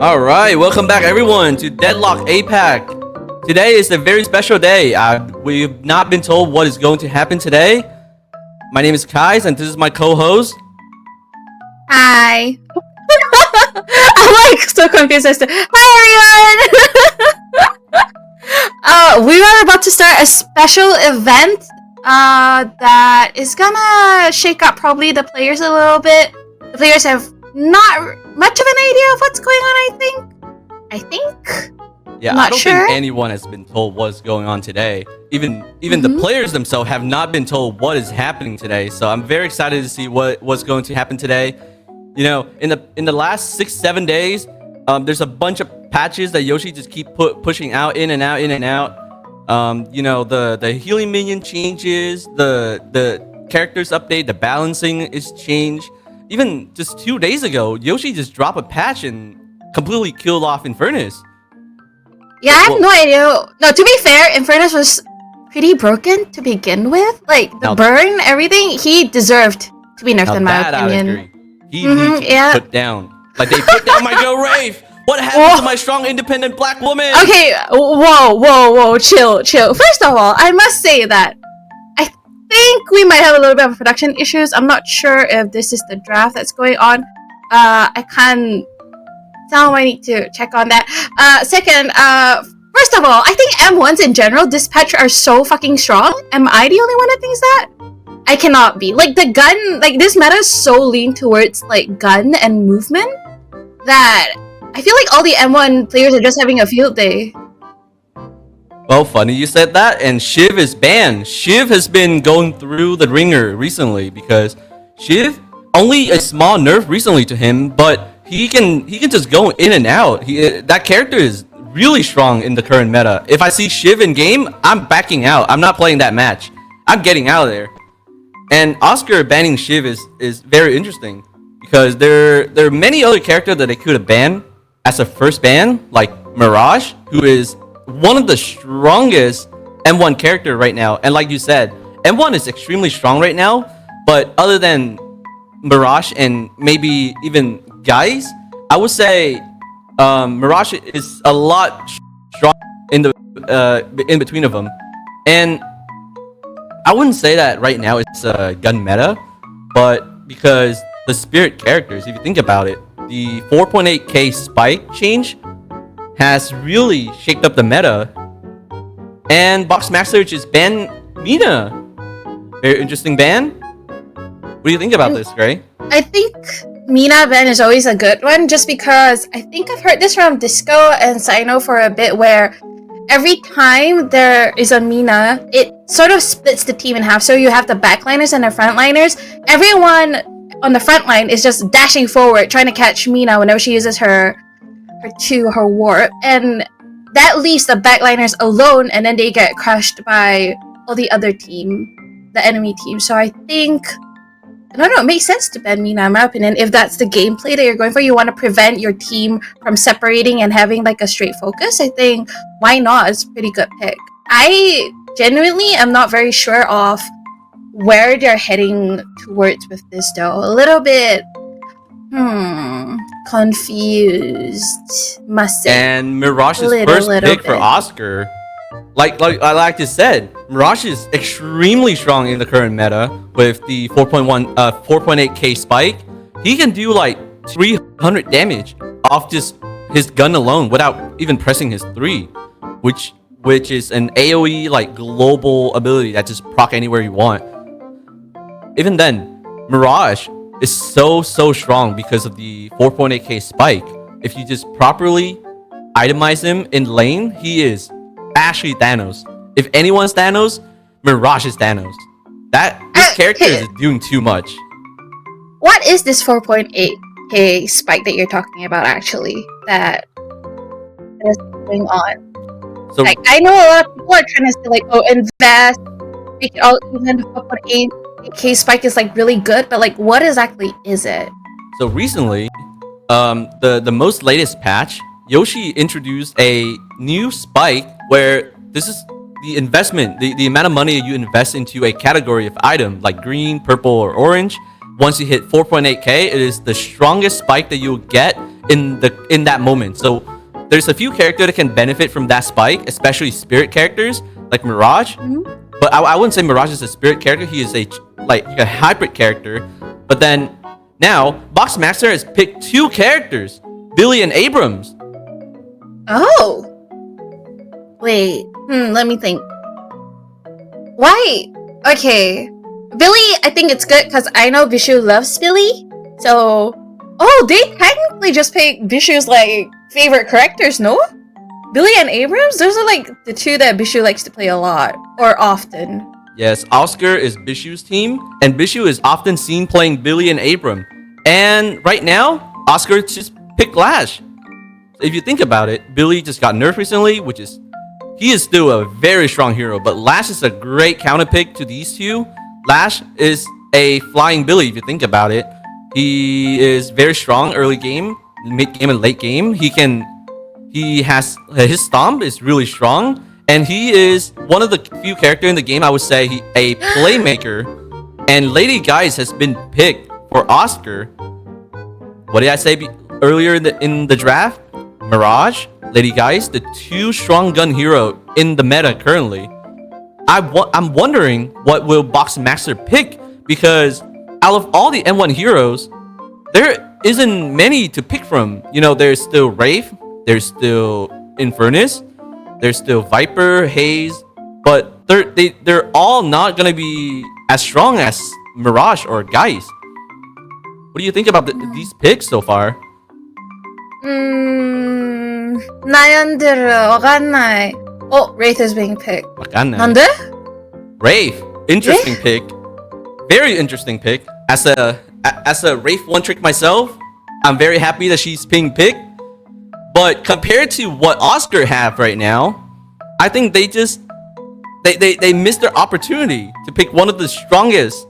All right, welcome back everyone to Deadlock APAC. Today is a very special day. We've not been told what is going to happen today. My name is Kais, and this is my co-host. Hi. I'm like so confused as to hi everyone. We are about to start a special event that is gonna shake up probably the players a little bit. The players have not much of an idea of what's going on, I think. Yeah, I don't think anyone has been told what's going on today. Even the players themselves have not been told what is happening today. So I'm very excited to see what's going to happen today. You know, in the last 6-7 days, there's a bunch of patches that Yoshi just keep pushing out, in and out. You know, the healing minion changes, the characters update, the balancing is changed. Even just 2 days ago, Yoshi just dropped a patch and completely killed off Infernus. Yeah, I have no idea. No, to be fair, Infernus was pretty broken to begin with. Like, the burn, everything, he deserved to be nerfed in my opinion. I agree. He needs to be put down. Like, they put down my girl Wraith! What happened to my strong, independent black woman? Okay, whoa, chill. First of all, I must say that I think we might have a little bit of production issues. I'm not sure if this is the draft that's going on. I can't tell. I need to check on that. Second, first of all, I think M1s in general, dispatch are so fucking strong. Am I the only one that thinks that? I cannot be. Like, the gun, like, this meta is so lean towards, like, gun and movement that I feel like all the M1 players are just having a field day. Well, funny you said that, and Shiv is banned. Shiv has been going through the ringer recently because Shiv, only a small nerf recently to him, but he can just go in and out. That character is really strong in the current meta. If I see Shiv in game, I'm backing out. I'm not playing that match. I'm getting out of there. And Oscar banning Shiv is very interesting because there are many other characters that they could have banned as a first ban, like Mirage, who is one of the strongest M1 character right now. And like you said, M1 is extremely strong right now, but other than Mirage and maybe even Guys, I would say Mirage is a lot strong in between of them. And I wouldn't say that right now it's a gun meta, but because the spirit characters, if you think about it, the 4.8k spike change has really shaked up the meta. And Boxmaster just banned Mina. Very interesting ban. What do you think about this, Gray? I think Mina ban is always a good one, just because I think I've heard this from Disco and Sino for a bit, where every time there is a Mina, it sort of splits the team in half. So you have the backliners and the frontliners. Everyone on the front line is just dashing forward, trying to catch Mina whenever she uses her warp, and that leaves the backliners alone, and then they get crushed by all the other team, the enemy team. So I think, I don't know, it makes sense to ban Mina in my opinion. If that's the gameplay that you're going for, you want to prevent your team from separating and having like a straight focus, I think why not? It's a pretty good pick. I genuinely am not very sure of where they're heading towards with this though. A little bit confused, must say. And Mirage's first pick for Oscar, like you said, Mirage is extremely strong in the current meta with the 4.8k spike. He can do like 300 damage off just his gun alone without even pressing his 3, which is an AoE like global ability that just proc anywhere you want. Even then, Mirage is so strong because of the 4.8k spike. If you just properly itemize him in lane, he is actually Thanos. If anyone's Thanos, Mirage is Thanos. This character is doing too much. What is this 4.8k spike that you're talking about actually that is going on? So, like, I know a lot of people are trying to say like, oh, invest, make it all even. 4.8k spike is like really good, but like, what exactly is it? So recently, the most latest patch, Yoshi introduced a new spike where this is the investment, the amount of money you invest into a category of item like green, purple, or orange. Once you hit 4.8k, it is the strongest spike that you'll get in that moment. So there's a few characters that can benefit from that spike, especially spirit characters like Mirage. But I wouldn't say Mirage is a spirit character. He is a hybrid character. But then now Boxmaster has picked two characters, Billy and Abrams. Oh. Wait. Let me think. Why? Okay. Billy, I think it's good because I know Vishu loves Billy. So, they technically just picked Vishu's like favorite characters, no? Billy and Abrams? Those are like the two that Vishu likes to play a lot or often. Yes, Oscar is Bishu's team, and Bishu is often seen playing Billy and Abram. And right now, Oscar just picked Lash. If you think about it, Billy just got nerfed recently, he is still a very strong hero, but Lash is a great counter pick to these two. Lash is a flying Billy, if you think about it. He is very strong early game, mid game, and late game. His stomp is really strong, and he is one of the few characters in the game I would say a playmaker. And Lady Guys has been picked for Oscar. What did I say earlier in the draft? Mirage, Lady Guys, the two strong gun hero in the meta currently. I'm wondering what will Boxmaster pick, because out of all the N1 heroes, there isn't many to pick from. You know, there's still Wraith, there's still Infernus, there's still Viper, Haze, but they're all not gonna be as strong as Mirage or Geist. What do you think about these picks so far? 悩んでる。わかんない。Oh, Wraith is being picked. わかんない。なんで? Wraith, interesting pick. Very interesting pick. As a Wraith one trick myself, I'm very happy that she's being picked. But compared to what Oscar have right now, I think they missed their opportunity to pick one of the strongest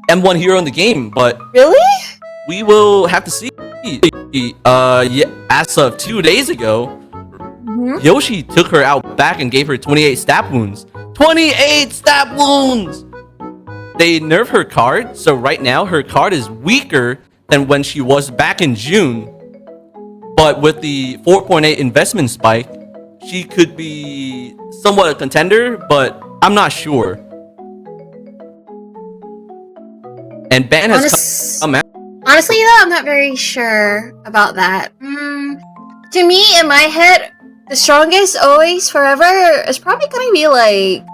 M1 hero in the game. But really? We will have to see. As of 2 days ago, Yoshi took her out back and gave her 28 stab wounds. 28 stab wounds! They nerfed her card, so right now her card is weaker than when she was back in June. But with the 4.8 investment spike, she could be somewhat a contender, but I'm not sure. And Ban has come out. Honestly, though, I'm not very sure about that. To me, in my head, the strongest always forever is probably gonna be like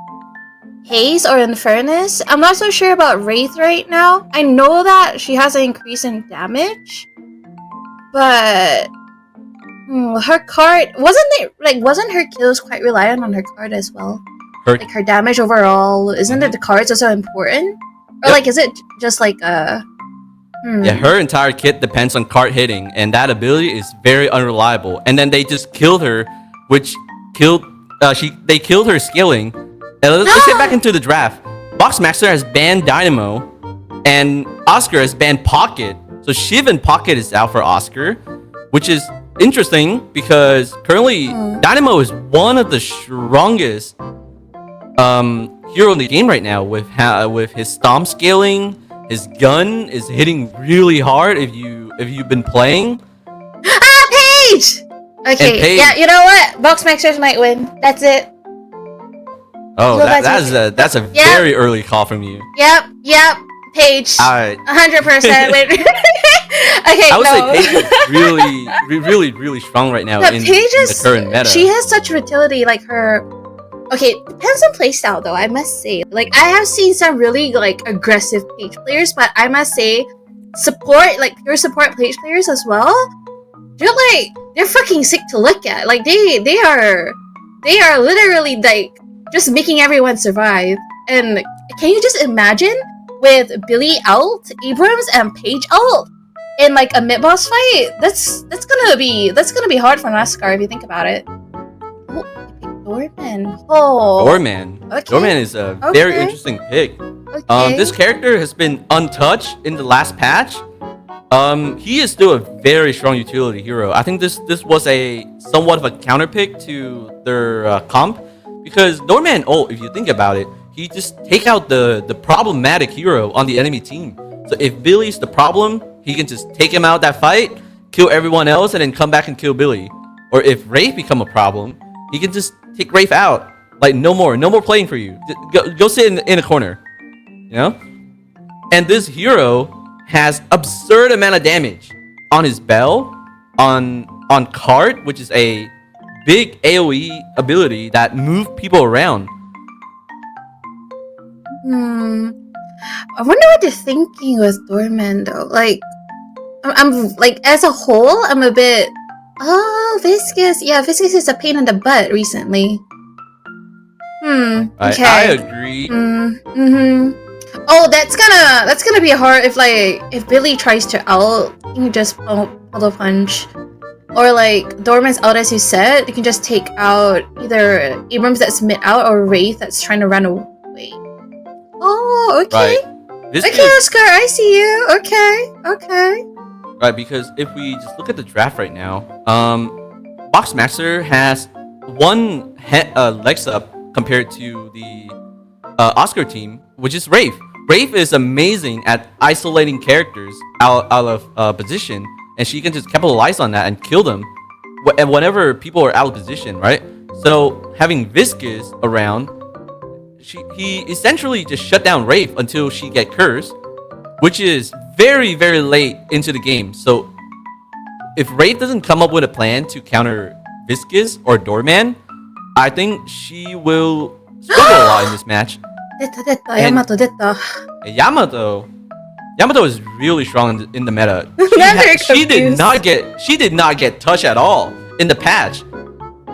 Haze or Infernus. I'm not so sure about Wraith right now. I know that she has an increase in damage, but her card wasn't her kills quite reliant on her card as well? Like her damage overall, isn't it the cards also important? Or like, is it just like a? Yeah, her entire kit depends on card hitting, and that ability is very unreliable. And then they just killed her, which killed they killed her scaling. And let's get back into the draft. Boxmaster has banned Dynamo, and Oscar has banned Pocket. So Shiv and Pocket is out for Oscar, which is interesting because currently Dynamo is one of the strongest hero in the game right now with his stomp scaling. His gun is hitting really hard if you've been playing. Paige! Okay, Paige. Yeah, you know what? Boxmasters might win. That's it. Oh, that's a very early call from you. Yep, Paige. 100% win. Okay, I would say Paige is really strong right now in the current meta. She has such utility, like her. Okay, depends on playstyle though, I must say. Like, I have seen some really, like, aggressive Paige players, but I must say, pure support Paige players as well, they're fucking sick to look at. Like, they are literally, like, just making everyone survive. And can you just imagine with Billy out, Abrams, and Paige out in, like, a mid-boss fight? That's gonna be hard for NASCAR if you think about it. Doorman. Doorman. Okay. Doorman is a very interesting pick. Okay. This character has been untouched in the last patch. He is still a very strong utility hero. I think this was a somewhat of a counter pick to their comp, because Doorman, if you think about it, he just take out the problematic hero on the enemy team. So if Billy's the problem, he can just take him out that fight, kill everyone else and then come back and kill Billy. Or if Wraith become a problem, he can just take Wraith out. Like no more playing for you. Go sit in a corner, you know. And this hero has absurd amount of damage on his bell, on card, which is a big AOE ability that move people around. I wonder what they're thinking with Doorman though. Like, I'm like as a whole, I'm a bit. Oh, Viscous. Yeah, Viscous is a pain in the butt recently. Okay. I agree. Oh, that's gonna be hard if Billy tries to ult, you can just pull punch. Or like Dorman's out, as you said, you can just take out either Abrams that's mid out or Wraith that's trying to run away. Oh, okay. Right. Okay, Oscar, I see you. Okay. Right, because if we just look at the draft right now, Boxmaster has one legs up compared to the Oscar team, which is Wraith. Wraith is amazing at isolating characters out of position, and she can just capitalize on that and kill them whenever people are out of position, right? So having Viscous around, he essentially just shut down Wraith until she get cursed, which is very, very late into the game. So if Wraith doesn't come up with a plan to counter Viscous or Doorman, I think she will struggle a lot in this match. Yamato detta. Yamato is really strong in the meta. She did not get touched at all in the patch,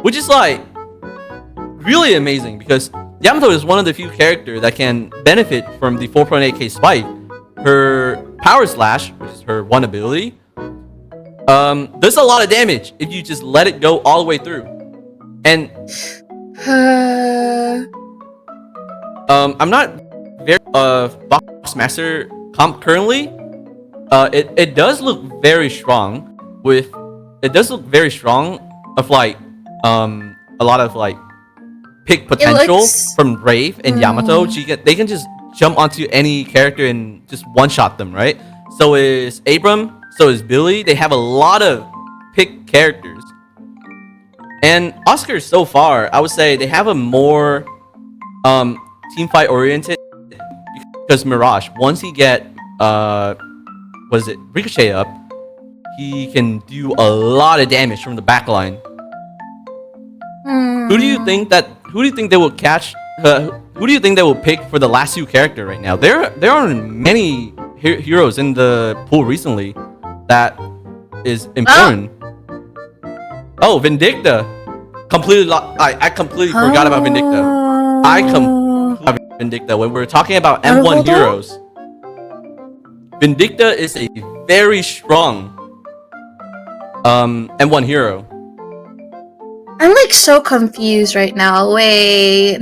which is like really amazing because Yamato is one of the few characters that can benefit from the 4.8k spike. Her power slash, which is her one ability, does a lot of damage if you just let it go all the way through. And I'm not very Boxmaster comp currently. It does look very strong of like a lot of like pick potential from Wraith and Yamato. They can just jump onto any character and just one shot them, right? So is Abram, so is Billy. They have a lot of pick characters. And Oscar so far, I would say they have a more team fight oriented, because Mirage, once he get Ricochet up, he can do a lot of damage from the back line. Who do you think they will catch? Who do you think they will pick for the last two character right now? There are many heroes in the pool recently that is important. Oh, Vindicta. I completely forgot about Vindicta. I completely forgot about Vindicta when we were talking about M1 heroes. Vindicta is a very strong M1 hero. I'm like so confused right now. Wait.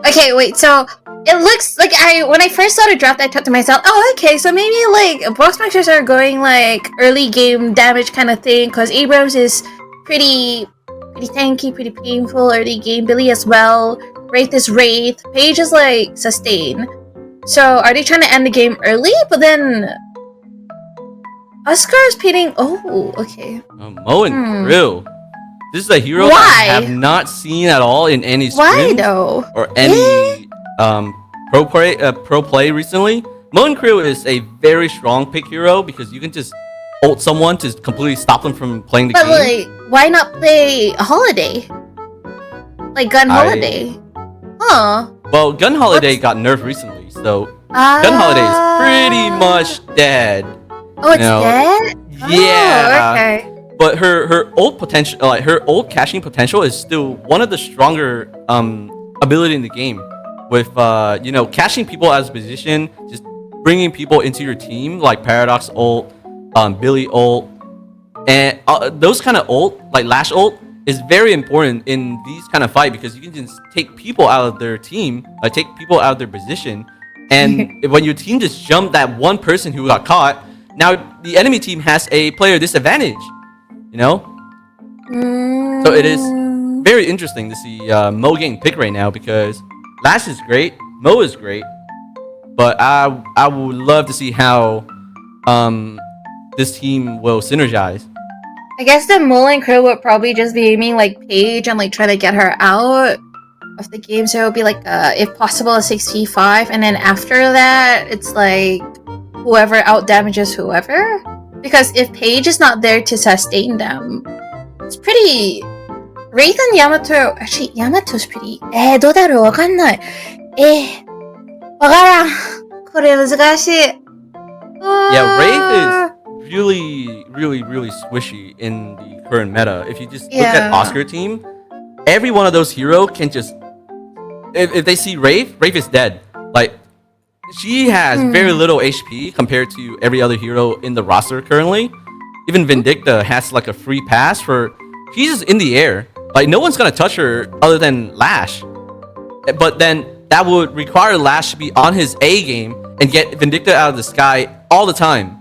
Okay, wait. So it looks like when I first saw the draft, I thought to myself, oh, okay, so maybe like Boxmasters are going like early game damage kind of thing, because Abrams is pretty tanky, pretty painful early game. Billy as well. Wraith is Wraith. Paige is like sustain. So are they trying to end the game early? But then Oscar is pitting. Oh, okay. Mo and Krill. This is a hero that I have not seen at all in any stream. Why though? Or any pro play recently. Mo and Krill is a very strong pick hero because you can just ult someone to completely stop them from playing the game. But like, why not play a Holiday? Like Gun Holiday? Huh. Well, Gun Holiday got nerfed recently, so Gun Holiday is pretty much dead. Oh, it's dead? Yeah. Oh, okay. But her ult potential, like her ult caching potential, is still one of the stronger ability in the game. With caching people out of position, just bringing people into your team, like Paradox ult, Billy ult, and those kind of ult, like Lash ult, is very important in these kind of fight because you can just take people out of their team, like take people out of their position, and when your team just jumped that one person who got caught, now the enemy team has a player disadvantage. You know? So it is very interesting to see Mo getting picked right now because Lash is great, Mo is great, but I would love to see how this team will synergize. I guess the Mullen crew would probably just be aiming like Paige and like try to get her out of the game. So it would be like, if possible, a 6v5, and then after that, it's like whoever out damages whoever. Because if Paige is not there to sustain them, it's pretty. Wraith and Yamato. Actually, Yamato's pretty. どうだろうわかんない。わからん。これ難しい。Yeah, Wraith is really squishy in the current meta. If you just look at Oscar team, every one of those heroes can just if they see Wraith is dead. Like she has very little HP compared to every other hero in the roster currently. Even Vindicta has like a free pass for she's just in the air. Like no one's gonna touch her other than Lash. But then that would require Lash to be on his A game and get Vindicta out of the sky all the time.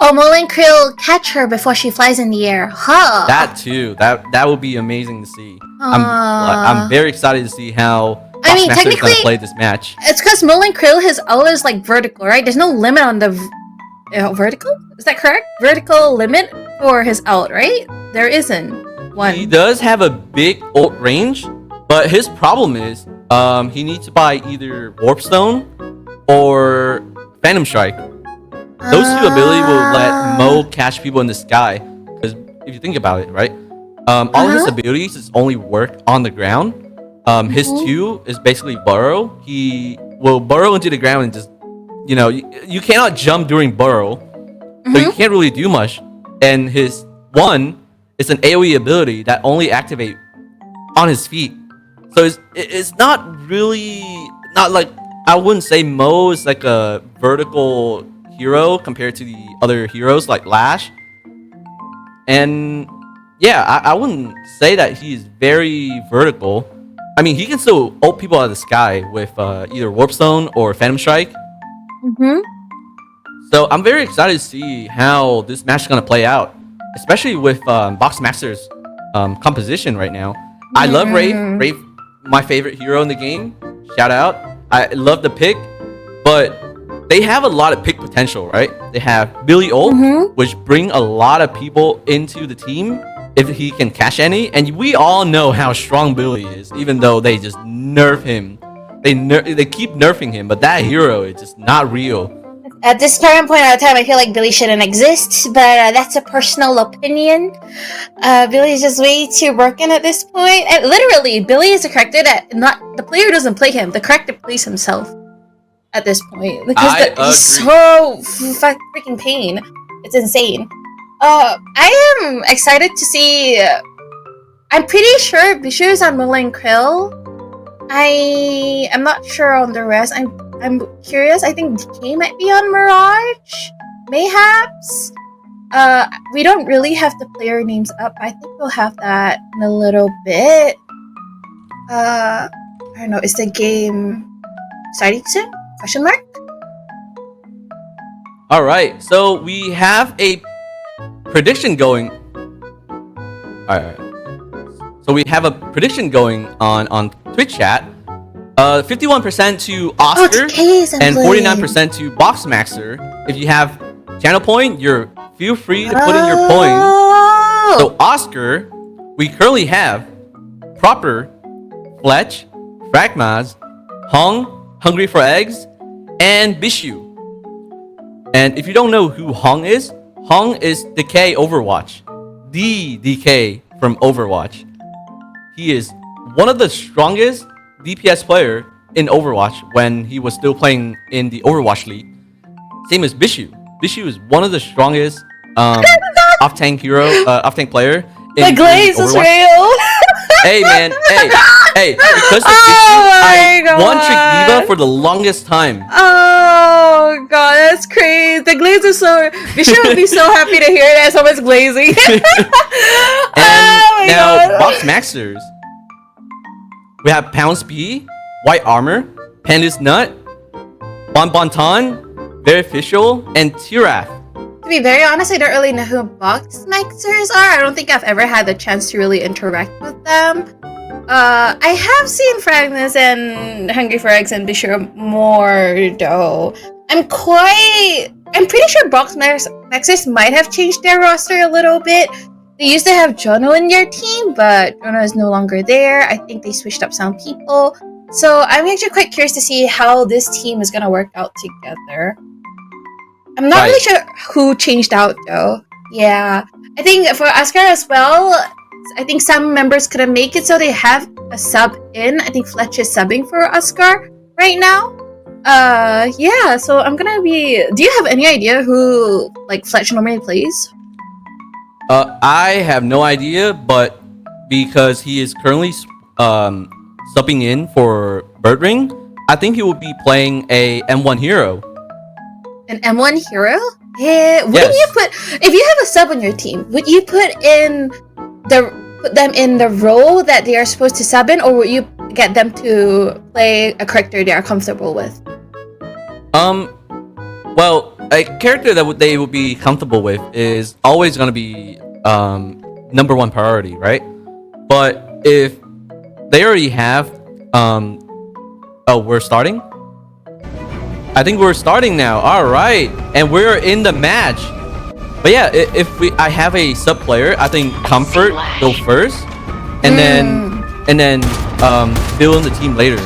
Oh, Mullen Krill catch her before she flies in the air. Huh. That too. That would be amazing to see. I'm very excited to see how technically is gonna play this match. It's because Mullen Krill his ult is like vertical, right? There's no limit on the vertical. Is that correct? Vertical limit for his ult, right? There isn't one. He does have a big ult range, but his problem is he needs to buy either Warp Stone or Phantom Strike. Those two abilities will let Mo catch people in the sky. Because if you think about it, right? All his abilities is only work on the ground. His two is basically burrow. He will burrow into the ground and just, you cannot jump during burrow. So you can't really do much. And his one is an AoE ability that only activate on his feet. So it's not like, I wouldn't say Mo is like a vertical hero compared to the other heroes like Lash. And yeah, I wouldn't say that he's very vertical. I mean, he can still ult people out of the sky with either Warp Stone or Phantom Strike. So I'm very excited to see how this match is going to play out, especially with Boxmaster's composition right now. I love Wraith. Wraith, my favorite hero in the game. Shout out. I love the pick, but they have a lot of pick potential, right? They have Billy ult, which bring a lot of people into the team if he can catch any. And we all know how strong Billy is, even though they just nerf him. They keep nerfing him, but that hero is just not real. At this current point of time, I feel like Billy shouldn't exist, but that's a personal opinion. Billy's just way too broken at this point. And literally, Billy is a character that the player doesn't play him. The character plays himself at this point. Because he's so freaking pain. It's insane. I am excited to see. I'm pretty sure Bishu is on Mullen Krill. I am not sure on the rest. I'm curious. I think DK might be on Mirage. Mayhaps. We don't really have the player names up. I think we'll have that in a little bit. I don't know. Is the game starting soon? Question mark? All right. So we have a prediction going. All right. So we have a prediction going on Twitch chat. 51% to Oscar and 49% to Boxmaster. If you have channel point, feel free to put in your point. So Oscar, we currently have Proper, Fletch, Fragmaz, Hong, Hungry for Eggs, and Bishu. And if you don't know who Hong is DK Overwatch. The DK from Overwatch. He is one of the strongest DPS player in Overwatch when he was still playing in the Overwatch League. Same as Bishu. Bishu is one of the strongest off-tank player. The glaze is real. Hey man, hey, because of Bishu, I won Trick Diva for the longest time. Oh god, that's crazy. The glaze is so. Bishu would be so happy to hear that someone's glazing. And now Boxmasters. We have Pounce B, White Armor, Panda's Nut, Bonbonton, Very Official, and Tirath. To be very honest, I don't really know who Boxmasters are. I don't think I've ever had the chance to really interact with them. I have seen Fragments and Hungry for Eggs and Bishop more though. I'm quite I'm pretty sure Box Nexus might have changed their roster a little bit. They used to have Jono in their team, but Jono is no longer there. I think they switched up some people. So I'm actually quite curious to see how this team is gonna work out together. I'm not really sure who changed out though. Yeah. I think for Oscar as well, I think some members couldn't make it, so they have a sub in. I think Fletch is subbing for Oscar right now. Yeah, so I'm gonna be... Do you have any idea who, like, Fletch normally plays? I have no idea, but because he is currently subbing in for Birdring, I think he will be playing a M1 hero. An M1 hero? Yeah. Wouldn't you put... If you have a sub on your team, would you put them in the role that they are supposed to sub in, or would you get them to play a character they are comfortable with? Well, a character that they would be comfortable with is always going to be number one priority, right? But if they already have oh, we're starting? I think we're starting now. All right, and we're in the match. But yeah, if I have a sub player, I think Comfort go first, and then fill in the team later.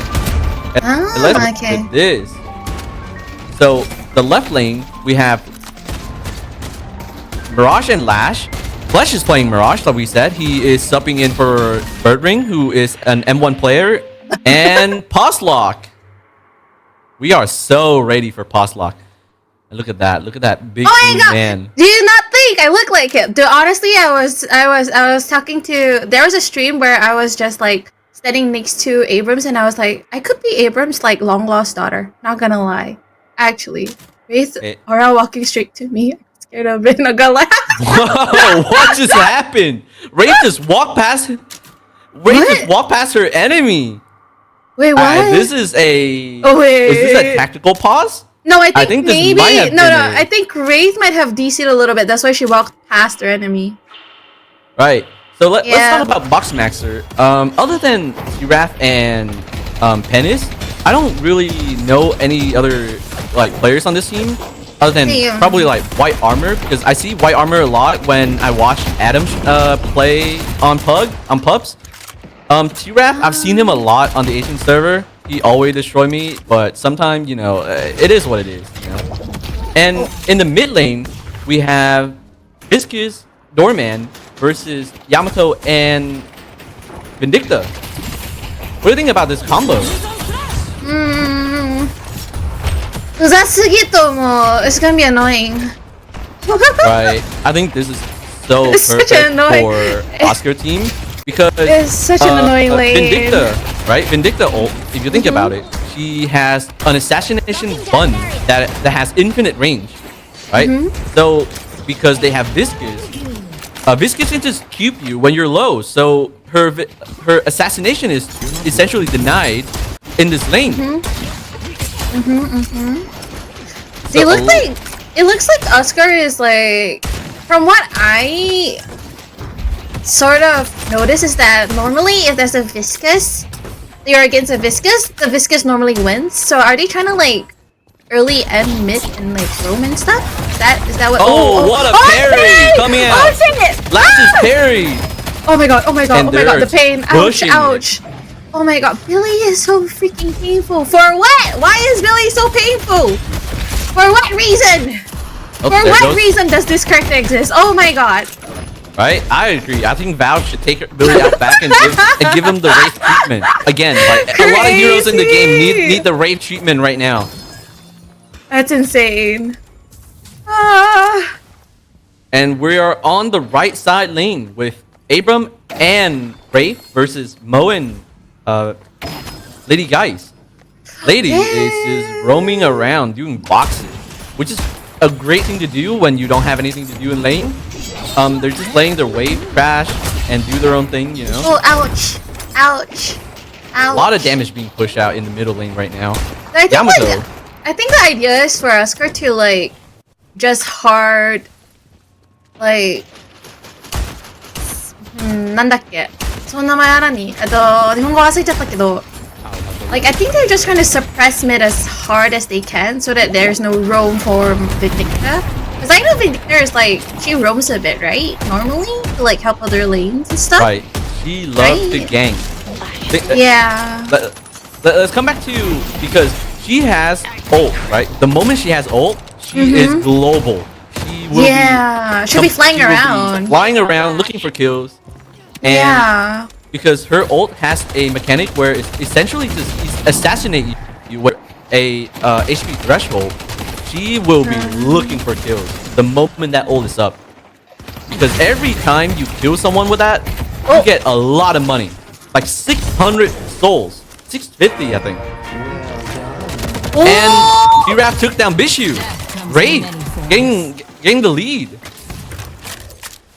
Let's look at this. So the left lane we have Mirage and Lash. Flesh is playing Mirage, like we said. He is subbing in for Birdring, who is an M1 player, and Postlock. We are so ready for Postlock. Look at that! Look at that big man. Do you not think I look like him? Dude, honestly, I was talking to... There was a stream where I was just like standing next to Abrams, and I was like, I could be Abrams' like long lost daughter. Not gonna lie, actually. Wraith Aura walking straight to me. I'm scared of it. Not gonna lie. Whoa! What just happened? Wraith just walked past. Wraith just walked past her enemy. Wait, what? This is a... Oh wait. Is this a tactical pause? No, I think this maybe... might have been I think Wraith might have DC'd a little bit. That's why she walked past her enemy. Right. So let's talk about Boxmaxer. Other than Giraffe and Penis, I don't really know any other like players on this team other than probably like White Armor, because I see White Armor a lot when I watch Adam play on pubs. Giraffe, I've seen him a lot on the Asian server. He always destroy me, but sometimes, you know, it is what it is, you know. And in the mid lane, we have Viscus, Doorman versus Yamato and Vindicta. What do you think about this combo? It's gonna be annoying. Right. I think this is so perfect for Oscar team. Because it's such an annoying lane. Vindicta, right? Vindicta ult, if you think about it, she has an assassination bun that has infinite range, right? So because they have Viscus, Viscus can just cube you when you're low. So her assassination is essentially denied in this lane. So it looks like Oscar is like, from what I sort of notice, is that normally if there's a Viscus, you're against a Viscus, the Viscus normally wins. So are they trying to like early end mid and like roam and stuff? Is that what? Oh, what a parry coming out! Lash is parry. Oh my god! Oh my god! Oh my god! The pain! Ouch! Pushing Ouch! Oh my god! Billy is so freaking painful. For what? Why is Billy so painful? For what reason? For what reason does this character exist? Oh my god! Right, I agree. I think Valve should take Billy out back and give him the Wraith treatment again. Like a lot of heroes in the game need the Wraith treatment right now. That's insane. And we are on the right side lane with Abram and Wraith versus Mo and Lady Geist. Lady is just roaming around doing boxes, which is a great thing to do when you don't have anything to do in lane. They're just letting their wave crash and do their own thing, you know? Oh, ouch. Ouch. Ouch. A lot of damage being pushed out in the middle lane right now. I think the idea is for Oscar to, like, just hard, like, なんだっけその名前あらに日本語忘れちゃったけど Like, I think they're just trying to suppress mid as hard as they can so that there's no roam for Vindicta. Because I know Vindicta is like, she roams a bit, right? Normally? To like help other lanes and stuff. Right. She loves to gank. Yeah. Let's come back to, because she has ult, right? The moment she has ult, she is global. She will she'll be flying around. Flying around, looking for kills. And because her ult has a mechanic where it's essentially just assassinate you with a HP threshold, she will be looking for kills the moment that ult is up. Because every time you kill someone with that, you get a lot of money. Like 600 souls. 650, I think. And Giraffe took down Bishu. Great. Getting the lead.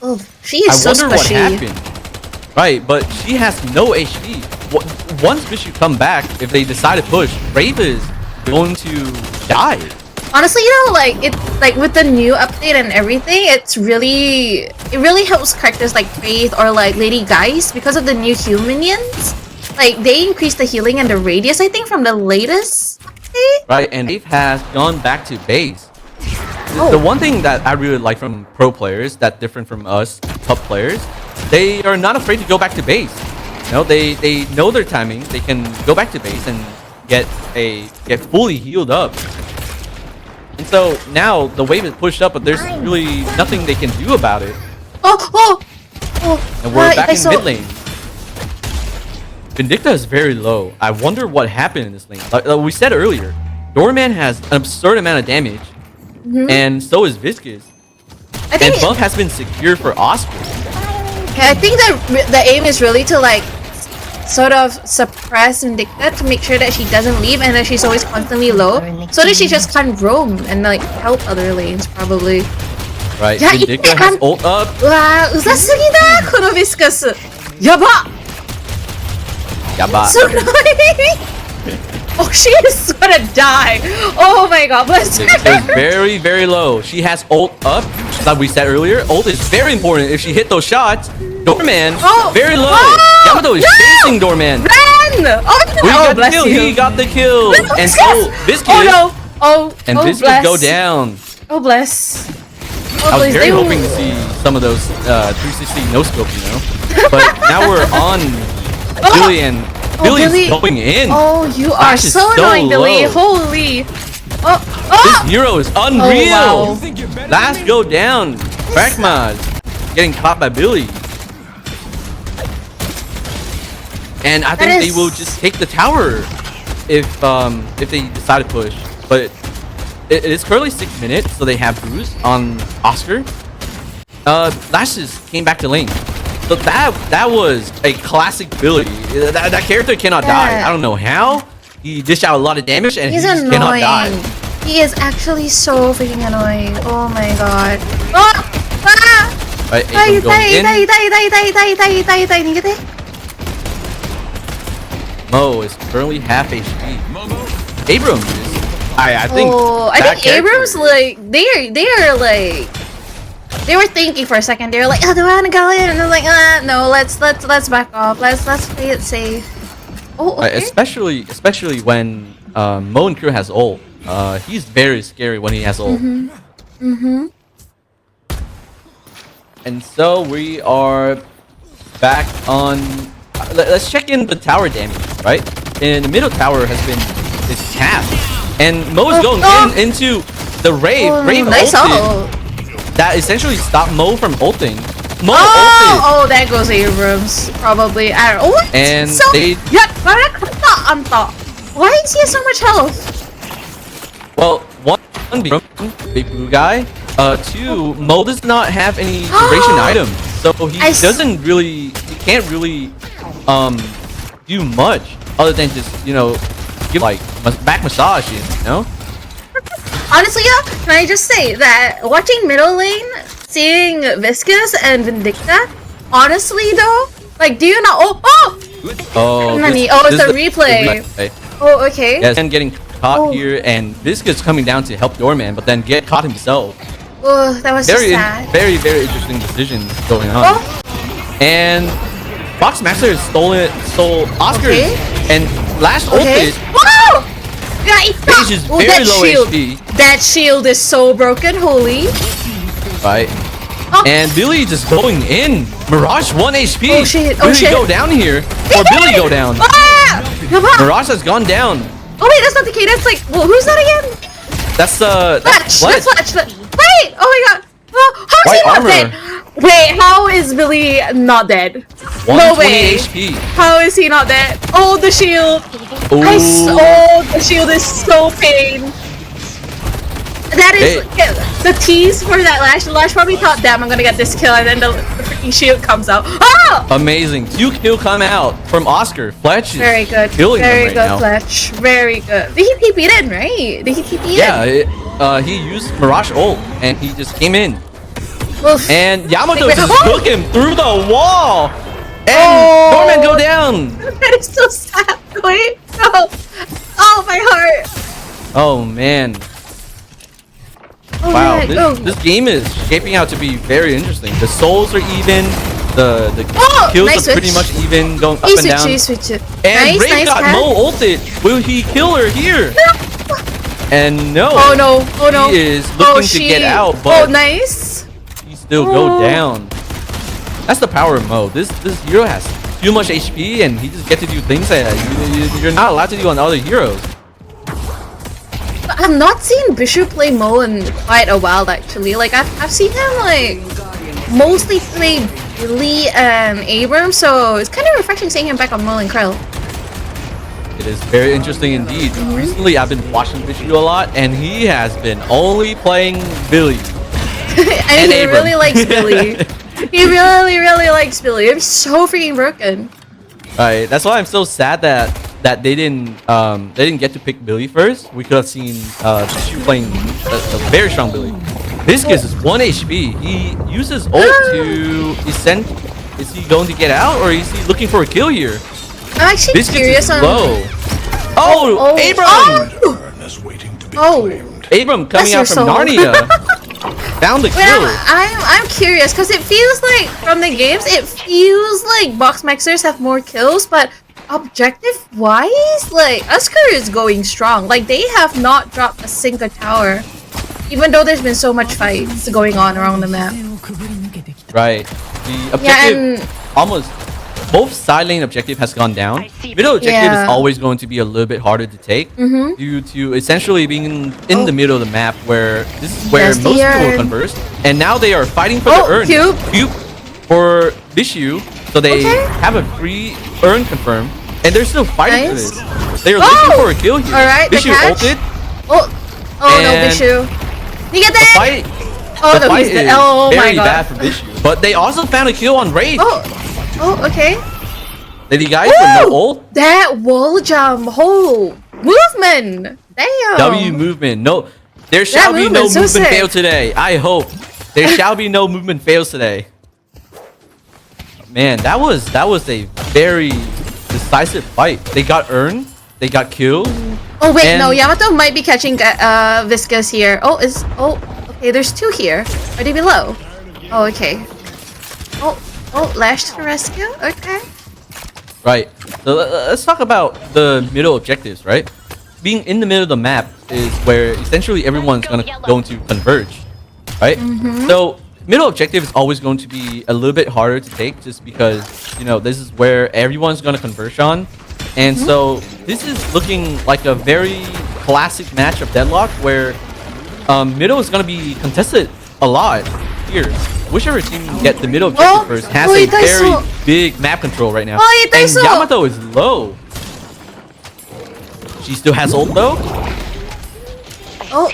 Oh, she is so I wonder squishy. what happened. Right, but she has no HP. Once Bishu come back, if they decide to push, Brave is going to die. Honestly, you know, like it's like with the new update and everything, it really helps characters like Faith or like Lady Geist because of the new human minions. Like they increased the healing and the radius, I think, from the latest update. Right, and Brave has gone back to base. The one thing that I really like from pro players that's different from us top players, they are not afraid to go back to base. You know, they know their timing. They can go back to base and get fully healed up. And so now the wave is pushed up, but there's really nothing they can do about it. And we're back in mid lane. Vindicta is very low. I wonder what happened in this lane. Like we said earlier, Doorman has an absurd amount of damage, and so is Viscous. And buff has been secured for Oscar. I think the aim is really to like sort of suppress Vindicta to make sure that she doesn't leave and that she's always constantly low, so that she just can't roam and like help other lanes probably. Right, Vindicta has ult up. Wow, うざすぎだこのビスカス。やば。Yaba. So annoying. Oh, she is gonna die. Oh my god, bless her. Vindicta is very, very low. She has ult up. Like we said earlier, ult is very important. If she hit those shots, Doorman, very low. Yamato is chasing Doorman. Run! Oh, bless you. He got the kill. And so, Viscous. And Viscous go down. Oh, bless. I was very hoping to see some of those 360 no-scope, you know? But now we're on Billy, and Billy's going in. Oh, you are so annoying, Billy. Holy. This Euro is unreal. Last go down. Pragma's getting caught by Billy. And I think they will just take the tower if they decide to push. But it is currently 6 minutes, so they have boost on Oscar. Lashes came back to lane. So that was a classic Billy. That character cannot die. I don't know how. He dished out a lot of damage and he just cannot die. He is actually so freaking annoying. Oh my god. Right, Abram going in. Mo is currently half HP. Abram is, I think. Oh, I think Abram's like they were thinking for a second. They were like, oh, do I want to go in? And they're like, no, let's back off. Let's play it safe. Oh, okay. Especially when Mo and Crew has ult. He's very scary when he has ult. And so we are back on. Let's check in the tower damage, right? And the middle tower is tapped, and Mo is going into the Rave. Rave nice ulted. That essentially stopped Mo from ulting. Mo ulted. Oh, there goes Abrams. Probably. I don't know. What? And so, why is he have so much health? Well, one big blue guy. Two, Mo does not have any duration items, so he can't really do much other than just, you know, give like back massage, you know. Honestly, yeah, can I just say that watching middle lane, seeing Viscous and Vindicta, honestly though, like, do you not? It's a replay. Oh, okay. Yes, and getting caught here, and Viscous coming down to help Doorman, but then get caught himself. Oh, that was very sad. Very interesting decision going on. And Boxmaster stole Oscar, and Lash Okay. ulted. Wow! Yeah, Paige is very that low shield. HP. That shield is so broken. Holy. Right. Oh. And Billy just going in. Mirage 1 HP. Oh, shit. Oh, Billy shit. go down here. Or Billy go down. Ah! Come on. Mirage has gone down. Oh wait, that's not the key. That's like, well, who's that again? That's Fletch. Fletch. That's Fletch. Wait. Oh my god. Oh, how is White he not armor. dead? Wait, how is Billy not dead? 120 No way. HP. How is he not dead? Oh, the shield. Ooh. The shield is so pain. That is the tease for that Lash. The Lash probably thought, damn, I'm gonna get this kill, and then the freaking shield comes out. Oh! Amazing. 2 kill come out from Oscar. Fletch is Very good. killing Very them good, right now. Fletch. Very good. Did he TP in, right? Did he TP in? Yeah, he used Mirage ult and he just came in. Oof. And Yamato Wait, just oh! took him through the wall. And Oh! Norman go down. That is so sad. Wait, no. Oh, my heart. Oh man. Oh, Wow, yeah. this game is shaping out to be very interesting. The souls are even. The kills nice are pretty switch. much even, going up He and switched down. it, he switched it. And Nice, Brave nice got cat. Mo ulted. Will he kill her here? And no. Oh no, oh no. He is looking to get out, but oh, nice. he still Oh. go down. That's the power of Mo. This hero has too much HP and he just get to do things that you're not allowed to do on other heroes. But I've not seen Bishop play Mo in quite a while actually. Like I've seen him like mostly play Billy and Abram, so it's kind of refreshing seeing him back on Mo and Krill. It is very interesting indeed. Recently, I've been watching Vishu a lot, and he has been only playing Billy. And he Abram. really likes Billy. He really, really likes Billy. I'm so freaking broken. Right. That's why I'm so sad that they didn't get to pick Billy first. We could have seen Vishu playing a very strong Billy. Viscus is 1 HP. He uses ult to ascend. Is he going to get out, or is he looking for a kill here? I'm actually Viscus curious is on. low. Oh, Abram! Oh! Abram coming Bless out your from soul. Narnia. Found the Wait, kill. I'm curious because it feels like from the games it feels like box maxers have more kills, but objective wise, like Oscar is going strong. Like they have not dropped a single tower, even though there's been so much fights going on around the map. Right. The objective Yeah, and almost both side lane objective has gone down. Middle objective Yeah. is always going to be a little bit harder to take due to essentially being in the middle of the map where this is where Yes, most the people will urn. converse. And now they are fighting for Oh, the urn. cube. For Vishu, so they Okay. have a free urn confirmed. And they're still fighting Nice. for this. They're looking for a kill here. Alright, the Vishu catch. ulted. oh no, And Bishu. You get The that? fight, Oh the no, fight he's is dead. Oh my very god. bad for Vishu. But they also found a kill on Wraith. Oh, okay. Did you guys with no Woo! ult? That wall jump, oh, movement. Damn. W movement. No, there shall be no movement's so movement sick. fail today. I hope there shall be no movement fails today. Man, that was a very decisive fight. They got earned. They got killed. Oh wait, And- no, Yamato might be catching Viscus here. Okay, there's two here. Are they below? Oh, okay. Oh, Lash to the rescue. Okay. Right. So let's talk about the middle objectives. Right. Being in the middle of the map is where essentially everyone's going to converge. Right. So middle objective is always going to be a little bit harder to take just because this is where everyone's going to converge on. And so this is looking like a very classic match of Deadlock where middle is going to be contested a lot here. Whichever team can get the middle objective first has a very big map control right now. And Yamato is low. She still has ult though. Oh,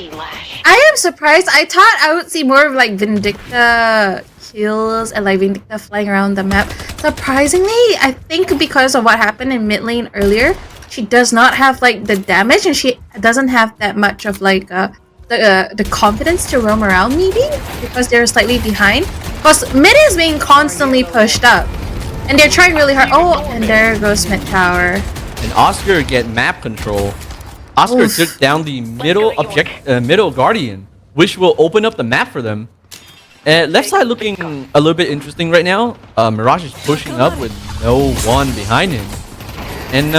I am surprised. I thought I would see more of like Vindicta kills and like Vindicta flying around the map. Surprisingly, I think because of what happened in mid lane earlier, she does not have like the damage and she doesn't have that much of like the confidence to roam around maybe because they're slightly behind. Because mid is being constantly pushed up and they're trying really hard. Oh, and there goes mid tower. And Oscar get map control. Oscar took down the middle guardian, which will open up the map for them. Left side looking a little bit interesting right now. Mirage is pushing up with no one behind him. And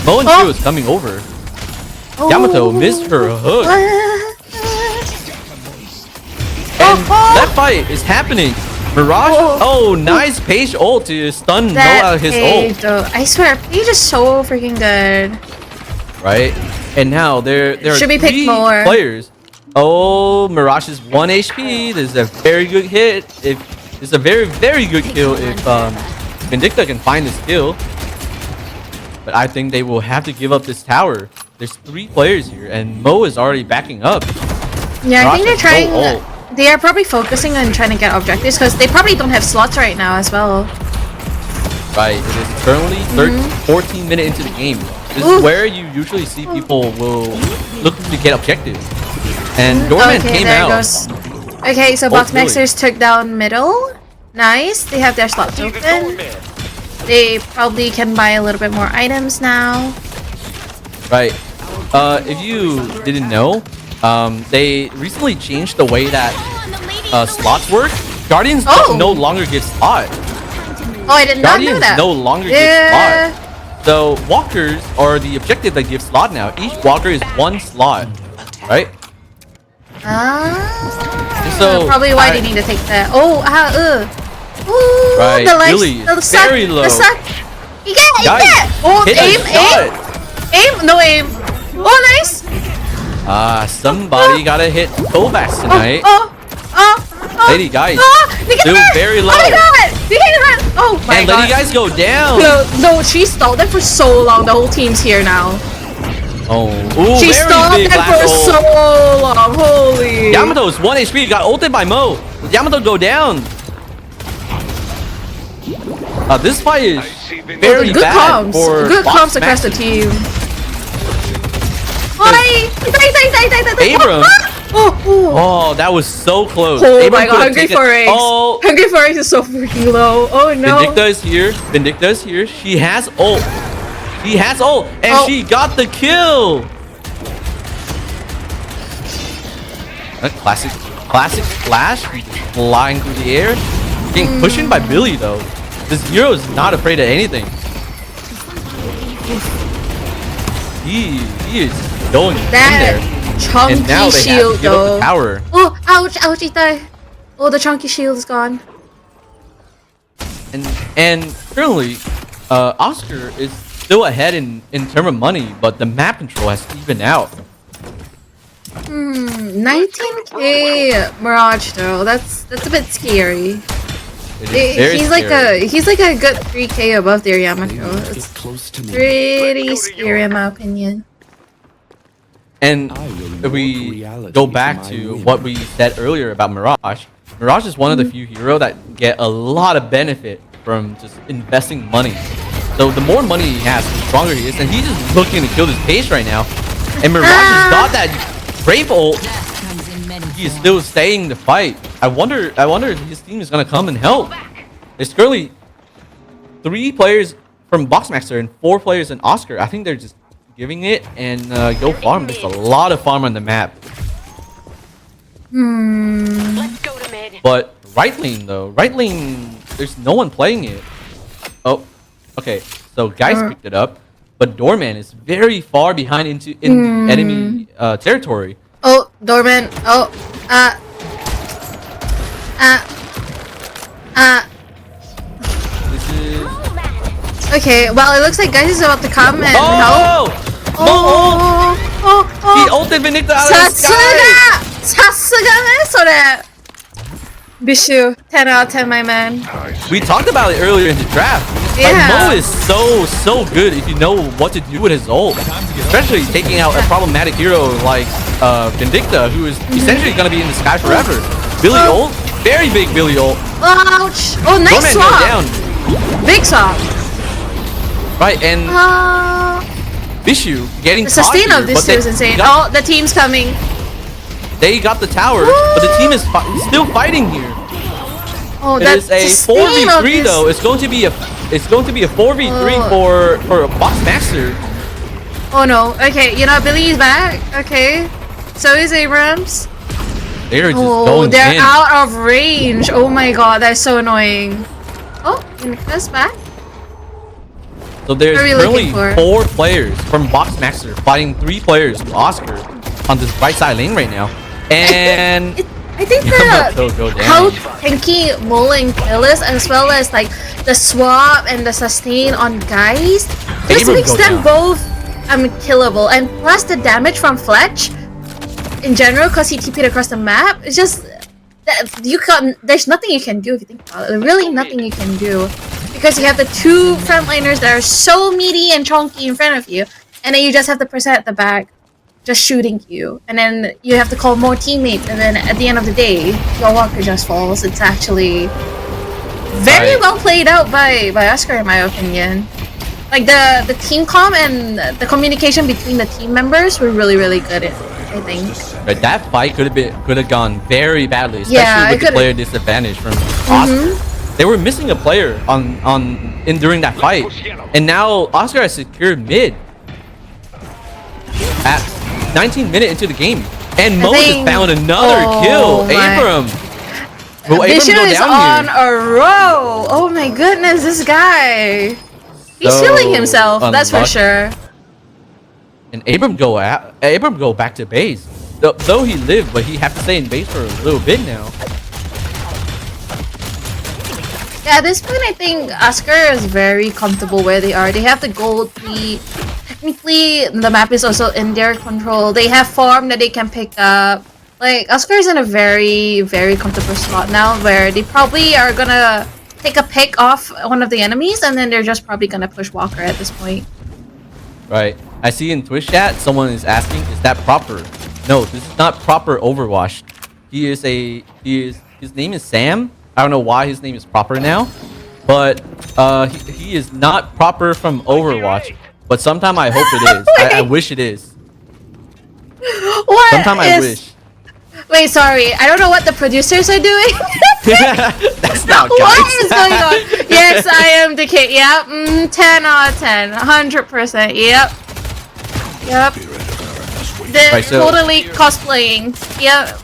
Mo and Shio is coming over. Yamato missed her hook. And that fight is happening. Mirage. Oh, nice Page ult to stun Noah out of his ult. I swear, Page is so freaking good. Right? And now there are Should we pick 3 more? players. Oh, Mirage is 1 HP. This is a very good hit. It's a very, very good kill if Vindicta can find this kill. But I think they will have to give up this tower. There's 3 players here, and Mo is already backing up. Yeah, I think they're Mirage has trying. no ult. They are probably focusing on trying to get objectives because they probably don't have slots right now as well. Right, it is currently 14 minutes into the game. This is where you usually see people will look to get objectives. And Doorman came out. Okay, so Really? Boxmaxers took down middle. Nice, they have their slots open. They probably can buy a little bit more items now. Right. If you didn't know, they recently changed the way that slots work. Guardians no longer give slot. Oh, I did not know Guardians that. no longer give slot. So walkers are the objective that gives slot now. Each walker is 1 slot, right? So probably why they need to take that. Ooh, right, the life, really, the suck, very low. The suck. You get it, Oh, hit aim, no aim. Oh, nice. Somebody gotta hit Kovacs tonight. Lady guys, still very low. Oh my god, you can run. Oh my and god. Lady guys go down. No, she stalled them for so long. The whole team's here now. Oh, ooh, She very stalled big them black for hole. so long. Holy. Yamato's 1 HP, got ulted by Mo. Yamato go down. This fight is very good bad comms. for Good comms across the team. Abram. Oh, that was so close. oh Abram my god, could've Hungry taken- for Eggs. Oh, Hungry for Eggs is so freaking low. Oh no. Vindicta is here. Vindicta is here. She has ult. She has ult, and she got the kill. A classic flash, flying through the air. Getting pushed in by Billy though. This hero is not afraid of anything. He is going in there. Chunky And now they shield have to give up the though. tower. Oh, ouch, ouch, Ita. Oh, the chunky shield is gone. And currently, Oscar is still ahead in terms of money, but the map control has evened out. 19k Mirage though. That's a bit scary. It is very scary. He's like a good 3k above their Yamato. It's pretty scary in my opinion. And if we go back to what we said earlier about Mirage, Mirage is one of the few heroes that get a lot of benefit from just investing money. So the more money he has, the stronger he is, and he's just looking to kill this Pace right now. And Mirage has got that Brave ult. He is still staying in the fight. I wonder if his team is gonna come and help. There's currently 3 players from Boxmaster and 4 players in Oscar. I think they're just giving it and go farm. There's a lot of farm on the map. Let's go to mid. But right lane though, right lane, there's no one playing it. Oh, okay. So guys picked it up, but Doorman is very far behind in the enemy territory. Oh, Dorman. Oh, This is okay, well, it looks like guys is about to come and help. oh. He ulted Vindicta out of the sky. 사스가네, 소래. Bishu, 10 out of 10, my man. We talked about it earlier in the draft. Like, Yeah. Mo is so good if you know what to do with his ult. Especially taking out a problematic hero like Vindicta, who is essentially going to be in the sky forever. Billy ult, very big Billy ult. Ouch. Oh, nice Doorman go swap. down. Big swap. Right, and Bishu getting The caught sustain here, of this but they is insane. got- Oh, the team's coming. They got the tower, but the team is still fighting here. Oh, It that's is a sustain of 4v3 this- though. It's going to be a 4v3 for a Boxmaster. Oh no. Okay, you know Billy's back. Okay. So is Abrams. They're just Oh, going they're in. out of range. Oh my god, that's so annoying. Oh, Vindicta's back. So there's What are we currently looking for? 4 players from Boxmaster fighting 3 players with Oscar on this right side lane right now. And I think Yamato go down. how tanky Mole and Kill is, as well as like the swap and the sustain on guys, just Abram makes go them down. both killable. And plus the damage from Fletch in general, because he TP'd across the map, it's just that there's nothing you can do if you think about it. Really nothing you can do. Because you have the 2 frontliners that are so meaty and chunky in front of you, and then you just have the person at the back just shooting you, and then you have to call more teammates, and then at the end of the day, your walker just falls. It's actually very Right. well played out by Oscar, in my opinion. Like the team comm and the communication between the team members were really good. I think. Right, that fight could have gone very badly, especially Yeah, with it the player disadvantage from Oscar. They were missing a player during that fight, and now Oscar has secured mid at 19 minutes into the game, and Mo just found another kill. Abram. Will Abram Vision go is down on here? a row. Oh my goodness, this guy. He's So killing himself. That's for unlucky. sure. And Abram go back to base. Though he lived, but he have to stay in base for a little bit now. Yeah, at this point, I think Oscar is very comfortable where they are. They have the gold lead. Technically, the map is also in their control. They have farm that they can pick up. Like, Oscar is in a very comfortable spot now where they probably are gonna take a pick off one of the enemies, and then they're just probably gonna push Walker at this point. Right. I see in Twitch chat someone is asking, is that proper? No, this is not proper Overwatch. His name is Sam. I don't know why his name is proper now, but he is not proper from Overwatch. But sometime I hope it is. I wish it is. What? Sometime I wish. Wait, sorry. I don't know what the producers are doing. That's not What guys. is going on? Yes, I am the kid. Yep. 10 out of 10. 100%. Yep. Yep. They're Right, so- totally cosplaying. Yep.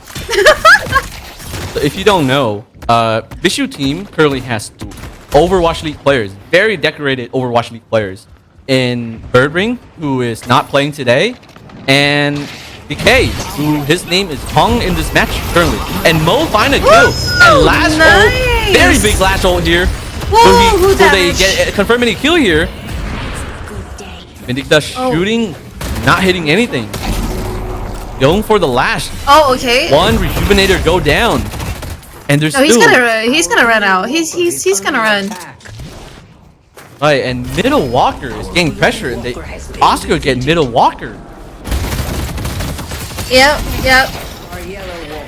So if you don't know, Vishu team currently has 2 Overwatch League players, very decorated Overwatch League players, in Birdring, who is not playing today, and DK, who his name is hung in this match currently, and Mo find a kill, and last ult, very big last ult here. Will they get confirming a kill here? Vindicta shooting, not hitting anything. Going for the lash. Oh, okay. One Rejuvenator go down. And there's No, still... he's gonna run out. He's gonna run. Right, and Middle Walker is getting pressure, and Oscar get Middle Walker. Yep.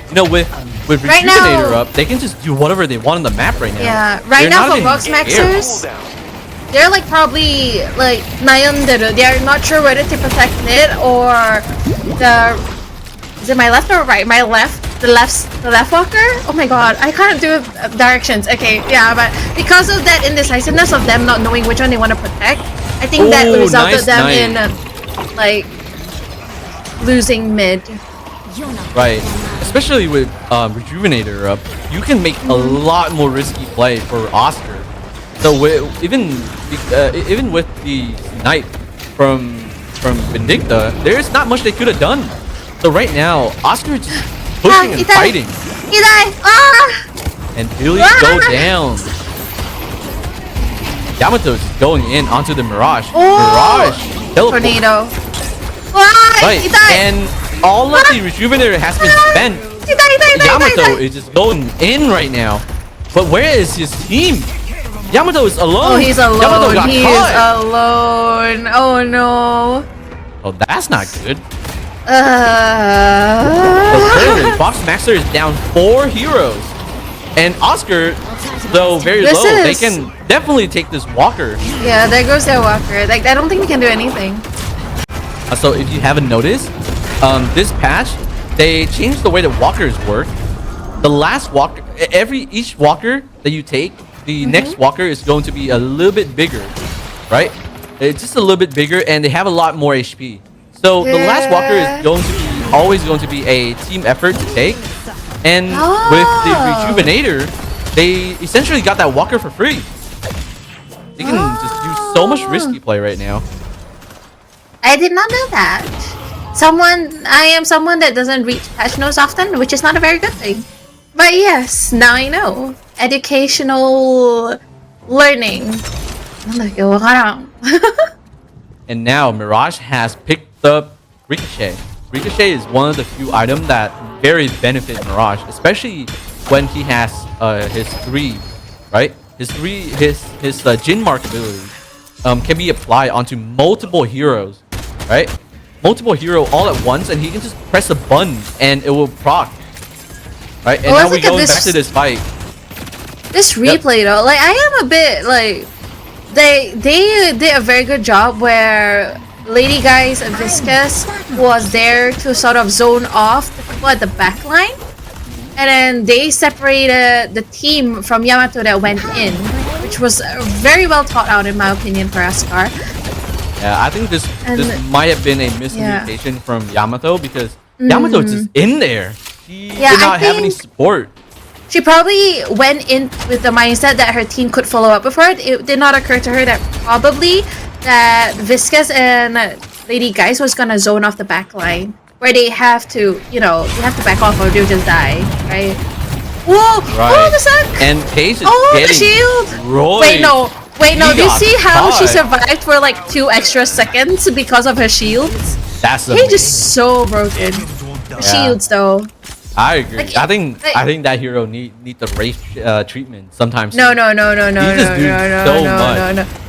You know, with Right Rejuvenator now- up, they can just do whatever they want on the map right now. Yeah. Right They're now not for even Boxmaxers, they're like probably like Nayanderu. They're not sure whether to protect mid or the. Is it my left or right? My left. The left walker? Oh my god, I can't do directions. Okay, yeah, but because of that indecisiveness of them not knowing which one they want to protect, I think that Ooh, resulted nice, them nice. in like losing mid. Right. Especially with Rejuvenator up, you can make a lot more risky play for Oscar. So even with the Knight from Vindicta, there's not much they could have done. So right now, Oscar is just pushing and fighting. He died! Ah! And Billy go down. Yamato's going in onto the Mirage. Mirage. Teleport. Tornado. Ah! Right. He died! And all of the Rejuvenator has been spent. He died! Yamato is just going in right now. But where is his team? Yamato is alone. Oh, he's alone. Yamato got He caught. is alone. Oh no. Oh, that's not good. So Uh... clearly, Boxmaster is down 4 heroes. And Oscar, though very This low, they is- can definitely take this Walker. Yeah, there goes their walker. Like, I don't think we can do anything. So if you haven't noticed, this patch, they changed the way that walkers work. The last walker, each walker that you take, the next walker is going to be a little bit bigger, right? It's just a little bit bigger, and they have a lot more HP. So the last walker is going to be always going to be a team effort to take. And with the Rejuvenator, they essentially got that walker for free. They can just do so much risky play right now. I did not know that. I am someone that doesn't read patch notes often, which is not a very good thing. But yes, now I know. Educational learning. And now Mirage has picked up Ricochet. Ricochet is one of the few items that very benefit Mirage, especially when he has his 3, right? His Jin Mark ability can be applied onto multiple heroes, right? Multiple hero all at once, and he can just press a button and it will proc, right? And now we're going back to this fight. This replay though, like I am a bit like they did a very good job where Lady Guys and Viscous was there to sort of zone off the people at the back line, and then they separated the team from Yamato that went in, which was very well thought out in my opinion for Ascar. Yeah, I think this might have been a miscommunication from Yamato, because Yamato is just in there. She did not have any support. She probably went in with the mindset that her team could follow up with her. It did not occur to her that probably that Viscous and Lady Guys was gonna zone off the back line, where they have to, you know, you have to back off or they'll just die, right? Whoa! Right. Oh, the sun! And Paige is the getting shield! destroyed. Wait, no. Do you see how she caught. survived for like 2 extra seconds because of her shields? That's Paige is so broken. Her shields, though. I agree. Like, I think that hero need the race treatment sometimes. No. No.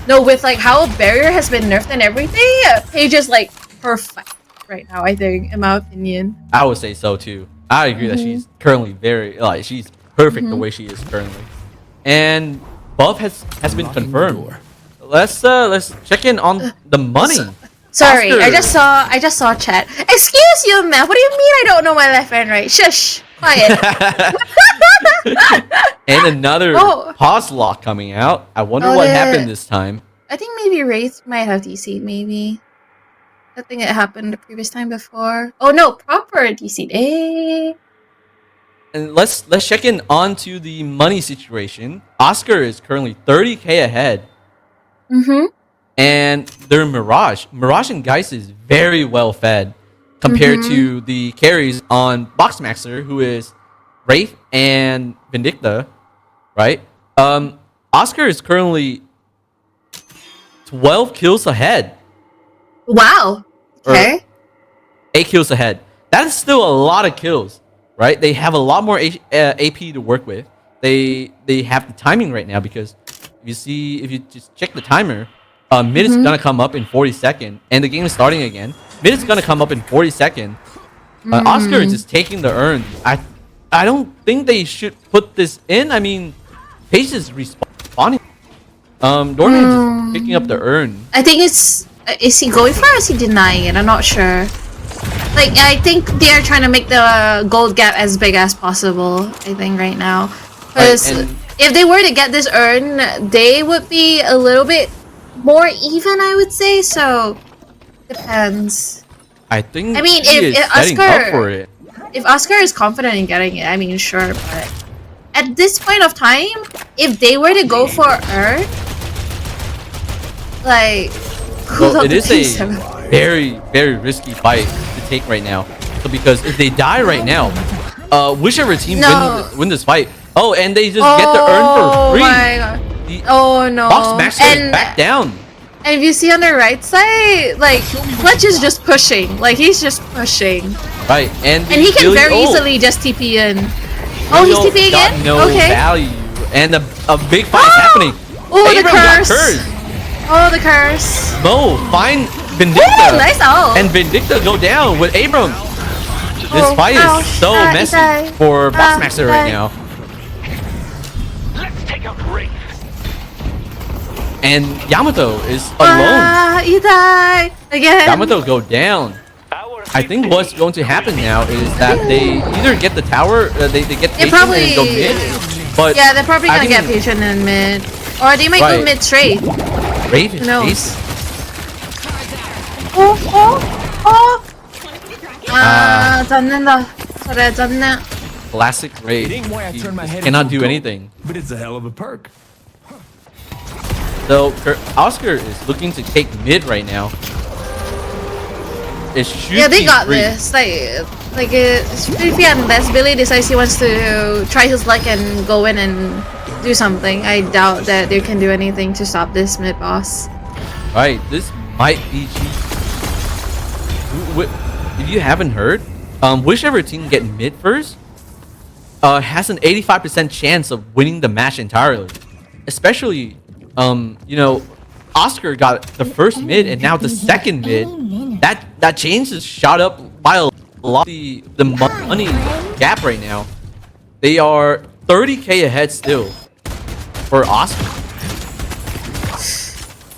No, with like how barrier has been nerfed and everything, Paige is like perfect right now, I think, in my opinion. I would say so too. I agree that she's currently she's perfect the way she is currently. And buff has been confirmed. Let's check in on the money. Sorry, Oscar. I just saw chat. Excuse you, man. What do you mean I don't know my left and right? Shush. Quiet. And another pause lock coming out. I wonder what happened this time. I think maybe Wraith might have DC'd, maybe. I think it happened the previous time before. Oh no, proper DC'd. Eh. And let's check in onto the money situation. Oscar is currently 30k ahead. And their Mirage and Geist is very well fed compared to the carries on Boxmaxer, who is Wraith and Vindicta, right? Oscar is currently 12 kills ahead. Wow. Okay. 8 kills ahead. That is still a lot of kills, right? They have a lot more AP to work with. They have the timing right now, because if you just check the timer, mid is gonna come up in 40 seconds, and the game is starting again. Mid is gonna come up in 40 seconds. Oscar is just taking the urn. I don't think they should put this in. I mean, Paige is respawning. Dorman is just picking up the urn. I think it's... is he going for it or is he denying it? I'm not sure. Like, I think they're trying to make the gold gap as big as possible, I think, right now. Because if they were to get this urn, they would be a little bit more even, I would say. So, depends. I think mean, if Oscar is confident in getting it, I mean, sure, but at this point of time, if they were to go for urn, like, well, it is a very, very risky fight to take right now. So because if they die right now, whichever team win this fight, and they just get the urn for free. My God. No. Boxmaxer is back down. And if you see on the right side, like, Fletch is just pushing. Like, he's just pushing. Right, and he can very easily just TP in. Oh, he's TPing in? No value. And a big fight is happening. Oh, the Abram got curse. cursed. Oh, the curse. Mo, find Vindicta. Ooh, nice ult. And Vindicta go down with Abram. This fight is so messy for Boxmaxer right now. Let's take out Wraith. And Yamato is alone. He died again. Yamato go down. I think what's going to happen now is that they either get the tower, they get patient and go mid. But yeah, they're probably gonna get patient in mid, or they might go mid straight. Wraith is knows? 잡는다. 그래, 잡네. Classic Wraith. He cannot do anything. But it's a hell of a perk. So Oscar is looking to take mid right now. It should Yeah, they be got free. this. Like it's pretty free unless Billy decides he wants to try his luck and go in and do something. I doubt that they can do anything to stop this mid boss. Right, this might be cheap. If you haven't heard, whichever team get mid first has an 85% chance of winning the match entirely. Especially, you know, Oscar got the first mid and now the second mid. That change is shot up by a lot. The money gap right now, they are 30k ahead still for Oscar.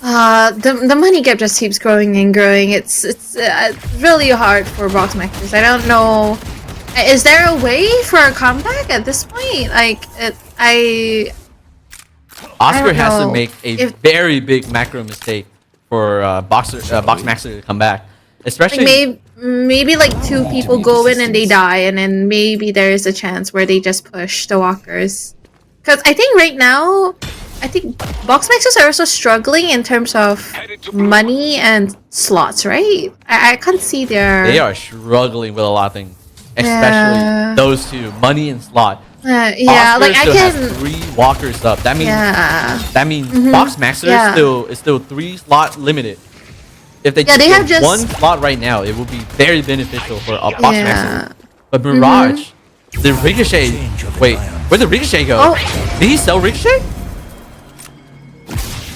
The money gap just keeps growing and growing. It's really hard for box makers. I don't know. Is there a way for a comeback at this point? Like, Oscar has to know. make a very big macro mistake for box maxer to come back, especially. like maybe like two people go in and they die, and then maybe there is a chance where they just push the walkers. Because I think right now, I think box maxers are also struggling in terms of money and slots, right? I can't see their. They are struggling with a lot of things, especially those two, money and slot. Yeah, Oscar like I still can. has 3 walkers up. That means box maxer is still 3 slot limited. If they Yeah, they get have just- 1 slot right now, it would be very beneficial for a box maxer. But Mirage, the Ricochet. Wait, where'd the Ricochet go? Oh. Did he sell Ricochet?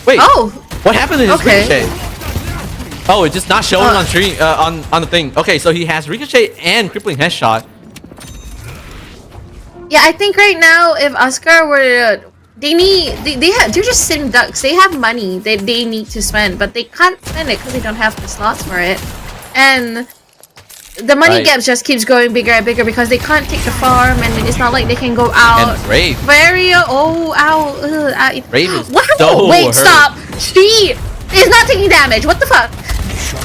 Wait. Oh, What happened to his Okay. Ricochet? Oh, it's just not showing on stream on the thing. Okay, so he has Ricochet and crippling headshot. yeah. I think right now, if Oscar were, they're just sitting ducks. They have money that they need to spend, but they can't spend it because they don't have the slots for it, and the money Right. gap just keeps growing bigger and bigger because they can't take the farm, and it's not like they can go out. And Brave. Very Brave is Wow! so Wait, hurt. stop! She is not taking damage. What the fuck?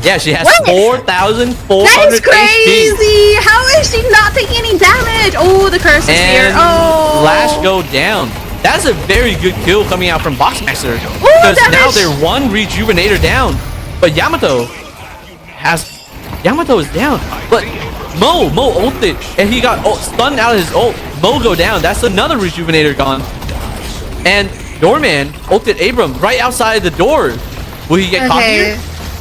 Yeah, she has What? 4,400 That is HP. crazy! How is she not taking any damage? Oh, the curse is here. And Oh, Flash go down. That's a very good kill coming out from Boxmaster. Ooh, Because now damage. they're 1 rejuvenator down. But Yamato is down. But Mo ulted and he got stunned out of his ult. Mo go down. That's another rejuvenator gone. And Doorman ulted Abram right outside the door. Will he get caught here?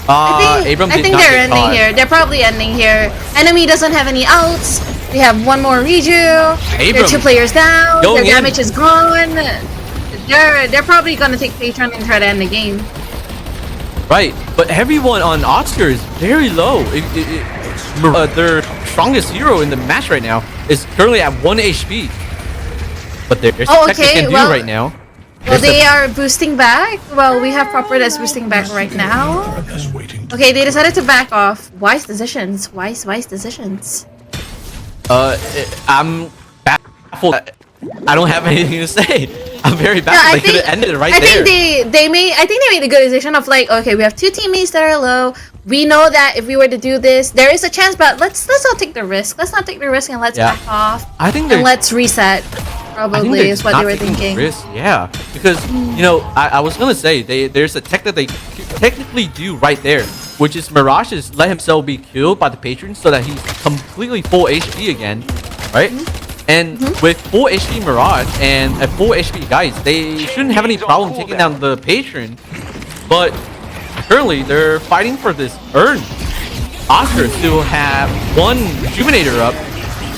Abram I did think not they're get ending caught. here. They're probably ending here. Enemy doesn't have any outs. They have 1 more reju. They're Abram 2 players down. Their going in. damage is gone. They're probably gonna take Patron and try to end the game. Right, but everyone on Oscar is very low. Their strongest hero in the match right now is currently at 1 HP. But there's Oh, tech they okay, can do well- right now. Well, There's they are boosting back. Well, we have proper that's boosting back right now. Okay, they decided to back off. Wise decisions. Wise decisions. I'm baffled. I don't have anything to say. I'm very baffled. They could have ended it right there. I think they made a good decision of like, okay, we have 2 teammates that are low. We know that if we were to do this, there is a chance, but let's not take the risk. Let's not take the risk and let's back off. I think And let's reset. I think Probably they're is what not they were taking thinking. Risk. Yeah, because you know, I was gonna say there's a tech that they technically do right there, which is Mirage is let himself be killed by the patron so that he's completely full HP again, right? And with full HP Mirage and a full HP guys, they shouldn't have any problem taking down the patron. But currently they're fighting for this urn. Oscar still have 1 rejuvenator up.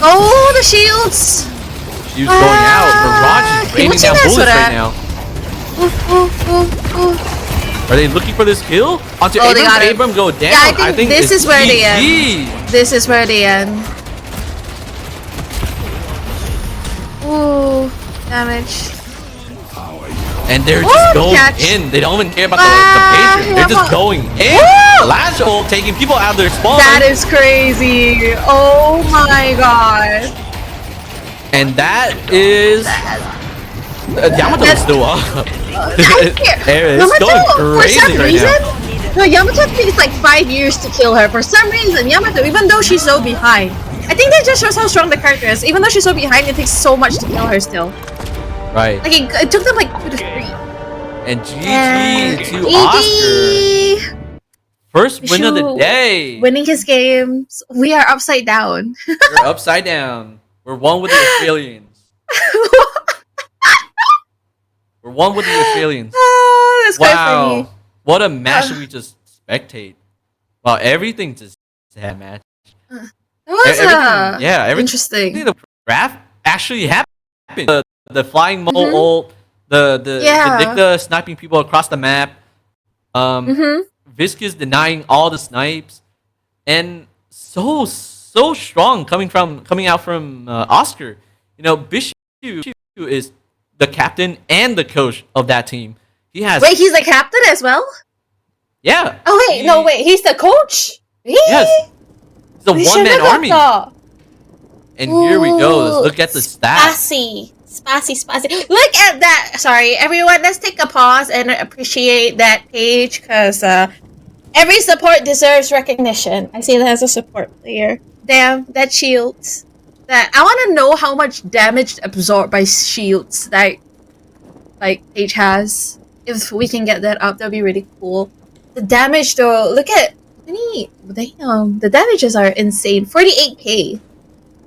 Oh, the shields! She's going out. Mirage is raining down bullets right now. Are they looking for this kill? Onto Oh, they Abram. got it. Abram go down. Yeah, I think this it's is where they GG. This is where they end. Ooh, damage. And they're Ooh, just going catch. in. They don't even care about Ah, the patron. They're yeah, just but- going in. Woo! Lash ult taking people out of their spawn. That is crazy. Oh my god. And that is Yamato is still up. It's going for crazy some right reason, now. no, Yamato takes like 5 years to kill her. For some reason, Yamato, even though she's so behind, I think that just shows how strong the character is. Even though she's so behind, it takes so much to kill her still. Right. Like it took them like 2 to 3. And GG And to Oscar. GG! First win of the day. Winning his games. We are upside down. We're upside down. We're one with the Australians. We're one with the Australians. That's quite funny. What a match we just spectate. Wow, everything just had match. That was everything, interesting. The draft actually happened. The flying mole ult, the Dicta sniping people across the map. Viscous denying all the snipes, and so strong coming out from Oscar. You know, Bishu is the captain and the coach of that team. Wait, he's the captain as well? Yeah. Oh wait, he's the coach? Really? Yes. It's a one-man army. And here we go. Let's look at the stats. Spicy. Look at that. Sorry, everyone. Let's take a pause and appreciate that page because every support deserves recognition. I see that as a support player. Damn, that shields. That I want to know how much damage absorbed by shields that like Page has. If we can get that up, that'd be really cool. The damage though, look at the damages are insane. 48k.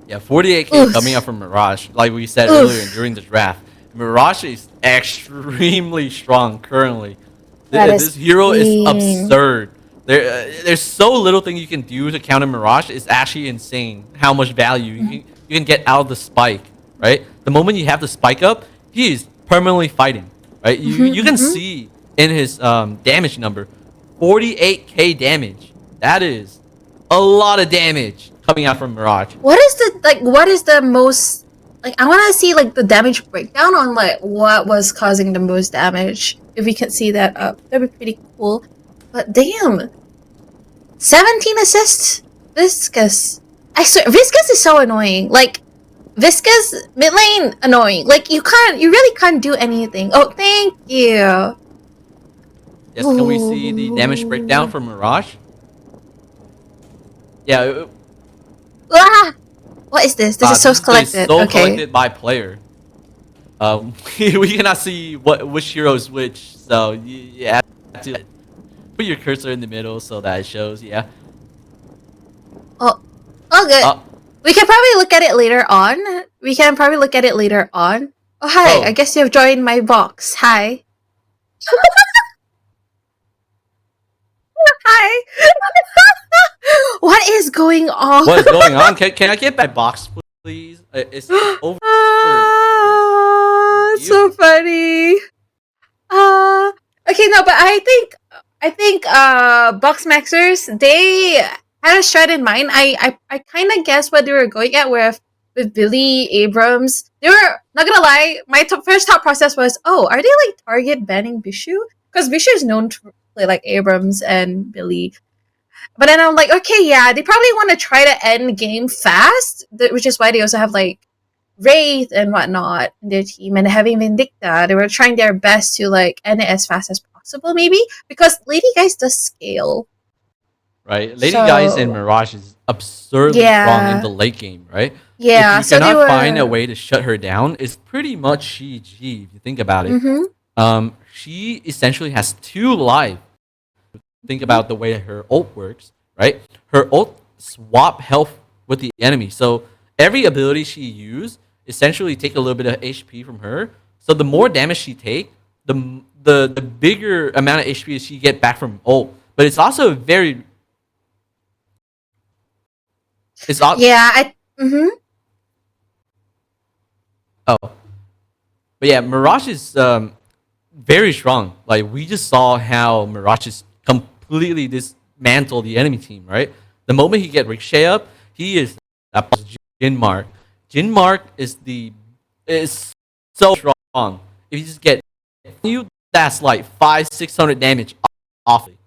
Yeah, 48k coming up from Mirage. Like we said earlier during the draft, Mirage is extremely strong currently. This hero is absurd. There's so little thing you can do to counter Mirage. It's actually insane how much value you can get out of the spike. Right, the moment you have the spike up, he is permanently fighting. Right, you can see in his damage number, 48k damage. That is a lot of damage coming out from Mirage. What is the most I want to see the damage breakdown on what was causing the most damage. If we can see that up, that'd be pretty cool. But damn, 17 assists, Viscous. I swear, Viscous is so annoying. Viscous mid lane annoying. You really can't do anything. Oh, thank you. Yes, can we see the damage breakdown from Mirage? Yeah. What is this? This is Souls collected. Collected by player. We cannot see which hero is which, so you have to put your cursor in the middle so that it shows. Yeah. Oh, good. We can probably look at it later on. Oh, hi. I guess you have joined my box. Hi. Hi. What is going on? What is going on? Can I get my box, please? It's over. It's so funny. Okay, no, but I think box maxers, they had a strat in mind. I kind of guessed what they were going at with Billy Abrams. They were, not gonna lie, my first thought process was, oh, are they target banning Bishu? Because Bishu is known to play Abrams and Billy. But then I'm okay, yeah, they probably want to try to end game fast, which is why they also have Wraith and whatnot in their team, and having Vindicta. They were trying their best to end it as fast as possible, maybe, because Lady Guys does scale. Right, Lady Guys and Mirage is absurdly strong in the late game, right? Yeah, if you cannot find a way to shut her down, it's pretty much GG if you think about it. She essentially has 2 life. Think about the way her ult works, right? Her ult swap health with the enemy, so every ability she uses essentially take a little bit of HP from her. So the more damage she take, the bigger amount of HP she get back from ult. But it's also very Oh, but yeah, Mirage is very strong. We just saw how Mirage is completely dismantle the enemy team, right? The moment he get Ricochet up, he is Jinmark. Jinmark is so strong. If you just get that's 500-600 damage off it,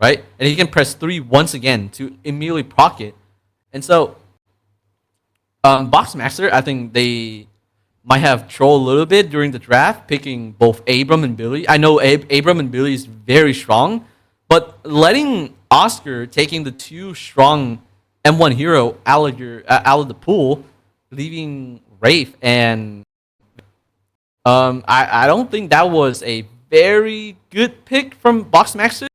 right? And he can press 3 once again to immediately proc it. And so Boxmaster, I think they might have trolled a little bit during the draft, picking both Abram and Billy. I know Abram and Billy is very strong, but letting Oscar taking the 2 strong M1 hero out of the pool, leaving Wraith and I don't think that was a very good pick from Boxmaster.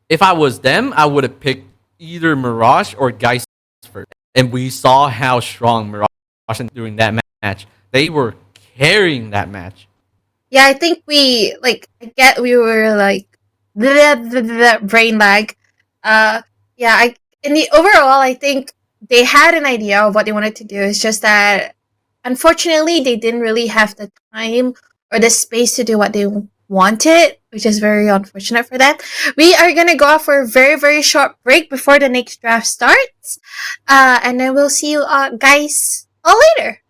If I was them, I would have picked either Mirage or Geist first. And we saw how strong Mirage was during that match. They were carrying that match. Yeah, I think we were like the brain lag. Yeah, in the overall, I think they had an idea of what they wanted to do. It's just that unfortunately they didn't really have the time or the space to do what they wanted, which is very unfortunate for that. We are gonna go off for a very, very short break before the next draft starts. And then we'll see you guys all later.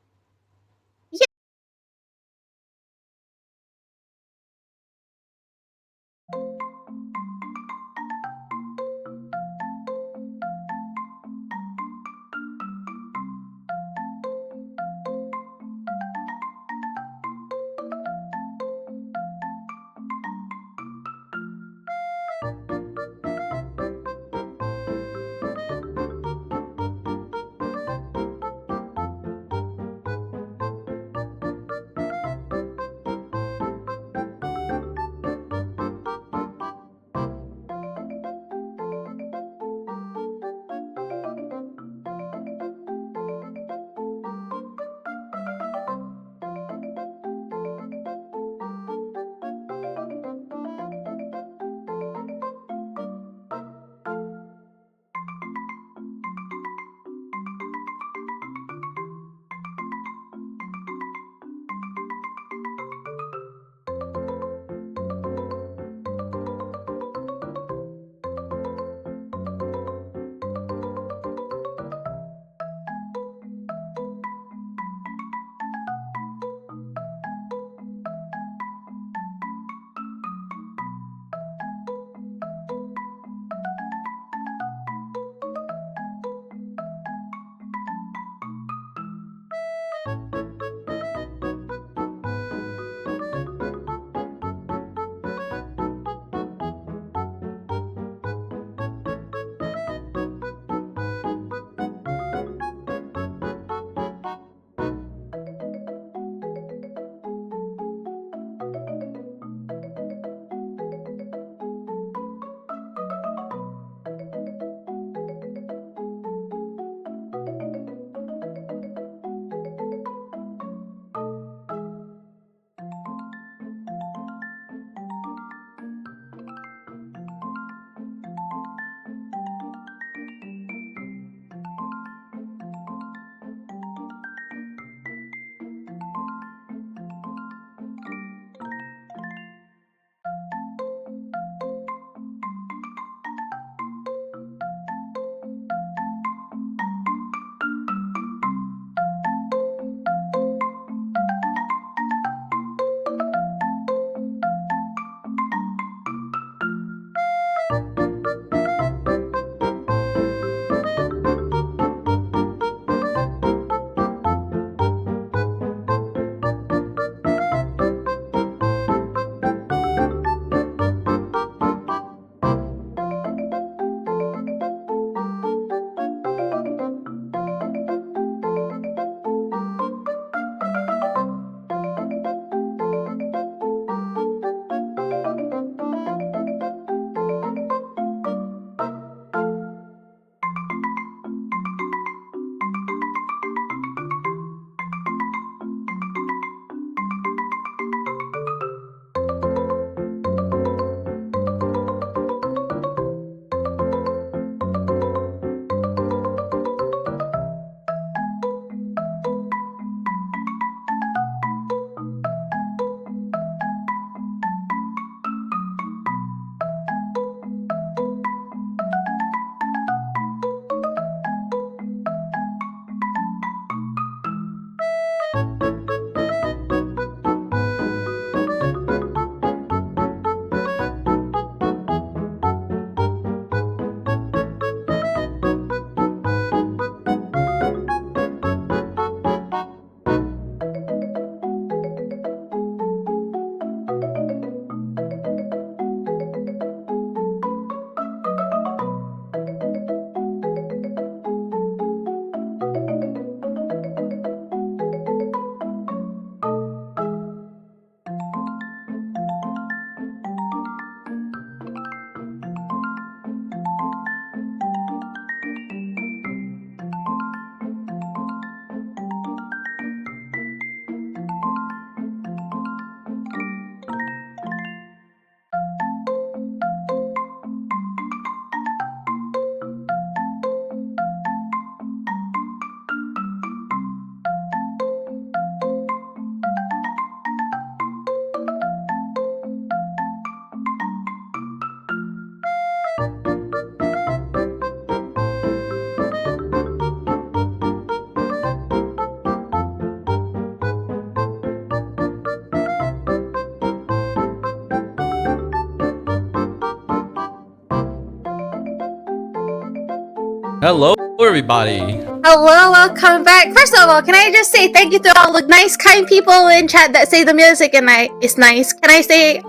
Hello, everybody. Hello, welcome back. First of all, can I just say thank you to all the nice, kind people in chat that say the music is nice. Can I say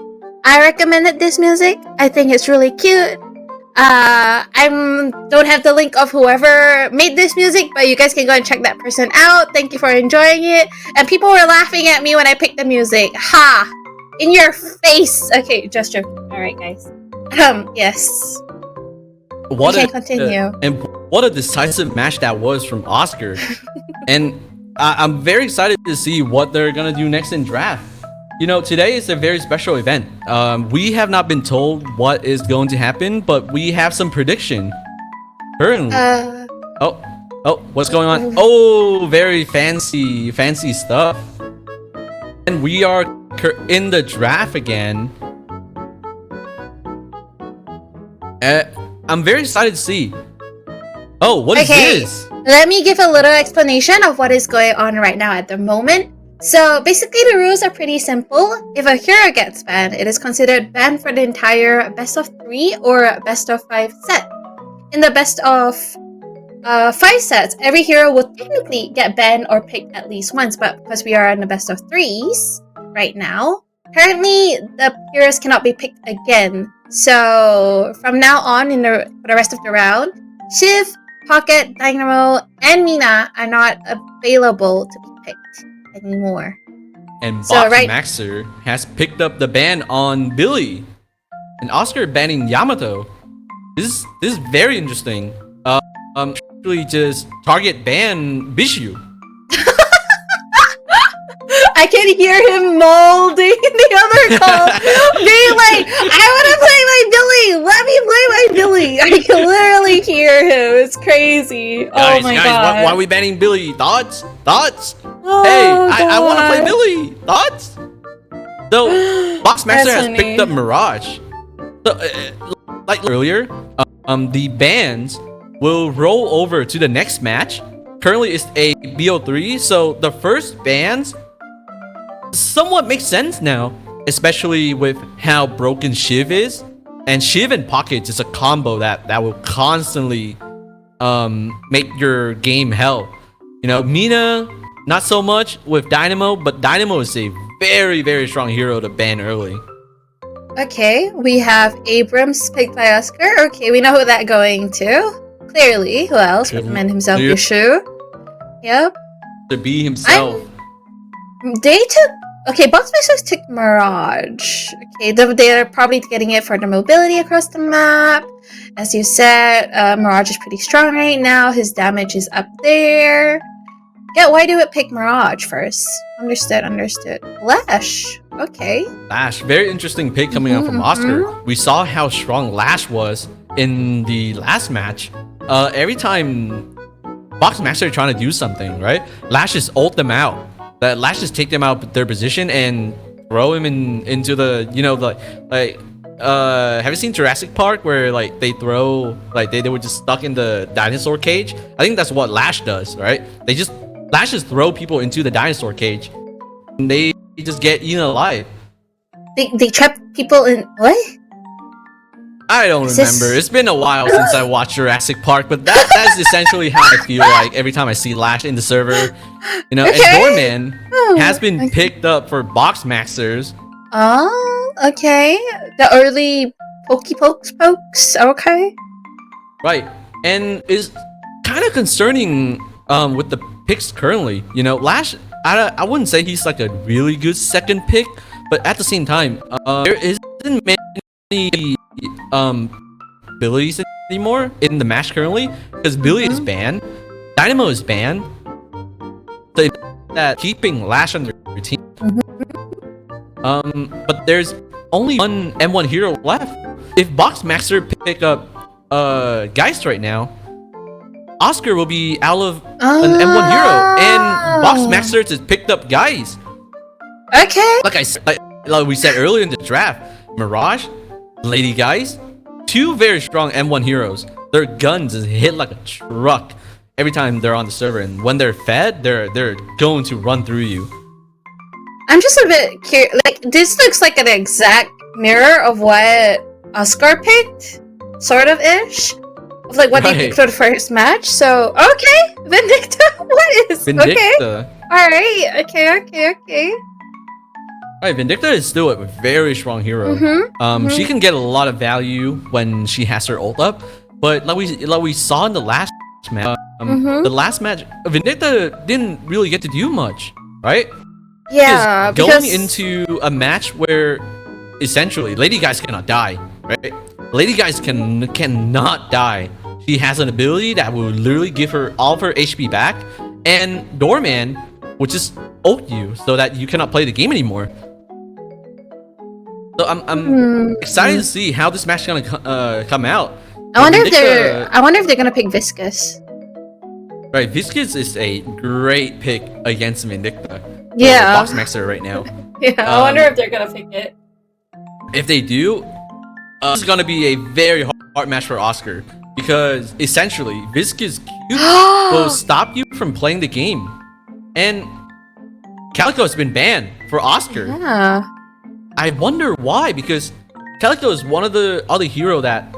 I recommended this music? I think it's really cute. I don't have the link of whoever made this music, but you guys can go and check that person out. Thank you for enjoying it. And people were laughing at me when I picked the music. Ha! In your face. Okay, just joking. All right, guys. Yes. What We can continue. And what a decisive match that was from Oscar. And I'm very excited to see what they're gonna do next in draft. You know, today is a very special event. We have not been told what is going to happen, but we have some prediction. Currently. Oh, what's going on? Oh, very fancy stuff. And we are in the draft again. I'm very excited to see. Oh, what is this? Let me give a little explanation of what is going on right now at the moment. So basically the rules are pretty simple. If a hero gets banned, it is considered banned for the entire best of 3 or best of 5 set. In the best of 5 sets, every hero will technically get banned or picked at least once, but because we are in the best of 3s right now, currently the heroes cannot be picked again. So from now on for the rest of the round, Shiv, Pocket, Dynamo, and Mina are not available to be picked anymore. And So, Box right- Maxer has picked up the ban on Billy, and Oscar banning Yamato. This is very interesting. Actually just target ban Bishu. I can hear him molding the other call, being like, I want to play my Billy! Let me play my Billy! I can literally hear him. It's crazy. Guys, oh my guys, god. why are we banning Billy? Thoughts? Oh, Hey, I want to play God. Billy. Thoughts? So, Box Master That's has funny. picked up Mirage. So, like earlier, the bans will roll over to the next match. Currently, it's a BO3, so the first bans somewhat makes sense now, especially with how broken Shiv is. And Shiv and Pocket is a combo that will constantly make your game hell. You know, Mina, not so much with Dynamo, but Dynamo is a very, very strong hero to ban early. Okay, we have Abrams picked by Oscar. Okay, we know who that going to. Clearly, who else? Clearly. Recommend himself, Clear- Yushu. Yep. To be himself. They took. Okay, Boxmasters took Mirage. Okay, they're probably getting it for the mobility across the map. As you said, Mirage is pretty strong right now. His damage is up there. Yeah, why do it pick Mirage first? Understood. Lash. Okay. Lash, very interesting pick coming out from Mhm, Oscar. We saw how strong Lash was in the last match. Every time Box Master trying to do something, right? Lash just ult them out. That Lash just take them out of their position and throw him into the, you know, have you seen Jurassic Park where like they throw, like they were just stuck in the dinosaur cage? I think that's what Lash does, right? Lash just throw people into the dinosaur cage and they just get eaten alive. They trap people in what? I don't Is this- remember. It's been a while since I watched Jurassic Park, but that's essentially how I feel like every time I see Lash in the server. You know, Okay. and Doorman Oh, has been okay. picked up for Box Masters. Oh, okay. The early pokes. Okay. Right. And is kind of concerning with the picks currently. You know, Lash, I wouldn't say he's like a really good second pick, but at the same time, there isn't many abilities anymore in the match currently because Billy is banned, Dynamo is banned. So that keeping Lash on their team. But there's only one M1 hero left. If Box Master pick up Geist right now, Oscar will be out of an M1 hero, and Box Master just picked up Geist. Okay. Like we said earlier in the draft, Mirage, Lady Geist, two very strong M1 heroes. Their guns just hit like a truck every time they're on the server, and when they're fed, they're going to run through you. I'm just a bit curious. Like, this looks like an exact mirror of what Oscar picked, sort of ish. of like what they Right. picked for the first match. So okay, Vindicta. What is okay? Vindicta. All right. Okay. Right, Vindicta is still a very strong hero. She can get a lot of value when she has her ult up, but like we saw in the last match, the last match, Vindicta didn't really get to do much, right? Yeah, Going because into a match where essentially Lady Guys cannot die, right? Lady Guys cannot die. She has an ability that will literally give her all of her HP back, and Doorman will just ult you so that you cannot play the game anymore. So I'm excited to see how this match is gonna come out. I wonder Vindicta- if they're gonna pick Viscous. Right, Viscous is a great pick against Vindicta. Yeah. Boxmaster right now. Yeah, I wonder if they're gonna pick it. If they do, this is gonna be a very hard match for Oscar because essentially Viscous Q will stop you from playing the game, and Calico has been banned for Oscar. Yeah. I wonder why, because Calico is one of the other hero that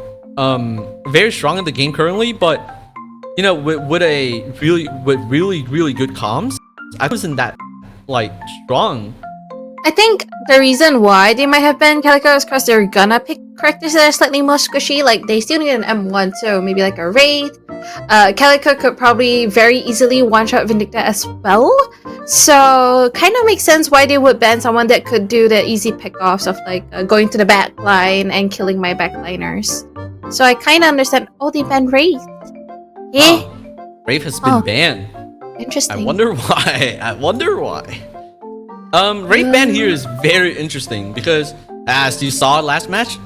very strong in the game currently, but you know with really good comms, I wasn't that like strong. I think the reason why they might have been Calico is because they're gonna pick characters that are slightly more squishy. Like they still need an M1, so maybe like a Wraith. Calico could probably very easily one-shot Vindicta as well. So kind of makes sense why they would ban someone that could do the easy pickoffs of like going to the back line and killing my backliners. So I kind of understand. Oh, they banned Wraith. Eh? Wraith has been banned. Interesting. I wonder why. Wraith ban here is very interesting because as you saw last match,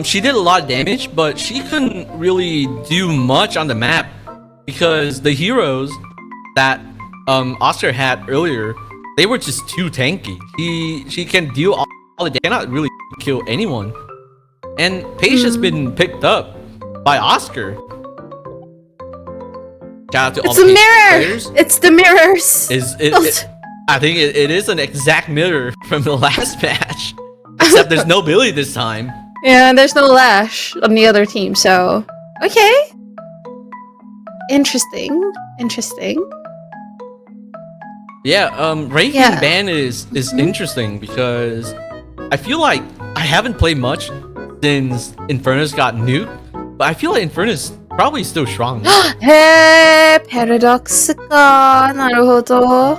she did a lot of damage, but she couldn't really do much on the map because the heroes that Oscar had earlier, they were just too tanky. She can deal all the damage, cannot really kill anyone. And Paige has been picked up by Oscar. Shout out to all It's the a Paige mirror. players. It's the mirrors. I think it is an exact mirror from the last match, except there's no Billy this time. Yeah, and there's no Lash on the other team, so okay. Interesting. Yeah, Wraith Yeah. ban is interesting because I feel like I haven't played much since Infernus got nuked, but I feel like Infernus probably still strong. へー、パラドックスか。なるほど。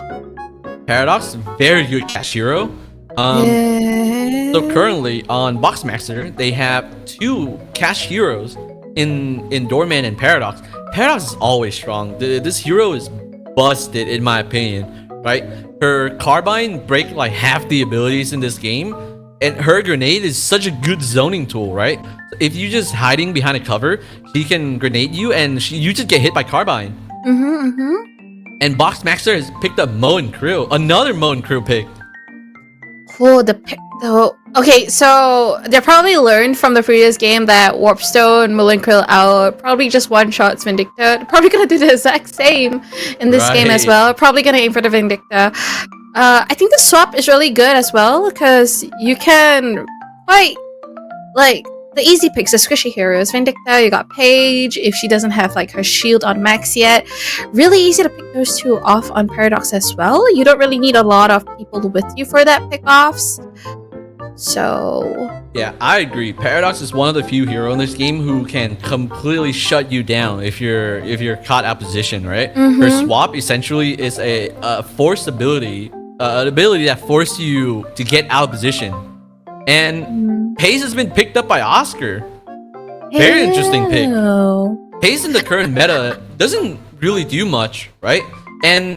Paradox, very good cash hero. So currently on Boxmaster, they have 2 cash heroes in Doorman and Paradox. Paradox is always strong. This hero is busted in my opinion, right? Her carbine break like half the abilities in this game, and her grenade is such a good zoning tool, right? If you just hiding behind a cover, she can grenade you and you just get hit by carbine. And Boxmaster has picked up Mo and Krill, another Mo and Krill pick. Oh, okay, so they probably learned from the previous game that Warpstone, Krill out, probably just one-shots Vindicta. They're probably gonna do the exact same in this game as well. Probably gonna aim for the Vindicta. I think the swap is really good as well, because you can quite, like, the easy picks, the squishy heroes. Vindicta, you got Paige, if she doesn't have, like, her shield on max yet. Really easy to pick those 2 off on Paradox as well. You don't really need a lot of people with you for that pick-offs. So... Yeah, I agree. Paradox is one of the few heroes in this game who can completely shut you down if you're caught out of position, right? Her swap essentially is a forced ability, an ability that forces you to get out of position. And Paige has been picked up by Oscar. Very interesting pick. Paige in the current meta doesn't really do much, right? And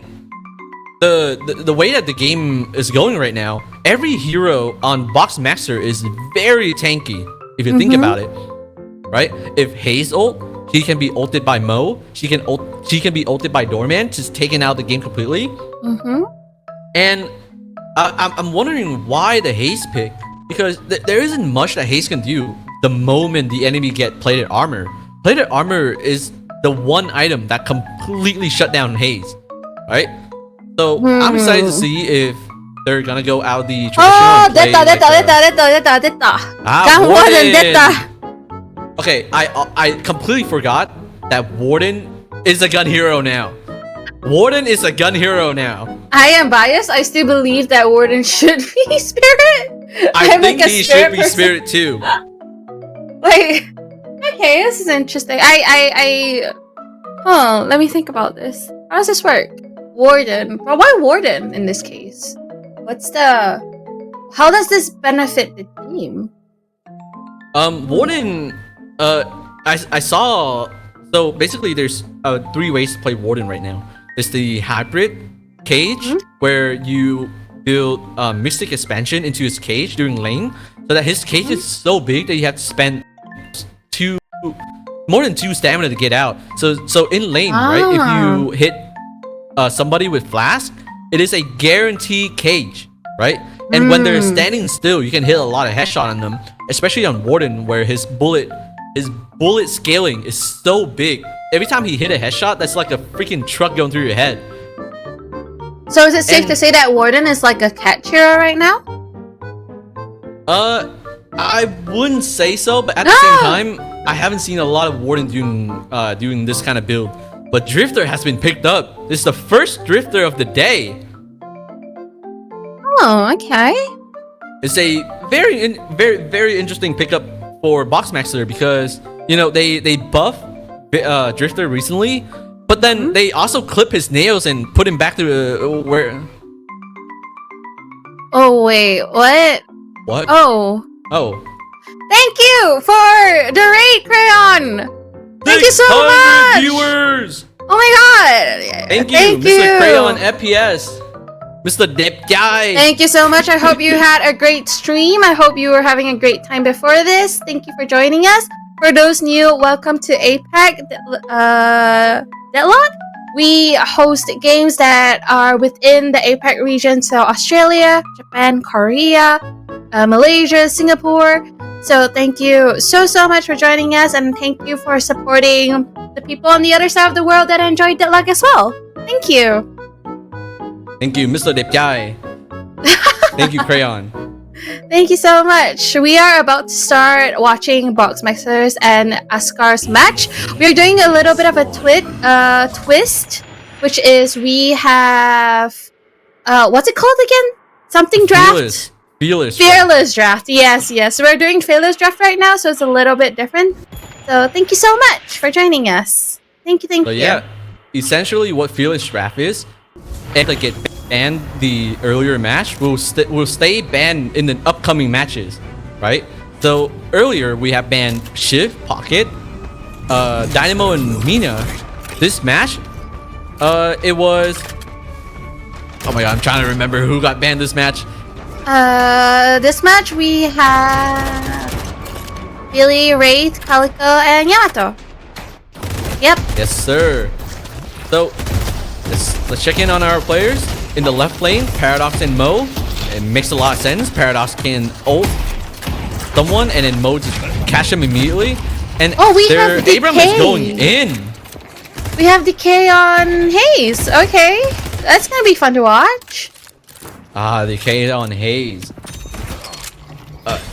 the way that the game is going right now, every hero on Boxmaster is very tanky, if you think about it, right? If Haze ult, she can be ulted by Mo. She can be ulted by Doorman, just taking out the game completely. And I'm wondering why the Haze pick, because there isn't much that Haze can do the moment the enemy get plated armor. Plated armor is the one item that completely shut down Haze, right? So I'm excited to see if they're gonna go out the traditional. Oh, and play detta. Ah, Got more than Warden! detta. Okay, I completely forgot that Warden is a gun hero now. Warden is a gun hero now. I am biased. I still believe that Warden should be Spirit. I I'm think like a he should be person. Spirit too. Like, okay, this is interesting. Let me think about this. How does this work? Warden. Well, why Warden in this case? How does this benefit the team? Warden, I saw, so basically there's 3 ways to play Warden right now. There's the hybrid cage, where you build Mystic Expansion into his cage during lane, so that his cage is so big that you have to spend more than 2 stamina to get out. So in lane, right, if you hit somebody with flask, it is a guaranteed cage, right? And when they're standing still, you can hit a lot of headshot on them, especially on Warden, where his bullet scaling is so big. Every time he hit a headshot, that's like a freaking truck going through your head. So is it safe to say that Warden is like a catch hero right now? I wouldn't say so, but at the same time, I haven't seen a lot of Warden doing this kind of build. But Drifter has been picked up. This is the first Drifter of the day. Oh, okay. It's a very interesting pickup for Boxmaster because they buff Drifter recently, but then they also clip his nails and put him back to where. Oh wait, what? What? Oh. Thank you for the raid, Crayon. Thank you so much. Viewers. Oh my god. Thank you, Mr. Crayon FPS. Mr. Dip Guy. Thank you so much. I hope you had a great stream. I hope you were having a great time before this. Thank you for joining us. For those new, welcome to APAC Deadlock. We host games that are within the APAC region, so Australia, Japan, Korea, Malaysia, Singapore. So thank you so much for joining us, and thank you for supporting the people on the other side of the world that enjoy Deadlock as well. Thank you. Thank you, Mr. Dip Guy. Thank you, Crayon. Thank you so much. We are about to start watching Boxmasters and Askar's match. We are doing a little bit of a twist, which is we have what's it called again? Something draft. Fearless draft. Yes. We're doing Fearless draft right now, so it's a little bit different. So thank you so much for joining us. Thank you. So yeah, essentially what Fearless draft is, and like get banned the earlier match will stay banned in the upcoming matches, right? So earlier we have banned Shiv, Pocket, Dynamo, and Mina. This match, it was. Oh my god, I'm trying to remember who got banned this match. This match we have Billy, Wraith, Calico, and Yamato. Yep. Yes, sir. So let's check in on our players. In the left lane, Paradox and Mo. It makes a lot of sense. Paradox can ult someone and then Mo just catch him immediately. And their Abram is going in. We have Decay on Haze. Okay, that's gonna be fun to watch. Decay on Haze.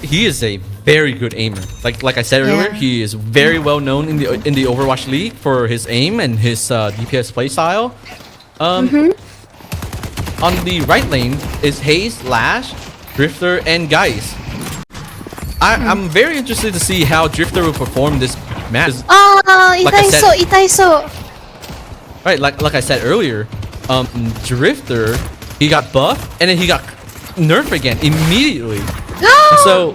He is a very good aimer. Like I said earlier, he is very well known in the Overwatch League for his aim and his DPS playstyle. On the right lane is Haze, Lash, Drifter, and Geist. I'm very interested to see how Drifter will perform this match. Itaiso. Right, like I said earlier, Drifter, he got buffed and then he got nerfed again immediately. So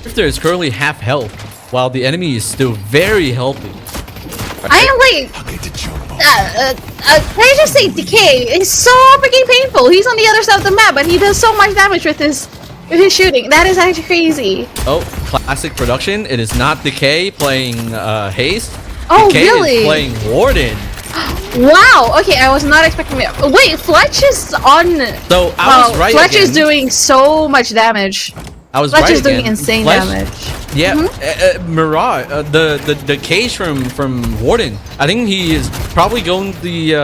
Drifter is currently half health, while the enemy is still very healthy. I am like, can I just say Decay is so freaking painful. He's on the other side of the map, but he does so much damage with his shooting. That is actually crazy. Oh, classic production. It is not Decay playing Haze. Oh, Decay really? is playing Warden. Wow. Okay, I was not expecting it. Wait, Fletch is on. So I was right. Fletch is doing so much damage. Fletch is doing insane damage. Yeah, Mirage, the cage from Warden. I think he is probably going the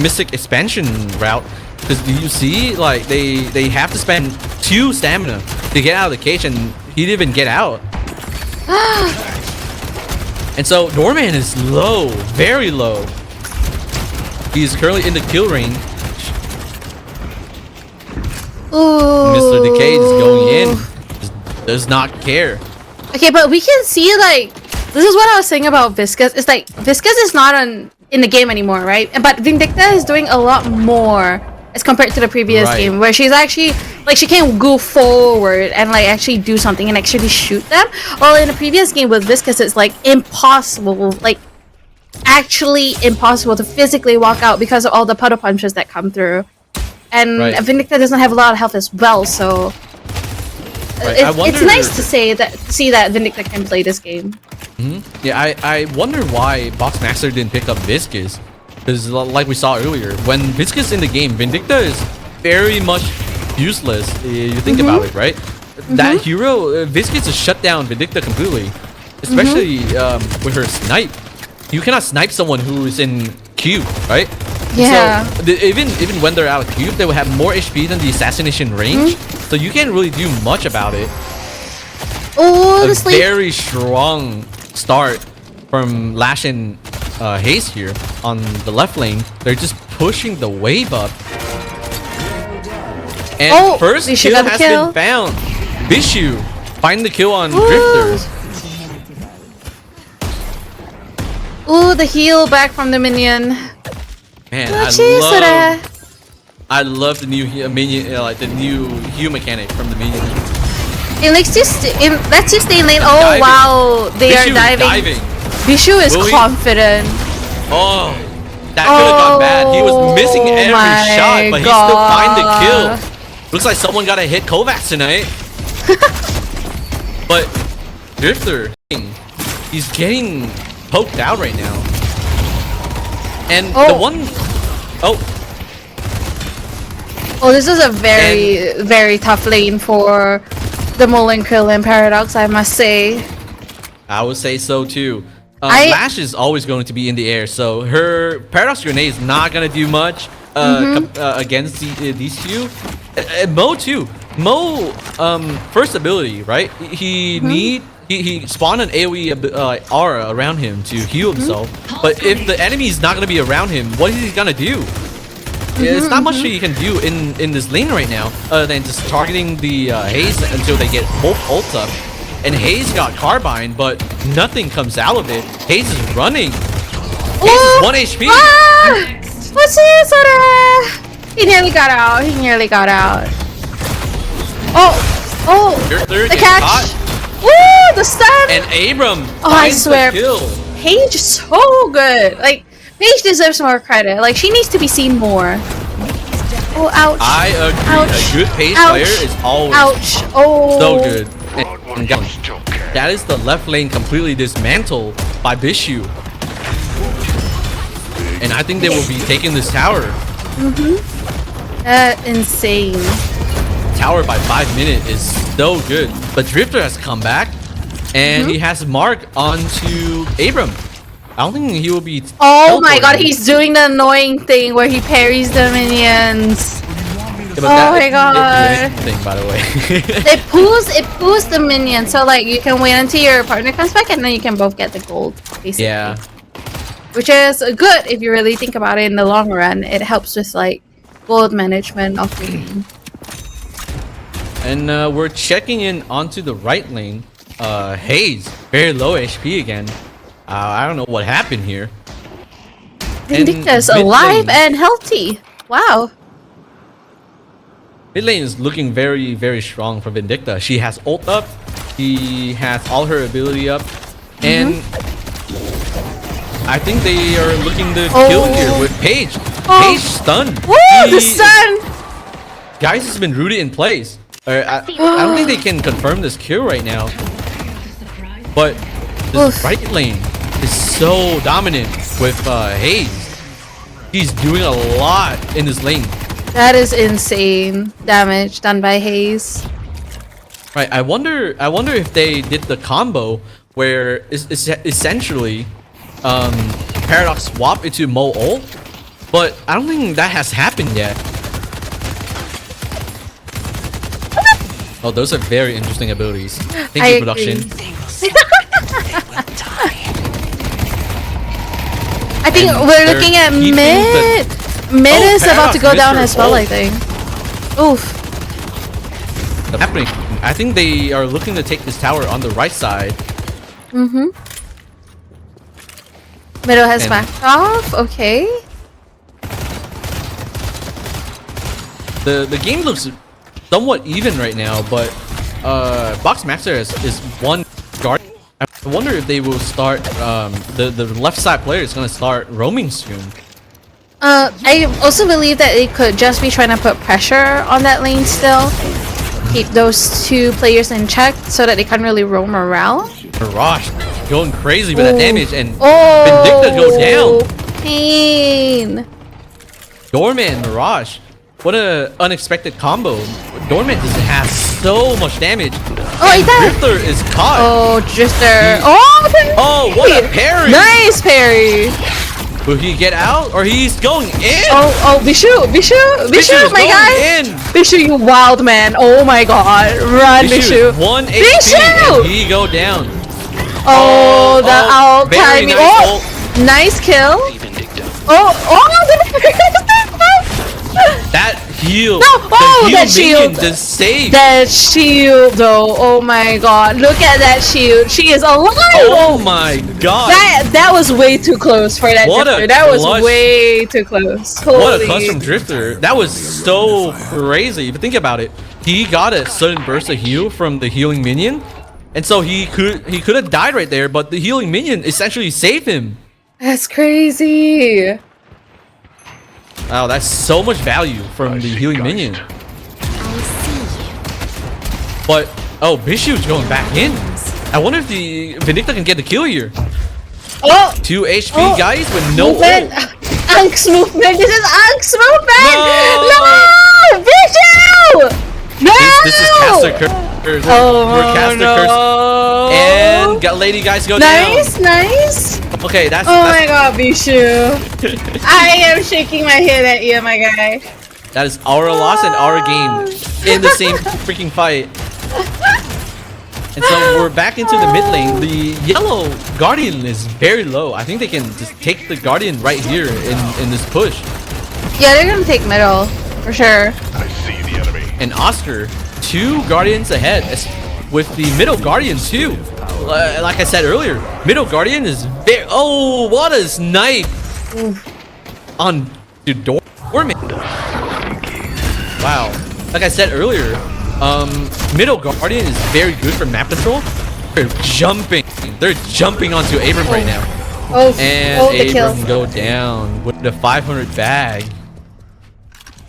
Mystic Expansion route. Because do you see, like they have to spend 2 stamina to get out of the cage, and he didn't even get out. And so Norman is low, very low. He's currently in the kill range. Ooh. Mr. Decay is going in. Does not care. Okay, but we can see like this is what I was saying about Viscous. It's like Viscous is not in the game anymore, right? But Vindicta is doing a lot more as compared to the previous game, where she's actually like she can go forward and like actually do something and actually shoot them. Well, in the previous game with Viscous, it's like impossible, like actually impossible to physically walk out because of all the puddle punches that come through. And Vindicta doesn't have a lot of health as well, so it's nice to see that Vindicta can play this game. Yeah, I wonder why Boxmaster didn't pick up Viscous. Because like we saw earlier, when Viscous in the game, Vindicta is very much useless. You think about it, right? That hero, Viscous has shut down Vindicta completely. Especially with her snipe. You cannot snipe someone who is in cube, right? Yeah. So even when they're out of cube, they will have more HP than the assassination range. So you can't really do much about it. Oh, a very strong start from Lash and Haze here on the left lane. They're just pushing the wave up. And first kill has been found. Bishu find the kill on Drifter. Ooh, the heal back from the minion. Man, I love the new minion, like the new heal mechanic from the minion. It lets you stay in lane. Oh diving. Wow, they Bishu are diving. Bishu is confident. Oh, that could have gone bad. He was missing every shot, but he still find the kill. Looks like someone got a hit Kovacs tonight. But Drifter, he's getting poked out right now. And the one... Oh, this is a very tough lane for the Mullen Krill and Paradox, I must say. I would say so too. Lash is always going to be in the air, so her Paradox Grenade is not going to do much against these two. Mo too. Mo, first ability, right? He spawned an AoE aura around him to heal himself. But if the enemy is not going to be around him, what is he going to do? It's not much he can do in this lane right now, other than just targeting the Haze until they get both ults up. And Haze got Carbine, but nothing comes out of it. Haze is running. Haze is 1 HP. What's this? He nearly got out. The catch. Woo, the stun. And Abram. Oh, I swear. Paige is so good. Like, Paige deserves more credit. Like, she needs to be seen more. Oh, ouch. I agree. Ouch. A good Paige player is always so good. And that is the left lane completely dismantled by Bishu. And I think they will be taking this tower. Insane. Tower by 5 minutes is so good. But Drifter has come back. And he has Mark onto Abram. I don't think he will be... Oh my god, he's doing the annoying thing where he parries the minions. Oh my god. Thing, by the way. it pulls the minions, so like you can wait until your partner comes back and then you can both get the gold, basically. Yeah. Which is good if you really think about it in the long run. It helps with like gold management of the game. And we're checking in onto the right lane. Haze, very low HP again. I don't know what happened here. Vindicta's alive and healthy. Wow. Mid lane is looking very, very strong for Vindicta. She has ult up. She has all her ability up. And I think they are looking to kill here with Paige. Paige stunned. Woo, the stun! Guys has been rooted in place. I don't think they can confirm this kill right now. But this right lane is so dominant with Haze. He's doing a lot in this lane. That is insane damage done by Haze. Right, I wonder if they did the combo where it's essentially Paradox swap into Mo ult, but I don't think that has happened yet. Oh, those are very interesting abilities. Thank you, production. I think And we're they're looking at keeping mid. Mid Oh, is about to go Paradox down missed as her well, ult. I think. Oof. happening. I think they are looking to take this tower on the right side. Mm-hmm. Middle has And- backed off. Okay. The game looks somewhat even right now, but Boxmaster is one guard. I wonder if they will start the left side player is gonna start roaming soon. I also believe that it could just be trying to put pressure on that lane still. Keep those two players in check so that they can't really roam around. Mirage going crazy with that damage, and Oh, Vindicta go down. Pain. Doorman Mirage, what a unexpected combo. Doorman just has so much damage. Oh, and he died. Drifter is caught. Oh, Drifter. Oh, parry. Oh, what a parry! Nice parry. Will he get out or he's going in? Oh, Bishu, is my going guy. in. Bishu, you wild man. Oh my god. Run, Bishu. 1 HP Bishu! and he go down. Oh, the out very timing. nice Oh, nice kill. Oh, That heal. No, oh, the heal that shield. minion just saved. that shield though. Oh my god. Look at that shield. She is alive. Oh my god. That was way too close for that What a Drifter. That was clutch. way too close. What a Holy. clutch from Drifter. That was so crazy. If you think about it, he got a sudden burst of heal from the healing minion. And so he could have died right there, but the healing minion essentially saved him. That's crazy. Wow, that's so much value from the healing minion. But oh, Bishu's going back in. I wonder if the Vindicta can get the kill here. Oh, 2 HP Oh, guys with no movement. ult. Ank's movement. This is Ank's movement. No. No, Bishu. No. This is caster curse. Oh, We're caster no. curse. And got lady guys go Nice, down. nice. Okay, that's Oh my god, Bishu. I am shaking my head at you, my guy. that is our loss and our game in the same freaking fight. And so we're back into the mid lane. The yellow Guardian is very low. I think they can just take the Guardian right here in this push. Yeah, they're gonna take middle for sure. I see the enemy. And Oscar, 2 Guardians ahead with the middle Guardian too. Like I said earlier, middle Guardian is very. Oh, what a snipe on the Doorman. Wow. Like I said earlier, middle Guardian is very good for map control. They're jumping onto Abram right now. Oh, And oh, the kill. Abram go down with the 500 bag.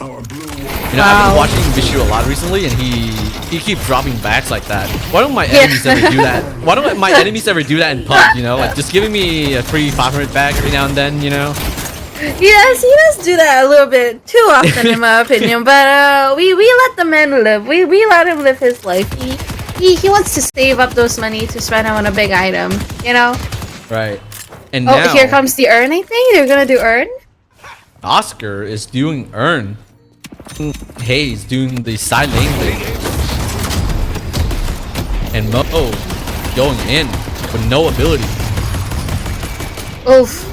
Our blue wall. You know, I've been watching Vishu a lot recently, and he keeps dropping backs like that. Why don't my enemies ever do that? Why don't my enemies ever do that in PUBG? You know, like just giving me a free 500 bag every now and then. You know. Yes, he does do that a little bit too often, in my opinion. But we let the man live. We let him live his life. He wants to save up those money to spend on a big item. You know. Right. And Oh, now here comes the urn. I think they're gonna do urn. Oscar is doing Earn. Hayes doing the side lane thing. And Mo going in with no ability. Oof.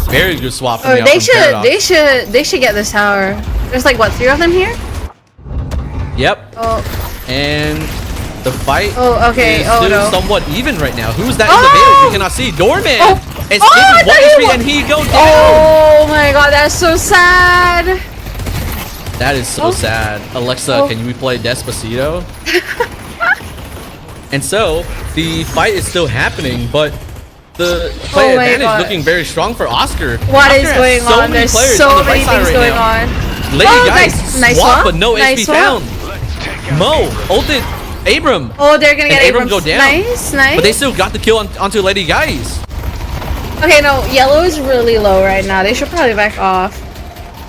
Very good swap from Oh, the they from Paradox. they should get this tower. There's like what, 3 of them here? Yep. Oh, And the fight oh, okay. is Oh still no. somewhat even right now. Who's that in Oh! the veil? We cannot see. Doorman! Oh! It's Oh, I taking 1 thought he HP wa- and he go down! Oh my god, that's so sad. That is so Oh. sad. Alexa, Oh. can we play Despacito? And so, the fight is still happening, but the play Oh my advantage God. looking very strong for Oscar. What Oscar is has going so on? many There's players so on the many right side things right going now. on. Lady Oh, guys, nice swap, swap. but no Nice HP swap. found. Mo ulted Abram, Oh, they're gonna and get Abram Abrams. go down. Nice, nice. But they still got the kill onto Lady Guys. Okay, no, yellow is really low right now. They should probably back off.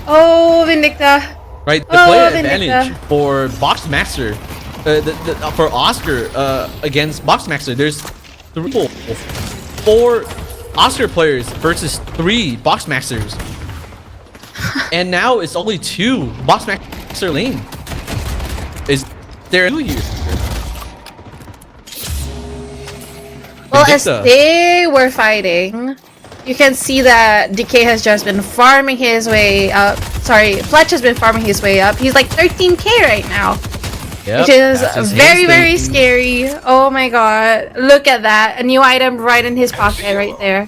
Oh, Vindicta. Right, the Oh, play Vindicta. advantage for Boxmaster, for Oscar against Boxmaster. There's 4 Oscar players versus 3 Boxmasters, and now it's only 2 Boxmaster lane. Is there 2 here? Well, as Vindicta. they were fighting, you can see that DK has just been farming his way up. Sorry, Fletch has been farming his way up. He's like 13k right now. Yep, Which is that's his very, haste very thinking. scary. Oh my god. Look at that. A new item right in his pocket right there.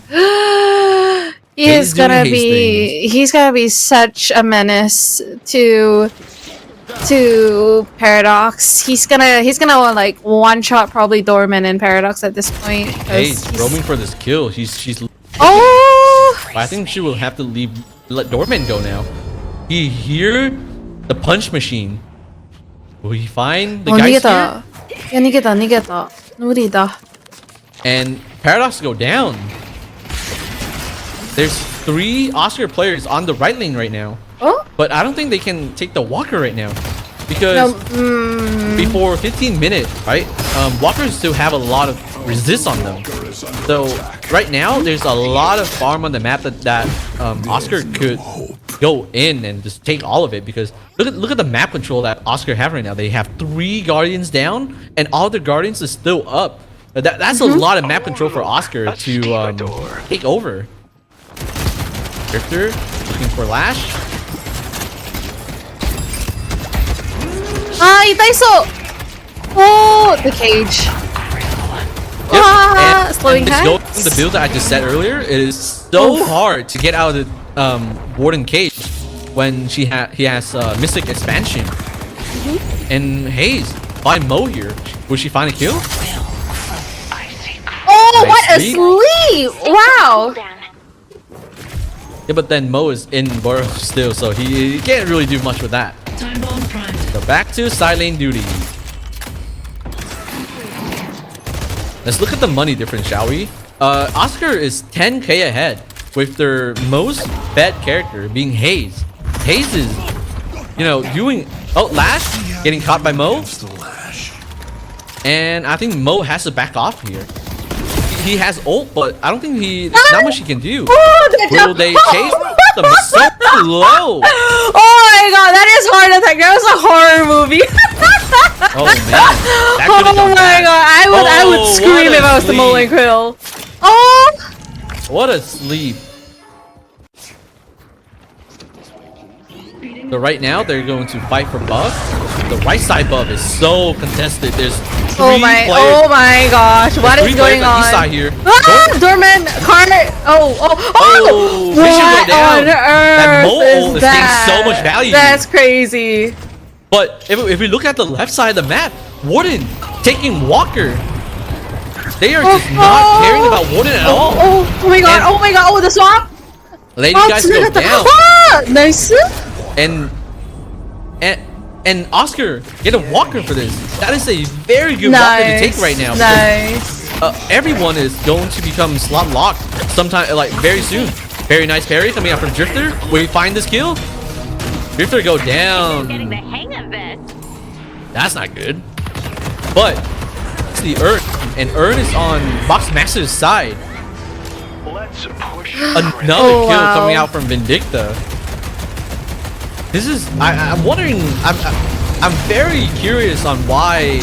He He's is doing gonna haste be he's gonna be such a menace to Paradox. He's gonna like one shot probably Dorman and Paradox at this point. 'cause He's he's- roaming for this kill. She's. Oh, I think she will have to let Dorman go now. He hear the punch machine. Will he find the guys here? 니겠다. 야, 니겠다. 우리다. And Paradox go down. There's 3 Oscar players on the right lane right now. Oh? But I don't think they can take the Walker right now. Because No, before 15 minutes, right? Walkers still have a lot of resist on them. So right now, there's a lot of farm on the map that Oscar could go in and just take all of it. Because look at the map control that Oscar have right now. They have 3 Guardians down, and all the Guardians is still up. That's a lot of map control for Oscar to take over. Drifter looking for Lash. 아, 이따 있어. Oh, the cage. Yep, Ah, slowing this hands. goes the build that I just said earlier. It is so hard to get out of the Warden cage when he has Mystic expansion. And Haze find Mo here. Will she find a kill? Oh, what a Nice sleep! Wow. Down. Yeah, but then Mo is in Burrow still, so he can't really do much with that. So back to side lane duty. Let's look at the money difference, shall we? Oscar is 10k ahead with their most bet character being Haze. Haze is, doing Lash getting caught by Mo, and I think Mo has to back off here. He has ult, but I don't think not much he can do. Oh, the Will jump. they chase them so low? Oh my god, that is heart attack. That was a horror movie. Oh man, that Oh could've gone my bad. god, I would Oh, scream what a if I was the sleep. Molen Krill. Oh, What a sleep. So right now they're going to fight for buff. The right side buff is so contested. There's 3 oh my gosh, what is going on? East side here. Ah, Dorman, Carter. Oh, Oh, they should what go down. on That earth Mo is ult is that? getting so much value. That's crazy. But if we look at the left side of the map, Warden taking Walker. They are just not caring about Warden at all. Oh my god, And- oh my god, oh the swamp. Lady Oh, guys go down. Ah, nice. And Oscar get a Walker for this. That is a very good Walker to take right now. Nice. Everyone is going to become slot locked sometime, like very soon. Very nice parry coming out from Drifter. Will he find this kill? Drifter go Getting the down. hang of this. That's not good. But it's the Urn, and Urn is on Boxmaster's side. Let's push. Another Oh, kill wow. coming out from Vindicta. This is I'm wondering. I'm very curious on why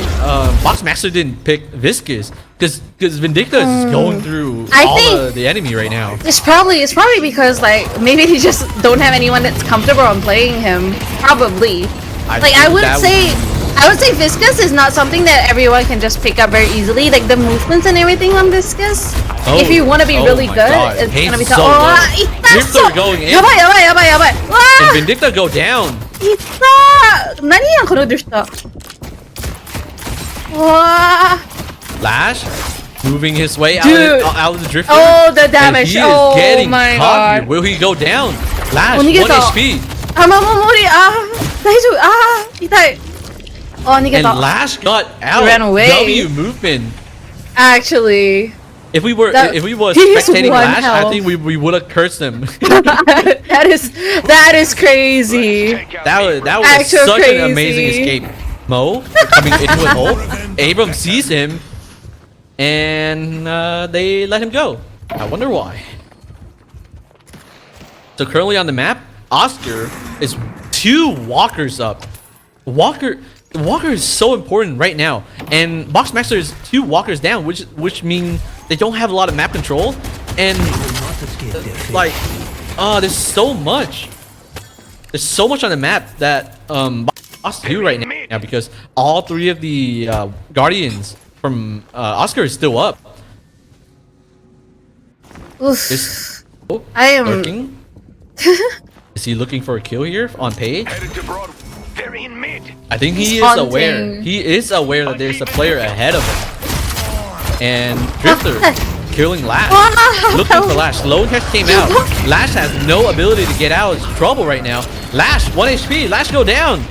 Boxmaster didn't pick Viscous, because Vindicta is just going through I all think- the enemy right now. It's probably because like maybe they just don't have anyone that's comfortable on playing him. Probably. I think would that say Viscous is not something that everyone can just pick up very easily. Like the movements and everything on Viscous. Oh, if you want to be oh really my good, God. it's Haze gonna be is tough. so low. Itaso! Drifter going in. 야바. And 와! Vindicta go down. ita! 何やこのドゥした와! Lash moving his way Dude. out of the Drifter. Oh, the And damage. he is Oh getting my caught here. god. Will he go down? Lash, 1 逃げた。 HP. あ、守り大丈夫痛い逃げ And た Lash got out. ran away. W movement. Actually If we were That- he's spectating one Lash, I health. think we would have cursed him. that is crazy. that was Actual such crazy. an amazing escape. Mo coming into an ult. Abram sees him, and they let him go. I wonder why. So currently on the map, Oscar is 2 walkers up. Walker is so important right now, and Boxmaster is 2 walkers down, which means they don't have a lot of map control, and like, there's so much. There's so much on the map that Boss do right now because all three of the Guardians from Oscar is still up. Oof. I am lurking. Is he looking for a kill here on Paige? Headed to Broad. They're in mid. I think he is aware. He is aware that there's a player ahead of him. And Drifter killing Lash. Looking for Lash. Lone Catch came out. Lash has no ability to get out of trouble right now. Lash, 1 HP. Lash go down.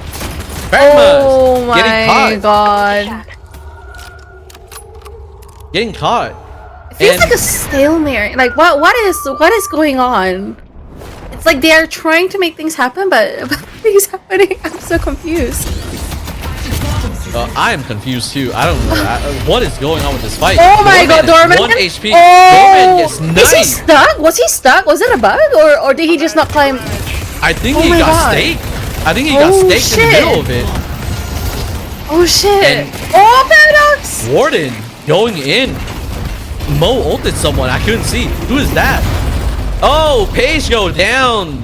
Oh my getting caught. god. Getting caught. It feels like a stalemate. Like what is going on? It's like they are trying to make things happen, but nothing's happening. I'm so confused. I am confused too. I don't know what is going on with this fight. Oh my god, Dorman! 1 HP. Oh! Dorman gets Is he knifed. stuck? Was he stuck? Was it a bug, or did he just not climb? I think Oh he my got god. staked. I think he got staked in the shit. middle of it. Oh shit! And- Oh, Paradox! Warden going in. Mo ulted someone. I couldn't see. Who is that? Oh, Paige go down.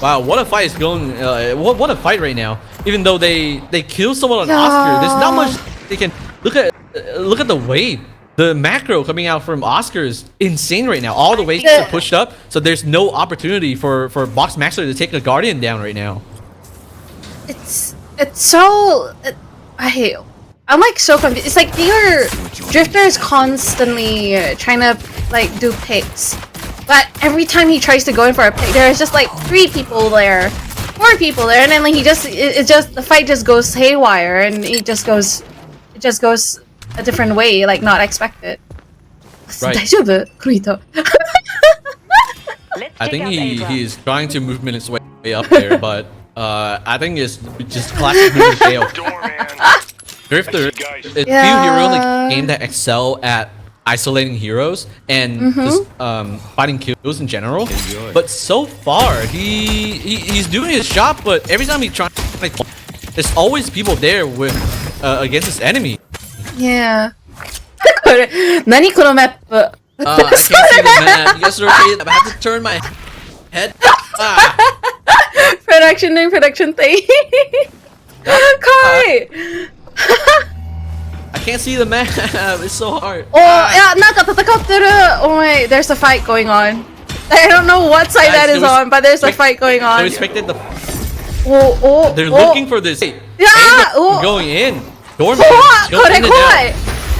Wow, what a fight is going. What a fight right now. Even though they kill someone on Oscar, there's not much they can look at the wave. The macro coming out from Oscar is insane right now. All the waves are pushed up, so there's no opportunity for Box Maxer to take a Guardian down right now. It's so. I'm like so confused. It's like Drifter is constantly trying to like do picks, but every time he tries to go in for a pick, there's just like 3 people there, 4 people there, and then like the fight just goes haywire, and it just goes a different way, like not expected. Right. 大丈夫？クリート。 I think he's trying to movement his way up there, but I think it's just classic movement fail. Drifter, it's few hero like game that excel at isolating heroes and just fighting kills in general. But so far, he's doing his job. But every time he tries, like, there's always people there with against his enemy. Yeah. これ何このマップ。 I can't see the map. You guys are okay? I have to turn my head. Production thing. Kai! I can't see the map. It's so hard. Oh, yeah, なんか戦ってる. Oh my, there's a fight going on. I don't know what side that is on, but there's a fight going They on. respected the. Oh, They're looking for this. Yeah, They're going in. Dorman. 怖い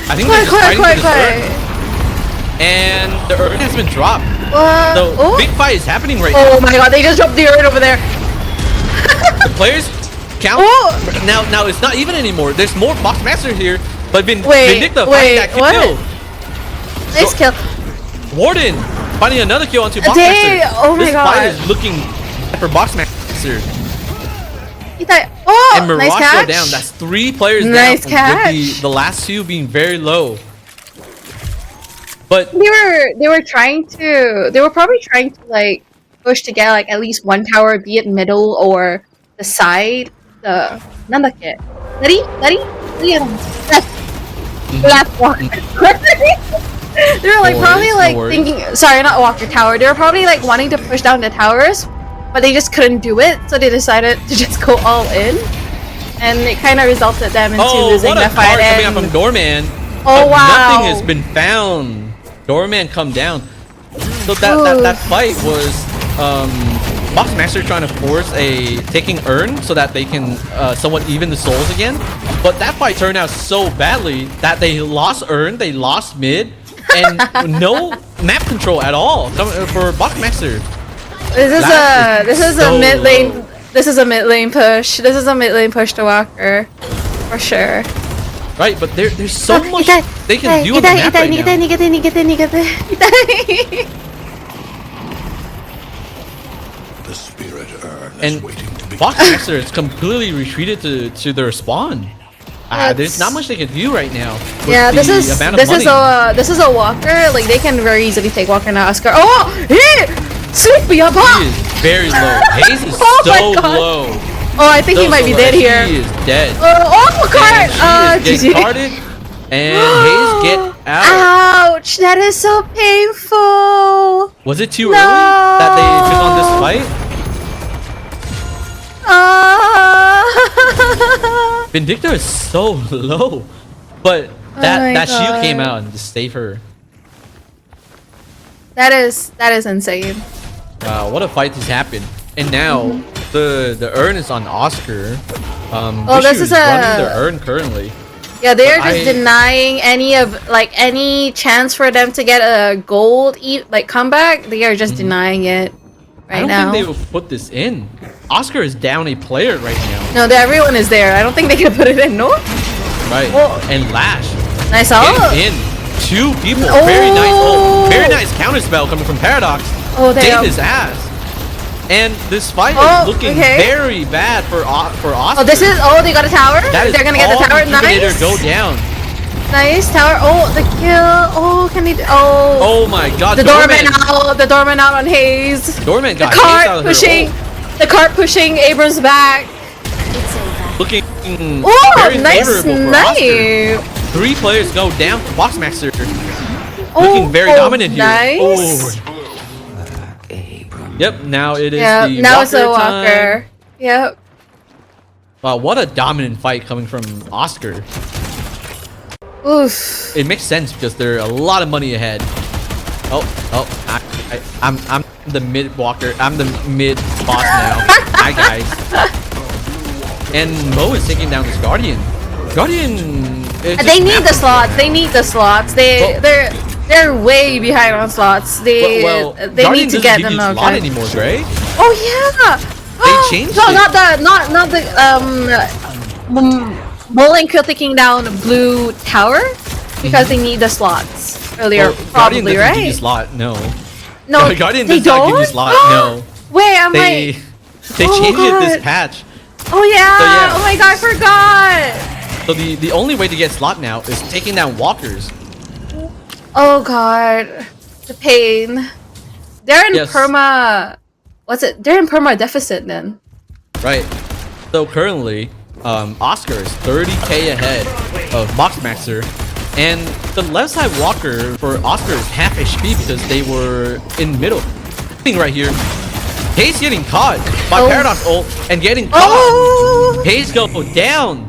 I think they're just fighting for this Earth. And the Earth has been dropped. The big fight is happening right now. Oh my god, they just dropped the Earth over there. The players count. Now it's not even anymore. There's more Box Master here, but Vindicta finding that kill. Nice kill. Warden finding another kill onto Box Dang, Master. oh my this god. fight is looking for Box Master. Oh, And Mirage nice catch. go down. That's 3 players Nice down. catch. With the last 2 being very low. But They were probably trying to like push to get like at least 1 tower, be it middle or the side. The なんだっけ? Left walker. They were like probably like thinking, sorry, not walker tower. They were probably like wanting to push down the towers, but they just couldn't do it, so they decided to just go all in, and it kind of resulted them into losing the fight. Coming out from Doorman. Oh but wow! Nothing has been found. Doorman come down. So that fight was Box Master trying to force a taking urn so that they can somewhat even the souls again. But that fight turned out so badly that they lost urn, they lost mid, and no map control at all for Box Master. This is a mid lane. This is a mid lane push. This is a mid lane push to Walker, for sure. Right, but there's so much they can do on the map right now. The spirit urn is And waiting to be. Box Master is completely retreated to their spawn. There's not much they can do right now. Yeah, this is a Walker. Like they can very easily take Walker now. Oscar. Oh, sleep, He is very low. Haze is Oh my so God. low. Oh, I think he might be dead here. He is dead. Oh, card. And she is getting carded. And Haze get out. Ouch! that is so painful. Was it too early that they took on this fight? Vindicta is so low, but that shield came out and just saved her. That is insane. Wow, what a fight this happened! And now the urn is on Oscar. This is running the urn currently. Yeah, they are just denying any chance for them to get a gold comeback. They are just denying it right now. I don't think they will put this in. Oscar is down a player right now. No, everyone is there. I don't think they can put it in. No. Right. And Lash. Nice ult. In. Two people. Oh. Very nice counter spell coming from Paradox. Oh, Saved his ass. And this fight is looking very bad for Oscar. Oh, they got a tower? They're gonna get the tower. Nice. Go down. Nice tower. Oh, the kill. Oh, can he? Oh my god. The doorman out. The doorman out on Haze. Doorman got the cart pushing. The cart pushing Abrams back. Looking very nice favorable for Oscar. 3 players go down for Boxmaster. Looking very dominant here. Nice. Oh. Yep, now it is the now Walker it's a Walker. time. Yep. Wow, what a dominant fight coming from Oscar. Oof. It makes sense because there's a lot of money ahead. I'm the mid walker. I'm the mid boss now. Hi guys. And Mo is taking down this Guardian. Guardian. They need the slots. They need the slots. They're way behind on slots. They need to get them slot anymore, Gray. Oh yeah. They changed no, it. not the bowling kill taking down blue tower because they need the slots earlier. Guardian probably doesn't right. give you slot. No. No, Guardian they does not don't. give you slot. No. Wait, I'm They changed it this patch. Oh yeah. So, yeah. Oh my god, I forgot. So the only way to get slot now is taking down walkers. Oh god, the pain. They're in perma. What's it? They're in perma deficit then. Right. So currently, Oscar is 30k ahead of Boxmaster, and the left side walker for Oscar is half HP because they were in middle. Right here, Hayes getting caught by Paradox ult and getting caught. Hayes go down.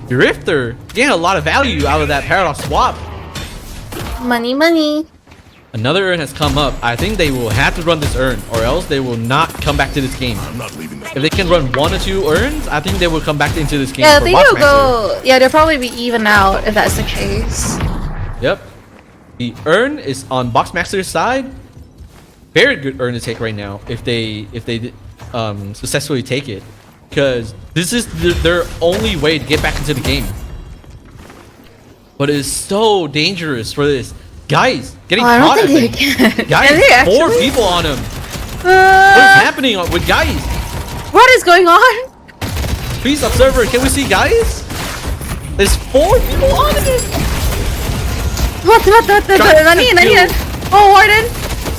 Drifter getting a lot of value out of that Paradox swap. Money, money. Another urn has come up. I think they will have to run this urn or else they will not come back to this game. I'm not leaving this. If they can run 1 or 2 urns, I think they will come back into this game. Yeah, for they will go. Yeah, they'll probably be even out if that's the case. Yep. The urn is on Boxmaster's side. Very good urn to take right now if they successfully take it, because this is their only way to get back into the game. But it's so dangerous for this. Guys, getting caught. I don't think they can. Guys, 4 people on him. What is happening with guys? What is going on? Please, observer, can we see guys? There's 4 people on him. What? Nani? Oh, Warden.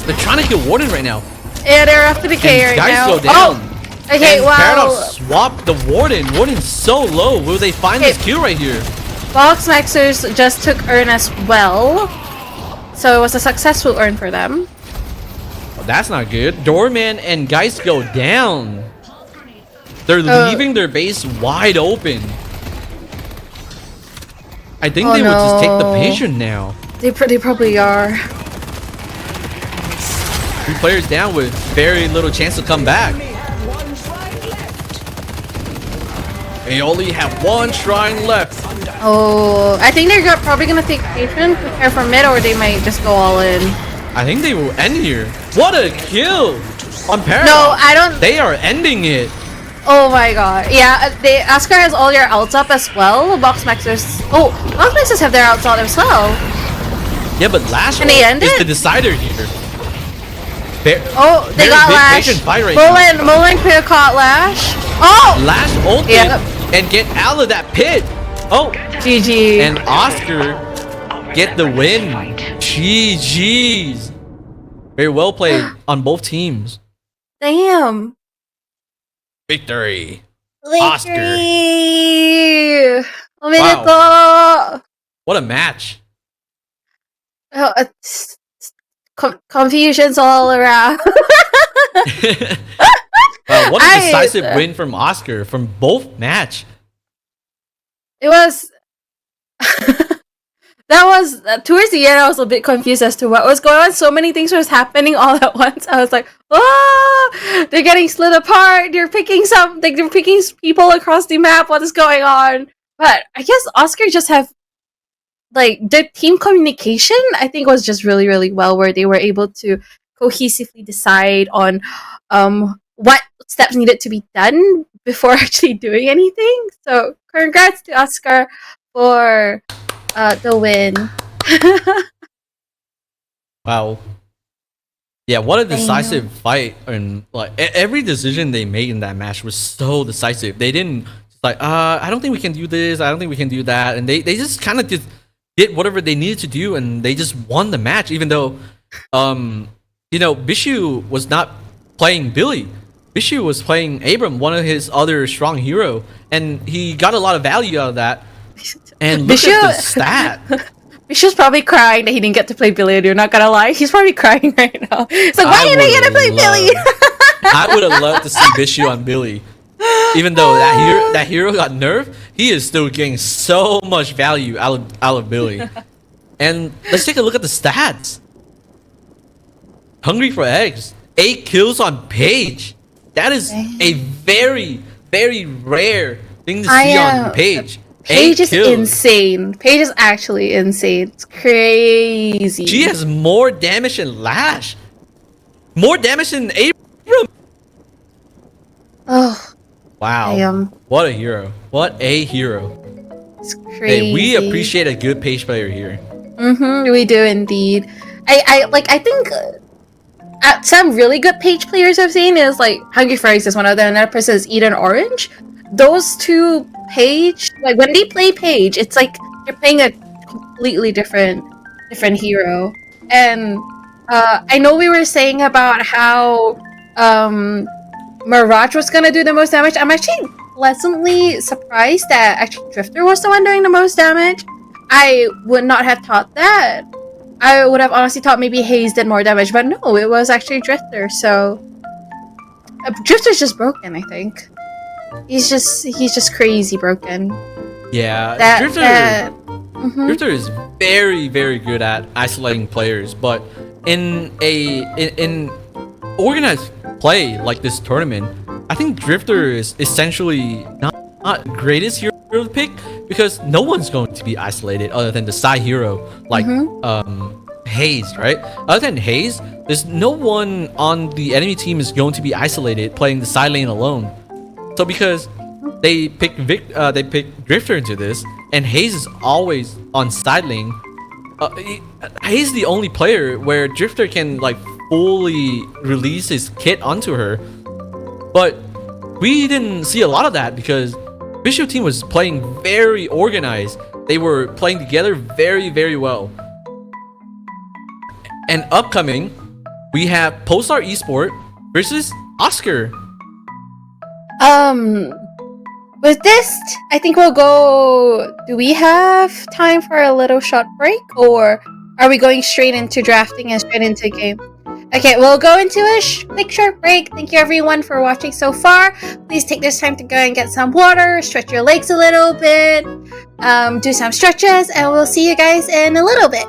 They're trying to kill Warden right now. Yeah, they're after the K right guys now. Go down. Oh, okay, and wow. Paradox swap the Warden. Warden's so low. Will they find this kill right here? Boxmaxers just took urn as well, so it was a successful urn for them. Oh, that's not good. Doorman and Geist go down. They're leaving their base wide open. I think they would just take the patient now. They probably are. 3 players down with very little chance to come back. They only have 1 shrine left. Oh, I think they're probably gonna take patient, prepare for mid, or they might just go all in. I think they will end here. What a kill on Paradox. No, I don't. They are ending it. Oh my god. Yeah, Oscar has all their outs up as well. Boxmaxers. Oh, Boxmaxers have their outs out as well. Yeah, but Lash is the decider here. They got Lash. Right Mullen could have caught Lash. Oh! Lash ulted and get out of that pit. Oh, GG. And Oscar get the win. GG's. Very well played on both teams. Damn. Victory. Oscar. Wow. What a match. Oh, it's confusions all around. What a I decisive win from Oscar from both match. it was that was towards the end. I was a bit confused as to what was going on. So many things was happening all at once. I was like, "Oh, they're getting split apart. They're picking they're picking people across the map. What is going on?" But I guess Oscar just have like the team communication. I think was just really really well, where they were able to cohesively decide on what steps needed to be done before actually doing anything. So congrats to Oscar for the win. Wow. Yeah, what a decisive fight, and like every decision they made in that match was so decisive. They didn't just like, I don't think we can do this, I don't think we can do that, and they just kind of just did whatever they needed to do, and they just won the match. Even though, Bishu was not playing Billy. Bishu was playing Abram, one of his other strong hero, and he got a lot of value out of that. And look at the stat. Bishu's probably crying that he didn't get to play Billy. You're not gonna lie, he's probably crying right now. It's like, why didn't I get to play Billy? I would have loved to see Bishu on Billy. Even though that hero got nerfed, he is still getting so much value out of Billy. And let's take a look at the stats. Hungry for eggs. 8 kills on Paige. That is a very, very rare thing to see on Paige. Paige is insane. Paige is actually insane. It's crazy. She has more damage than Lash. More damage than Abram. Oh. Wow. What a hero. What a hero. It's crazy. Hey, we appreciate a good Paige player here. We do indeed. I think some really good Paige players I've seen is like Hungry for Eggs is one of them. Another person is Eden Orange. Those two Paige, like when they play Paige, it's like they're playing a completely different hero. And I know we were saying about how Mirage was gonna do the most damage. I'm actually pleasantly surprised that actually Drifter was the one doing the most damage. I would not have thought that. I would have honestly thought maybe Hayes did more damage, but no, it was actually Drifter. So Drifter's just broken, I think. He's just crazy broken. Yeah, Drifter is very, very good at isolating players, but in organized play like this tournament, I think Drifter is essentially not greatest hero to pick, because no one's going to be isolated other than the side hero like Hayes, right? Other than Hayes, there's no one on the enemy team is going to be isolated playing the side lane alone. So because they pick Drifter into this, and Hayes is always on side lane, Hayes is the only player where Drifter can like fully release his kit onto her. But we didn't see a lot of that because Bishop team was playing very organized. They were playing together very, very well. And upcoming, we have Polestar Esport versus Oscar. With this, I think we'll go. Do we have time for a little short break, or are we going straight into drafting and straight into game? Okay, we'll go into a quick short break. Thank you everyone for watching so far. Please take this time to go and get some water, stretch your legs a little bit, do some stretches, and we'll see you guys in a little bit.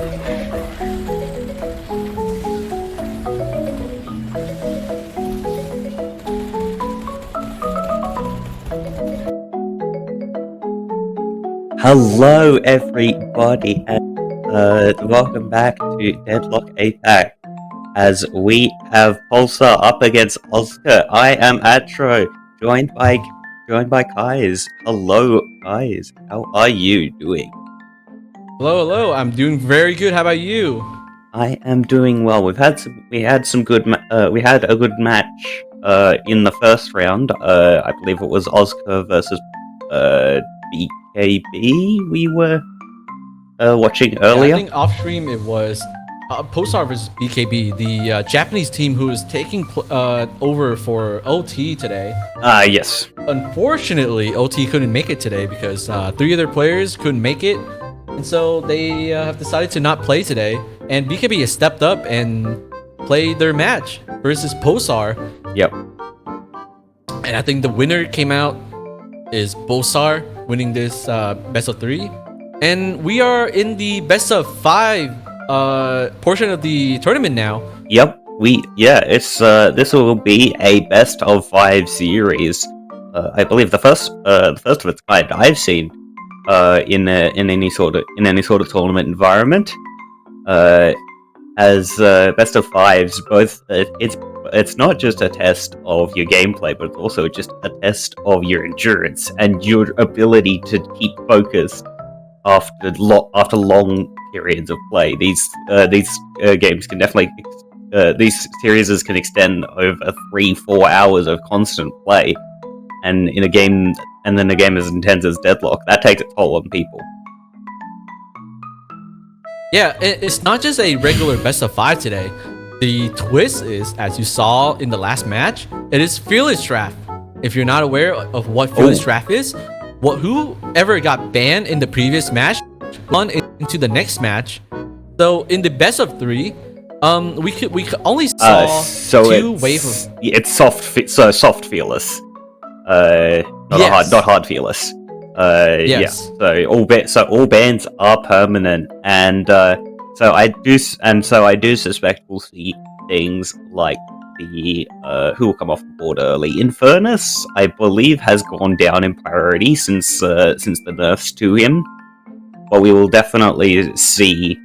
Hello, everybody, and welcome back to Deadlock APAC. As we have Pulsar up against Oscar, I am Atro, joined by Kai's. Hello, Kai's. How are you doing? Hello. I'm doing very good. How about you? I am doing well. We had a good match in the first round. I believe it was Oscar versus BKB. We were watching earlier. Yeah, I think off stream it was Postar versus BKB, the Japanese team who is taking over for OT today. Yes. Unfortunately, OT couldn't make it today because 3 of their players couldn't make it, and so they have decided to not play today. And BKB has stepped up and played their match versus Posar. Yep. And I think the winner came out is Posar, winning this best of 3. And we are in the best of 5 portion of the tournament now. Yep. It's this will be a best of 5 series. I believe the first of its kind I've seen in any sort of tournament environment. As best of 5s, both it's not just a test of your gameplay, but it's also just a test of your endurance and your ability to keep focused after long periods of play. These games can definitely these series can extend over 3-4 hours of constant play, and in a game as intense as Deadlock, that takes a toll on people. Yeah, it's not just a regular best of 5 today. The twist is, as you saw in the last match, it is Fearless Draft. If you're not aware of what Fearless Draft is, whoever got banned in the previous match on into the next match. So in the best of 3, we only saw 2 waves of... It's soft Fearless. Not hard Fearless. Yes. Yeah. So all bans are permanent, and so I do suspect we'll see things like the who will come off the board early. Infernus, I believe, has gone down in priority since the nerfs to him, but we will definitely see,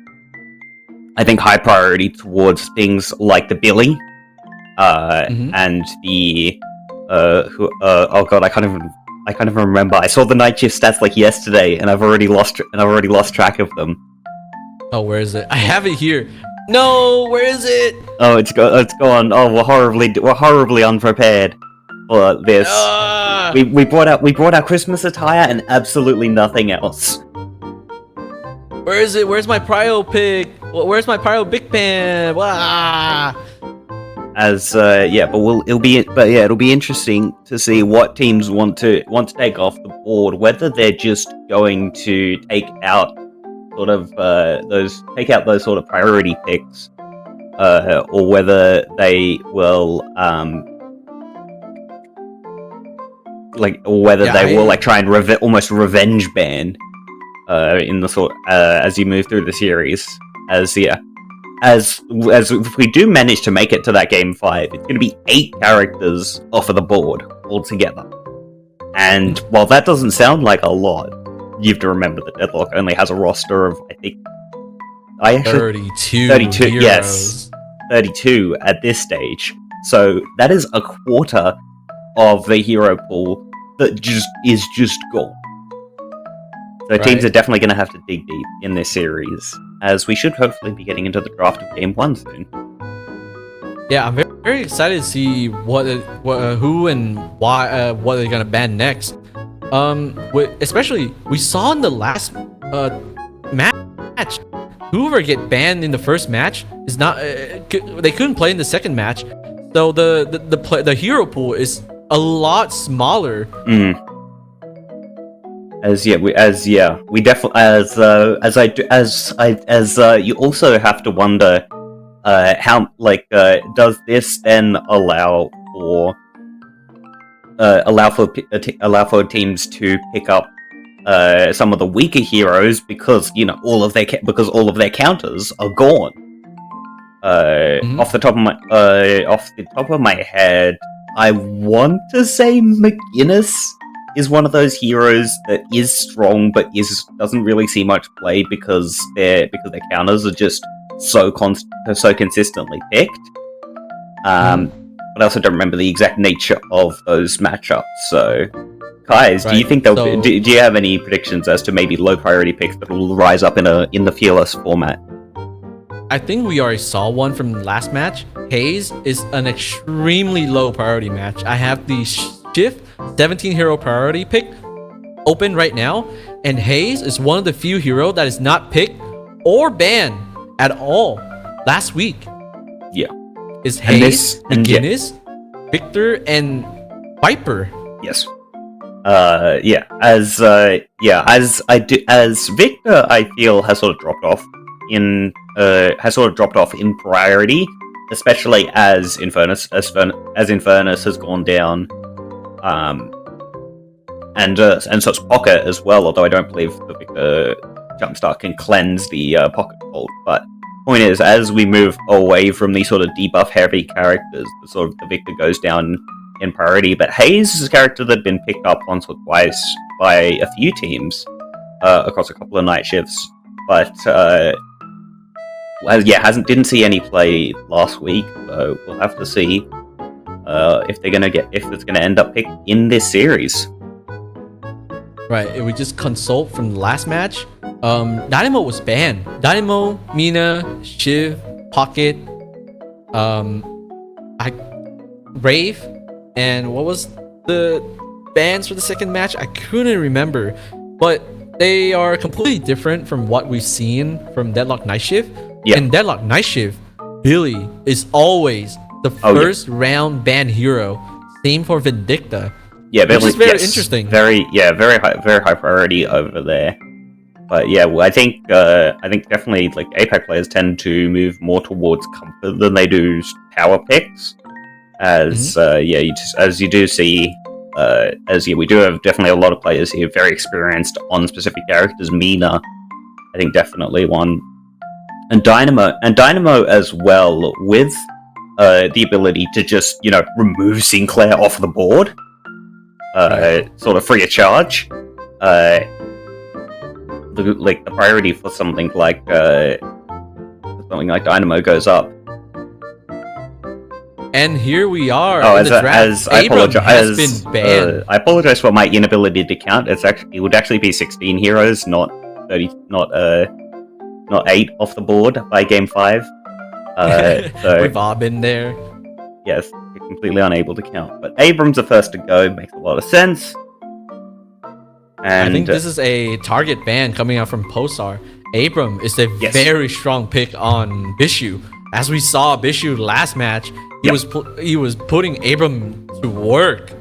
I think, high priority towards things like the Billy, and the oh god, I can't even remember. I saw the night shift stats like yesterday, and I've already lost track of them. Oh, where is it? I have it here. No, where is it? Oh, it's gone. Oh, we're horribly unprepared for this. We brought out Christmas attire and absolutely nothing else. Where is it? Where's my prio pick? Where's my prio big pan? Wah! It'll be interesting to see what teams want to take off the board. Whether they're just going to take out those sort of priority picks, or whether they will try and almost revenge ban in the as you move through the series. As if we do manage to make it to that game 5, it's going to be 8 characters off of the board altogether. And while that doesn't sound like a lot, you have to remember that Deadlock only has a roster of, 32 heroes. Yes, 32 at this stage. So that is a quarter of the hero pool that is just gone. So teams are definitely going to have to dig deep in this series, as we should hopefully be getting into the draft of Game 1 soon. Yeah, I'm very, very excited to see who and why what they're gonna ban next. Especially we saw in the last match, whoever get banned in the first match is not they couldn't play in the second match, so the hero pool is a lot smaller. We definitely you also have to wonder how does this then allow for teams to pick up some of the weaker heroes because all of their counters are gone. Off the top of my head, I want to say McGinnis is one of those heroes that is strong but doesn't really see much play because their counters are just so consistently picked. But I also don't remember the exact nature of those matchups. So, Kais, do you think do you have any predictions as to maybe low priority picks that will rise up in the Fearless format? I think we already saw one from the last match. Haze is an extremely low priority match. I have the Shift 17 hero priority pick open right now, and Haze is one of the few heroes that is not picked or banned at all last week. Yeah. Is Haze, McGinnis, Victor, and Viper. Yes. As Victor, I feel has sort of dropped off in priority, especially as Infernus has gone down, and so it's Pocket as well. Although I don't believe the Victor Jumpstart can cleanse the Pocket Vault. But point is, as we move away from these sort of debuff heavy characters, the Victor goes down in priority. But Haze is a character that had been picked up once or twice by a few teams across a couple of night shifts, but didn't see any play last week. So we'll have to see if it's gonna end up picked in this series. Right, if we just consult from the last match, Dynamo was banned. Dynamo, Mina, Shiv, Pocket, Rave, and what was the bans for the second match? I couldn't remember, but they are completely different from what we've seen from Deadlock Night Shift. Yeah. In Deadlock Night Shift, Billy is always the first round ban hero. Same for Vindicta. Yeah, which is very interesting. Very high priority over there. But yeah, I think definitely like APAC players tend to move more towards comfort than they do power picks. We do have definitely a lot of players here very experienced on specific characters. Mina, I think definitely one, and Dynamo as well, with the ability to just remove Sinclair off the board, sort of free of charge. The priority for something like Dynamo goes up. And here we are. Oh, in the draft. I Abram apologize. has been banned. I apologize for my inability to count. It would actually be 16 heroes, not 30, not 8 off the board by game 5. So We've all been there. yes, you're completely unable to count. But Abram's the first to go. Makes a lot of sense. And I think this is a target ban coming out from Posar. Abram is a very strong pick on Bishu. As we saw Bishu last match, he was putting Abram to work.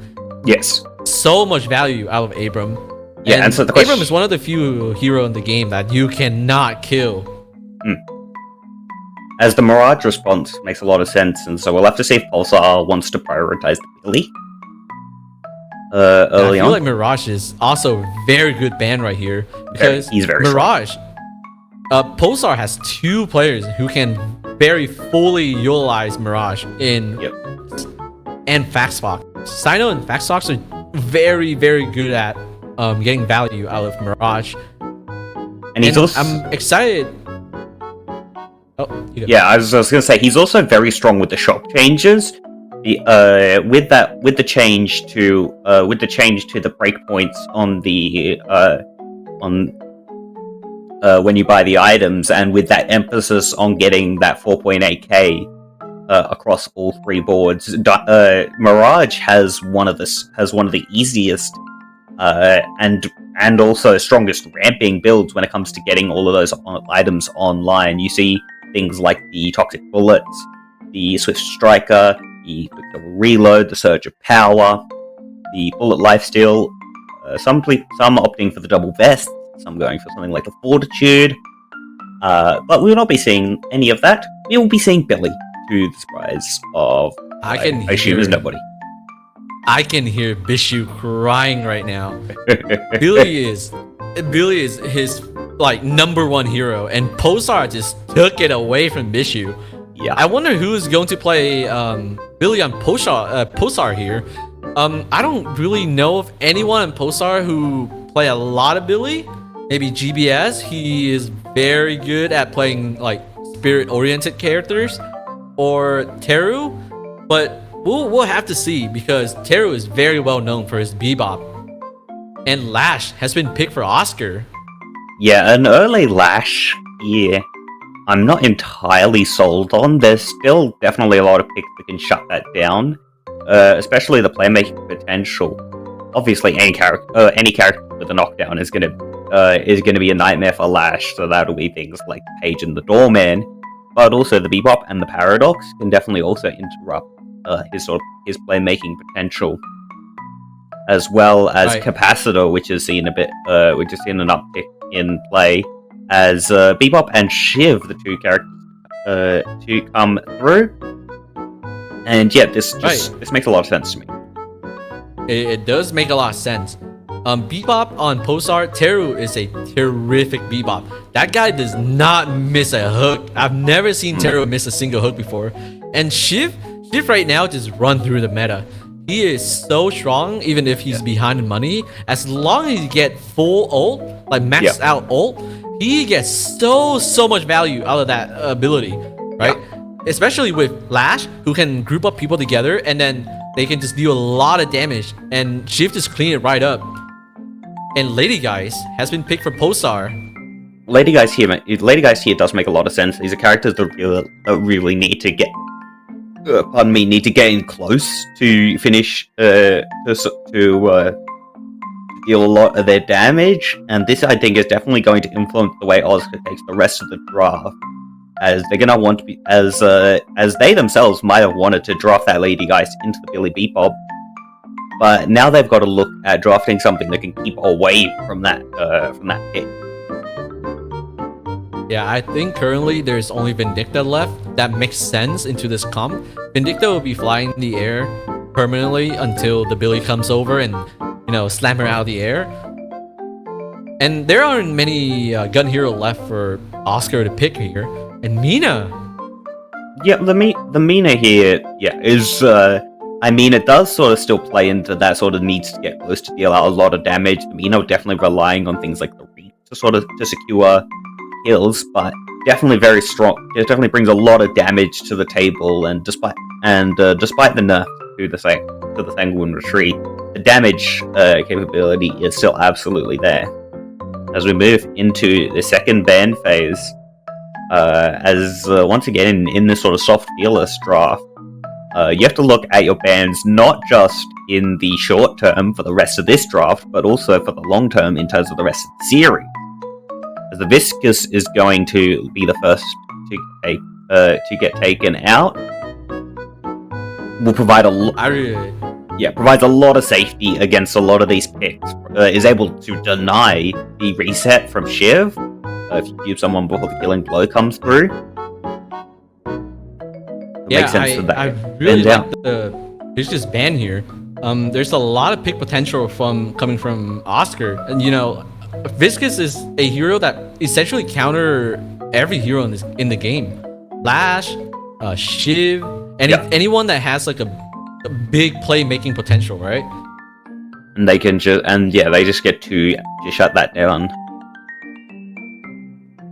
Yes. So much value out of Abram. Yeah, and so the question... Abram is one of the few heroes in the game that you cannot kill. As the Mirage response makes a lot of sense, and so we'll have to see if Pulsar wants to prioritize the Billy early on. I feel like Mirage is also a very good ban right here because he's very Mirage. Pulsar has 2 players who can very fully utilize Mirage and Faxbox. Sino and Faxbox are very, very good at getting value out of Mirage. And he's also... I'm excited. I was gonna say he's also very strong with the shock changes. With the change to the breakpoints on the when you buy the items, and with that emphasis on getting that 4.8k across all 3 boards, Mirage has one of the easiest and also strongest ramping builds when it comes to getting all of those items online. You see things like the Toxic Bullets, the Swift Striker, the Reload, the Surge of Power, the Bullet Lifesteal. Some opting for the Double Vest, some going for something like the Fortitude. But we will not be seeing any of that. We will be seeing Billy, to the surprise of, I assume, is nobody. I can hear Bishu crying right now. Billy is Billy is his like number one hero, and Posar just took it away from Bishu. Yeah. I wonder who's going to play Billy on Posar here. I don't really know of anyone on Posar who play a lot of Billy. Maybe GBS. He is very good at playing like spirit-oriented characters, or Teru, but we'll have to see because Teru is very well known for his bebop, and Lash has been picked for Oscar. Yeah, an early Lash here, I'm not entirely sold on. There's still definitely a lot of picks that can shut that down, especially the playmaking potential. Obviously, any character with a knockdown is gonna be a nightmare for Lash. So that'll be things like Page and the Doorman, but also the Bebop and the Paradox can definitely also interrupt his playmaking potential, as well as Right. Capacitor, which has seen an uptick in play as Bebop and Shiv, the two characters to come through. And yeah, this makes a lot of sense to me. It does make a lot of sense. Bebop on Posar, Teru is a terrific Bebop. That guy does not miss a hook. I've never seen Teru miss a single hook before. And Shiv right now just run through the meta. He is so strong, even if he's behind in money. As long as you get full ult, like maxed out ult, he gets so much value out of that ability, right? Especially with Lash, who can group up people together and then they can just deal a lot of damage, and Shiv just clean it right up. And Lady Guys has been picked for Posar. Lady Guys here does make a lot of sense. These are characters that really need to get, need to get in close to finish to deal a lot of their damage. And this, I think, is definitely going to influence the way Oscar takes the rest of the draft, as they're gonna want to be as they themselves might have wanted to draft that Lady Guys into the Billy Bebop. But now they've got to look at drafting something that can keep away from that pick. Yeah, I think currently there's only Vindicta left that makes sense into this comp. Vindicta will be flying in the air permanently until the Billy comes over and, slam her out of the air. And there aren't many gun hero left for Oscar to pick here. And Mina. Yeah, the Mina here, is it does sort of still play into that sort of needs to get close to deal out a lot of damage. The Mina definitely relying on things like the reach to secure kills, but definitely very strong. It definitely brings a lot of damage to the table, and despite the nerf to the Sanguine Retreat, the damage capability is still absolutely there. As we move into the second ban phase, once again in this sort of soft fearless draft, you have to look at your bans not just in the short term for the rest of this draft, but also for the long term in terms of the rest of the series. As the Viscous is going to be the first to get taken out, will provide provides a lot of safety against a lot of these picks. Is able to deny the reset from Shiv if you give someone before the killing blow comes through. Yeah, I really like the Viscous ban here. There's a lot of pick potential coming from Oscar, and Viscous is a hero that essentially counter every hero in the game. Lash, Shiv, anyone that has like a big playmaking potential, right? And they can they just get to shut that down.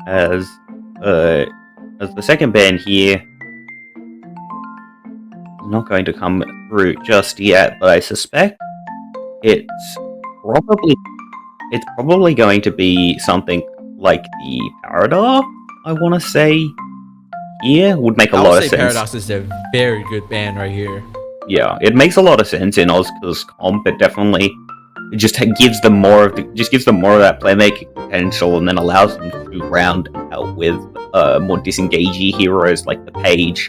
As the second ban here, not going to come through just yet, but I suspect it's probably going to be something like the Paradox. I want to say here would make a lot of sense. Paradox is a very good ban right here. Yeah, it makes a lot of sense in Oscar's comp. It just gives them more of that playmaking potential, and then allows them to round out with more disengagey heroes like the Page,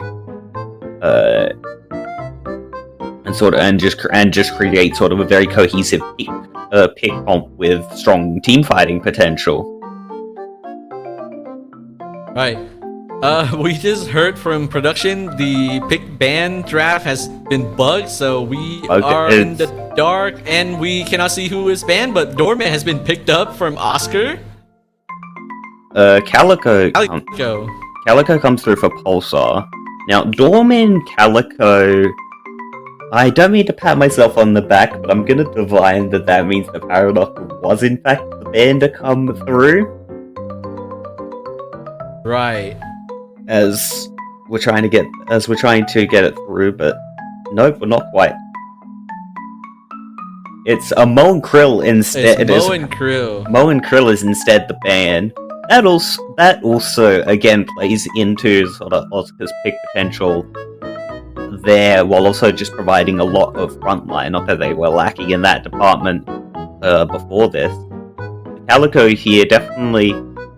and just create sort of a very cohesive pick comp with strong team fighting potential. Right. We just heard from production the pick ban draft has been bugged, so we are in the dark, and we cannot see who is banned, but Doorman has been picked up from Oscar. Calico. Calico. Calico comes through for Pulsar. Now, Doorman, Calico. I don't mean to pat myself on the back, but I'm gonna divine that means the Paradox was in fact the band to come through. Right. As we're trying to get it through, but nope, we're not quite. It's a Mo and Krill instead. It's Mo and Krill. Mo and Krill is instead the band. That also again plays into sort of Oscar's pick potential there, while also just providing a lot of frontline. Not that they were lacking in that department before this. Calico here definitely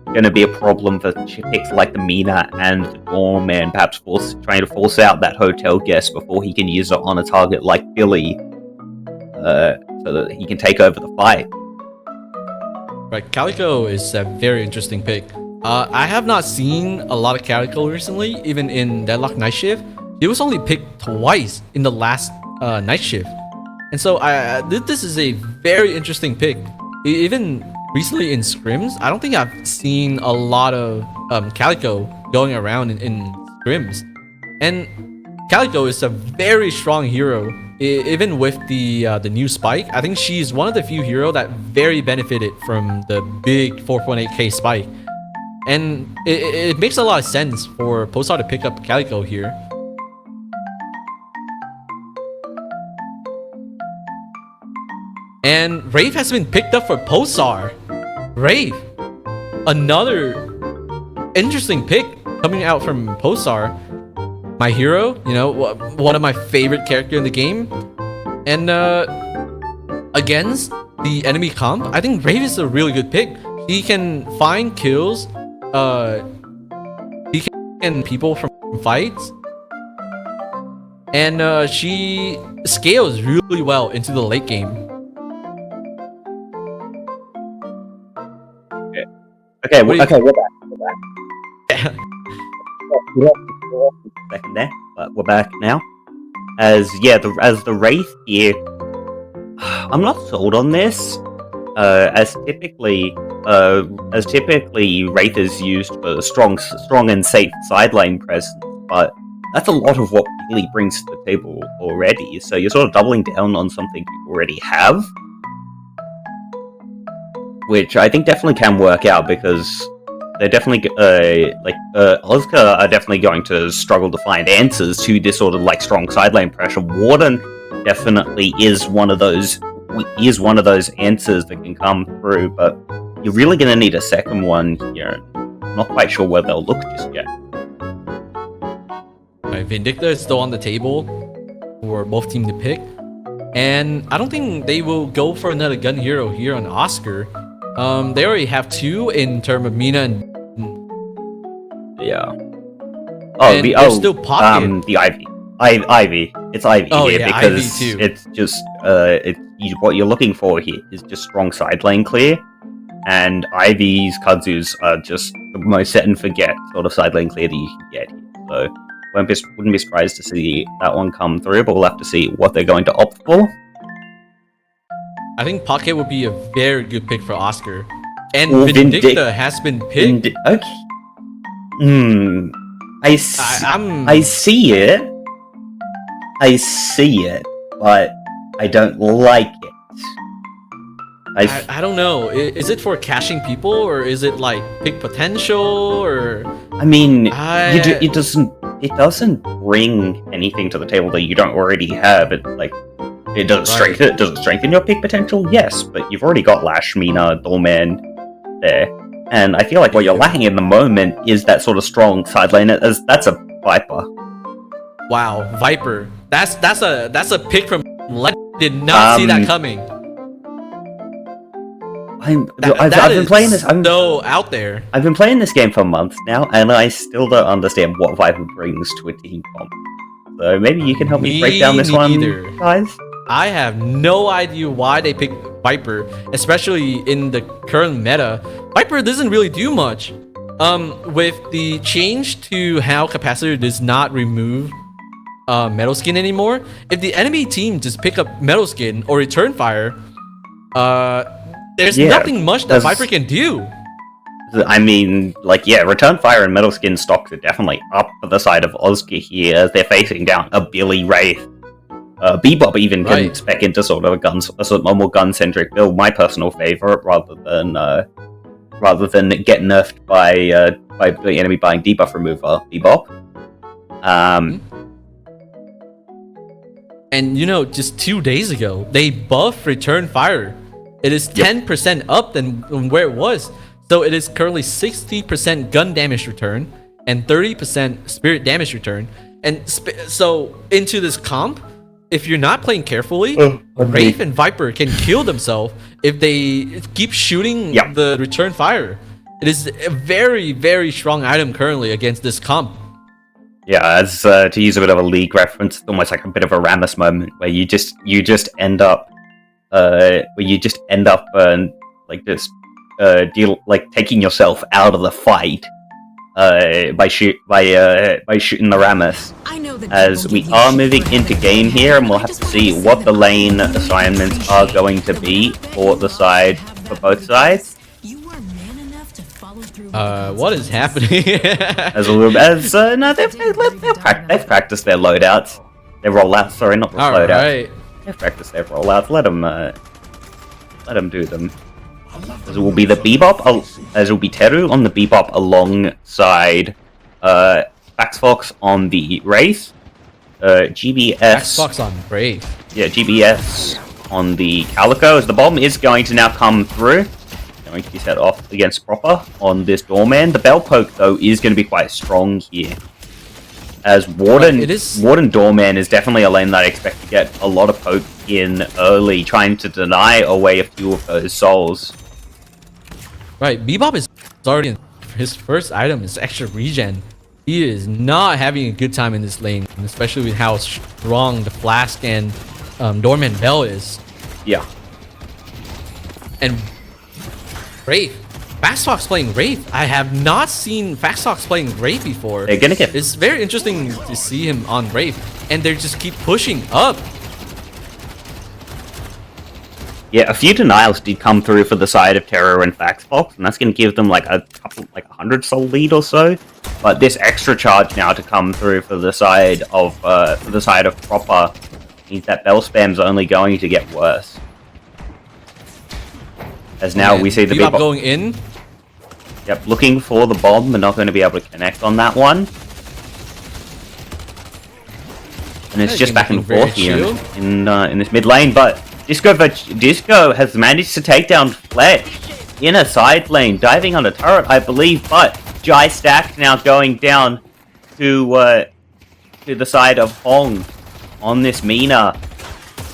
going to be a problem for picks like the Mina and the Doorman, perhaps trying to force out that hotel guest before he can use it on a target like Billy, so that he can take over the fight. Right, Calico is a very interesting pick. I have not seen a lot of Calico recently, even in Deadlock Night Shift. He was only picked twice in the last night shift. And so this is a very interesting pick. Even recently in scrims, I don't think I've seen a lot of Calico going around in scrims. And Calico is a very strong hero. Even with the new spike, I think she's one of the few heroes that very benefited from the big 4.8k spike. And it makes a lot of sense for Pulsar to pick up Calico here. And Wraith has been picked up for Pulsar. Wraith, another interesting pick coming out from Pulsar. My hero, you know, one of my favorite character in the game. And against the enemy comp, I think Wraith is a really good pick. He can find kills. He can people from fights. And she scales really well into the late game. Okay, we're back. We lost a second there, but we're back now. As the Wraith here, I'm not sold on this. As typically Wraith is used for strong and safe side lane presence, but that's a lot of what Billy brings to the table already. So you're sort of doubling down on something you already have, which I think definitely can work out, because they're definitely Oscar are definitely going to struggle to find answers to this sort of like strong side lane pressure. Warden definitely is one of those answers that can come through, but you're really going to need a second one here. Not quite sure where they'll look just yet. Right, Vindicta is still on the table for both teams to pick, and I don't think they will go for another gun hero here on Oscar. They already have two in terms of Mina and yeah. There's still Pocket. The Ivy. Ivy. It's Ivy here, yeah, because Ivy too. It's just what you're looking for here is just strong side lane clear, and Ivy's Kudzus are just the most set and forget sort of side lane clear that you can get here. So wouldn't be surprised to see that one come through, but we'll have to see what they're going to opt for. I think Pocket would be a very good pick for Oscar. And Or Vindicta has been picked. Okay. I see it. I see it, but I don't like it. I don't know. Is it for caching people, or is it like pick potential, or? I mean, it doesn't bring anything to the table that you don't already have. It does strengthen your pick potential, yes, but you've already got Lash, Mina, Doorman there, and I feel like what you're lacking in the moment is that sort of strong side lane. That's a Viper. Wow, Viper. That's a pick from. Did not see that coming. I've been playing this. So out there. I've been playing this game for months now, and I still don't understand what Viper brings to a team comp. So maybe you can help me break down this one, guys. I have no idea why they picked Viper, especially in the current meta. Viper doesn't really do much. With the change to how capacitor does not remove Metal Skin anymore. If the enemy team just pick up Metal Skin or Return Fire, there's nothing much that Viper can do. I mean, like, yeah, Return Fire and Metal Skin stocks are definitely up for the side of Oscar here as they're facing down a Billy Wraith. Bebop even can spec into sort of a more gun-centric build, my personal favorite, rather than get nerfed by the enemy buying debuff remover, Bebop. And you know, just 2 days ago, they buffed Return Fire. It is 10% up than where it was. So it is currently 60% gun damage return and 30% spirit damage return. And so into this comp, if you're not playing carefully, Wraith and Viper can kill themselves if they keep shooting the Return Fire. It is a very, very strong item currently against this comp. Yeah, as to use a bit of a League reference, it's almost like a bit of a Rammus moment where you just end up taking yourself out of the fight by shooting the Rammus. As we are moving into game here, and we'll have to see what the lane assignments are going to be for both sides. What is happening? They've practiced their loadouts. Their rollouts, sorry, not the loadouts. Right. They've practiced their rollouts. Let them do them. As it will be the Bebop, as it will be Teru on the Bebop alongside Faxfox on the Wraith, GBS. Faxfox on Wraith. Yeah, GBS on the Calico, as the bomb is going to now come through. Going to be set off against Proper on this Doorman. The Bell Poke, though, is going to be quite strong here. As Warden Doorman is definitely a lane that I expect to get a lot of poke in early, trying to deny away a few of those souls. Right, Bebop is already in his first item is extra regen. He is not having a good time in this lane, especially with how strong the Flask and Doorman Bell is. Yeah. And Wraith. Faxfox playing Wraith. I have not seen Faxfox playing Wraith before. They're gonna get... It's very interesting to see him on Wraith, and they just keep pushing up. Yeah, a few denials did come through for the side of Terror and Faxfox, and that's going to give them like a couple, like 100 soul lead or so. But this extra charge now to come through for the side of Proper means that Bell spam's only going to get worse. As now we see the Bebop going in. Yep, looking for the bomb, but not going to be able to connect on that one. And it's just back and forth here in this mid lane, but Disco has managed to take down Fletch in a side lane, diving on a turret, I believe, but Jai Stack now going down to the side of Hong on this Mina.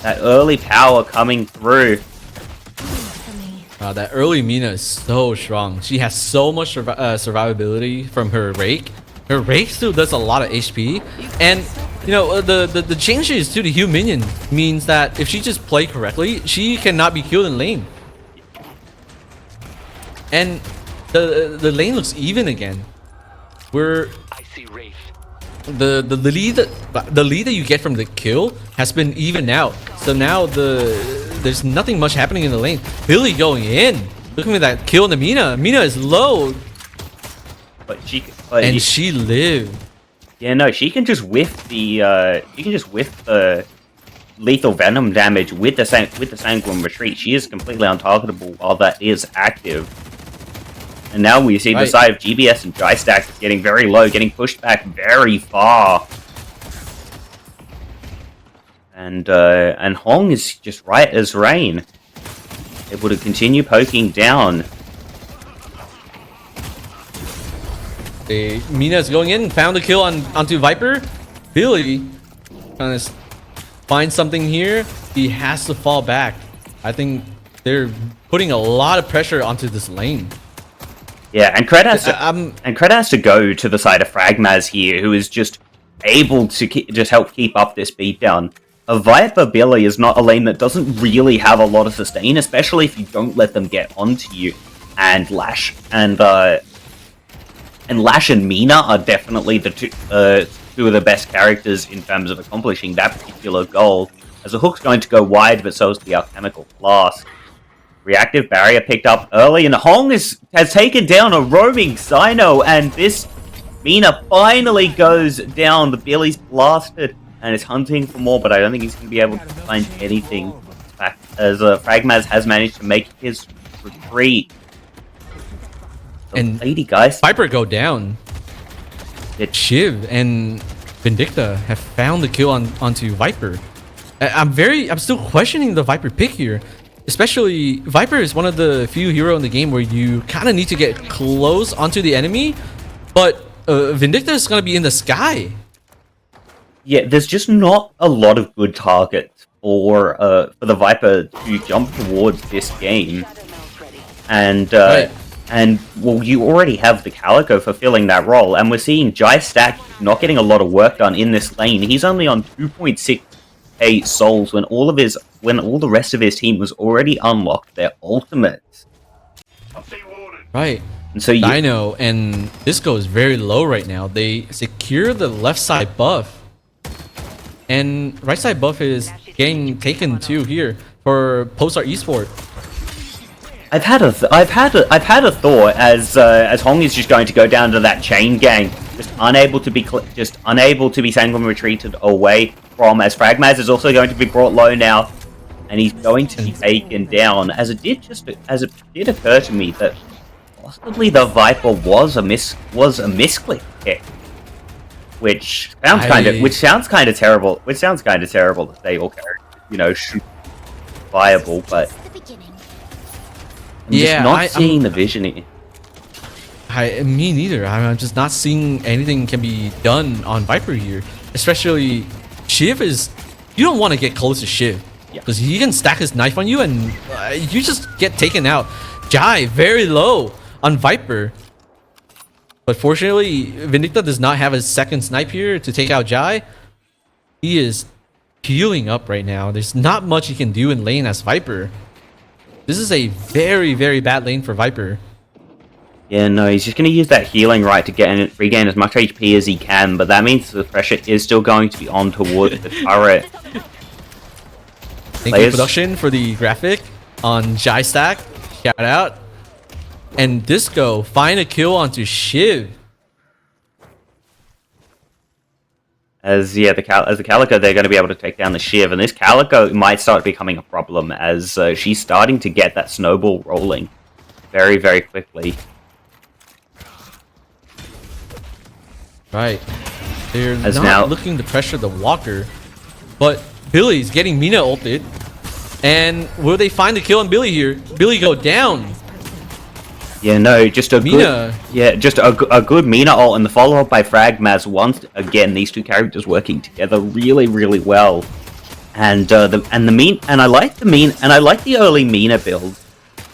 That early power coming through. That early Mina is so strong. She has so much survivability from her Rake. Her Rake still does a lot of HP, and you know the changes to the heal minion means that if she just play correctly, she cannot be killed in lane. And the lane looks even again. I see Wraith. The lead that you get from the kill has been evened out. So now there's nothing much happening in the lane. Billy going in. Looking at that kill on the Mina. Mina is low. She lived. Yeah, no, she can just whiff the lethal venom damage with the Sanguine Retreat. She is completely untargetable while that is active. And now we see the side of GBS and Jai Stack getting very low, getting pushed back very far. And Hong is just right as rain, able to continue poking down. Mina is going in, found a kill onto Viper. Billy trying to find something here. He has to fall back. I think they're putting a lot of pressure onto this lane. Yeah, and credit has to go to the side of Fragmaz here, who is just able to just help keep up this beatdown. A Viper Billy is not a lane that doesn't really have a lot of sustain, especially if you don't let them get onto you. And Lash and Mina are definitely the two of the best characters in terms of accomplishing that particular goal. As the hook's going to go wide, but so is the alchemical flask. Reactive barrier picked up early, and Hong has taken down a roaming Sino, and this Mina finally goes down. The Billy's blasted and is hunting for more, but I don't think he's going to be able to find anything back, as Fragmaz has managed to make his retreat. And lady guys, Viper go down. Shiv and Vindicta have found the kill onto Viper. I'm still questioning the Viper pick here. Especially, Viper is one of the few hero in the game where you kind of need to get close onto the enemy, but Vindicta is going to be in the sky. Yeah, there's just not a lot of good targets for the Viper to jump towards this game, and Right. and well, you already have the Calico fulfilling that role, and we're seeing Jai Stack not getting a lot of work done in this lane. He's only on 2.6k souls when all the rest of his team was already unlocked their ultimates. Right. And so Dino and Disco is very low right now. They secure the left side buff, and right side buff is getting taken too here for Postart Esport. I've had a thought as Hong is just going to go down to that chain gang, just unable to be sanguine retreated away from, as Fragmaz is also going to be brought low now, and he's going to be taken down. As it did occur to me that possibly the Viper was a misclick pick, which sounds kind of terrible to say all characters, should be viable, but I'm just not seeing the vision here. Me neither. I'm just not seeing anything can be done on Viper here. Especially, Shiv is... You don't want to get close to Shiv. Because he can stack his knife on you and you just get taken out. Jai, very low on Viper. But fortunately, Vindicta does not have a second snipe here to take out Jai. He is healing up right now. There's not much he can do in lane as Viper. This is a very, very bad lane for Viper. Yeah, no, he's just going to use that healing right to regain as much HP as he can, but that means the pressure is still going to be on towards the turret. Thank you, production, for the graphic on Jai Stack. Shout out. And Disco find a kill onto Shiv. As the Calico, they're going to be able to take down the Shiv, and this Calico might start becoming a problem as she's starting to get that snowball rolling very, very quickly. Right. They're not looking to pressure the Walker, but Billy's getting Mina ulted. And will they find the kill on Billy here? Billy go down. Yeah, no, just a Mina. a good Mina ult, and the follow up by Fragmaz. Once again, these two characters working together really, really well. And I like the early Mina build.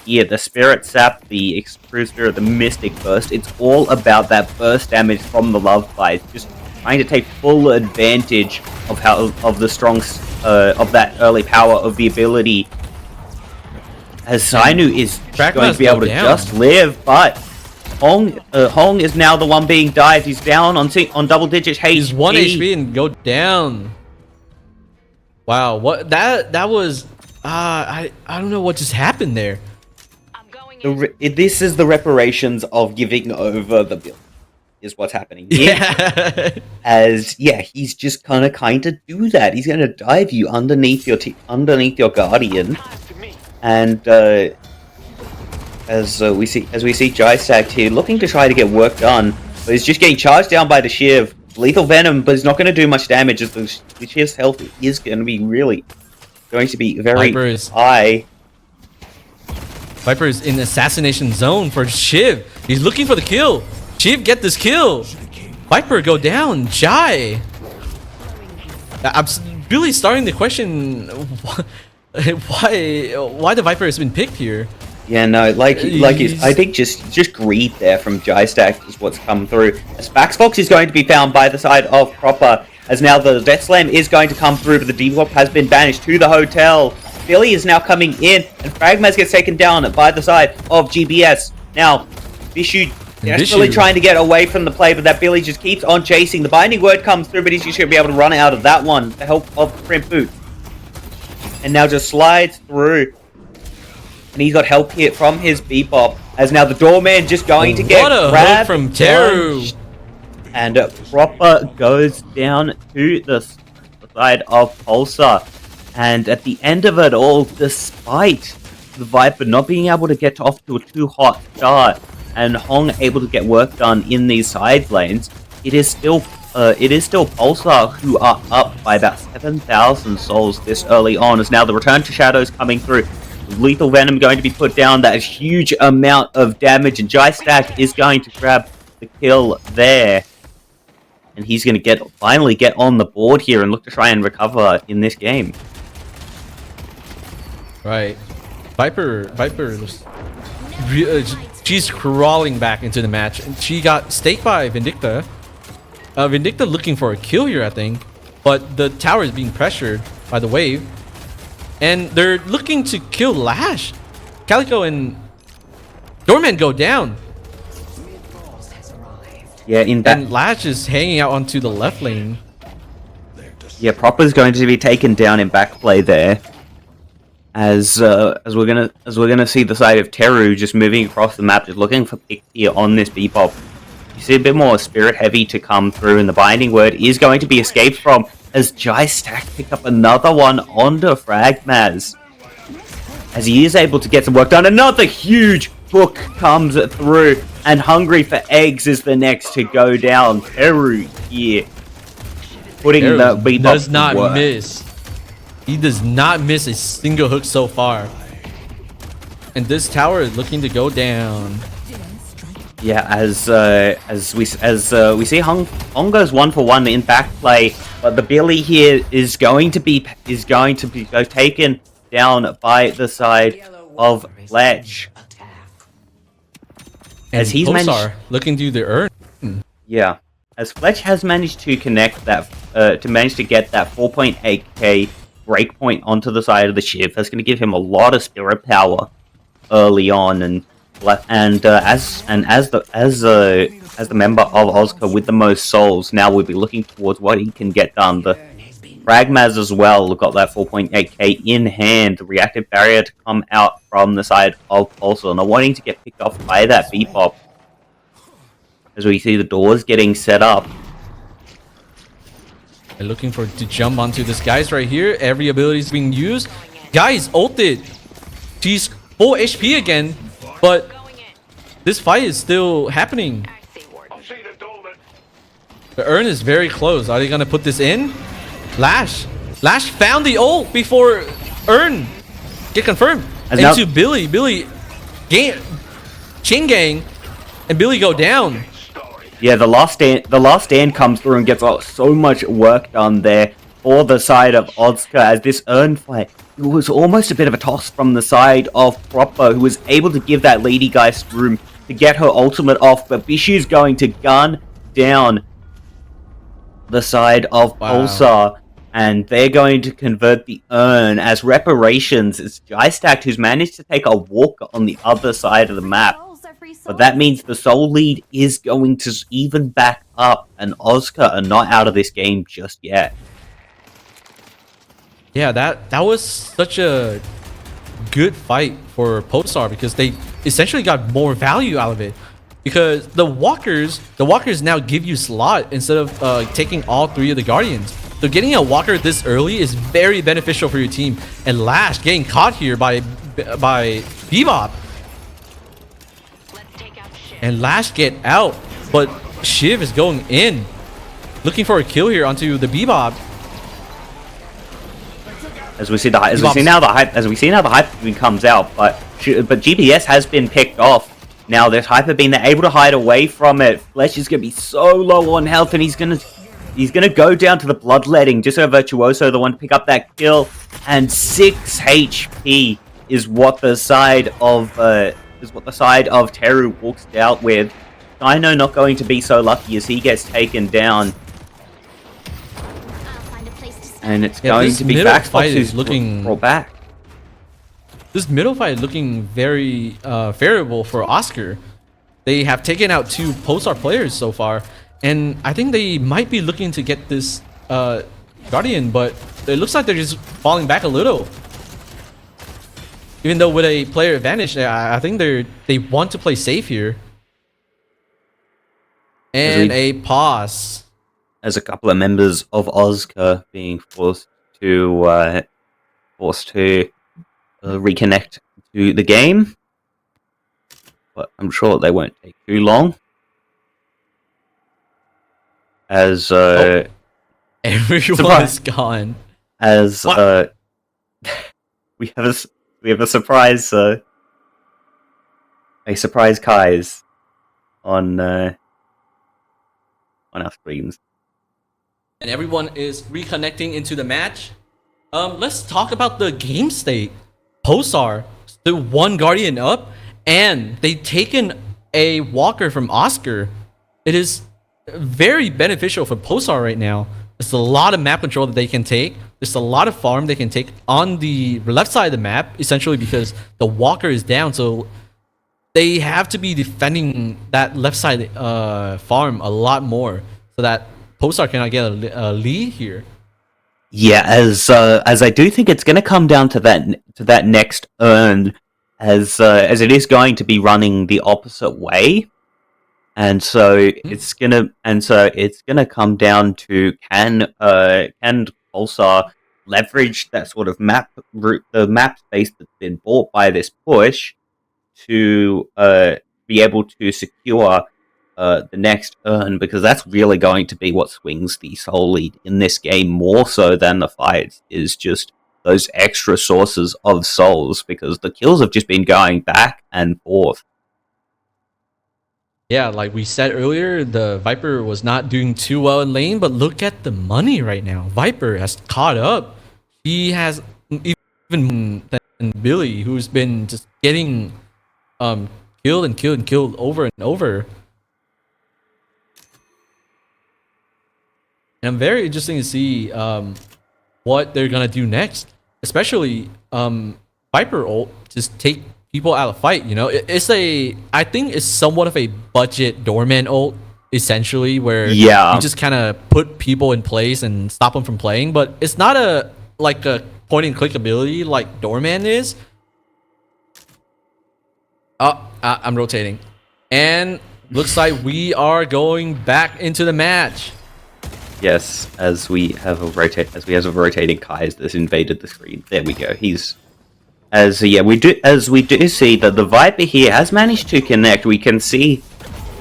Yeah, the Spirit Sap, the Extreme Spirit, the Mystic Burst. It's all about that burst damage from the Love Fight. Just trying to take full advantage of of that early power of the ability. As Sainu is going to be able to just live, but Hong is now the one being dived. He's down on double digits HP. He's 1 HP and go down. Wow, what that was? I don't know what just happened there. This is the reparations of giving over the build, is what's happening here. Yeah. He's just kind of do that. He's going to dive you underneath your Guardian. And as we see Jai stacked here, looking to try to get work done, but he's just getting charged down by the Shiv. Lethal Venom, but he's not going to do much damage as the Shiv's health is going to be very high. Viper is in assassination zone for Shiv. He's looking for the kill. Shiv, get this kill. Viper go down. Jai. I'm really starting to question why the Viper has been picked here. Yeah, no, I think just greed there from Jai Stack is what's come through. As Fox is going to be found by the side of Proper, as now the Death Slam is going to come through, but the Deadlock has been banished to the hotel. Billy is now coming in, and Fragmaz gets taken down by the side of GBS. Now, Bishu Desperately trying to get away from the play, but that Billy just keeps on chasing. The binding word comes through, but he's just going to be able to run out of that one. The help of Crimp Boot. And now just slides through. And he's got help here from his Bebop. As now the doorman just going to get grabbed from Teru. And Proper goes down to the side of Pulsar. And at the end of it all, despite the Viper not being able to get off to a too hot start, and Hong able to get work done in these side lanes, it is still Pulsar who are up by about 7,000 souls this early on. As now the Return to Shadows coming through, Lethal Venom going to be put down, that huge amount of damage, and Jai Stack is going to grab the kill there, and he's going to finally get on the board here and look to try and recover in this game. Right, Viper, she's crawling back into the match, and she got staked by Vindicta. Vindicta looking for a kill here, I think, but the tower is being pressured by the wave, and they're looking to kill Lash. Calico and Doorman go down. Yeah, and Lash is hanging out onto the left lane. Yeah, Proper's going to be taken down in back play there. As we're gonna see the side of Teru just moving across the map, just looking for picks here on this Bebop. You see a bit more spirit heavy to come through, and the binding word is going to be escaped from, as Jai Stack picked up another one onto Fragmaz. As he is able to get some work done, another huge hook comes through, and Hungry for Eggs is the next to go down. Teru here, putting Teru the Bebop does not to work. miss. He does not miss a single hook so far. And this tower is looking to go down. Yeah, as we see Hong goes 1-for-1 in back play, but the Billy here is going to be taken down by the side of Fletch. As he's Pulsar looking through the urn. Yeah, as Fletch has managed to connect that to get that 4.8k breakpoint onto the side of the Shiv. That's going to give him a lot of spirit power early on, and as the member of Ozka with the most souls, now we'll be looking towards what he can get done. The Fragmaz as well got that 4.8k in hand. The reactive barrier to come out from the side of Pulsar, not wanting to get picked off by that Bebop. As we see the doors getting set up. They're looking to jump onto this guy's right here. Every ability is being used. Guys, ulted. She's full HP again, but this fight is still happening. The urn is very close. Are they gonna put this in? Lash found the ult before urn get confirmed. And to Billy chain gang, and Billy go down. Yeah, the last stand comes through and gets so much work done there for the side of Ozka, as this urn fight, it was almost a bit of a toss from the side of Proper, who was able to give that Lady Geist room to get her ultimate off, but Bishu's going to gun down the side of Pulsar, and they're going to convert the urn as reparations. It's Jai Stack who's managed to take a walk on the other side of the map. But that means the soul lead is going to even back up, and Ozka are not out of this game just yet. Yeah, that was such a good fight for Pulsar, because they essentially got more value out of it. Because the walkers now give you slot instead of taking all three of the guardians. So getting a walker this early is very beneficial for your team. And Lash getting caught here by Bebop. And Lash get out, but Shiv is going in, looking for a kill here onto the Bebop. As we see now the hyper beam comes out, but GPS has been picked off. Now there's hyper beam, they're able to hide away from it. Fletch is gonna be so low on health, and he's gonna go down to the bloodletting, just so Virtuoso the one to pick up that kill, and 6 HP is what the side of Teru walks out with. Dino not going to be so lucky as he gets taken down. And it's going to be Backfox who's looking roll back. This middle fight is looking very favorable for Oscar. They have taken out 2 Pulsar players so far, and I think they might be looking to get this Guardian, but it looks like they're just falling back a little. Even though with a player advantage, I think they want to play safe here. And a pause. As a couple of members of Ozka being forced to reconnect to the game, but I'm sure they won't take too long. As everyone is gone. As we have a surprise Kai's on our screens. And everyone is reconnecting into the match. Let's talk about the game state. Pulsar still 1 Guardian up, and they've taken a Walker from Oscar. It is very beneficial for Pulsar right now. There's a lot of map control that they can take. There's a lot of farm they can take on the left side of the map, essentially because the Walker is down, so they have to be defending that left side farm a lot more so that Pulsar cannot get a lead here. Yeah, as I do think it's going to come down to that next urn, as it is going to be running the opposite way, and so it's gonna come down to can Pulsar leverage that sort of map route, the map space that's been bought by this push, to be able to secure the next urn, because that's really going to be what swings the soul lead in this game more so than the fights, is just those extra sources of souls, because the kills have just been going back and forth. Yeah, like we said earlier, the Viper was not doing too well in lane, but look at the money right now. Viper has caught up. He has even than Billy, who's been just getting killed and killed and killed over and over. And I'm very interesting to see what they're gonna do next, especially Viper ult, just take people out of fight. You know, I think it's somewhat of a budget doorman ult, essentially, where you just kind of put people in place and stop them from playing, but it's not a point and click ability like doorman is. I'm rotating, and looks like we are going back into the match. Yes, as we have a rotating Kai that's invaded the screen. There we go. We do see that the Viper here has managed to connect. We can see,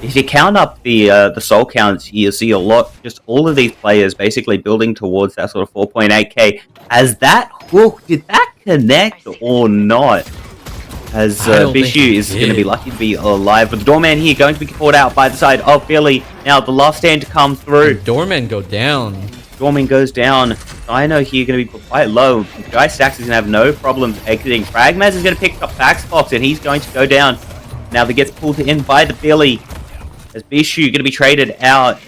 if you count up the soul counts, you see a lot. Just all of these players basically building towards that sort of 4.8k. As that hook, did that connect or not? As Bishu is going to be lucky to be alive, but the doorman here going to be caught out by the side of Billy. Now the last stand to come through. And doorman go down. Doorman goes down. Dino here going to be quite low. Guy Stacks is going to have no problems exiting. Fragmaz is going to pick up Backbox, and he's going to go down. Now that gets pulled in by the Billy. As Bishu going to be traded out.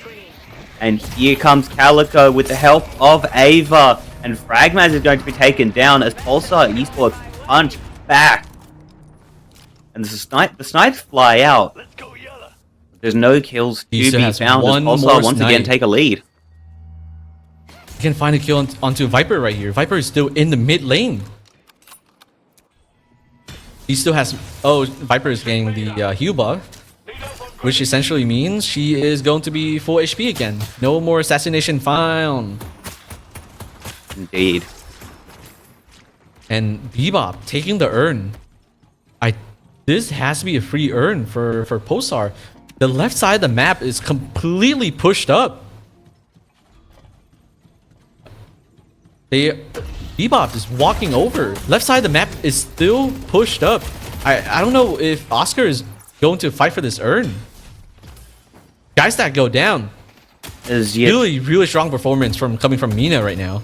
And here comes Calico with the help of Ava. And Fragmaz is going to be taken down as Pulsar Esports punch back. And the snipes fly out. There's no kills to be found as Pulsar once again take a lead. You can find a kill onto Viper right here. Viper is still in the mid lane. He still has... Oh, Viper is getting the heal buff, which essentially means she is going to be full HP again. No more assassination found. Indeed. And Bebop taking the urn. This has to be a free urn for Pulsar. The left side of the map is completely pushed up. Bebop is walking over. Left side of the map is still pushed up. I don't know if Oscar is going to fight for this urn. Guys that go down. Really strong performance coming from Mina right now.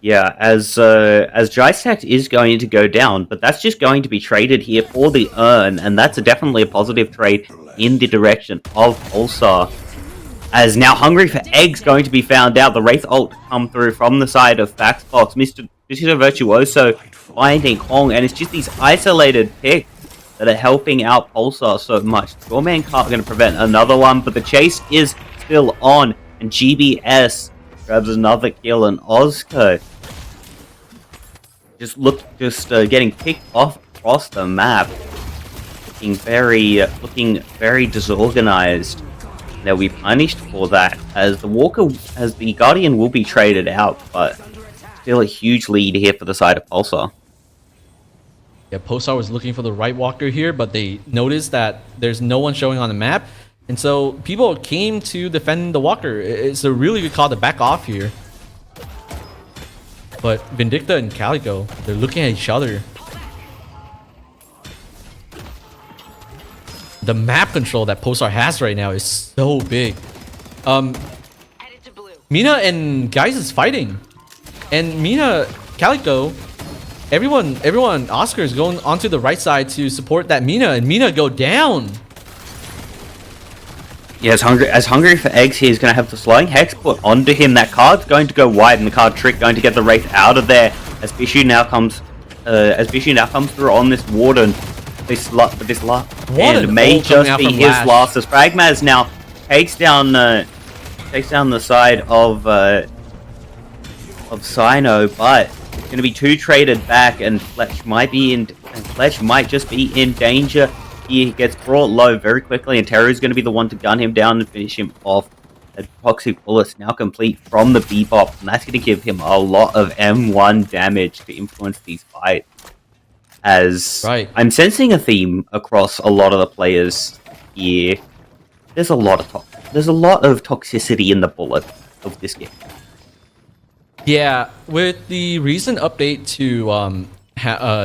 Yeah, as Jystack is going to go down, but that's just going to be traded here for the urn, and that's definitely a positive trade in the direction of Pulsar. As now Hungry for Eggs going to be found out, the Wraith ult come through from the side of Faxbox. Mr. Virtuoso finding Hong, and it's just these isolated picks that are helping out Pulsar so much. Scoreman can't going to prevent another one, but the chase is still on, and GBS grabs another kill, and Ozco just getting picked off across the map, looking very disorganized. They'll be punished for that, as the Guardian will be traded out, but still a huge lead here for the side of Pulsar. Yeah, Pulsar was looking for the right walker here, but they noticed that there's no one showing on the map, and so people came to defend the walker. It's a really good call to back off here. But Vindicta and Calico, they're looking at each other. The map control that Pulsar has right now is so big. Headed to blue. Mina and Guys is fighting. And Mina, Calico, everyone, Oscar is going onto the right side to support that Mina, and Mina go down. Yeah, as hungry for eggs, he's going to have the Flying Hex put onto him. That card's going to go wide, and the card trick going to get the Wraith out of there. As Bishu now comes through on this Warden. And may just be his last. As Fragmaz now takes down the side of Sino, but it's going to be two traded back, and Fletch might just be in danger. He gets brought low very quickly, and Teru is going to be the one to gun him down and finish him off. The Toxic Bullets now complete from the Bebop, and that's going to give him a lot of M1 damage to influence these fights. As I'm sensing a theme across a lot of the players here. There's a lot of toxicity in the bullet of this game. Yeah, with the recent update to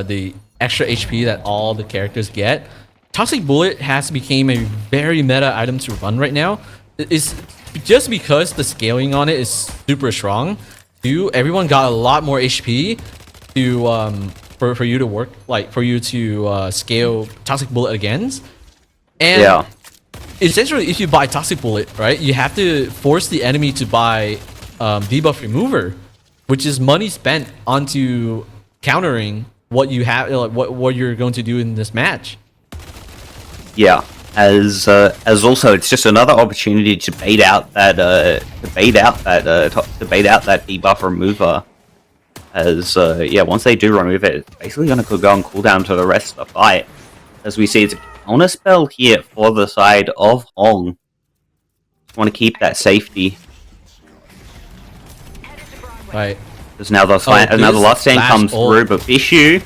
the extra HP that all the characters get, Toxic Bullet has become a very meta item to run right now. It's just because the scaling on it is super strong. Everyone got a lot more HP to for you to work, like for you to scale Toxic Bullet against. And yeah, essentially, if you buy Toxic Bullet, right, you have to force the enemy to buy debuff remover, which is money spent onto countering what you have, what you're going to do in this match. Yeah, as also it's just another opportunity to bait out that debuff remover. As once they do remove it, it's basically going to go on cooldown to the rest of the fight. As we see, it's a counter spell here for the side of Hong. Just want to keep that safety. Right. Because now the last stand comes through, but Bishu.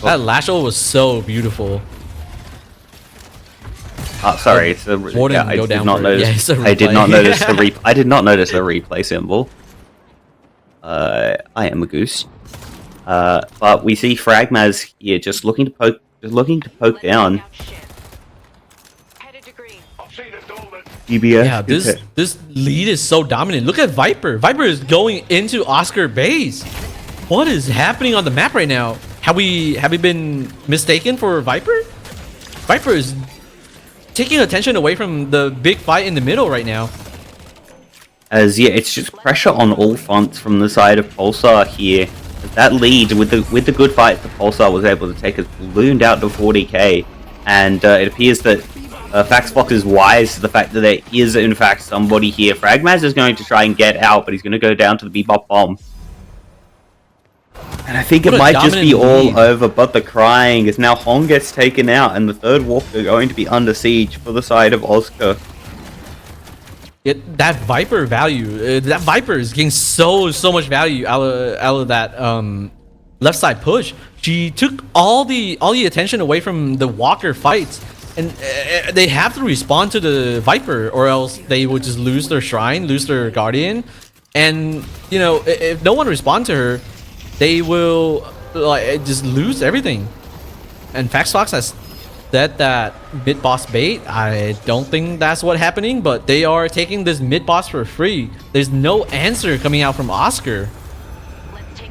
That lash ult was so beautiful. Sorry, it's a I did not notice the replay symbol. I am a goose. But we see Fragmaz here just looking to poke down. GBS. Yeah, this lead is so dominant. Look at Viper. Viper is going into Oscar base. What is happening on the map right now? Have we been mistaken for Viper? Viper is taking attention away from the big fight in the middle right now. As it's just pressure on all fronts from the side of Pulsar here. That lead with the good fight that Pulsar was able to take has ballooned out to 40k, and it appears that Faxbox is wise to the fact that there is in fact somebody here. Fragmaz is going to try and get out, but he's going to go down to the Bebop bomb. And I think it might just be all over, but the crying is now Hong gets taken out, and the third walker going to be under siege for the side of Oscar. That Viper value, that Viper is getting so much value out of that left side push. She took all the attention away from the Walker fights, and they have to respond to the Viper, or else they would just lose their shrine, lose their guardian, and you know, if no one responds to her, they will like just lose everything. And Faxfox has said that mid boss bait. I don't think that's what's happening, but they are taking this mid boss for free. There's no answer coming out from Oscar.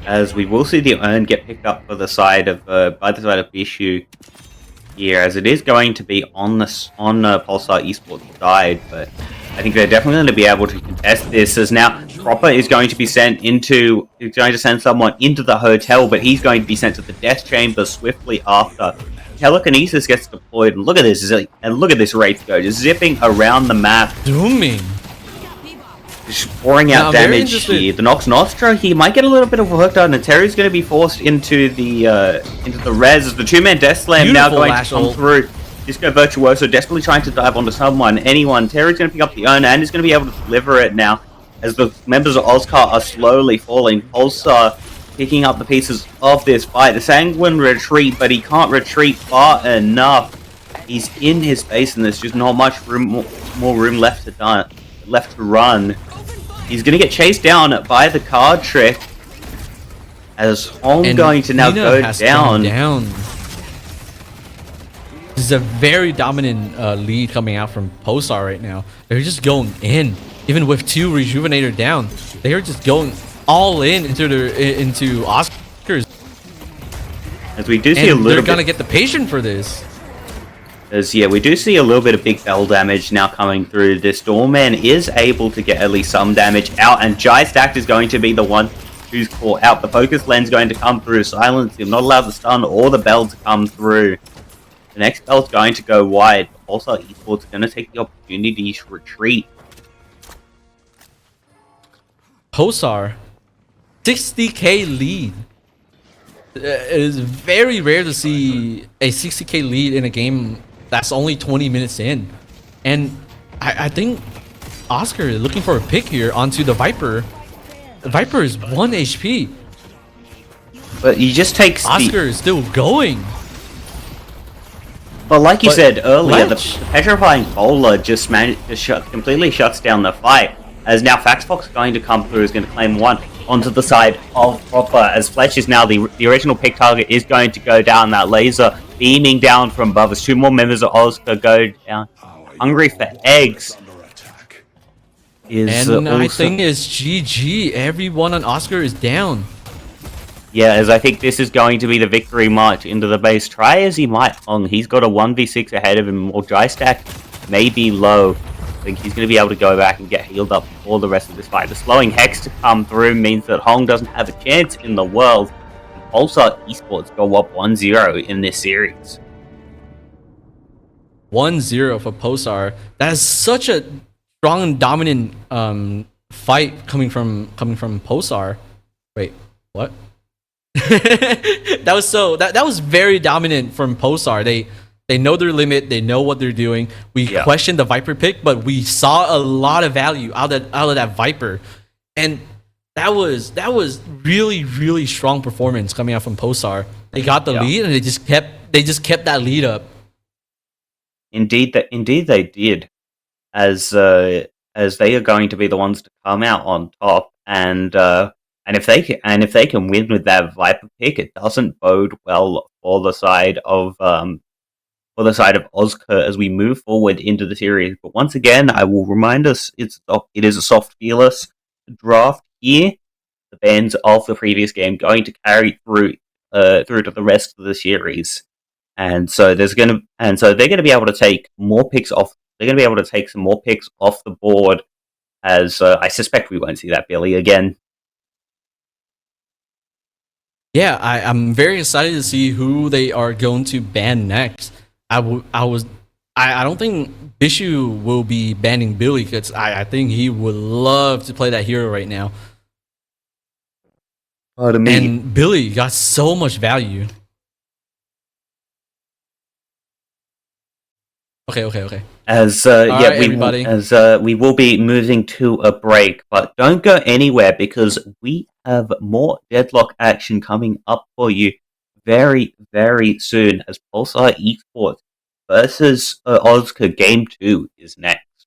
As we will see the urn get picked up for the side of by the side of Bishu here, as it is going to be on Pulsar Esports side, but I think they're definitely going to be able to contest this, as now Proper is going to be sent into, is going to send someone into the hotel, but he's going to be sent to the death chamber swiftly after. Telekinesis gets deployed, and look at this, and look at this Wraith go, just zipping around the map, Zooming. just pouring Now, out I'm very damage interested- here. The Nox Nostra, he might get a little bit of work done, and Terry's going to be forced into the res, as the two-man Death Slam now Beautiful going lash to come ult. through. Disco Virtuoso desperately trying to dive onto someone, anyone. Terry's going to pick up the owner and he's going to be able to deliver it now as the members of Oscar are slowly falling. Pulsar picking up the pieces of this fight. The Sanguine retreat, but he can't retreat far enough. He's in his base and there's just not much room, more room left to run. He's going to get chased down by the card trick as Hong And going to now Nina go has down. come down. This is a very dominant lead coming out from Posar right now. They're just going in, even with 2 Rejuvenator down. They are just going all in into Oscars. As we do see a And little they're bit. gonna get the patient for this. As yeah, we do see a little bit of big bell damage now coming through. This Doorman is able to get at least some damage out, and Jai Stacked is going to be the one who's caught out. The focus lens going to come through, silence him, not allowed the stun or the bell to come through. The next bell's going to go wide. Also, Esports going to take the opportunity to retreat. Posar, 60k lead. It is very rare to see a 60k lead in a game that's only 20 minutes in. And I think Oscar is looking for a pick here onto the Viper. The Viper is 1 HP. But he just takes Oscar is still going. But like you But said earlier, the Ledge- petrifying bowler just completely shuts down the fight. As now Faxfox is going to come through, is going to claim one onto the side of Proper. As Fletch is now the original pick target, is going to go down. That laser beaming down from above as 2 more members of Oscar go down. Hungry for eggs. Is And I also- think it's GG. Everyone on Oscar is down. Yeah, as I think this is going to be the victory march into the base. Try as he might, Hong, he's got a 1v6 ahead of him, or Dry Stack may be low. I think he's going to be able to go back and get healed up for the rest of this fight. The slowing Hex to come through means that Hong doesn't have a chance in the world. Also, Esports go up 1-0 in this series. 1-0 for Posar. That is such a strong and dominant fight coming from Posar. Wait, what? that was very dominant from Posar. They know their limit. They know what they're doing. We questioned the Viper pick, but we saw a lot of value out of that Viper, and that was really strong performance coming out from Posar. They got the lead and they just kept that lead up. Indeed they did, as they are going to be the ones to come out on top, and if they can win with that Viper pick, it doesn't bode well for the side of Oscar as we move forward into the series. But once again, I will remind us it is a soft fearless draft here. The bans of the previous game going to carry through to the rest of the series. And so they're going to be able to take more picks off. They're going to be able to take some more picks off the board. As I suspect we won't see that Billy again. Yeah, I'm very excited to see who they are going to ban next. I don't think Bishu will be banning Billy because I think he would love to play that hero right now. And Billy got so much value. Okay. As right, everybody. We will be moving to a break, but don't go anywhere because we have more Deadlock action coming up for you very, very soon. As Pulsar Esports versus Oscar Game 2 is next.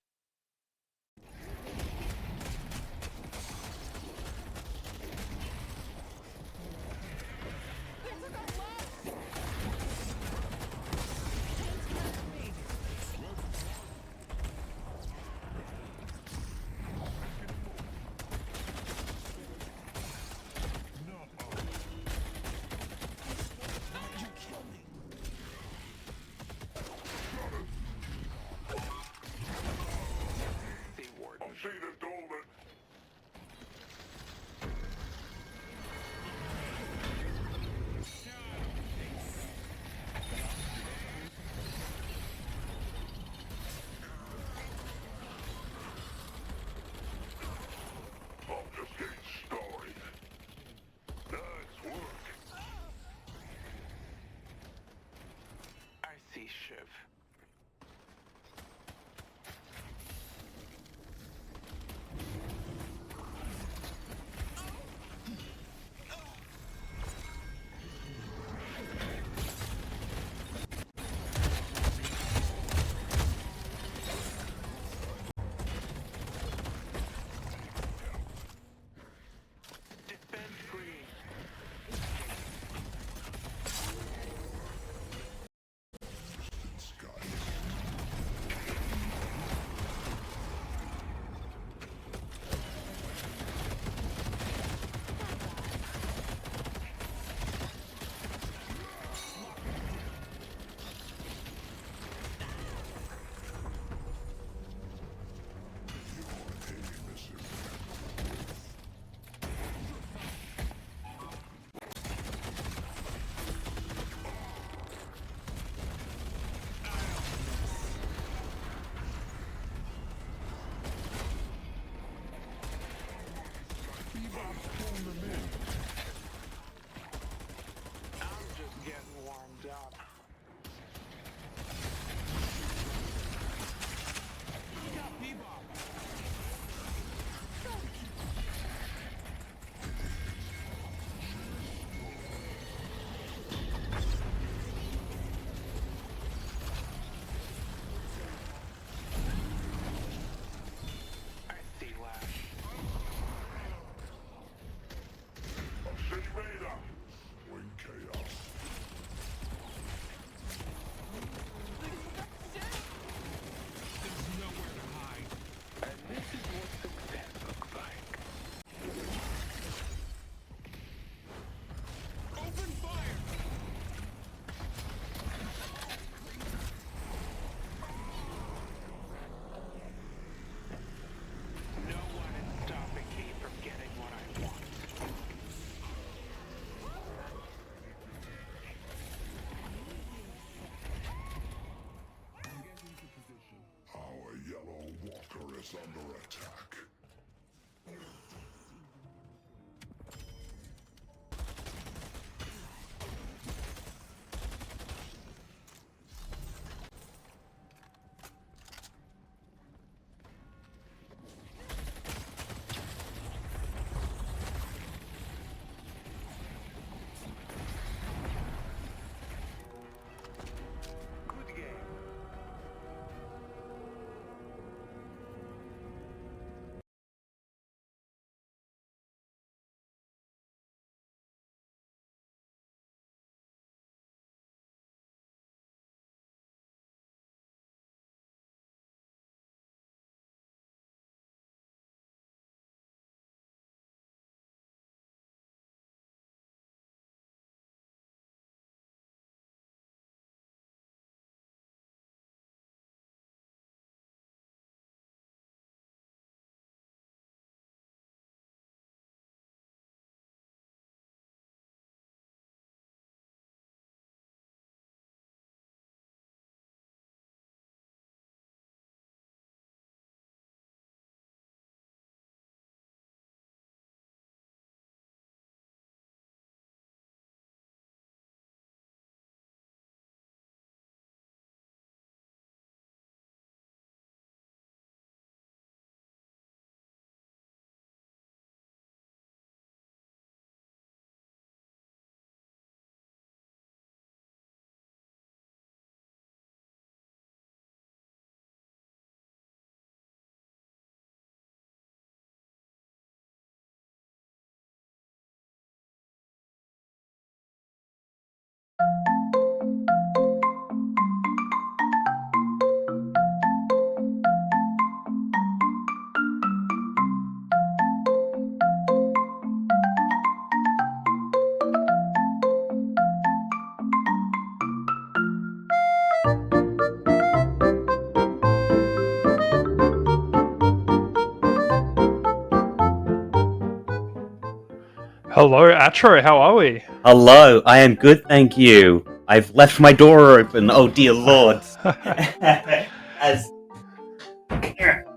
Hello, Atro, how are we? Hello, I am good, thank you. I've left my door open. Oh dear lord. As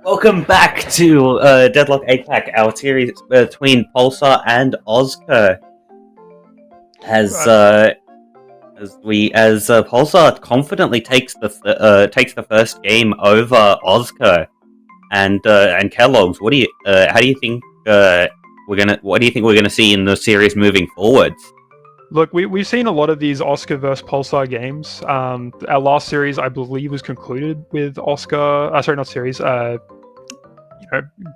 welcome back to Deadlock APAC, our series between Pulsar and Oscar. As Pulsar confidently takes the first game over Oscar and Kellogg's. What do you think we're gonna see in the series moving forwards? Look, we've seen a lot of these Oscar versus Pulsar games. Our last series, I believe, was concluded with Oscar. Sorry, not series.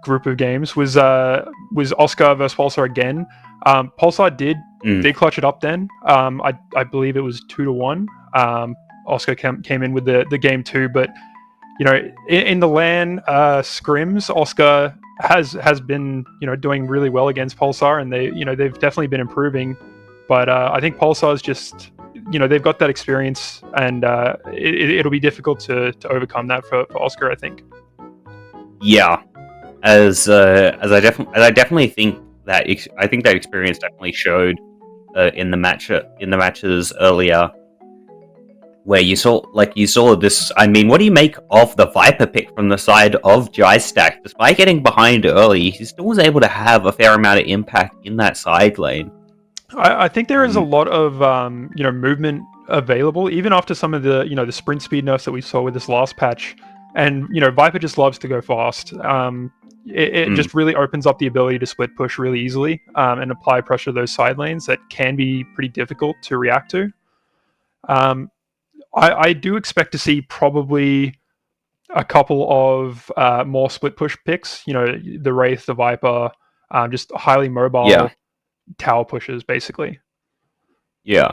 Group of games was Oscar versus Pulsar again. Pulsar did clutch it up then. I believe it was 2-1. Oscar came in with the game 2, but in the LAN scrims, Oscar has been doing really well against Pulsar, and they've definitely been improving. But I think Pulsar is just they've got that experience, and it'll be difficult to overcome that for Oscar, I think. Yeah, as I definitely think that that experience definitely showed in the matches earlier, where you saw this. I mean, what do you make of the Viper pick from the side of J-Stack? Despite getting behind early, he still was able to have a fair amount of impact in that side lane. I think there is a lot of movement available, even after some of the the sprint speed nerfs that we saw with this last patch. And Viper just loves to go fast. It just really opens up the ability to split push really easily and apply pressure to those side lanes that can be pretty difficult to react to. I do expect to see probably a couple of more split push picks. The Wraith, the Viper, just highly mobile tower pushes, basically. Yeah.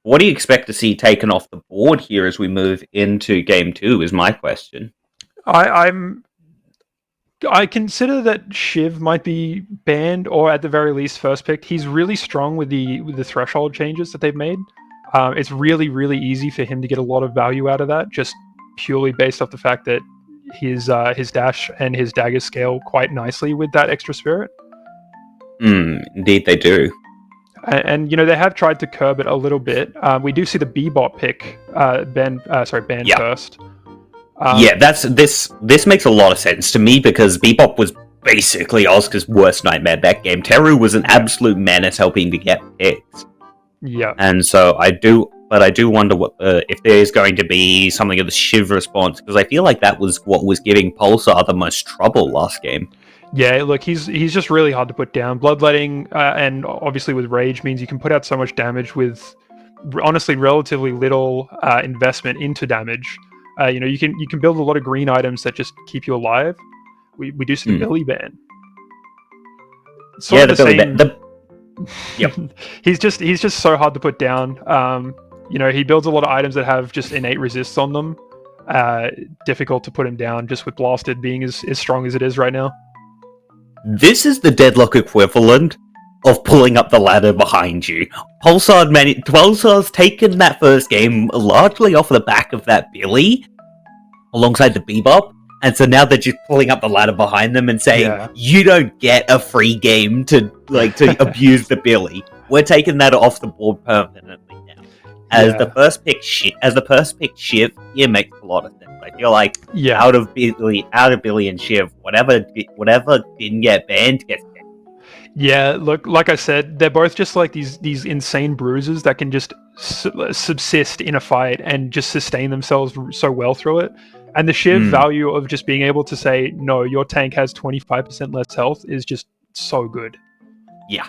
What do you expect to see taken off the board here as we move into game 2 is my question. I consider that Shiv might be banned, or at the very least first picked. He's really strong with the threshold changes that they've made. It's really, really easy for him to get a lot of value out of that, just purely based off the fact that his dash and his dagger scale quite nicely with that extra spirit. Indeed they do. And they have tried to curb it a little bit. We do see the B-bot pick banned first. Yeah, this makes a lot of sense to me because Bebop was basically Oscar's worst nightmare that game. Teru was an absolute menace helping to get picks. Yeah. And so I do wonder what if there is going to be something of the Shiv response, because I feel like that was what was giving Pulsar the most trouble last game. Yeah, look, he's just really hard to put down. Bloodletting and obviously with Rage means you can put out so much damage with honestly relatively little investment into damage. You can build a lot of green items that just keep you alive. We do see the Billy ban. Yeah, the Billy ban. Yep. he's just so hard to put down. He builds a lot of items that have just innate resists on them. Difficult to put him down just with Blasted being as strong as it is right now. This is the Deadlock equivalent of pulling up the ladder behind you. Pulsar's taken that first game largely off the back of that Billy, alongside the Bebop, and so now they're just pulling up the ladder behind them and saying, you don't get a free game to abuse the Billy. We're taking that off the board permanently now. As the first pick Shiv, it makes a lot of sense. I feel like out of Billy and Shiv, whatever didn't get banned gets banned. Yeah, look, like I said, they're both just like these insane bruisers that can just subsist in a fight and just sustain themselves so well through it. And the sheer value of just being able to say, no, your tank has 25% less health is just so good. Yeah.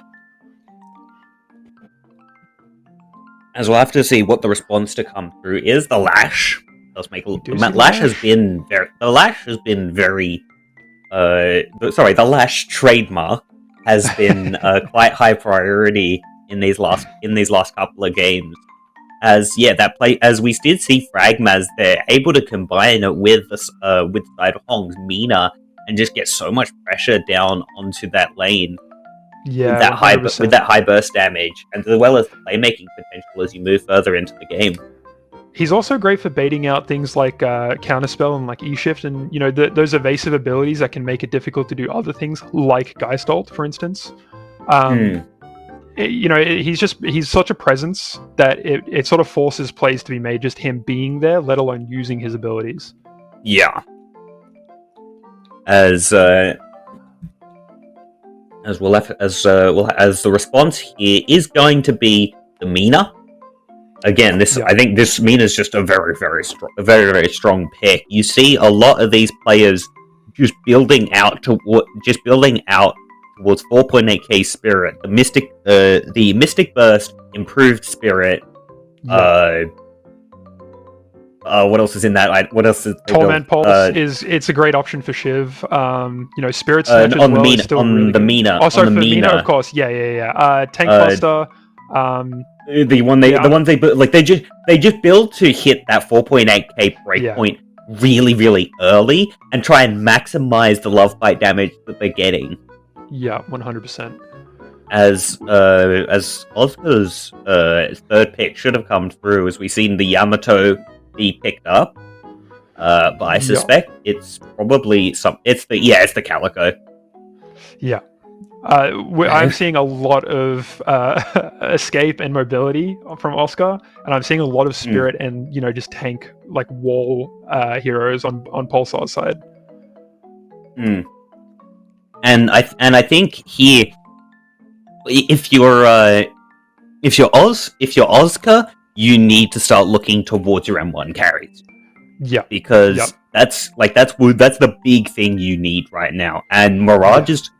As we'll have to see what the response to come through is. The Lash does make the Lash trademark has been quite high priority in these last couple of games. As we did see Fragmaz, they're able to combine it with Side Hong's Mina and just get so much pressure down onto that lane. Yeah, with that high burst damage, and as well as the playmaking potential as you move further into the game. He's also great for baiting out things like Counterspell and like E-Shift, and those evasive abilities that can make it difficult to do other things, like Geist Ult, for instance. He's such a presence that it sort of forces plays to be made just him being there, let alone using his abilities. Yeah. As the response here is going to be the Mina. Again, I think this Mina's just a very, very strong pick. You see a lot of these players just building out towards 4.8k Spirit, the Mystic Burst, improved Spirit. What else is in that? What else is Torment Pulse it's a great option for Shiv. Spirit Snatch on the Mina. Oh, sorry, for Mina, of course. Yeah. Tank Buster. The ones they just build to hit that 4.8k breakpoint really, really early and try and maximize the love bite damage that they're getting. Yeah, 100%. As Oscar's third pick should have come through, as we've seen the Yamato be picked up. But I suspect it's probably it's the Calico. Yeah. I'm seeing a lot of escape and mobility from Oscar, and I'm seeing a lot of Spirit and just tank like wall heroes on Pulsar's side. And I think here, if you're Oscar, you need to start looking towards your M1 carries. Yeah, because that's the big thing you need right now. And Mirage is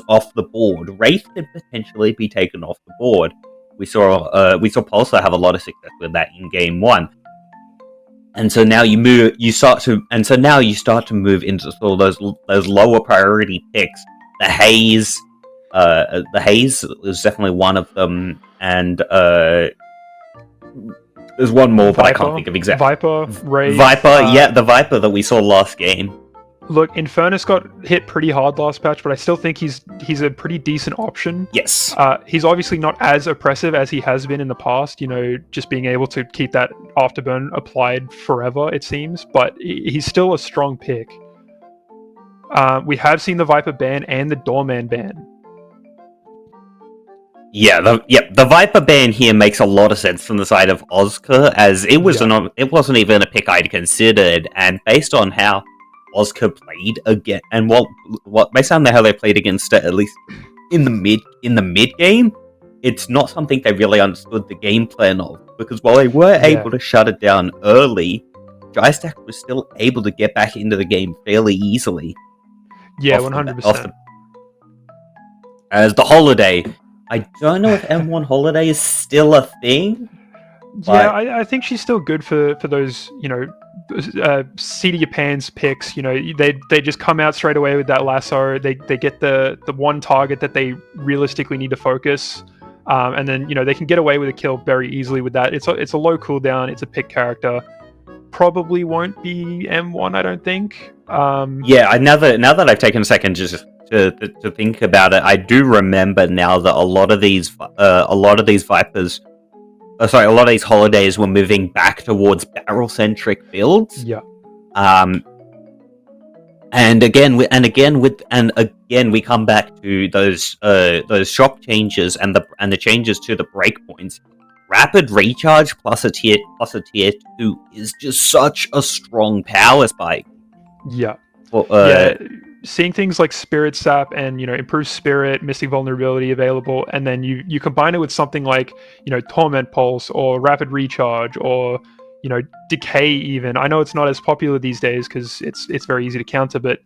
off the board. Wraith could potentially be taken off the board. We saw Pulsar have a lot of success with that in game 1. And so now you start to move into sort of those lower priority picks. The Haze is definitely one of them, and there's one more, but I can't think of exactly. Viper, the Viper that we saw last game. Look, Infernus got hit pretty hard last patch, but I still think he's a pretty decent option. Yes. He's obviously not as oppressive as he has been in the past, just being able to keep that afterburn applied forever, it seems, but he's still a strong pick. We have seen the Viper ban and the Doorman ban. The Viper ban here makes a lot of sense from the side of Oscar, as it wasn't even a pick I'd considered, and based on how Oscar played again, and what based on how they played against it, at least in the mid game, it's not something they really understood the game plan of, because while they were able to shut it down early, Drystack was still able to get back into the game fairly easily. Yeah, 100%. As the Holiday, I don't know if M1 Holiday is still a thing. Yeah, I think she's still good for those, seat of your pants picks. They just come out straight away with that lasso. They get the one target that they realistically need to focus, and then they can get away with a kill very easily with that. It's a low cooldown. It's a pick character. Probably won't be M1, I don't think. Now that I've taken a second just to think about it, I do remember now that a lot of these Vipers, a lot of these Holidays were moving back towards barrel-centric builds. Yeah. And again we come back to those shop changes and the changes to the breakpoints. Rapid recharge plus a tier 2 is just such a strong power spike. Yeah. Well, seeing things like Spirit Sap and improved Spirit, Mystic Vulnerability available, and then you combine it with something like Torment Pulse or Rapid Recharge or Decay even. I know it's not as popular these days because it's very easy to counter, but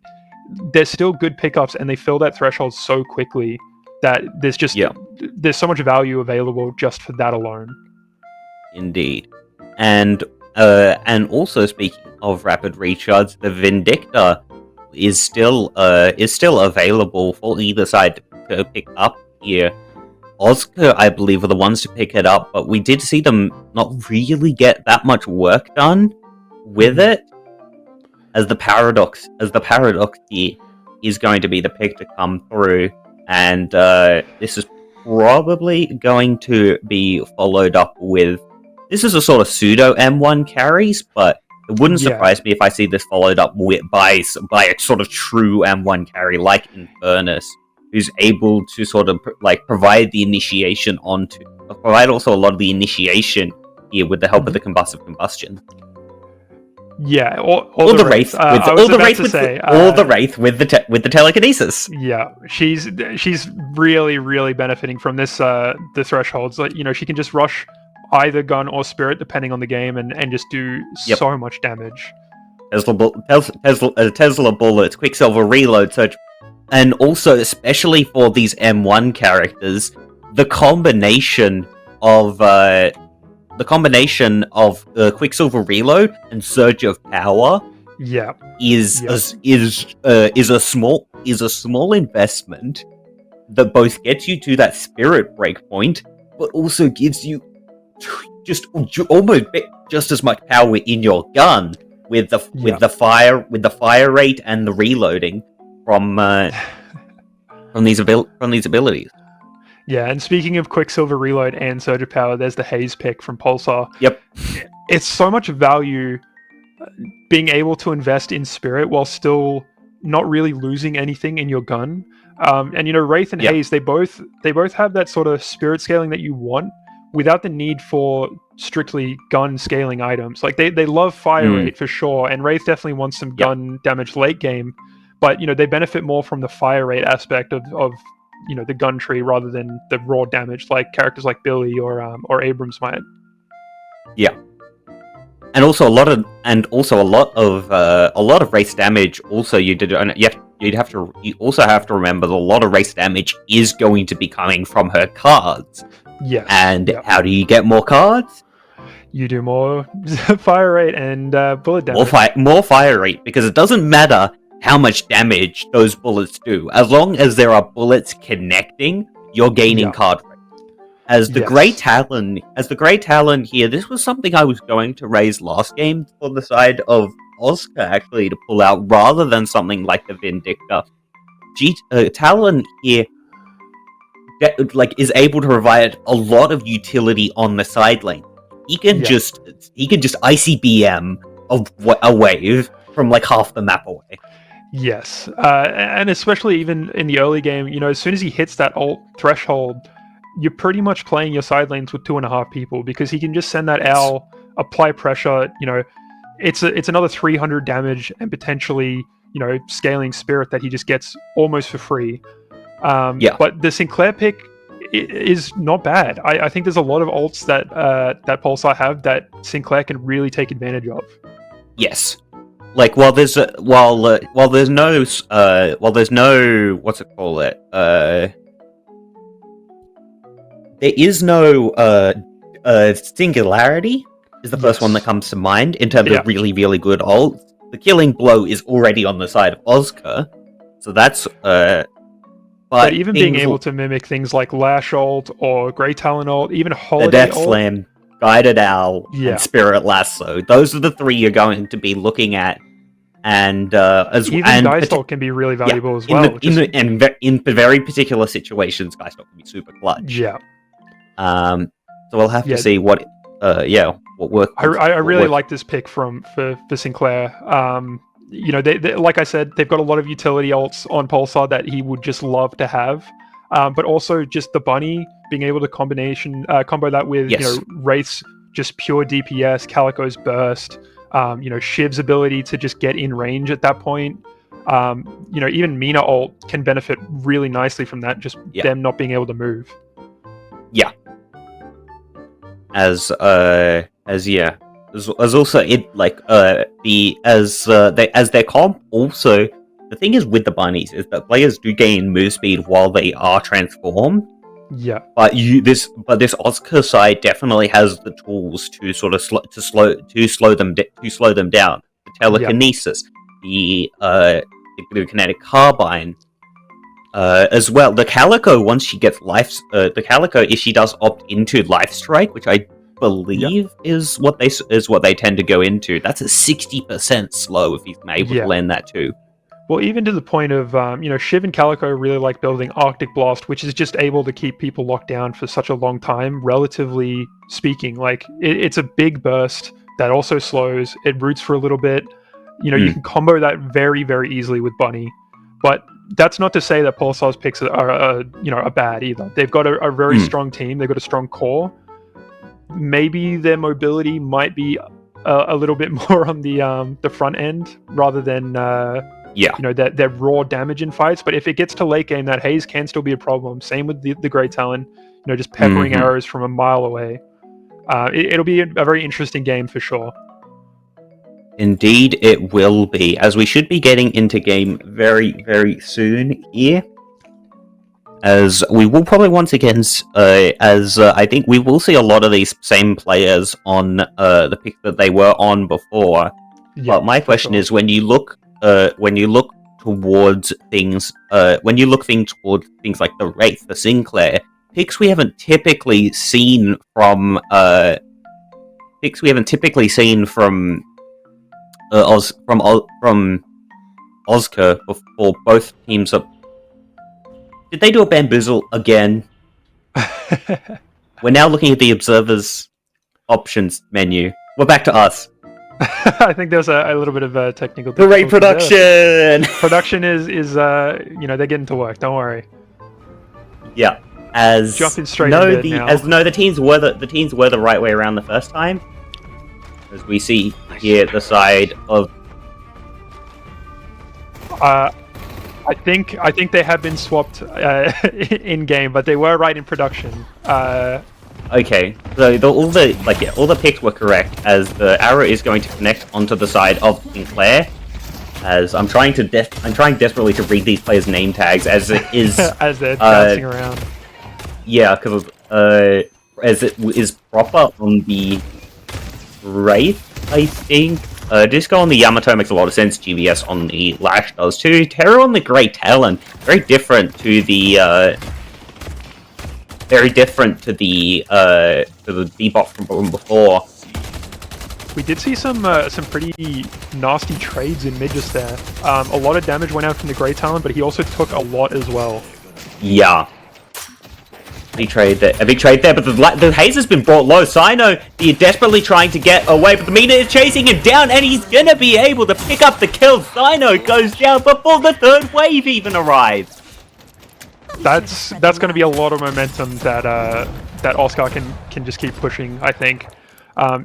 they're still good pickups and they fill that threshold so quickly that there's so much value available just for that alone. Indeed. And also speaking of Rapid Recharge, the Vindicta is still available for either side to pick up here. Oscar, I believe, are the ones to pick it up, but we did see them not really get that much work done with it, as the Paradox here is going to be the pick to come through, and this is probably going to be followed up with. This is a sort of pseudo M1 carries, but it wouldn't surprise me if I see this followed up by a sort of true M1 carry like Infernus, who's able to sort of provide the initiation provide also a lot of the initiation here with the help of the combustive combustion. Yeah, or the Wraith with the telekinesis. Yeah, she's really, really benefiting from this the thresholds. She can just rush either gun or spirit depending on the game and just do so much damage. Tesla bullets, Quicksilver reload, search, and also especially for these M1 characters, the combination of Quicksilver reload and surge of power is a small investment that both gets you to that spirit breakpoint, but also gives you just almost just as much power in your gun with the fire rate and the reloading from these abilities. Yeah, and speaking of Quicksilver reload and surge of power, there's the Haze pick from Pulsar. Yep, it's so much value being able to invest in spirit while still not really losing anything in your gun. And Wraith and Haze, they both have that sort of spirit scaling that you want, without the need for strictly gun scaling items. They love fire rate for sure, and Wraith definitely wants some gun damage late game, but they benefit more from the fire rate aspect of the gun tree rather than the raw damage like characters like Billy or Abrams might. Yeah. And also a lot of race damage. Also, you also have to remember that a lot of race damage is going to be coming from her cards. Yes. And how do you get more cards? You do more fire rate and bullet damage. More fire rate, because it doesn't matter how much damage those bullets do. As long as there are bullets connecting, you're gaining card rate. As the Grey Talon here, this was something I was going to raise last game for the side of Oscar actually to pull out, rather than something like the Vindicta. Talon here is able to provide a lot of utility on the side lane. He can just ICBM a wave from half the map away. Yes, and especially even in the early game, as soon as he hits that ult threshold, you're pretty much playing your side lanes with 2.5 people because he can just send that owl, apply pressure. It's another 300 damage and potentially scaling spirit that he just gets almost for free. But the Sinclair pick is not bad. I think there's a lot of ults that Pulsar have that Sinclair can really take advantage of. Yes. Like while there's no what's it called there is no singularity is the first one that comes to mind in terms of really, really good ults. The killing blow is already on the side of Oscar, so that's but even being able to mimic things like Lash ult or Grey Talon ult, even Holiday the Death ult, Slam, Guided Owl, and Spirit Lasso, those are the three you're going to be looking at. And Geist ult can be really valuable as well. In very particular situations, Geist ult can be super clutch. Yeah. So we'll have to see what works. I really like this pick for Sinclair. They, like I said, they've got a lot of utility ults on Pulsar that he would just love to have. But also just the bunny, being able to combo that with Wraith's just pure DPS, Calico's burst, Shiv's ability to just get in range at that point. Even Mina ult can benefit really nicely from that, just them not being able to move. Yeah. As also it like as their comp also, the thing is with the bunnies is that players do gain move speed while they are transformed. Yeah. But this Oscar side definitely has the tools to sort of slow them down. The telekinesis, the kinetic carbine, as well. The Calico, once she gets the Calico, if she does opt into Life Strike, which I believe is what they tend to go into, that's a 60% slow if he's able to land that too. Well, even to the point of, Shiv and Calico really like building Arctic Blast, which is just able to keep people locked down for such a long time, relatively speaking. Like, it's a big burst that also slows. It roots for a little bit. You can combo that very, very easily with Bunny. But that's not to say that Pulsar's picks are bad either. They've got a very strong team. They've got a strong core. Maybe their mobility might be a little bit more on the front end rather than their raw damage in fights. But if it gets to late game, that haze can still be a problem. Same with the Grey Talon, just peppering arrows from a mile away. It'll be a very interesting game for sure. Indeed, it will be, as we should be getting into game very, very soon here. As we will probably once again, I think we will see a lot of these same players on the pick that they were on before. Yeah, but my question is, when you look towards things, towards things like the Wraith, the Sinclair, picks we haven't typically seen from Oscar before both teams are. Did they do a bamboozle again? We're now looking at the observers options menu. We're back to us. I think there's a little bit of a technical. Great production. Production is they're getting to work. Don't worry. Yeah. As jumping straight the teams were the right way around the first time. As we see here, the side of. I think they have been swapped in game, but they were right in production. Okay, so all the picks were correct, as the arrow is going to connect onto the side of Sinclair. As I'm trying desperately to read these players' name tags as it is as they're bouncing around. Yeah, because as it is proper on the Wraith, I think. Disco on the Yamato makes a lot of sense. GBS on the Lash does too. Terror on the Grey Talon, very different to the debuff from before. We did see some pretty nasty trades in mid just there. A lot of damage went out from the Grey Talon, but he also took a lot as well. Yeah. A big trade there, but the haze has been brought low. Sino, he's desperately trying to get away, but the Mina is chasing him down, and he's gonna be able to pick up the kill. Sino goes down before the third wave even arrives. that's going to be a lot of momentum that that Oscar can just keep pushing. I think.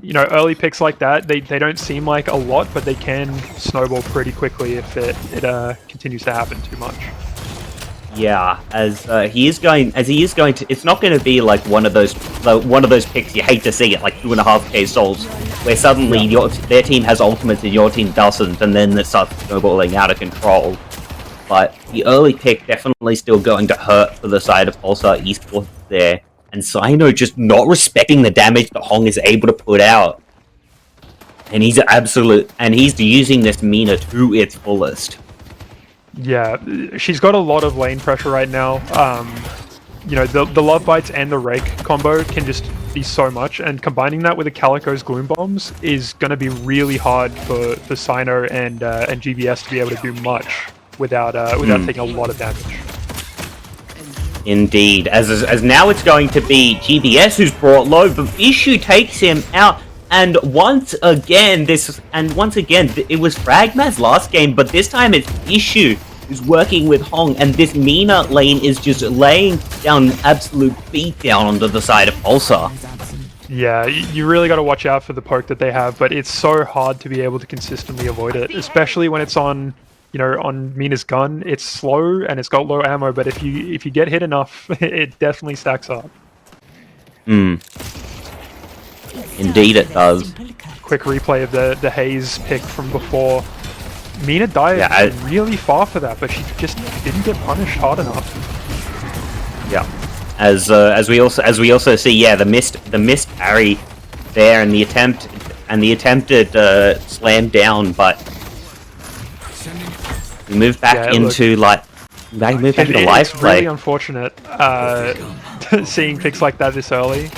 You know, early picks like that, they don't seem like a lot, but they can snowball pretty quickly if it continues to happen too much. Yeah, as he is going to, it's not going to be like one of those picks you hate to see it, like 2.5k souls, where suddenly their team has ultimates and your team doesn't, and then it starts snowballing out of control. But the early pick definitely still going to hurt for the side of Pulsar Esports there, and Sino just not respecting the damage that Hong is able to put out, and he's using this Mina to its fullest. Yeah, she's got a lot of lane pressure right now. You know, the Love Bites and the Rake combo can just be so much, and combining that with the Calico's Gloom Bombs is going to be really hard for Sino and GBS to be able to do much without taking a lot of damage. Indeed, as now it's going to be GBS who's brought low, but Issue takes him out. And once again, it was Fragmaz last game, but this time it's Issue who's working with Hong, and this Mina lane is just laying down an absolute beatdown onto the side of Pulsar. Yeah, you really got to watch out for the poke that they have, but it's so hard to be able to consistently avoid it, especially when it's on, you know, on Mina's gun. It's slow and it's got low ammo, but if you get hit enough, it definitely stacks up. Indeed it does. Quick replay of the Haze pick from before. Mina died really far for that, but she just didn't get punished hard enough. Yeah. As we also see, yeah, the missed parry there, and the attempted slam down, but we move back into life It's play. really unfortunate seeing picks like that this early.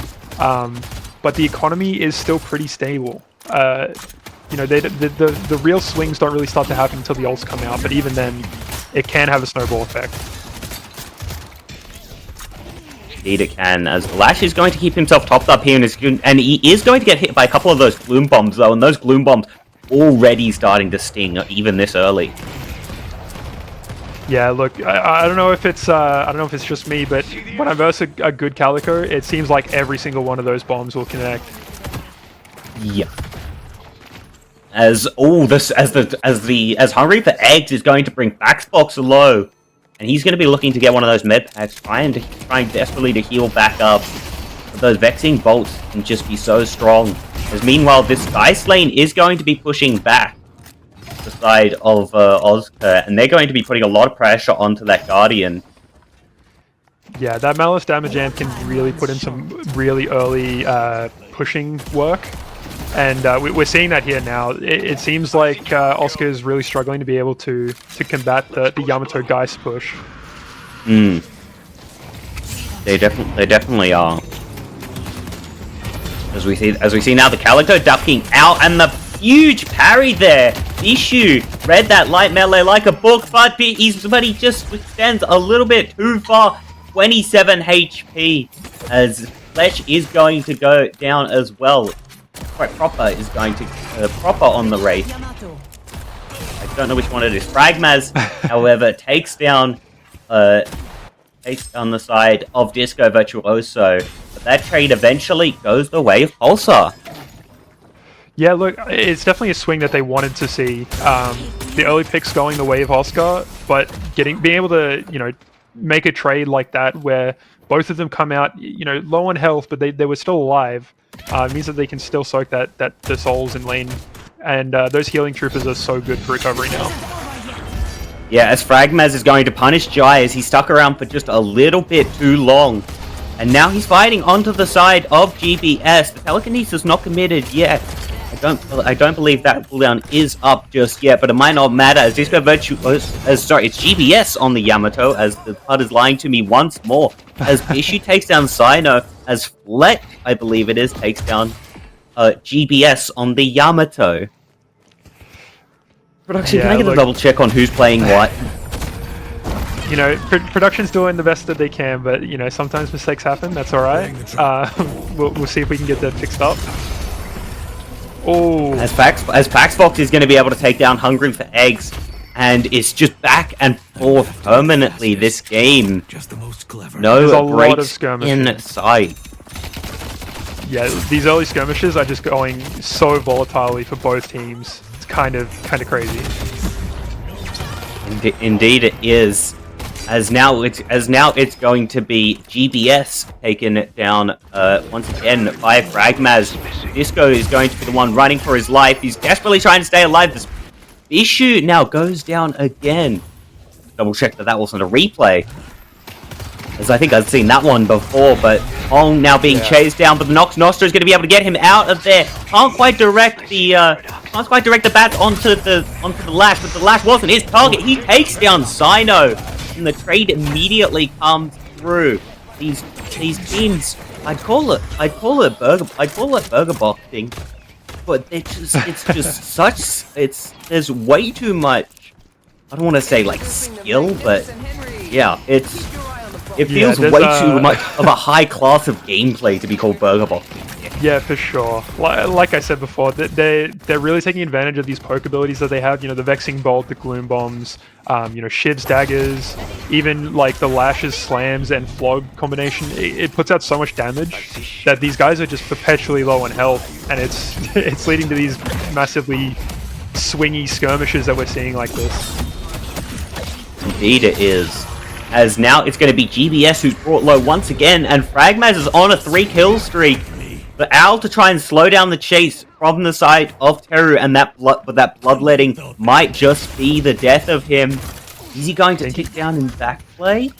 But the economy is still pretty stable. You know, the real swings don't really start to happen until the ults come out, but even then, it can have a snowball effect. Indeed it can, as Lash is going to keep himself topped up here, and he is going to get hit by a couple of those Gloom Bombs, though, and those Gloom Bombs already starting to sting, even this early. Yeah, look, I don't know if it's just me, but when I verse a good Calico, it seems like every single one of those bombs will connect. Yeah. As Hungry for Eggs is going to bring Baxbox low, and he's going to be looking to get one of those med packs, trying desperately to heal back up. But those Vexing Bolts can just be so strong. As meanwhile, this Dice Lane is going to be pushing back the side of Oscar, and they're going to be putting a lot of pressure onto that Guardian. Yeah, that Malice Damage Amp can really put in some really early pushing work, and we're seeing that here now. It seems like Oscar is really struggling to be able to combat the Yamato Geist push. They definitely are. As we see now, the Calico ducking out, and the huge parry there. Issue read that light melee like a book, but he just extends a little bit too far. 27 HP, as Fletch is going to go down as well. Right, Proper is going to Proper on the Wraith. I don't know which one it is. Fragmaz, however, takes down the side of Disco Virtuoso, but that trade eventually goes the way of Pulsar. Yeah, look, it's definitely a swing that they wanted to see. The early picks going the way of Oscar, but being able to, you know, make a trade like that where both of them come out, you know, low on health, but they were still alive, means that they can still soak the souls in lane, and those healing troopers are so good for recovery now. Yeah, as Fragmaz is going to punish Jai as he stuck around for just a little bit too long. And now he's fighting onto the side of GBS. The telekinesis not committed yet. I don't believe that cooldown is up just yet, but it might not matter as Disco it's GBS on the Yamato, as the HUD is lying to me once more. As Issue takes down Sino, as Fleck, I believe it is, takes down GBS on the Yamato. Production, can I get a double check on who's playing what? You know, production's doing the best that they can, but, you know, sometimes mistakes happen, that's alright. We'll see if we can get that fixed up. Oh, as Paxbox is going to be able to take down Hungry for Eggs, and it's just back and forth permanently this game. Just the most clever. There's a No lot of breaks skirmishes. in sight. Yeah, these early skirmishes are just going so volatilely for both teams. It's kind of crazy. Indeed it is. As now it's going to be GBS taking it down once again by Fragmaz. Disco is going to be the one running for his life. He's desperately trying to stay alive. This issue now goes down again. Double check that wasn't a replay, as I think I've seen that one before. But Hong now being chased down, but the Nox Nostra is going to be able to get him out of there. Can't quite direct the bats onto the Lash, but the Lash wasn't his target. He takes down Sino, and the trade immediately comes through. These teams, I'd call it burger boxing, but there's way too much. I don't want to say like skill, but yeah, it feels way too much of a high class of gameplay to be called burger boxing. Yeah, for sure. Like I said before, they're really taking advantage of these poke abilities that they have. You know, the Vexing Bolt, the Gloom Bombs, Shiv's daggers, even like the Lash's slams and Flog combination. It puts out so much damage that these guys are just perpetually low on health, and it's leading to these massively swingy skirmishes that we're seeing like this. Indeed it is. As now it's going to be GBS who's brought low once again, and Fragmaz is on a 3-kill streak. The Owl to try and slow down the chase from the side of Teru, and that bloodletting might just be the death of him. Is he going to kick down in backplay?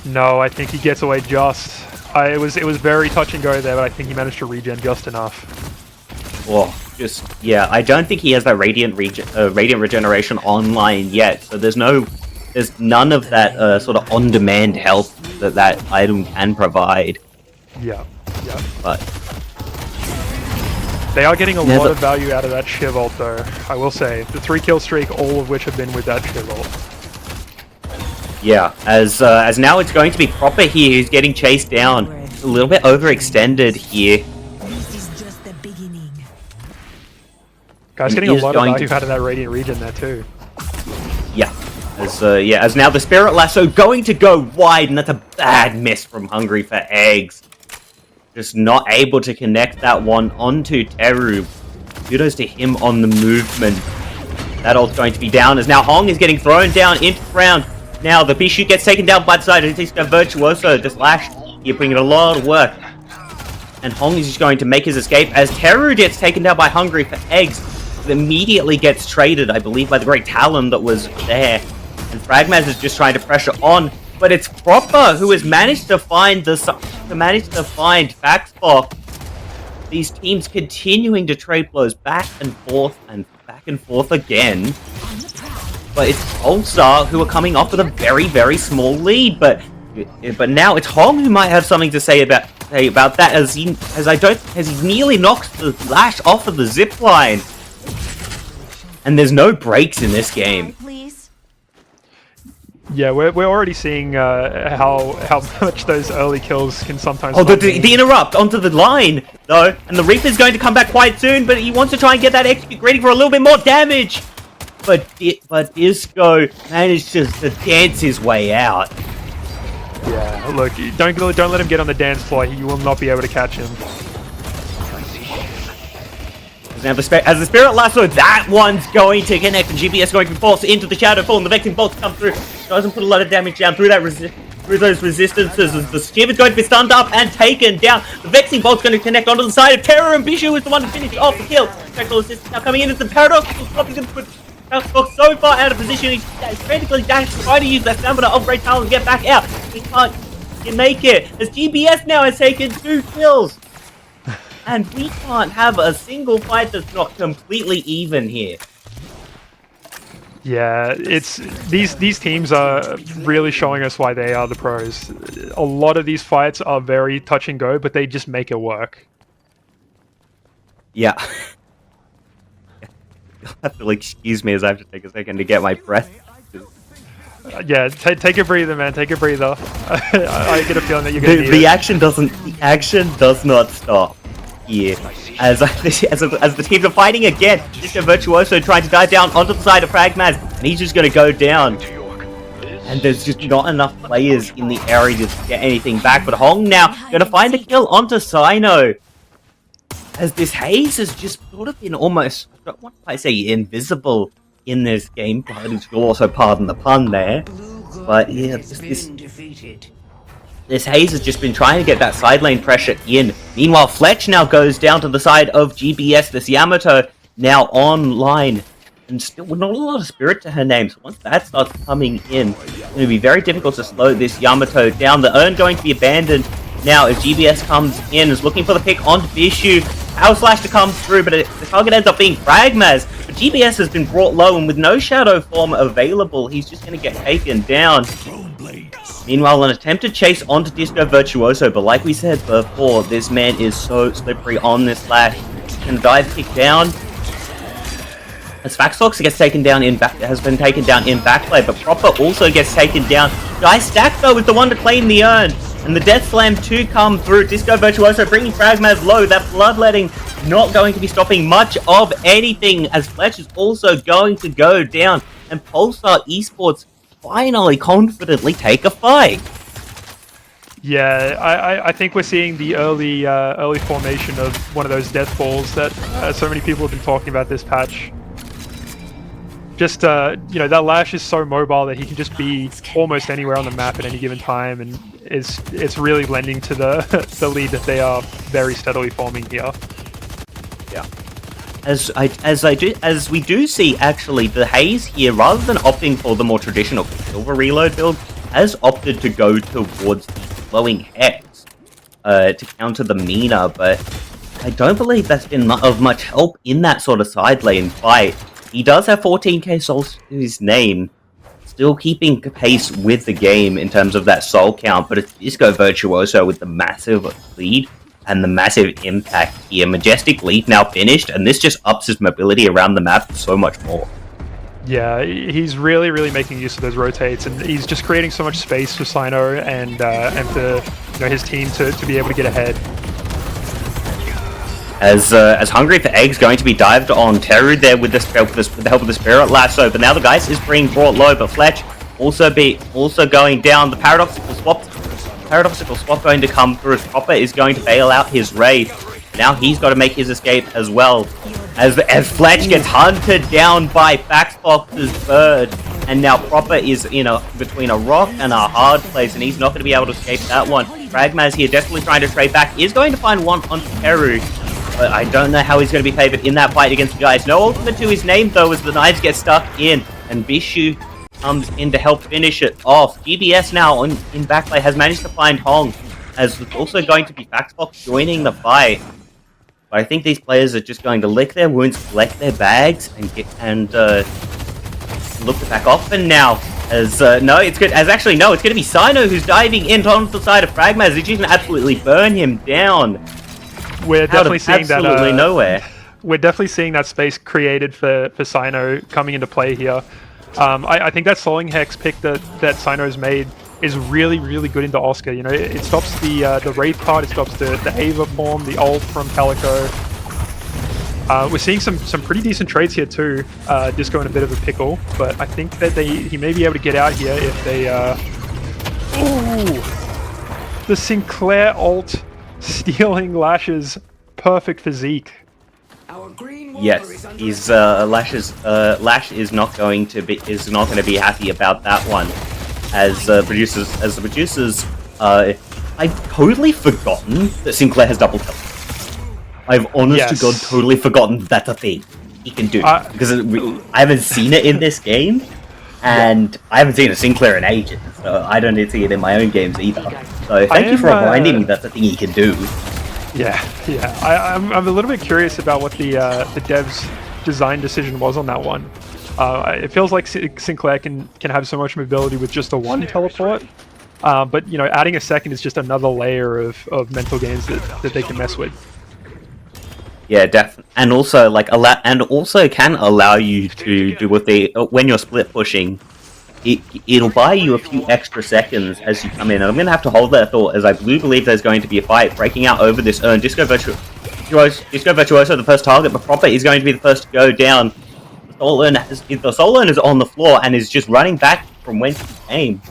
No, I think he gets away just. It was very touch and go there, but I think he managed to regen just enough. Well, I don't think he has that radiant regeneration online yet, so there's none of that sort of on-demand health that item can provide. Yeah. But they are getting a lot of value out of that Shiv ult, though. I will say the 3-kill streak, all of which have been with that Shiv ult. Yeah, as now it's going to be Proper here. He's getting chased down, a little bit overextended here. This is just the beginning. Guys, getting a lot of value out of that Radiant Regen there too. Yeah. As now the Spirit Lasso going to go wide, and that's a bad miss from Hungry for Eggs. Just not able to connect that one onto Teru. Kudos to him on the movement. That ult's going to be down, as now Hong is getting thrown down into the ground. Now the Bishu gets taken down by the side of Disco Virtuoso. This Lash here putting in a lot of work. And Hong is just going to make his escape as Teru gets taken down by Hungry for Eggs. It immediately gets traded, I believe, by the great Talon that was there. And Fragmaz is just trying to pressure on, but it's Proper who has managed to find Faxbox. These teams continuing to trade blows back and forth again. But it's Polestar who are coming off with a very, very small lead. But now it's Hong who might have something to say about that, as he nearly knocks the Lash off of the zip line. And there's no breaks in this game. Yeah, we're already seeing how much those early kills can sometimes. Oh, the interrupt onto the line though, and the Reaper's going to come back quite soon, but he wants to try and get that execute ready for a little bit more damage. But Disco managed to dance his way out. Yeah, look, don't let him get on the dance floor. You will not be able to catch him. Now as the Spirit Lasso, that one's going to connect, and GBS going to be forced into the Shadow Fall, and the Vexing Bolts come through. Doesn't put a lot of damage down through those resistances, as the Shiv is going to be stunned up and taken down. The Vexing Bolt's going to connect onto the side of Terror, and Bishu is the one to finish off the kill. Technical assistance now coming in as the Paradoxical Swap is going to put Paradox so far out of position. He's frantically dashing, trying to use that stamina of Great Talon to get back out. He can't make it, as GBS now has taken 2 kills. And we can't have a single fight that's not completely even here. Yeah, it's these teams are really showing us why they are the pros. A lot of these fights are very touch and go, but they just make it work. Yeah. You'll have to excuse me as I have to take a second to get my breath. Yeah, take a breather, man. Take a breather. I get a feeling that you're gonna need the action does not stop here. As the teams are fighting again, Disco Virtuoso trying to dive down onto the side of Fragmaz. and he's just going to go down. And there's just not enough players in the area to get anything back. But Hong now going to find a kill onto Sino. As this haze has just sort of been almost, what do I say, invisible in this game. You'll also pardon the pun there. But yeah, this haze has just been trying to get that side lane pressure in. Meanwhile, Fletch now goes down to the side of GBS. This Yamato now online. And still not a lot of spirit to her name, so once that starts coming in, it's going to be very difficult to slow this Yamato down. The urn going to be abandoned now as GBS comes in, is looking for the pick onto Bishu. Power Slash to come through, but the target ends up being Fragmaz. But GBS has been brought low, and with no Shadow form available, he's just going to get taken down. Meanwhile, an attempted chase onto Disco Virtuoso, but like we said before, this man is so slippery on this Lash. Can dive kick down. As Faxfox has been taken down in backplay, but Proper also gets taken down. Guy Stack though is the one to claim the urn, and the Death Slam to come through. Disco Virtuoso bringing Fragmaz low. That bloodletting not going to be stopping much of anything, as Fletch is also going to go down, and Pulsar Esports finally confidently take a fight. Yeah, I think we're seeing the early formation of one of those death balls that so many people have been talking about this patch. Just, that Lash is so mobile that he can just be almost anywhere on the map at any given time, and it's really lending to the lead that they are very steadily forming here. Yeah. As we do see, actually, the Haze here, rather than opting for the more traditional Silver reload build, has opted to go towards the Flowing Hex to counter the Mina, but I don't believe that's been of much help in that sort of side lane fight. He does have 14k souls to his name, still keeping pace with the game in terms of that soul count, but it's Disco Virtuoso with the massive lead and the massive impact here. Majestic lead now finished, and this just ups his mobility around the map so much more. Yeah, he's really making use of those rotates, and he's just creating so much space for Sino and for his team to be able to get ahead. As Hungry for Eggs going to be dived on Teru there with the help of the Spirit Lasso, but now the Geist is being brought low, but Fletch also going down. The Paradoxical Swap going to come through, as Proper is going to bail out his Ray. Now he's got to make his escape as well, as Fletch gets hunted down by Faxbox's bird, and now Proper is between a rock and a hard place, and he's not going to be able to escape that one. Fragmaz here desperately trying to trade back, is going to find one on Teru. But I don't know how he's going to be favored in that fight against the guys. No ultimate to his name, though, as the knives get stuck in, and Bishu comes in to help finish it off. GBS now in backplay has managed to find Hong, as it's also going to be Faxbox joining the fight. But I think these players are just going to lick their wounds, collect their bags, and look to back off. And now, it's going to be Sino who's diving in onto the side of Fragmaz. He's going to absolutely burn him down. We're definitely seeing absolutely nowhere. We're definitely seeing that space created for Sino coming into play here. I think that Slowing Hex pick that Sino's made is really good into Oscar. It stops the Wraith card, it stops the Ava form, the ult from Calico. We're seeing some pretty decent trades here too. Disco in a bit of a pickle, but I think that he may be able to get out here if they. Ooh, the Sinclair ult. Stealing Lash's perfect physique. Yes, he's Lash is not going to be happy about that one. As the producers, I've totally forgotten that Sinclair has double kill. I've honest to God totally forgotten that's a thing he can do, because I haven't seen it in this game, and I haven't seen a Sinclair in ages, so I don't see it in my own games either. So thank you for reminding me that's a thing he can do. Yeah. I'm a little bit curious about what the devs' design decision was on that one. It feels like Sinclair can have so much mobility with just a one teleport, but adding a second is just another layer of mental games that they can mess with. Yeah, definitely, and also can allow you to do when you're split pushing. It'll buy you a few extra seconds as you come in. And I'm going to have to hold that thought, as I do believe there's going to be a fight breaking out over this urn. Disco Virtuoso, the first target, but Proper is going to be the first to go down. the Soul Earner's on the floor and is just running back from whence he came.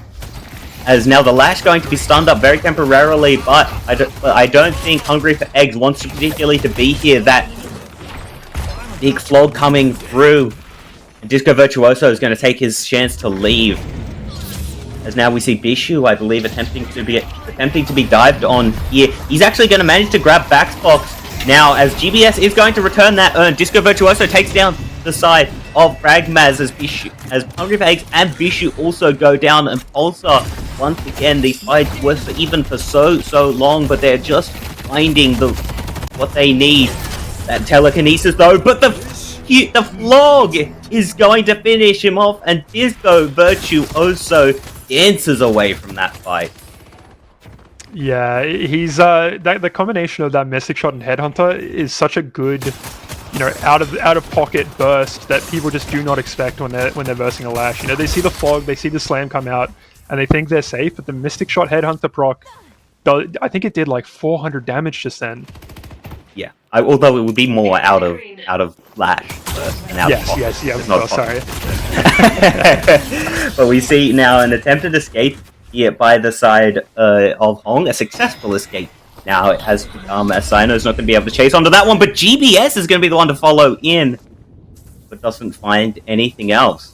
As now the Lash going to be stunned up very temporarily, but I don't think Hungry for Eggs wants to particularly to be here. That big flog coming through. And Disco Virtuoso is going to take his chance to leave. As now we see Bishu, I believe, attempting to be dived on here. He's actually going to manage to grab Backbox now, as GBS is going to return that urn. Disco Virtuoso takes down the side of Fragmaz as Hungry for Eggs and Bishu also go down, and Pulsar once again. These fights were for so long, but they're just finding what they need. That telekinesis though, but the flog is going to finish him off, and Disco Virtuoso dances away from that fight. Yeah, he's the combination of that Mystic Shot and Headhunter is such a good, out of pocket burst that people just do not expect when they're versing a Lash. They see the fog, they see the slam come out, and they think they're safe. But the Mystic Shot Headhunter proc, I think it did like 400 damage just then. Yeah, although it would be more out of Lash burst and out of pocket. Yes. Not Sorry. But we see now an attempted escape here by the side of Hong, a successful escape. Now it has become as Sino's not going to be able to chase onto that one, but GBS is going to be the one to follow in, but doesn't find anything else.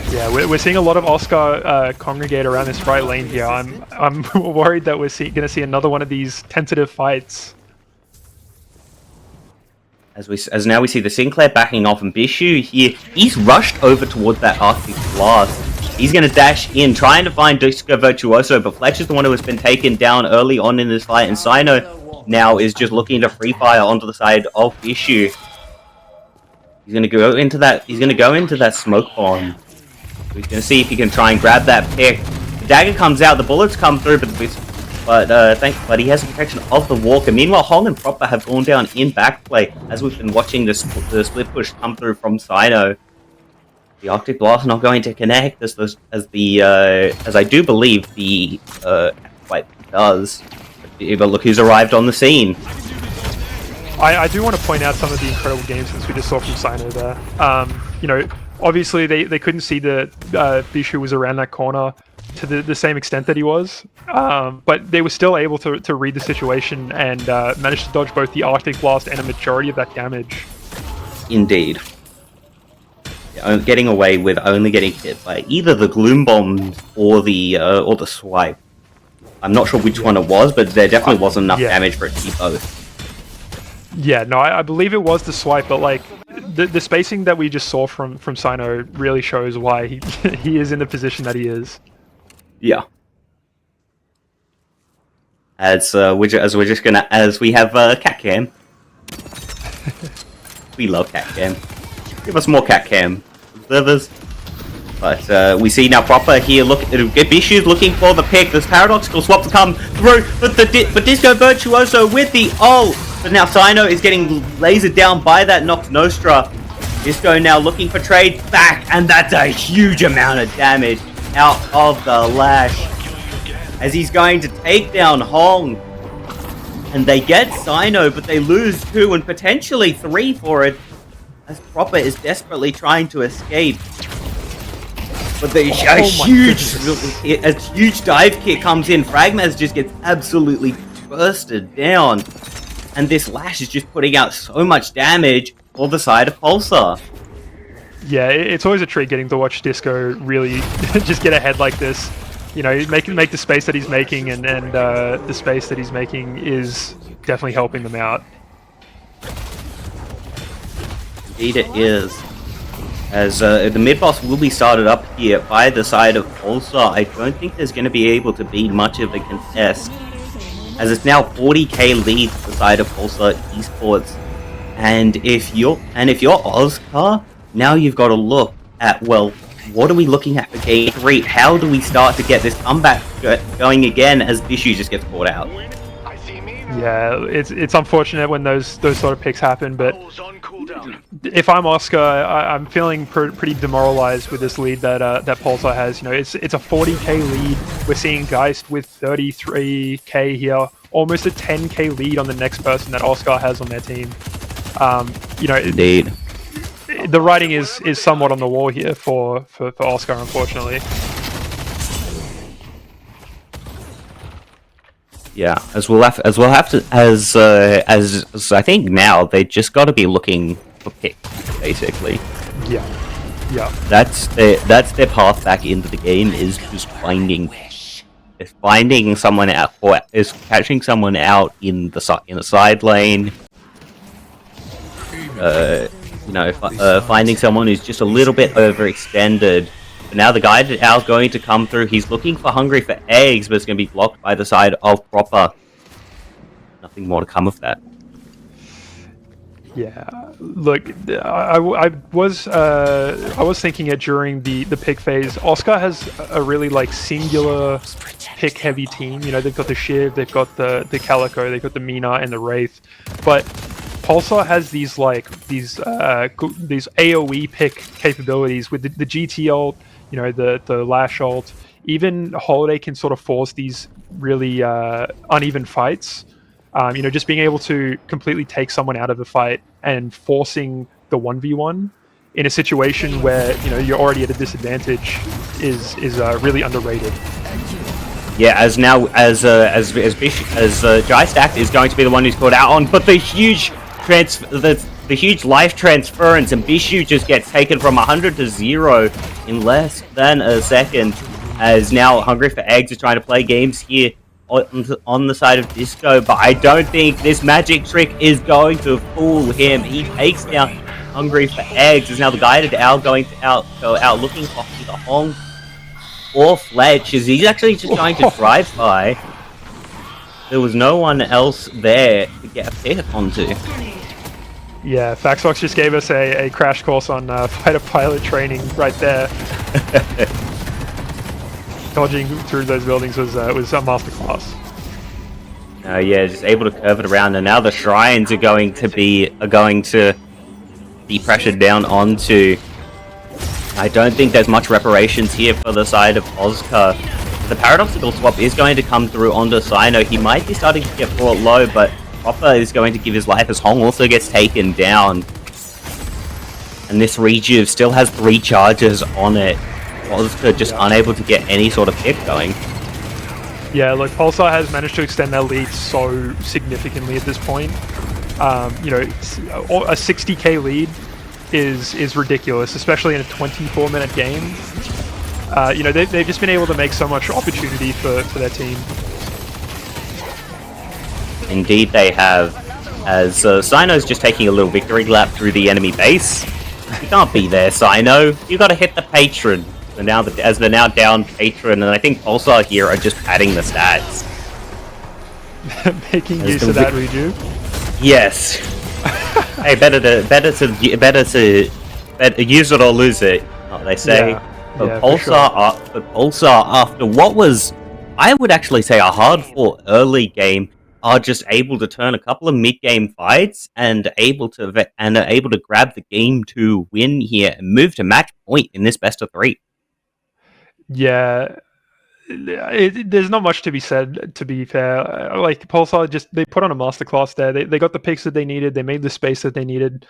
Yeah, we're seeing a lot of Oscar congregate around this right lane here. I'm worried that we're going to see another one of these tentative fights. As now we see the Sinclair backing off, and Bishu here, he's rushed over towards that Arctic Blast. He's going to dash in, trying to find Disco Virtuoso, but Fletcher's the one who has been taken down early on in this fight, and Sino now is just looking to free fire onto the side of Bishu. He's going to go into that smoke bomb. He's going to see if he can try and grab that pick. The dagger comes out, the bullets come through, but he has the protection of the Walker. Meanwhile, Hong and Proper have gone down in backplay as we've been watching the split push come through from Sino. The Arctic Blast not going to connect as I do believe the fight does. But look who's arrived on the scene. I do want to point out some of the incredible games that we just saw from Sino there. Obviously they couldn't see that Bishu was around that corner to the same extent that he was, but they were still able to read the situation and manage to dodge both the Arctic Blast and a majority of that damage. Indeed. Getting away with only getting hit by either the Gloom Bombs or the Swipe. I'm not sure which one it was, but there definitely wasn't enough damage for it to be both. Yeah, no, I believe it was the Swipe, but like the spacing that we just saw from Sino really shows why he is in the position that he is. Yeah. As we have cat cam. We love cat cam. Give us more cat cam observers. But we see now Proper here. Look, Bishu's looking for the pick. This paradoxical swap to come through, but Disco Virtuoso with the ult. But now Sino is getting lasered down by that Nox Nostra. Disco now looking for trade back, and that's a huge amount of damage out of the Lash. As he's going to take down Hong. And they get Sino, but they lose 2 and potentially 3 for it. As Proper is desperately trying to escape. But a huge dive kick comes in. Fragmaz just gets absolutely bursted down. And this Lash is just putting out so much damage for the side of Pulsar. Yeah, it's always a treat getting to watch Disco really just get ahead like this. Make the space that he's making, and the space that he's making is definitely helping them out. Indeed it is. As the mid-boss will be started up here by the side of Pulsar, I don't think there's going to be able to be much of a contest. As it's now 40k lead to the side of Pulsar Esports. And if you're Oscar, now you've got to look at, well, what are we looking at for game 3? How do we start to get this comeback going again as Bishu just gets caught out? Yeah, it's unfortunate when those sort of picks happen, but if I'm Oscar, I'm feeling pretty demoralized with this lead that Pulsar has. It's a 40k lead. We're seeing Geist with 33k here, almost a 10k lead on the next person that Oscar has on their team. Indeed. the writing is somewhat on the wall here for Oscar, unfortunately. Yeah, as I think now they just got to be looking for picks, basically. Yeah. That's their path back into the game, is just finding someone out, or is catching someone out in the side lane. Finding someone who's just a little bit overextended. But now the guy that's out going to come through, he's looking for Hungry for Eggs, but it's going to be blocked by the side of Proper. Nothing more to come of that. Yeah, look, I was thinking it during the pick phase. Oscar has a really like singular pick heavy team. You know, they've got the Shiv, they've got the Calico, they've got the Mina and the Wraith, but Pulsar has these AOE pick capabilities with the GT ult, you know, the Lash ult. Even Holiday can sort of force these really uneven fights. You know, just being able to completely take someone out of a fight and forcing the 1v1 in a situation where, you know, you're already at a disadvantage is really underrated. Yeah, as Jai Stack is going to be the one who's called out on, but the huge life transference, and Bishu just gets taken from 100 to 0 in less than a second, as now Hungry for Eggs is trying to play games here on the side of Disco, but I don't think this magic trick is going to fool him. He takes down Hungry for Eggs. Is now the guided owl going to go out looking for either Hong or Fletch, as he's actually just trying to drive by. There was no one else there to get a pick onto. Yeah, Faxbox just gave us a crash course on fighter pilot training right there. Dodging through those buildings was a masterclass. Yeah, just able to curve it around, and now the shrines are going to be pressured down onto. I don't think there's much reparations here for the side of Oscar. The paradoxical swap is going to come through onto Sino. He might be starting to get brought low, but Proper is going to give his life as Hong also gets taken down. And this Rejuve still has 3 charges on it. Oscar just unable to get any sort of pick going. Yeah, look, Pulsar has managed to extend their lead so significantly at this point. You know, a 60k lead is ridiculous, especially in a 24-minute game. You know, they've just been able to make so much opportunity for their team. Indeed they have, as Sino's just taking a little victory lap through the enemy base. You can't be there, Sino. You gotta hit the patron. And now, as they're now down patron, and I think Pulsar here are just padding the stats. Making use of that redo? Yes. Hey, better use it or lose it, what they say. Yeah. But Yeah, Pulsar, after what was, I would actually say, a hard-fought early game, are just able to turn a couple of mid-game fights and able to grab the game to win here and move to match point in this best of 3. Yeah, there's not much to be said, to be fair. Like, Pulsar they put on a masterclass there. They got the picks that they needed. They made the space that they needed.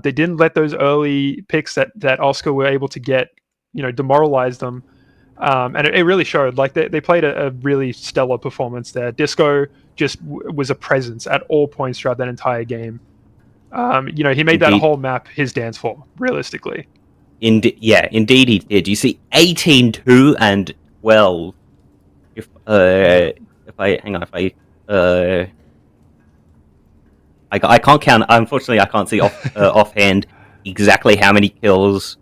They didn't let those early picks that Oscar were able to get, you know, demoralize them. And it really showed. Like, they played a really stellar performance there. Disco just was a presence at all points throughout that entire game. You know, he made that whole map his dance floor, realistically. Indeed he did. You see, 18, 2, and 12. I can't count. Unfortunately, I can't see offhand exactly how many kills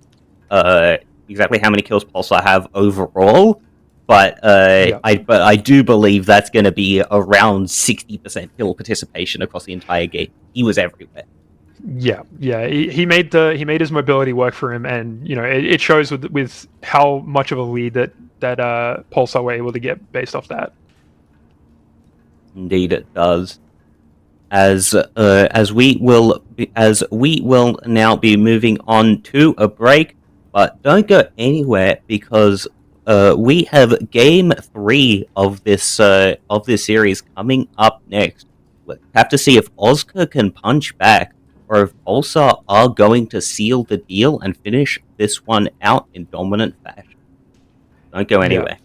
Pulsar have overall. But I do believe that's going to be around 60% kill participation across the entire game. He was everywhere. Yeah. He made his mobility work for him, and you know it shows with how much of a lead that Pulsar were able to get based off that. Indeed, it does. As we will now be moving on to a break, but don't go anywhere because we have Game 3 of this series coming up next. We'll have to see if Oscar can punch back or if Pulsar are going to seal the deal and finish this one out in dominant fashion. Don't go anywhere.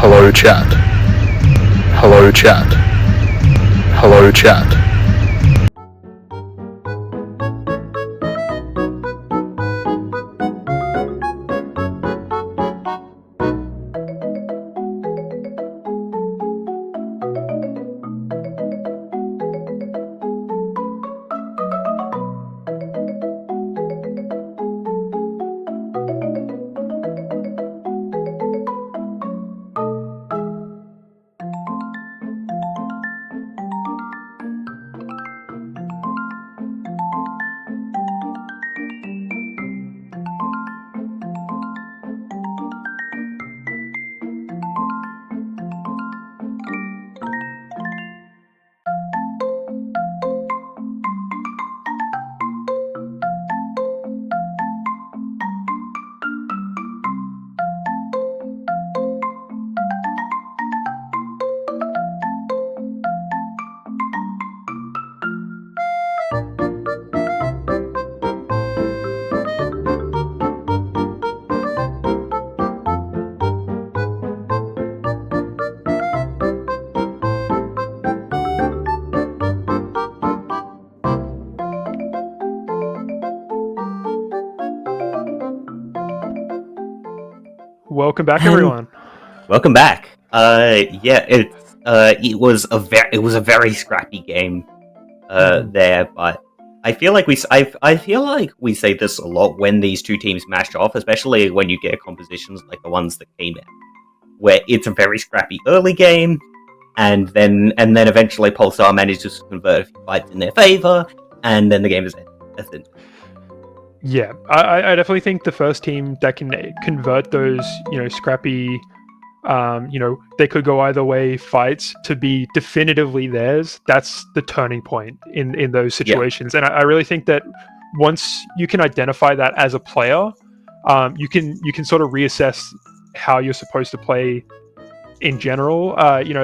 Hello chat. Hello chat. Hello chat. Welcome back, And- everyone. Welcome back. It was a very scrappy game there, but I feel like I feel like we say this a lot when these two teams match off, especially when you get compositions like the ones that came in, where it's a very scrappy early game, and then eventually Pulsar manages to convert a few fights in their favor, and then the game is ended. Yeah, I definitely think the first team that can convert those, scrappy, they could go either way fights to be definitively theirs. That's the turning point in those situations. And I really think that once you can identify that as a player, you can sort of reassess how you're supposed to play in general.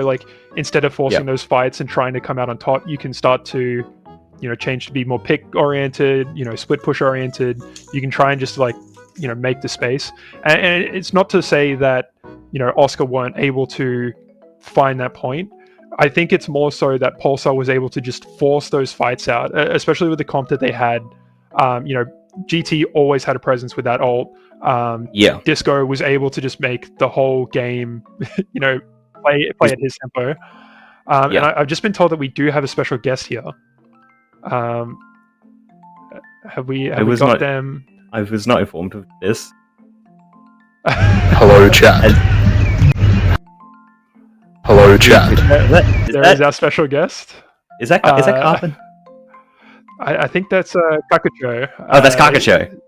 Like instead of forcing those fights and trying to come out on top, you can start to change to be more pick oriented, split push oriented. You can try and just make the space. And it's not to say that, Oscar weren't able to find that point. I think it's more so that Pulsar was able to just force those fights out, especially with the comp that they had. GT always had a presence with that ult. Disco was able to just make the whole game, play at his tempo. And I've just been told that we do have a special guest here. Have we got them? I was not informed of this. Hello, chat. Hello, chat. There is our special guest. Is that Carpin? I think that's Kakacho. Oh, that's Kakacho.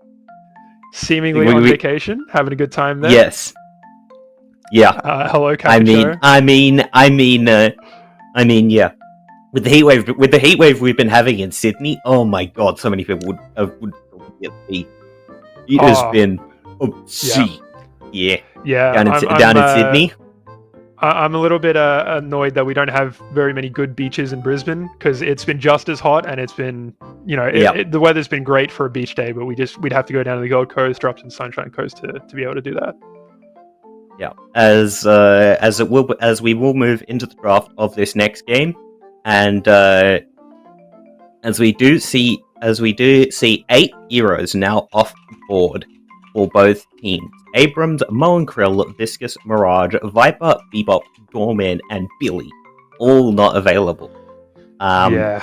Seemingly on vacation, having a good time there. Yes. Yeah. Hello, Kakacho. I mean, yeah. With the heatwave we've been having in Sydney, oh my god, so many people would get me. It has been obscene. Yeah. Down in Sydney. I'm a little bit annoyed that we don't have very many good beaches in Brisbane, because it's been just as hot, and it's been, the weather's been great for a beach day, but we'd have to go down to the Gold Coast, drop to the Sunshine Coast to be able to do that. Yeah, as we will move into the draft of this next game, and as we do see 8 heroes now off the board for both teams. Abrams, Moenkrill, Viscous, Mirage, Viper, Bebop, Doorman, and Billy, all not available. And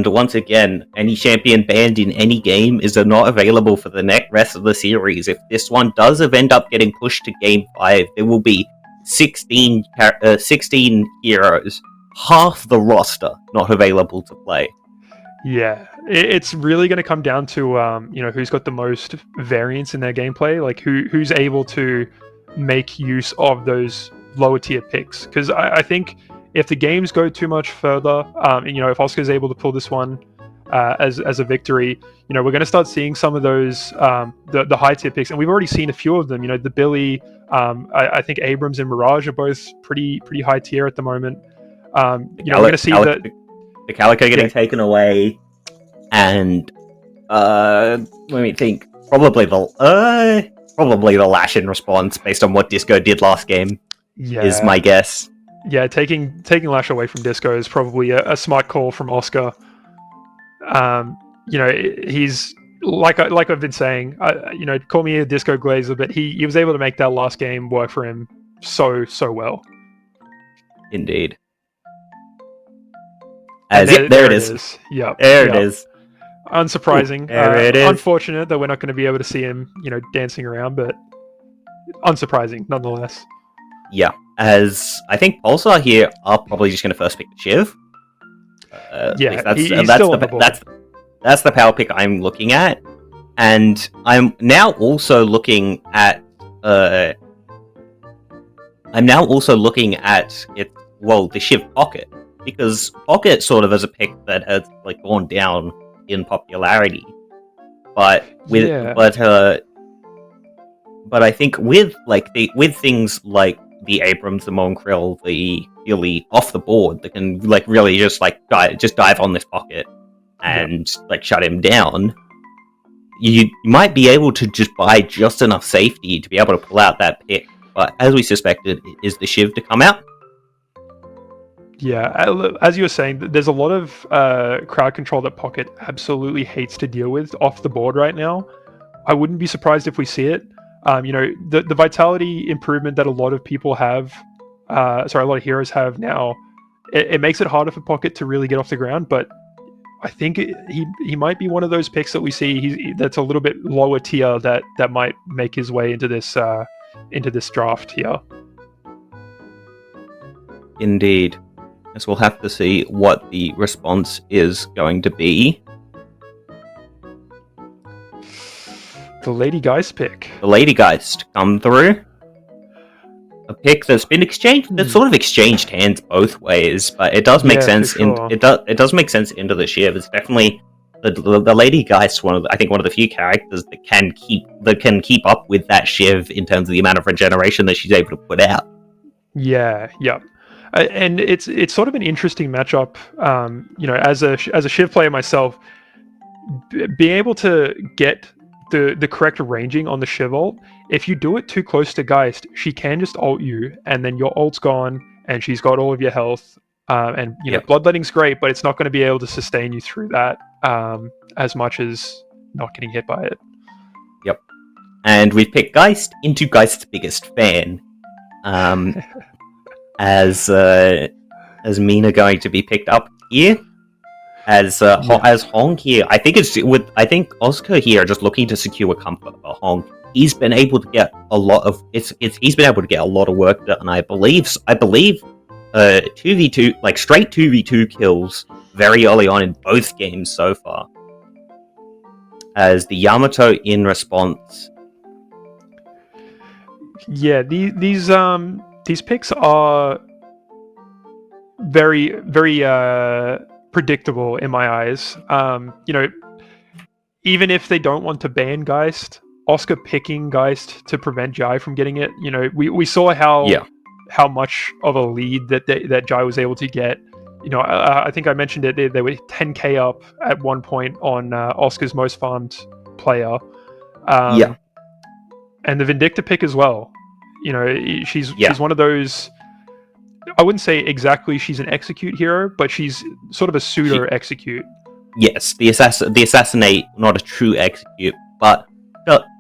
once again, any champion banned in any game is not available for the rest of the series. If this one does end up getting pushed to Game 5, there will be 16 heroes, half the roster not available to play. Yeah, it's really going to come down to who's got the most variance in their gameplay, like who's able to make use of those lower tier picks. Because I think if the games go too much further, if Oscar's able to pull this one as a victory, we're going to start seeing some of those the high tier picks, and we've already seen a few of them. The Billy, I think Abrams and Mirage are both pretty high tier at the moment. We're going to see the Calico getting taken away, and let me think. Probably the Lash in response, based on what Disco did last game, is my guess. Yeah, taking Lash away from Disco is probably a smart call from Oscar. He's like I've been saying. Call me a Disco Glazer, but he was able to make that last game work for him so well. Indeed. There it is. Yeah, it is. Unsurprising. There it is. Unfortunate that we're not going to be able to see him, dancing around, but unsurprising nonetheless. Yeah, as I think Pulsar here are probably just going to first pick the Shiv. That's the power pick I'm looking at, and I'm now also looking at the Shiv Pocket, because Pocket sort of is a pick that has gone down in popularity, but I think with things like the Abrams, the Moenkrill, the Billy off the board, that can really just dive on this Pocket and shut him down. You might be able to just buy just enough safety to be able to pull out that pick, but as we suspected, is the Shiv to come out. Yeah, as you were saying, there's a lot of crowd control that Pocket absolutely hates to deal with off the board right now. I wouldn't be surprised if we see it. The vitality improvement that a lot of people have, a lot of heroes have now, it makes it harder for Pocket to really get off the ground. But I think he might be one of those picks that we see that's a little bit lower tier that might make his way into this draft here. Indeed. As we'll have to see what the response is going to be. The Lady Geist pick. The Lady Geist come through. A pick that's been exchanged, that's sort of exchanged hands both ways, but it does make sense. Sure. It does make sense into the Shiv. It's definitely the Lady Geist, one of the few characters that can keep up with that Shiv in terms of the amount of regeneration that she's able to put out. Yeah. And it's sort of an interesting matchup. As a Shiv player myself, being able to get the correct ranging on the Shiv ult, if you do it too close to Geist, she can just ult you, and then your ult's gone, and she's got all of your health. Bloodletting's great, but it's not going to be able to sustain you through that as much as not getting hit by it. Yep. And we've picked Geist into Geist's biggest fan. As Mina going to be picked up here as Hong here. I think Oscar here are just looking to secure comfort for Hong. He's been able to get a lot of work done. I believe 2v2, like straight 2v2 kills very early on in both games so far. As the Yamato in response. Yeah, these picks are very, very predictable in my eyes. Even if they don't want to ban Geist, Oscar picking Geist to prevent Jai from getting it. We saw how much of a lead that Jai was able to get. I think I mentioned it. They were 10k up at one point on Oscar's most farmed player. And the Vindicta pick as well. She's one of those. I wouldn't say exactly she's an execute hero, but she's sort of a pseudo execute. Yes, the assassinate, not a true execute, but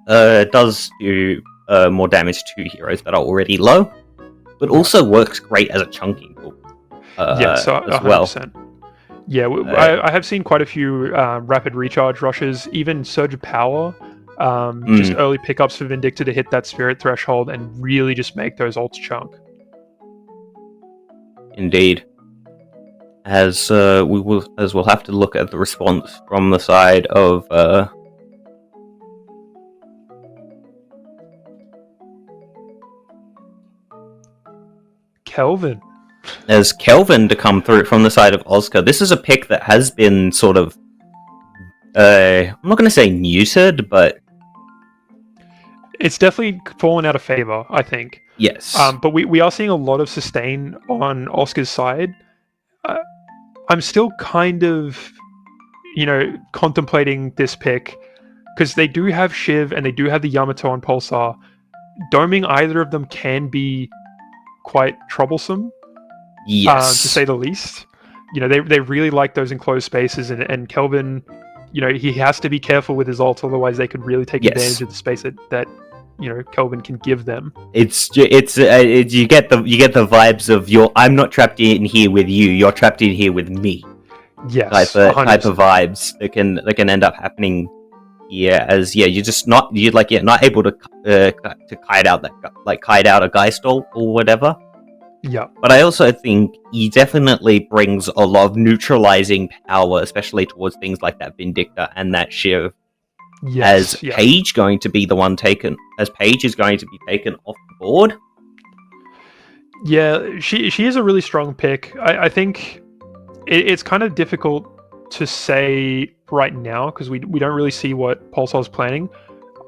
does do more damage to heroes that are already low, but also works great as a chunking tool. As 100%. Well. Yeah, I have seen quite a few rapid recharge rushes, even Surge of Power, just early pickups for Vindicta to hit that spirit threshold and really just make those ults chunk. Indeed. As we'll have to look at the response from the side of Kelvin. As Kelvin to come through from the side of Oscar. This is a pick that has been sort of I'm not going to say neutered, but it's definitely fallen out of favor, I think. Yes. But we are seeing a lot of sustain on Oscar's side. I'm still kind of, contemplating this pick because they do have Shiv and they do have the Yamato on Pulsar. Doming either of them can be quite troublesome, yes, to say the least. They really like those enclosed spaces, and Kelvin, he has to be careful with his ult, otherwise they could really take advantage of the space that Kelvin can give them. You get the vibes of I'm not trapped in here with you, you're trapped in here with me. Yes, type of vibes that can end up happening. You're just not able to kite out a Geist ult or whatever. Yeah. But I also think he definitely brings a lot of neutralizing power, especially towards things like that Vindicta and that Shiv. Yes, Paige is going to be taken off the board. Yeah, she is a really strong pick. I think it's kind of difficult to say right now because we don't really see what Pulsar's planning.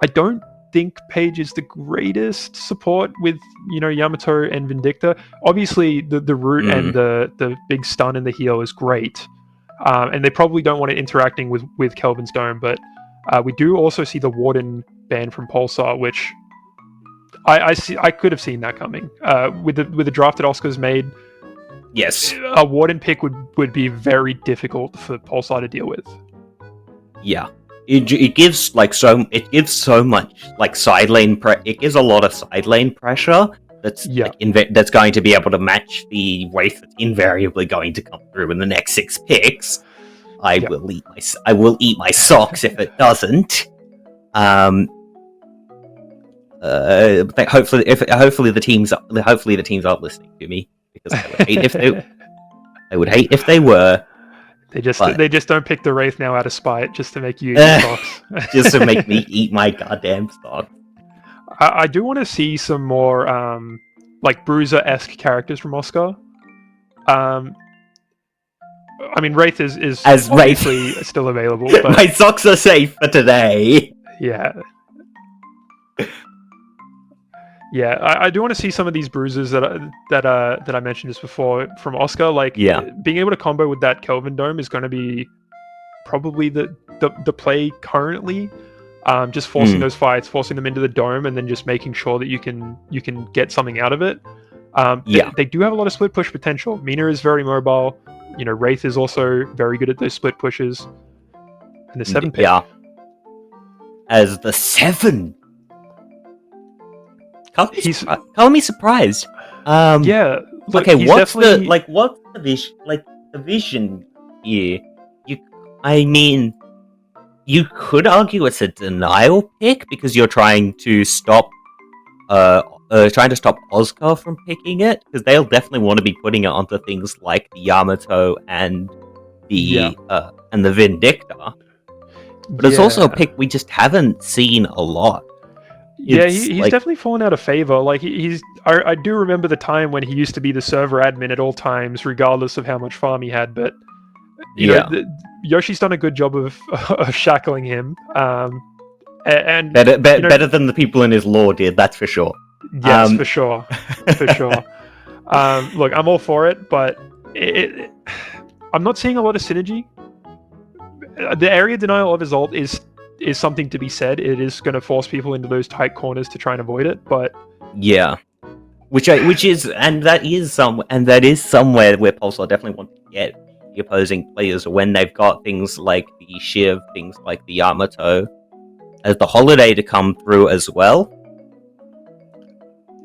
I don't think Paige is the greatest support with Yamato and Vindicta. Obviously, the root and the big stun and the heal is great, and they probably don't want it interacting with Kelvin's Dome, but. We do also see the Warden ban from Pulsar, which I could have seen that coming. With the draft that Oscar's made, yes, a Warden pick would be very difficult for Pulsar to deal with. Yeah, it gives so much like side lane it gives a lot of side lane pressure that's that's going to be able to match the Wraith that's invariably going to come through in the next 6 picks. I will eat my socks if it doesn't. Hopefully the teams aren't listening to me, because I would hate if they were. They just don't pick the Wraith now out of spite, just to make you eat your socks. Just to make me eat my goddamn socks. I do want to see some more like Bruiser-esque characters from Oscar. I mean, Wraith is obviously still available. But my socks are safe for today. Yeah. Yeah, I do want to see some of these bruises that I mentioned just before from Oscar. Like, being able to combo with that Kelvin Dome is going to be probably the play currently. Just forcing those fights, forcing them into the dome, and then just making sure that you can get something out of it. They do have a lot of split push potential. Mina is very mobile. You know, Wraith is also very good at those split pushes. And the 7 pick. Yeah. As the 7. Call me surprised. Yeah. Look, okay, what's the vision? Like the vision here? You could argue it's a denial pick because you're trying to stop Oscar from picking it, because they'll definitely want to be putting it onto things like the Yamato and the Vindicta. But it's also a pick we just haven't seen a lot. He's definitely fallen out of favor. Like I do remember the time when he used to be the server admin at all times, regardless of how much farm he had. But you know, Yoshi's done a good job of shackling him. And better than the people in his lore did. That's for sure. Yes, for sure, for sure. Look, I'm all for it, but I'm not seeing a lot of synergy. The area denial of his ult is something to be said. It is going to force people into those tight corners to try and avoid it, but that is somewhere where Pulsar definitely wants to get the opposing players when they've got things like the Shiv, things like the Yamato, as the Holiday to come through as well.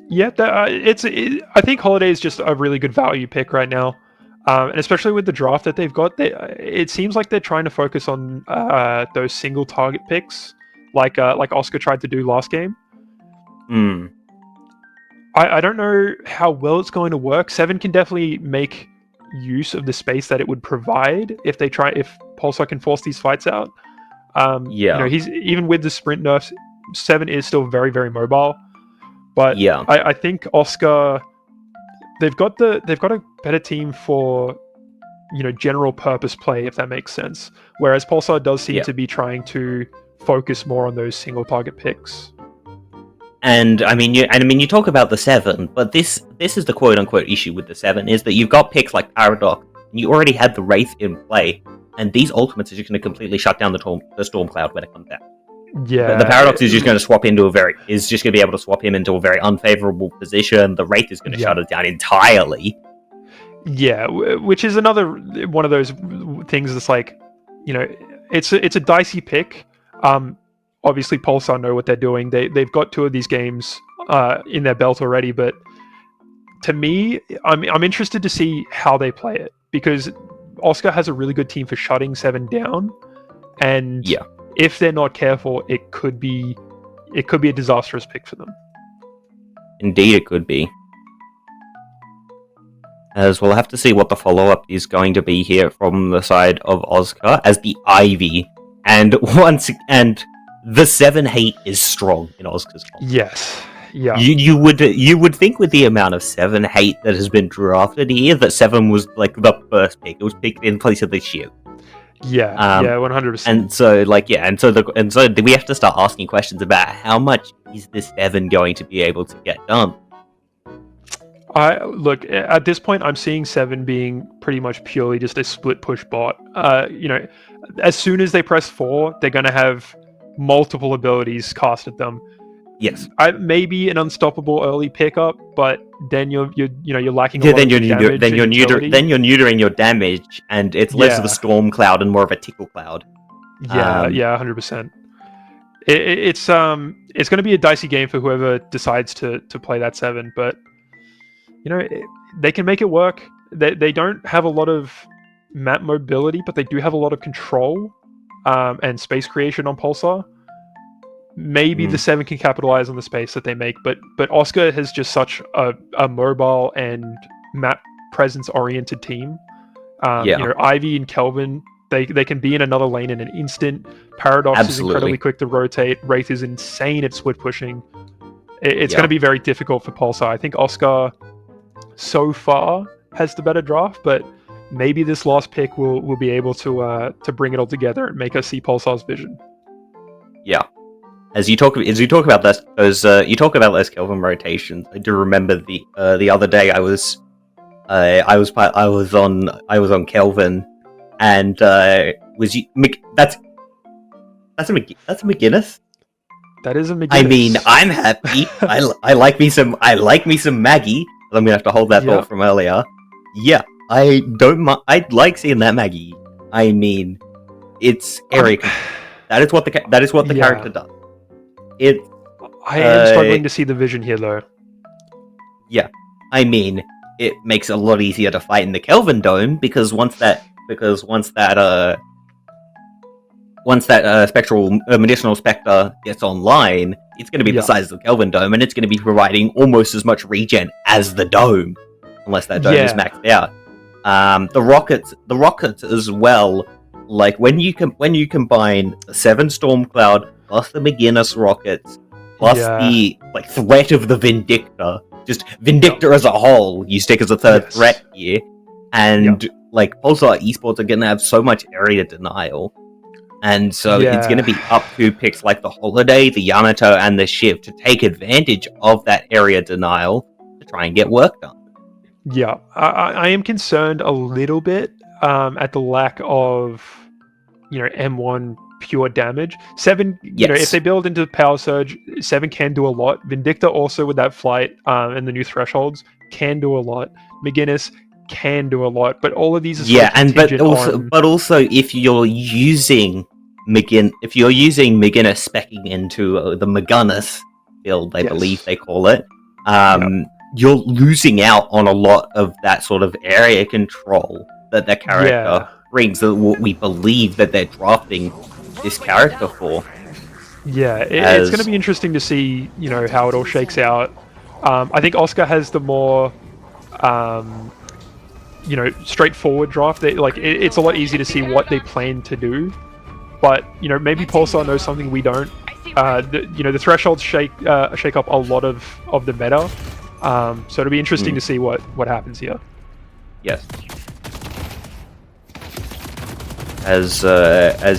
Yeah, I think Holiday is just a really good value pick right now. And especially with the draft that they've got, it seems like they're trying to focus on those single target picks, like Oscar tried to do last game. I don't know how well it's going to work. 7 can definitely make use of the space that it would provide if Pulsar can force these fights out. You know, he's even with the sprint nerfs, 7 is still very, very mobile. But I think Oscar, they've got a better team for, you know, general purpose play, if that makes sense. Whereas Pulsar does seem to be trying to focus more on those single target picks. And I mean, you talk about the 7, but this is the quote unquote issue with the 7, is that you've got picks like Paradox, and you already had the Wraith in play, and these ultimates are just going to completely shut down the Storm Cloud when it comes out. Yeah, the Paradox is just going to swap into just going to be able to swap him into a very unfavorable position. The Wraith is going to shut it down entirely. Yeah, which is another one of those things that's like, you know, it's a dicey pick. Obviously, Pulsar know what they're doing. They've got 2 of these games in their belt already. But to me, I'm interested to see how they play it, because Oscar has a really good team for shutting 7 down, and if they're not careful, it could be a disastrous pick for them. Indeed, it could be. As we'll have to see what the follow-up is going to be here from the side of Oscar as the Ivy, and the 7 hate is strong in Oscar's fault. Yes. Yeah. You would think with the amount of 7 hate that has been drafted here that 7 was like the first pick. It was picked in place of the Shield. Yeah. 100%. And so we have to start asking questions about how much is this 7 going to be able to get done. Look, at this point, I'm seeing 7 being pretty much purely just a split push bot. You know, as soon as they press 4, they're going to have multiple abilities cast at them. Yes, maybe an unstoppable early pickup, but then you're lacking. Then you're neutering your damage, and it's less of a storm cloud and more of a tickle cloud. Yeah, 100%. It's going to be a dicey game for whoever decides to play that 7, but they can make it work. They don't have a lot of map mobility, but they do have a lot of control and space creation on Pulsar. Maybe the 7 can capitalize on the space that they make, but Oscar has just such a mobile and map presence oriented team. Ivy and Kelvin, they can be in another lane in an instant. Paradox is incredibly quick to rotate. Wraith is insane at split pushing. It's going to be very difficult for Pulsar. I think Oscar so far has the better draft, but maybe this last pick will be able to bring it all together and make us see Pulsar's vision. Yeah. As you talk about those Kelvin rotations, I do remember the other day I was on Kelvin, and that's a McGinnis. That is a McGinnis. I mean, I'm happy. I like me some Maggie. I'm gonna have to hold that thought from earlier. Yeah, I don't. I like seeing that Maggie. I mean, it's Eric. That is what the character does. I am struggling to see the vision here, though. Yeah, I mean, it makes it a lot easier to fight in the Kelvin Dome because once that spectral medicinal spectre gets online, it's going to be the size of the Kelvin Dome, and it's going to be providing almost as much regen as the dome, unless that dome is maxed out. The rockets as well. Like when you combine the 7 Stormcloud plus the McGinnis rockets plus the threat of the Vindicta, just Vindicta as a whole, you stick as a third threat here, and Pulsar Esports are going to have so much area denial. And so it's going to be up to picks like the Holiday, the Yamato, and the Shiv to take advantage of that area denial to try and get work done. Yeah, I am concerned a little bit at the lack of, M1 pure damage. 7, if they build into Power Surge, 7 can do a lot. Vindicta also with that flight and the new thresholds can do a lot. McGinnis can do a lot, but all of these are but also if you're using McGinnis specking into the McGinnis build, I believe they call it, you're losing out on a lot of that sort of area control that the character brings, what we believe that they're drafting this character for. Yeah, it's going to be interesting to see, how it all shakes out. I think Oscar has the more straightforward draft. It's a lot easier to see what they plan to do, but maybe Pulsar knows something we don't. The thresholds shake up a lot of the meta, so it'll be interesting to see what happens here. Yes. As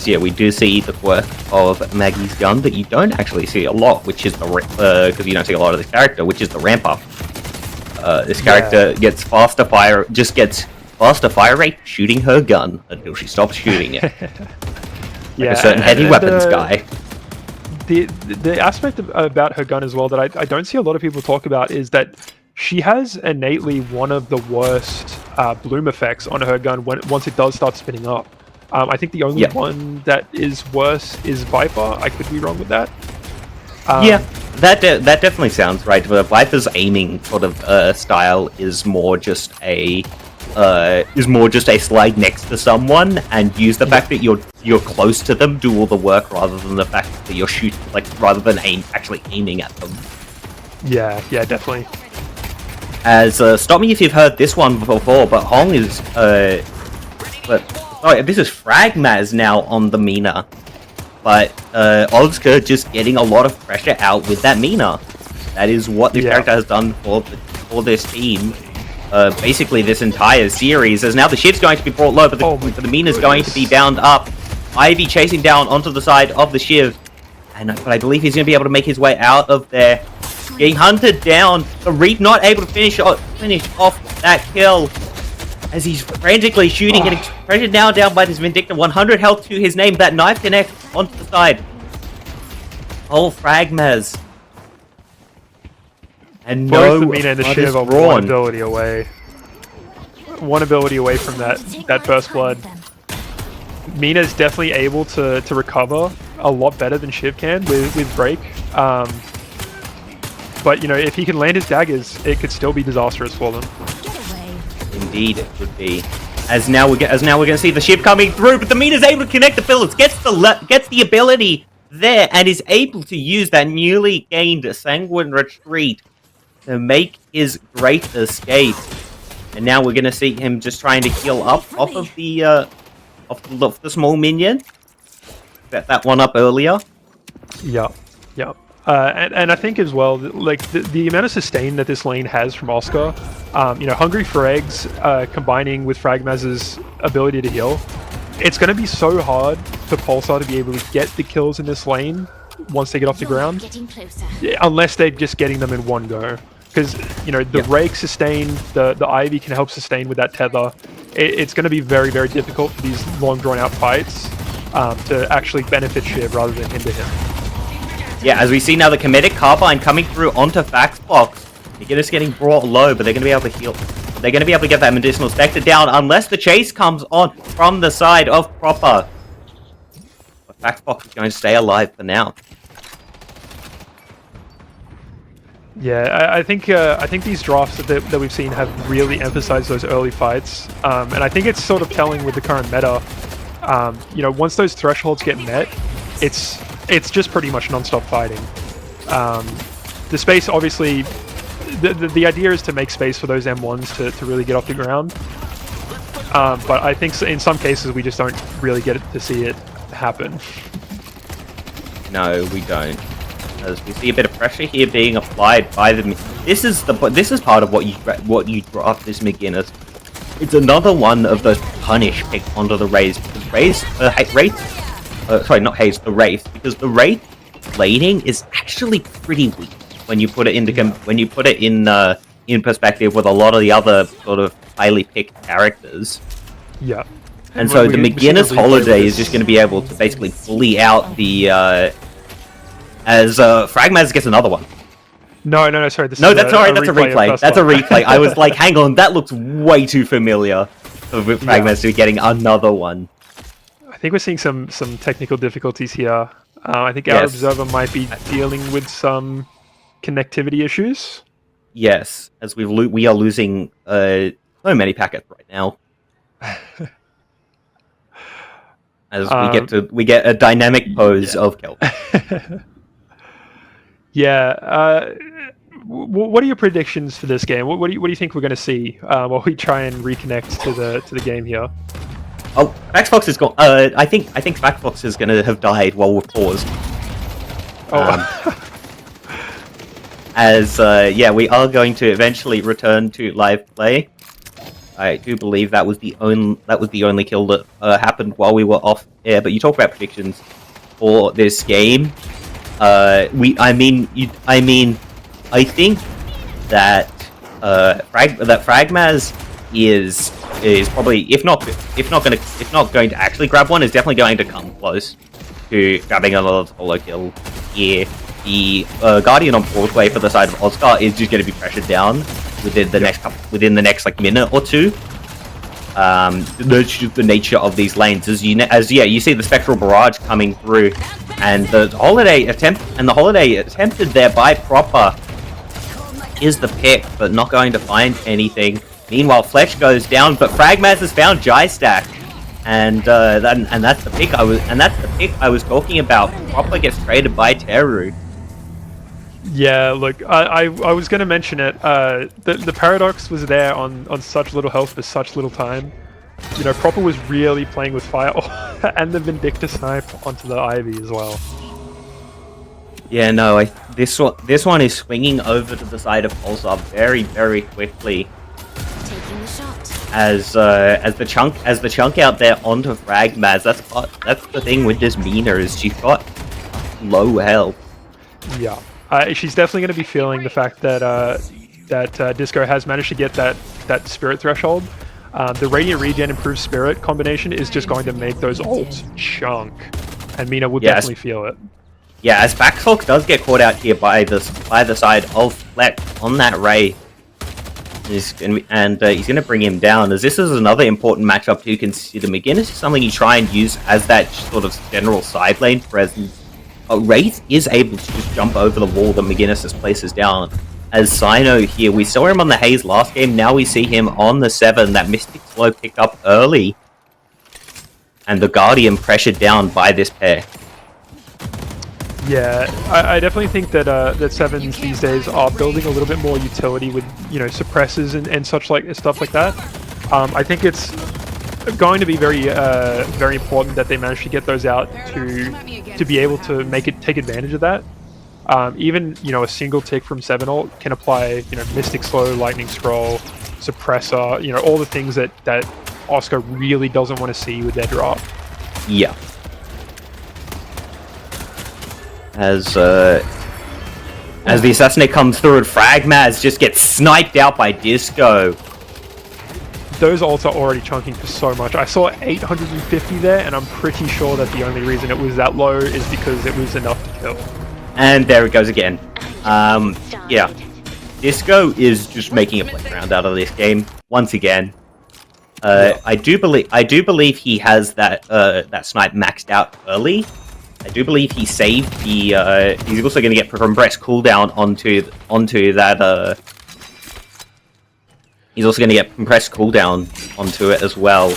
we do see the quirk of Maggie's gun that you don't actually see a lot, which is because you don't see a lot of this character, which is the ramp up. This character gets faster fire rate shooting her gun until she stops shooting it. A certain heavy weapons guy. The aspect about her gun as well that I don't see a lot of people talk about is that she has innately one of the worst bloom effects on her gun once it does start spinning up. I think the only one that is worse is Viper. I could be wrong with that. That definitely sounds right. The Viper's aiming sort of style is more just a slide next to someone and use the fact that you're close to them, do all the work rather than the fact that you're shooting, rather than actually aiming at them. Yeah, definitely. As stop me if you've heard this one before, but Hong is this is Fragmaz now on the Mina. But Oscar just getting a lot of pressure out with that Mina. That is what this character has done for this team. Basically this entire series. As now the Shiv's going to be brought low, but the Mina's going to be bound up. Ivy chasing down onto the side of the Shiv. But I believe he's going to be able to make his way out of there. Getting hunted down. The Reed not able to finish off that kill. As he's frantically shooting, getting pressured down by this Vindicta. 100 health to his name. That knife connect onto the side. Fragmaz. And both the Mina and the Shiv are one ability away. One ability away from that first blood. Mina's definitely able to recover a lot better than Shiv can with Break. But, you know, if he can land his daggers, it could still be disastrous for them. Indeed, it would be. As now we're gonna see the Shiv coming through, but the Mina's able to connect the pillars, gets the ability there, and is able to use that newly gained Sanguine Retreat to make his great escape. And now we're gonna see him just trying to heal up off of the small minion. Set that one up earlier. Yeah. And I think as well, like the amount of sustain that this lane has from Oscar, you know, Hungry for Eggs combining with Fragmaz's ability to heal, it's going to be so hard for Pulsar to be able to get the kills in this lane once they get off the ground, unless they're just getting them in one go. Because, you know, the Rake sustain, the Ivy can help sustain with that tether. It's going to be very, very difficult for these long drawn-out fights to actually benefit Shiv rather than hinder him. Yeah, as we see now the Comedic Carbine coming through onto Faxbox. They're just getting brought low, but they're going to be able to heal. They're going to be able to get that Medicinal Spectre down unless the chase comes on from the side of Proper. But Faxbox is going to stay alive for now. Yeah, I think these drafts that we've seen have really emphasized those early fights, and I think it's sort of telling with the current meta. You know, once those thresholds get met, it's just pretty much non-stop fighting. The space, obviously, the idea is to make space for those M1s to really get off the ground. But I think in some cases we just don't really get to see it happen. No, we don't. As we see a bit of pressure here being applied by the. This is part of what you draft this McGinnis. It's another one of those punish picked onto the Raze. The Wraith, because the Wraith laning is actually pretty weak when you put it in perspective with a lot of the other sort of highly picked characters. Yeah. And so the McGinnis Holiday is just going to be able to basically bully out the as Fragmaz gets another one. No, sorry. That's a replay. That's a replay. I was like, hang on, that looks way too familiar with Fragmaz to be getting another one. I think we're seeing some technical difficulties here. I think our observer might be dealing with some connectivity issues. Yes, as we are losing so many packets right now. As we get a dynamic pose of Kelvin. Yeah. What are your predictions for this game? What do you think we're going to see while we try and reconnect to the game here? Oh, Faxbox is gone. I think Faxbox is going to have died while we're paused. We are going to eventually return to live play. I do believe that was the only kill that happened while we were off air. But you talk about predictions for this game. I think that Fragmaz is probably if not going to actually grab one, is definitely going to come close to grabbing another solo kill here. The Guardian on Broadway for the side of Oscar is just going to be pressured down within the next like minute or two. The nature of these lanes you see the Spectral Barrage coming through, and the Holiday attempted there by Proper is the pick, but not going to find anything. Meanwhile, Fletch goes down, but Fragmaz has found J-Stack, and that's the pick I was talking about. Proper gets traded by Teru. Yeah, look, I was going to mention it. The Paradox was there on such little health for such little time. You know, Proper was really playing with fire, and the Vindicta snipe onto the Ivy as well. Yeah, no, this one is swinging over to the side of Pulsar very, very quickly. Taking the shot. As the chunk out there onto Fragmaz. That's the thing with this Mina, is she's got low health. Yeah. She's definitely going to be feeling the fact that Disco has managed to get that spirit threshold. The Radiant Regen improved spirit combination is just going to make those ults chunk, and Mina will definitely feel it. Yeah, as Faxbox does get caught out here by the side of Fleck on that Ray. He's gonna bring him down, as this is another important matchup to consider. McGinnis is something you try and use as that sort of general side lane presence. Wraith is able to just jump over the wall that McGinnis places down. As Sino here, we saw him on the Haze last game, now we see him on the 7, that Mystic Slow picked up early. And the Guardian pressured down by this pair. Yeah, I definitely think that that sevens these days are building a little bit more utility with, you know, suppressors and such like stuff like that. I think it's going to be very very important that they manage to get those out to be able to take advantage of that. Even, you know, a single tick from 7 ult can apply, you know, Mystic Slow, Lightning Scroll, Suppressor, you know, all the things that Oscar really doesn't want to see with their drop. Yeah. As the Assassinate comes through and Fragmaz just gets sniped out by Disco. Those ults are already chunking for so much. I saw 850 there, and I'm pretty sure that the only reason it was that low is because it was enough to kill. And there it goes again. Yeah. Disco is just making a playground out of this game once again. I do believe he has that snipe maxed out early. I do believe he saved the. He's also going to get compressed cooldown onto that. He's also going to get compressed cooldown onto it as well.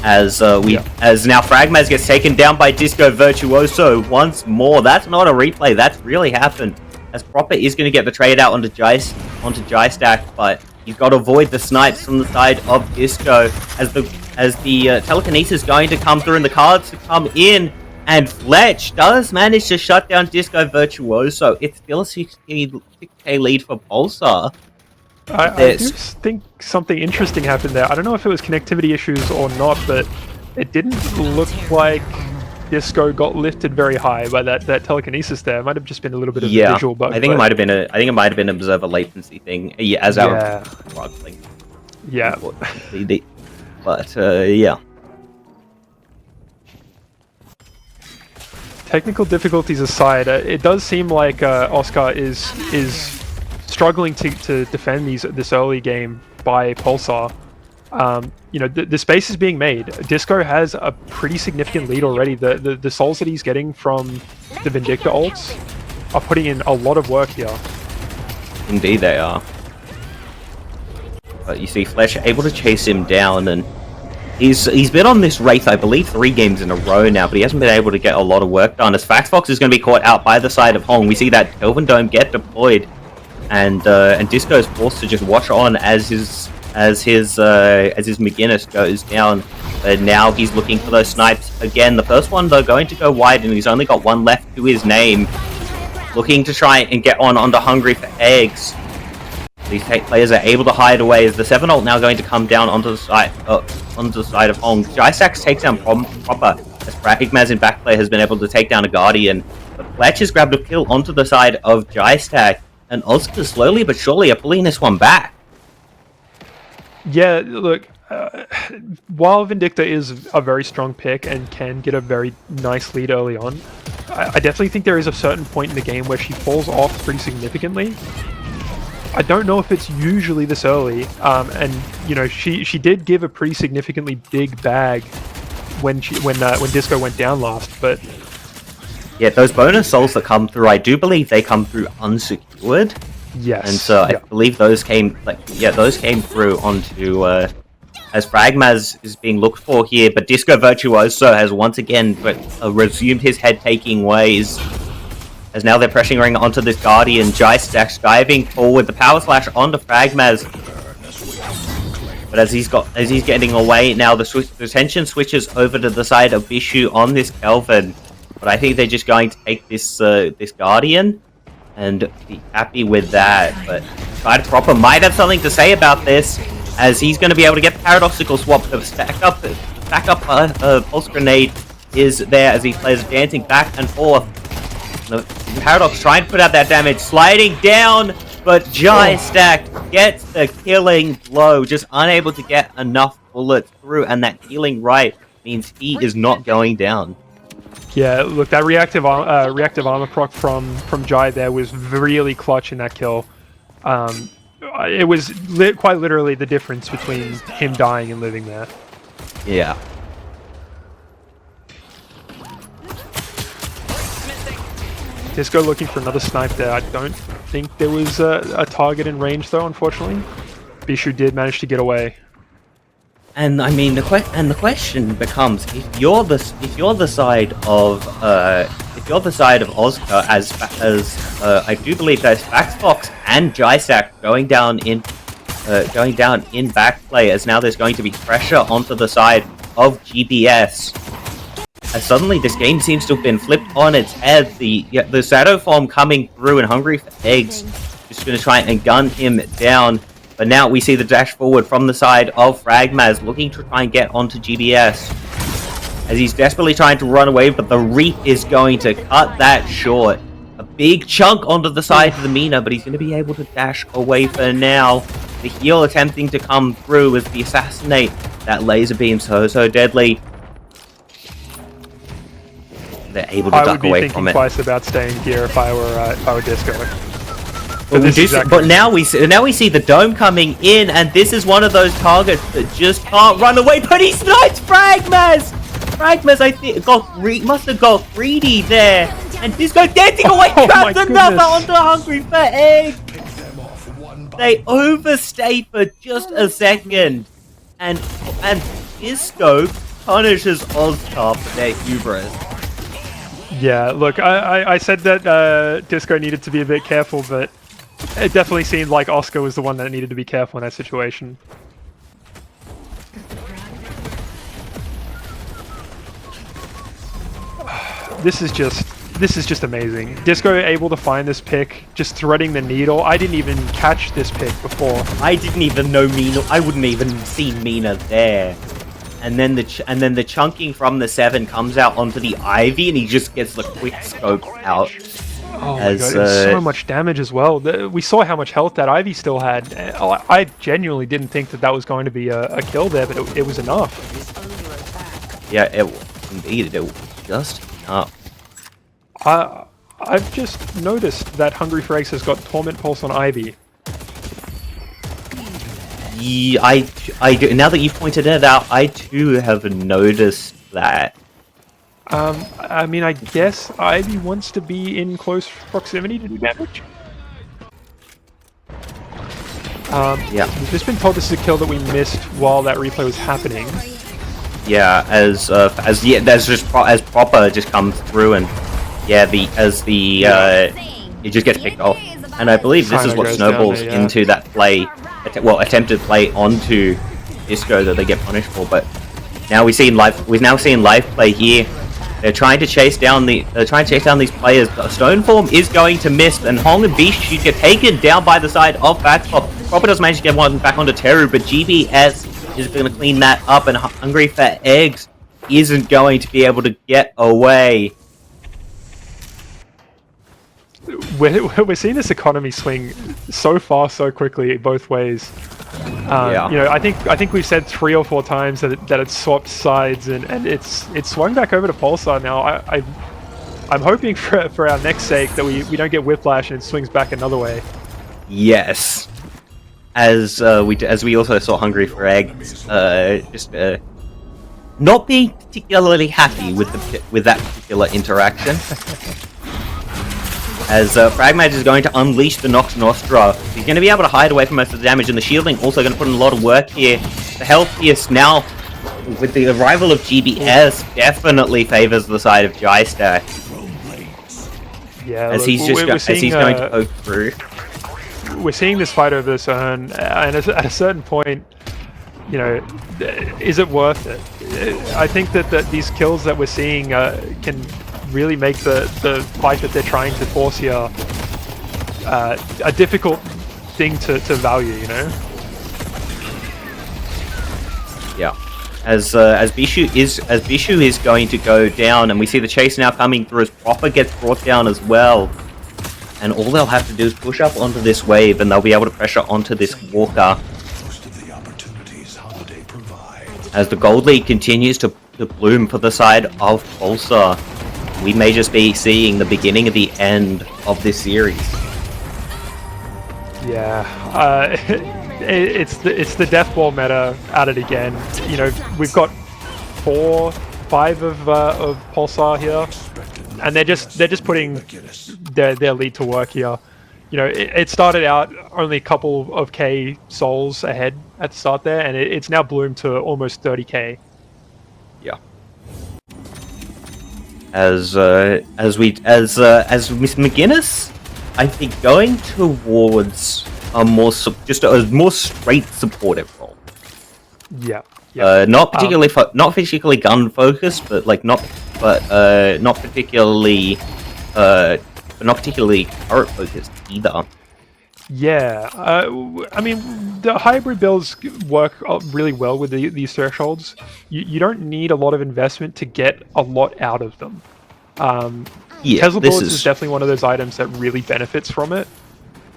As now Fragmaz gets taken down by Disco Virtuoso once more. That's not a replay. That's really happened. As Proper is going to get the trade out onto J-Stack, but he's got to avoid the snipes from the side of Disco. As the telekinesis is going to come through and the cards to come in. And Fletch does manage to shut down Disco Virtuoso. It's still a 6k lead for Pulsar. I do think something interesting happened there. I don't know if it was connectivity issues or not, but it didn't look like Disco got lifted very high by that telekinesis there. It might have just been a little bit of a visual bug. I think it might have been an observer latency thing. Yeah, as our struggling. Yeah. But yeah. Technical difficulties aside, it does seem like Oscar is struggling to defend this early game by Pulsar. You know, the space is being made. Disco has a pretty significant lead already. The souls that he's getting from the Vindicta ults are putting in a lot of work here. Indeed they are. But you see Fletch able to chase him down, and he's been on this Wraith, I believe, 3 games in a row now, but he hasn't been able to get a lot of work done. As Faxfox is going to be caught out by the side of Hong, we see that Kelvin Dome get deployed, and Disco is forced to just watch on as his McGinnis goes down. But now he's looking for those snipes again. The first one though going to go wide, and he's only got 1 left to his name. Looking to try and get onto Hungry for eggs. These players are able to hide away as the 7 ult now going to come down onto the side of Hong. J-Stack takes down Proper as Fragmaz in backplay has been able to take down a Guardian. But Fletch has grabbed a kill onto the side of J-Stack, and Oscar slowly but surely are pulling this one back. Yeah, look, while Vindicta is a very strong pick and can get a very nice lead early on, I definitely think there is a certain point in the game where she falls off pretty significantly. I don't know if it's usually this early, and you know she did give a pretty significantly big bag when Disco went down last, but yeah, those bonus souls that come through, I do believe they come through unsecured. Yes, and so I believe those came through onto as Fragmaz is being looked for here, but Disco Virtuoso has once again resumed his head-taking ways. As now they're pressuring onto this Guardian, J-Stack diving forward, the power slash onto Fragmaz. But as he's getting away now, the tension switches over to the side of Bishu on this Kelvin. But I think they're just going to take this Guardian and be happy with that. But Side Proper might have something to say about this, as he's going to be able to get the Paradoxical Swap to stack up Pulse Grenade is there as he plays dancing back and forth. The Paradox trying to put out that damage, sliding down, but J-Stack gets the killing blow, just unable to get enough bullets through, and that healing right means he is not going down. Yeah, look, that reactive armor proc from Jai there was really clutch in that kill. it was quite literally the difference between him dying and living there. Yeah. Disco looking for another snipe there. I don't think there was a target in range though, unfortunately. Bishu did manage to get away. And I mean, the question becomes: if you're the side of Oscar, as I do believe there's Backfox and Jysak going down in backplay, as now there's going to be pressure onto the side of GBS. As suddenly this game seems to have been flipped on its head. The Shadow Form coming through and hungry for eggs, just going to try and gun him down. But now we see the dash forward from the side of Fragmaz, looking to try and get onto GBS. As he's desperately trying to run away, but the Reap is going to cut that short. A big chunk onto the side of the Mina, but he's going to be able to dash away for now. The heal attempting to come through as the Assassinate. That laser beam so deadly. They're able to duck away from it. I would be thinking twice about staying here if I were Disco. But now we see the dome coming in, and this is one of those targets that just can't run away. But he snipes Fragmaz. Fragmaz, I think, must have got greedy there, and Disco dancing away, traps another onto Hungry for Egg. They overstay for just a second, and Disco punishes Oscar for their hubris. Yeah, look, I said that Disco needed to be a bit careful, but it definitely seemed like Oscar was the one that needed to be careful in that situation. This is just amazing. Disco able to find this pick, just threading the needle. I didn't even catch this pick before. I didn't even know Mina. I wouldn't even seen Mina there. And then the chunking from the 7 comes out onto the Ivy, and he just gets the quick scope out. Oh my god, and so much damage as well. We saw how much health that Ivy still had. I genuinely didn't think that was going to be a kill there, but it was enough. Yeah, indeed, it was just enough. I've just noticed that Hungry for Eggs has got Torment Pulse on Ivy. Yeah, I now that you've pointed it out, I too have noticed that. I mean, I guess Ivy wants to be in close proximity to do damage. Yeah. We've just been told this is a kill that we missed while that replay was happening. Yeah, as Proper just comes through, and yeah, it just gets picked off, and I believe this is what snowballs into that play. Attempted play onto Disco that they get punished for. But now we've now seen live play here. They're trying to chase down these players. Stoneform is going to miss, and Hong and Beast should get taken down by the side of Backpop. Proper does manage to get one back onto Teru, but GBS is going to clean that up, and Hungry for Eggs isn't going to be able to get away. We're seeing this economy swing so far, so quickly, both ways. Yeah. You know, I think we've said 3 or 4 times that it's swapped sides, and it's swung back over to Pulsar now. I'm hoping for our next sake that we don't get whiplash and it swings back another way. Yes. As we also saw Hungry for Eggs, not being particularly happy with that particular interaction. As Fragmage is going to unleash the Nox Nostra. He's going to be able to hide away from most of the damage, and the shielding also going to put in a lot of work here. The Healthiest now, with the arrival of GBS, definitely favors the side of Jysak. Yeah, as he's going to poke through. We're seeing this fight over this urn, and at a certain point, you know, is it worth it? I think that these kills that we're seeing can really make the fight that they're trying to force here a difficult thing to value, you know? Yeah. As Bishu is going to go down, and we see the chase now coming through as Proper gets brought down as well. And all they'll have to do is push up onto this wave, and they'll be able to pressure onto this Walker. As the Gold League continues to bloom for the side of Pulsar, we may just be seeing the beginning of the end of this series. Yeah, it's the death ball meta at it again. You know, we've got 4, 5 of Pulsar here, and they're just putting their lead to work here. You know, it started out only a couple of K souls ahead at the start there, and it's now bloomed to almost 30K. Yeah. As Miss McGuinness, I think going towards a more straight supportive role. Yeah. Not particularly gun focused, but not particularly turret focused either. Yeah, I mean, the hybrid builds work really well with these thresholds. You don't need a lot of investment to get a lot out of them. Tesla Bullets is definitely one of those items that really benefits from it,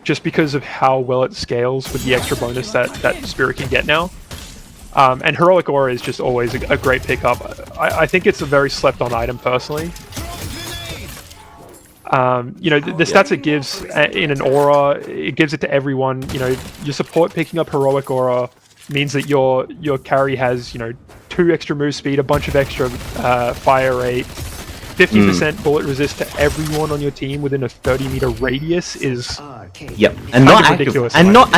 just because of how well it scales with the extra bonus that Spirit can get now. And Heroic Aura is just always a great pickup. I think it's a very slept-on item, personally. You know, the stats it gives in an aura, it gives it to everyone. You know, your support picking up Heroic Aura means that your carry has, you know, 2 extra move speed, a bunch of extra fire rate, 50% bullet resist to everyone on your team within a 30-meter radius is and not ridiculous, and not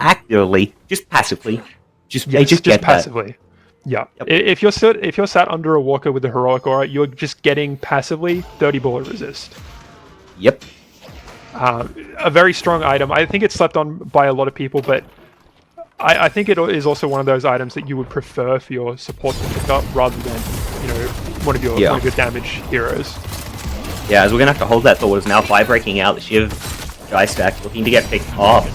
actively, just passively. Just passively. That. Yeah. Yep. If you're sat under a walker with the Heroic Aura, you're just getting passively 30 bullet resist. Yep. A very strong item. I think it's slept on by a lot of people, but I think it is also one of those items that you would prefer for your support to pick up rather than, you know, one of your damage heroes. Yeah, as we're gonna have to hold that thought, as now 5 breaking out, the Shiv Jai stack looking to get picked off.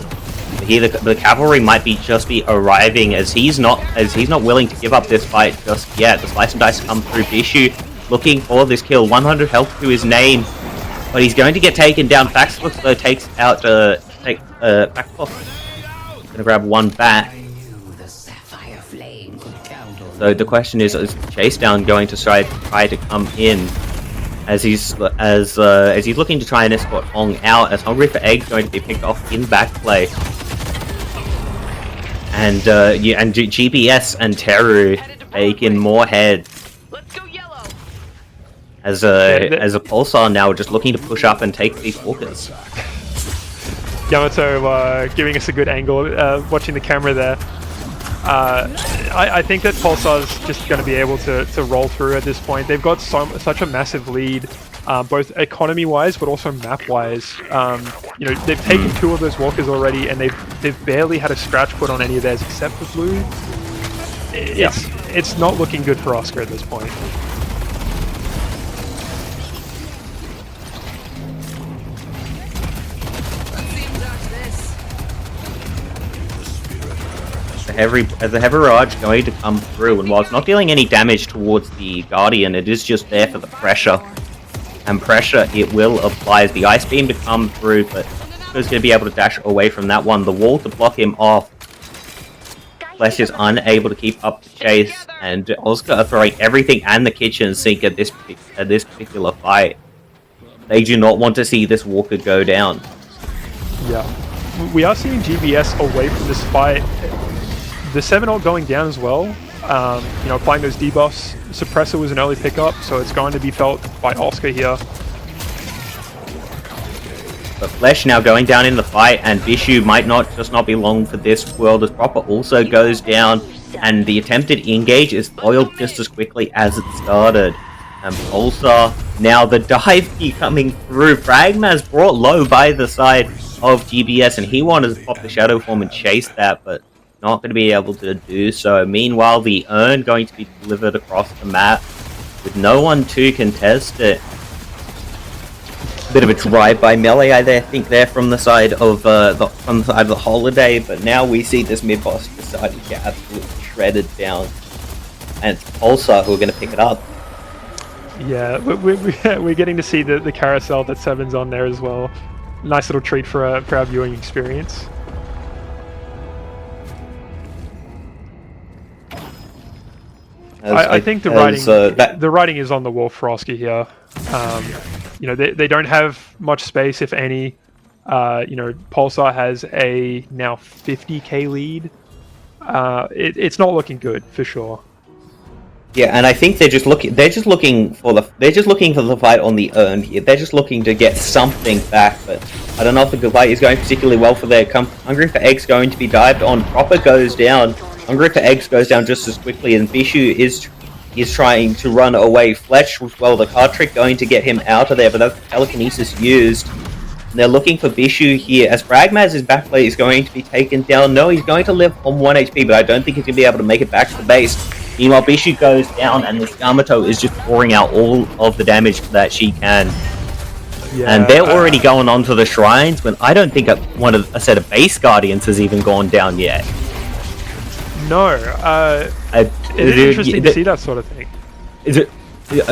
Here the cavalry might just be arriving as he's not willing to give up this fight just yet. The slice and dice come through. Bishu looking for this kill, 100 health to his name, but he's going to get taken down. Faxlux though takes out Backcloth. Gonna grab one back. So the question is Chase Down going to try to come in as he's looking to try and escort Hong out, as Hungry for Egg's going to be picked off in backplay. And GBS and Teru take in more heads. As a Pulsar now just looking to push up and take these walkers. Yamato giving us a good angle, watching the camera there. I think that Pulsar's just going to be able to roll through at this point. They've got such a massive lead, both economy-wise but also map-wise. You know, they've taken 2 of those walkers already, and they've barely had a scratch put on any of theirs except for blue. It's not looking good for Oscar at this point. The Heverage going to come through, and while it's not dealing any damage towards the Guardian, it is just there for the pressure. And pressure it will apply as the Ice Beam to come through, but he's going to be able to dash away from that one. The wall to block him off. Flesh is unable to keep up the chase, and Oscar are throwing everything and the kitchen sink at this particular fight. They do not want to see this Walker go down. Yeah. We are seeing GBS away from this fight. The 7-ult going down as well. You know, applying those debuffs. Suppressor was an early pickup, so it's going to be felt by Oscar here. But Flesh now going down in the fight, and Bishu might not be long for this world, as Proper also goes down, and the attempted engage is foiled just as quickly as it started. And Pulsar, now the dive key coming through. Fragmaz brought low by the side of GBS, and he wanted to pop the Shadow Form and chase that, but not going to be able to do so. Meanwhile, the urn going to be delivered across the map with no one to contest it. Bit of a drive-by melee, I think, there from the side of the Holiday, but now we see this mid-boss deciding to get absolutely shredded down, and it's Pulsar who are going to pick it up. Yeah, we're getting to see the carousel that Seven's on there as well. Nice little treat for our viewing experience. I think the writing is on the wall for Oscar here. You know, they don't have much space, if any. Pulsar has a now 50k lead. It's not looking good for sure. Yeah, and I think they're just looking for the fight on the earned here. They're just looking to get something back, but I don't know if the fight is going particularly well for their Hungry for Eggs going to be dived on. Proper goes down. Hungry for Eggs goes down just as quickly, and Bishu is trying to run away. Fletch, the card trick going to get him out of there, but that's telekinesis used. And they're looking for Bishu here, as Fragmaz's backplate is going to be taken down. No, he's going to live on 1 HP, but I don't think he's going to be able to make it back to the base. Meanwhile, Bishu goes down, and this Yamato is just pouring out all of the damage that she can. Yeah, and they're already going on to the shrines, when I don't think a set of base guardians has even gone down yet. No, it is interesting to see that sort of thing. Is it? They've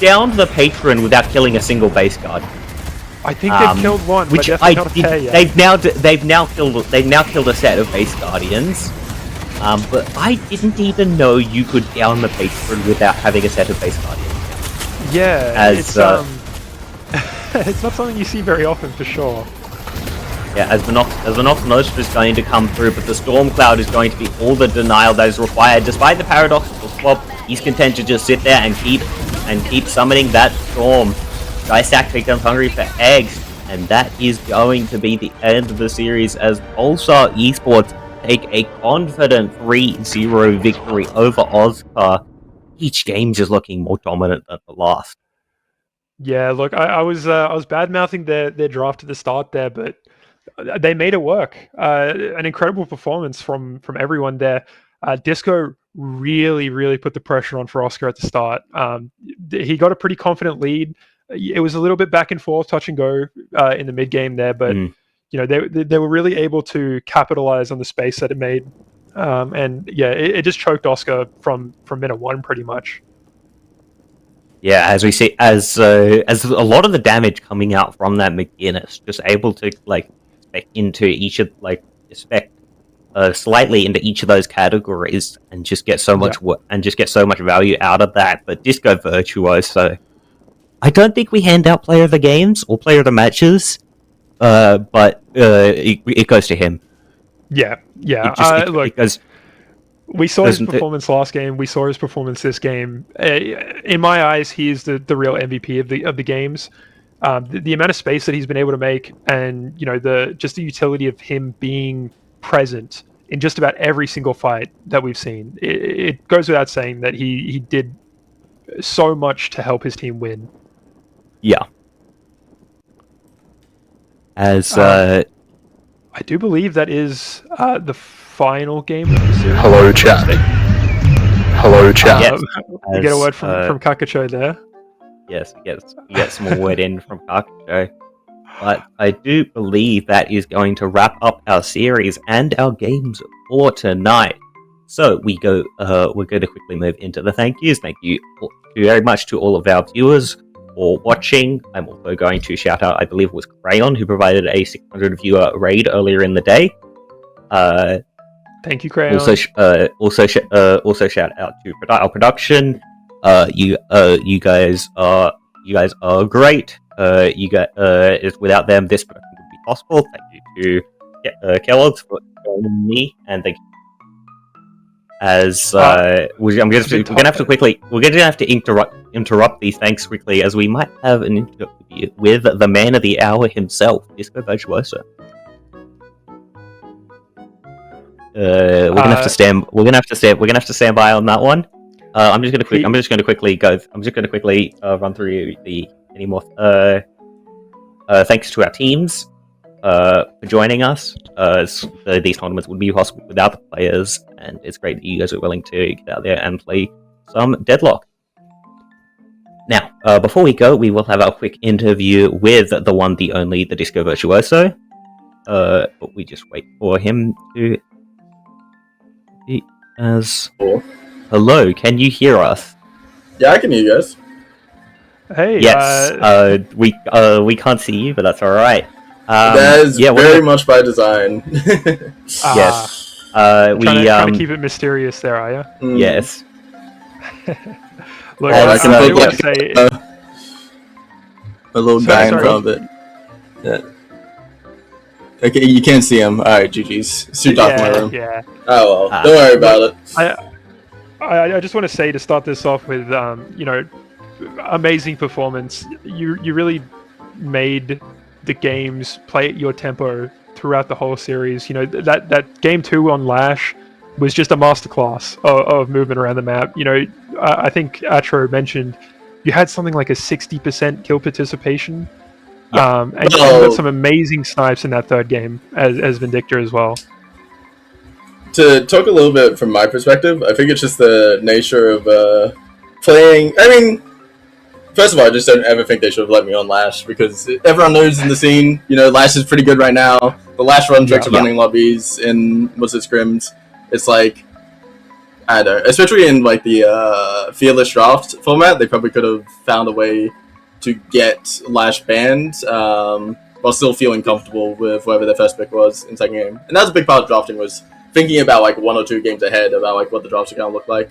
downed the patron without killing a single base guard. I think they've killed one, which but not a pair yet. They've now killed a set of base guardians. But I didn't even know you could down the patron without having a set of base guardians. Yeah, it's it's not something you see very often for sure. Yeah, as Nostra is going to come through, but the Storm Cloud is going to be all the denial that is required. Despite the paradoxical swap, he's content to just sit there and keep summoning that storm. Skystack becomes Hungry for Eggs, and that is going to be the end of the series as Pulsar Esports take a confident 3-0 victory over Oscar. Each game just looking more dominant than the last. Yeah, look, I was bad mouthing their draft at the start there, but they made it work. An incredible performance from everyone there. Disco really put the pressure on for Oscar at the start. He got a pretty confident lead. It was a little bit back and forth, touch and go in the mid game there, but they were really able to capitalize on the space that it made. And yeah, it just choked Oscar from minute one pretty much. Yeah, as we see, as a lot of the damage coming out from that McGinnis, just able to spec into each of slightly into each of those categories, and just get so much value out of that. But Disco Virtuoso, I don't think we hand out player of the games or player of the matches, but it goes to him. Yeah. Look. We saw his performance last game. We saw his performance this game. In my eyes, he is the real MVP of the games. The amount of space that he's been able to make, and the utility of him being present in just about every single fight that we've seen. It goes without saying that he did so much to help his team win. Yeah. I do believe that is the final game of the series. Hello, chat. Hello, chat. Yes. We get a word from Kakacho there. Yes, we get some more word in from Kakacho. But I do believe that is going to wrap up our series and our games for tonight. So we're going to quickly move into the thank yous. Thank you very much to all of our viewers for watching. I'm also going to shout out, I believe it was Crayon, who provided a 600 viewer raid earlier in the day. Thank you, Crayon. Also shout out to our production. You guys are great. Without them, this production would be possible. Thank you to Kellogg's for joining me, and thank you. We're gonna have to interrupt these thanks quickly, as we might have an interview with the man of the hour himself, Disco Virtuoso. We're gonna have to stand by on that one. I'm just gonna quickly run through any more. Thanks to our teams for joining us. These tournaments would be possible without the players, and it's great that you guys are willing to get out there and play some Deadlock. Now, before we go, we will have our quick interview with the one, the only, the Disco Virtuoso. But we just wait for him to. Hello, can you hear us? Yeah, I can hear you guys. Hey. Yes. We can't see you, but that's all right. That is very much by design. Yes. Trying to keep it mysterious there, are you? Yes. Look, I do want to say A little guy in front of it. Yeah. Okay, you can't see him. Alright, GG's. It's too dark in my room. Yeah. Oh well, don't worry about it. I just want to say to start this off with, amazing performance. You really made the games play at your tempo throughout the whole series. You know, that game 2 on Lash was just a masterclass of movement around the map. You know, I think Atro mentioned you had something like a 60% kill participation. And you got some amazing snipes in that third game as Vindictor as well. To talk a little bit from my perspective, I think it's just the nature of playing. I mean, first of all, I just don't ever think they should have let me on Lash, because everyone knows in the scene, you know, Lash is pretty good right now. The Lash run tricks of running lobbies in scrims. It's like, I don't know, especially in like the Fearless Draft format, they probably could have found a way to get Lash banned while still feeling comfortable with whatever their first pick was in second game. And that's a big part of drafting, was thinking about like 1 or 2 games ahead about like what the drafts are going to look like.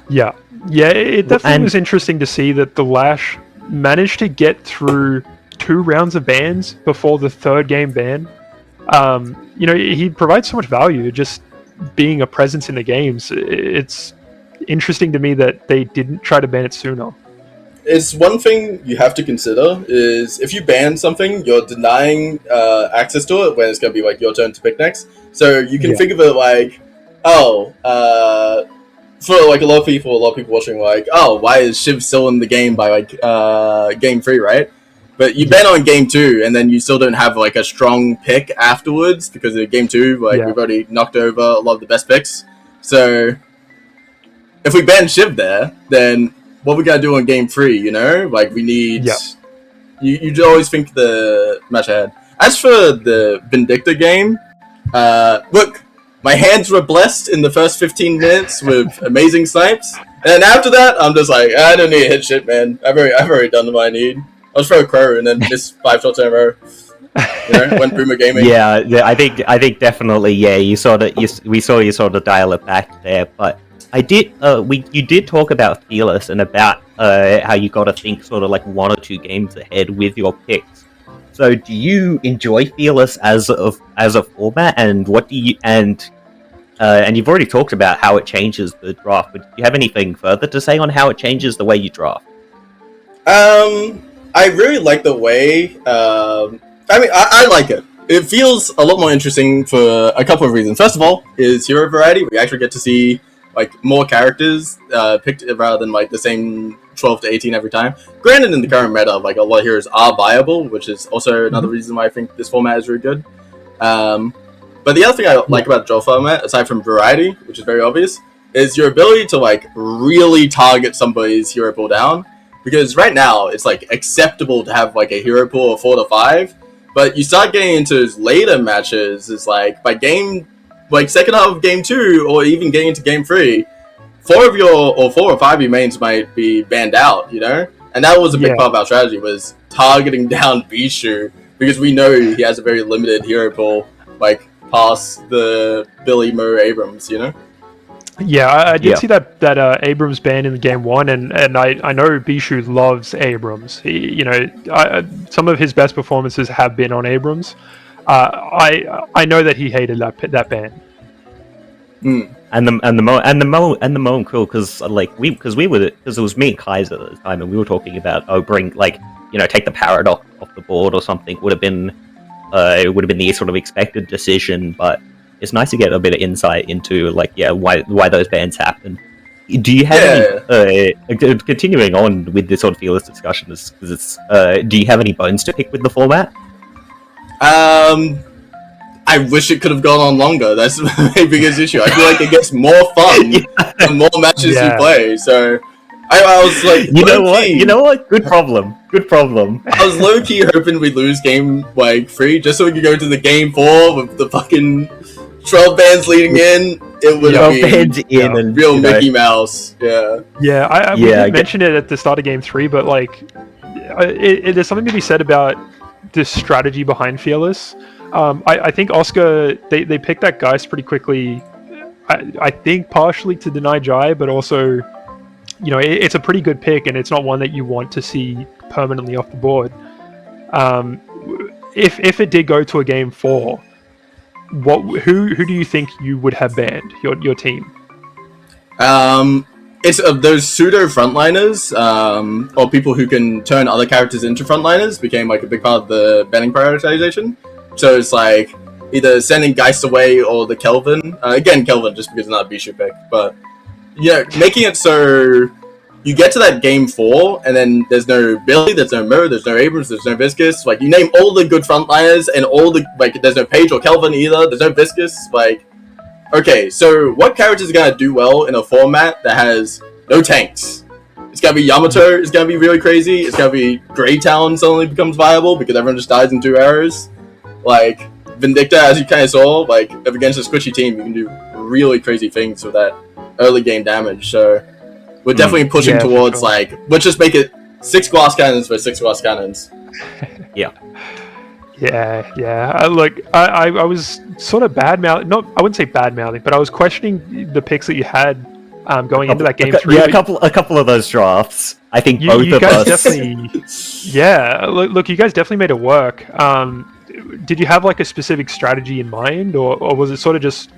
Yeah, it definitely was interesting to see that the Lash managed to get through 2 rounds of bans before the third game ban. You know, he provides so much value just being a presence in the games. It's interesting to me that they didn't try to ban it sooner. It's one thing you have to consider is if you ban something, you're denying access to it when it's going to be like your turn to pick next. So you can think of it like, for like a lot of people watching, like, oh, why is Shiv still in the game by like game 3, right? But you ban on game 2, and then you still don't have like a strong pick afterwards, because in game 2, like we've already knocked over a lot of the best picks. So if we ban Shiv there, then what we gotta do on game 3? You know, like we need. You always think the match ahead. As for the Vindictor game, look. My hands were blessed in the first 15 minutes with amazing snipes, and after that, I'm just like, I don't need to hit shit, man. I've already done what I need. I'll just throw a crow and then miss 5 shots in a row. You know, when Boomer Gaming. Yeah, I think definitely. Yeah, we saw you sort of dial it back there, but you did talk about Fearless and about how you got to think sort of like 1 or 2 games ahead with your picks. So, do you enjoy Fearless as a format, and what do you and you've already talked about how it changes the draft, but do you have anything further to say on how it changes the way you draft? I really like the way. I like it. It feels a lot more interesting for a couple of reasons. First of all, is hero variety. We actually get to see like more characters picked rather than like the same 12 to 18 every time. Granted, in the current meta, like a lot of heroes are viable, which is also another reason why I think this format is really good. But the other thing I like about the draw format, aside from variety, which is very obvious, is your ability to like really target somebody's hero pool down. Because right now, it's like acceptable to have like a hero pool of 4 to 5, but you start getting into those later matches, it's like by game, like second half of game 2, or even getting into game 3, 4 or 5 of your mains might be banned out, you know? And that was a big part of our strategy, was targeting down Bishu, because we know he has a very limited hero pool, like past the Billy Mo Abrams, you know? Yeah, I did see that Abrams ban in game 1, and I know Bishu loves Abrams. He, some of his best performances have been on Abrams. I know that he hated that ban. And the Mo and Quill, because it was me and Kaiser at the time, and we were talking about take the Paradox off the board or something would have been the sort of expected decision, but it's nice to get a bit of insight into why those bans happen. Do you have any, continuing on with this sort of Fearless discussion, do you have any bones to pick with the format? I wish it could have gone on longer. That's my biggest issue. I feel like it gets more fun the more matches you play. So I was like, you know what? Good problem. I was low key hoping we'd lose game 3 just so we could go to the game 4 with the fucking 12 bands leading in. It would be real Mickey Mouse. Yeah. We didn't mention it at the start of game 3, but there's something to be said about this strategy behind Fearless. I think Oscar, they picked that Geist pretty quickly. I think partially to deny Jai, but also it's a pretty good pick, and it's not one that you want to see permanently off the board. If it did go to a game 4, who do you think you would have banned your team? It's those pseudo frontliners, or people who can turn other characters into frontliners became like a big part of the banning prioritization. So it's like either sending Geist away or the Kelvin. Again, Kelvin just because it's not a Bishu pick, but making it so you get to that game 4 and then there's no Billy, there's no Mo, there's no Abrams, there's no Viscus. Like you name all the good frontliners and all the there's no Page or Kelvin either. There's no Viscus. Okay, so what characters are gonna do well in a format that has no tanks? It's gotta be Yamato, it's gotta be really crazy, it's gotta be Grey Talon suddenly becomes viable because everyone just dies in 2 arrows. Like, Vindicta, as you kinda saw, like, if against a squishy team, you can do really crazy things with that early game damage, so we're definitely pushing towards, let's just make it 6 glass cannons for 6 glass cannons. Yeah. Yeah. I was sort of bad-mouthing. I wouldn't say bad-mouthing, but I was questioning the picks that you had into that game 3. Yeah, a couple of those drafts. I think both you of guys us. Definitely, yeah, look, you guys definitely made it work. Did you have like a specific strategy in mind, or was it sort of just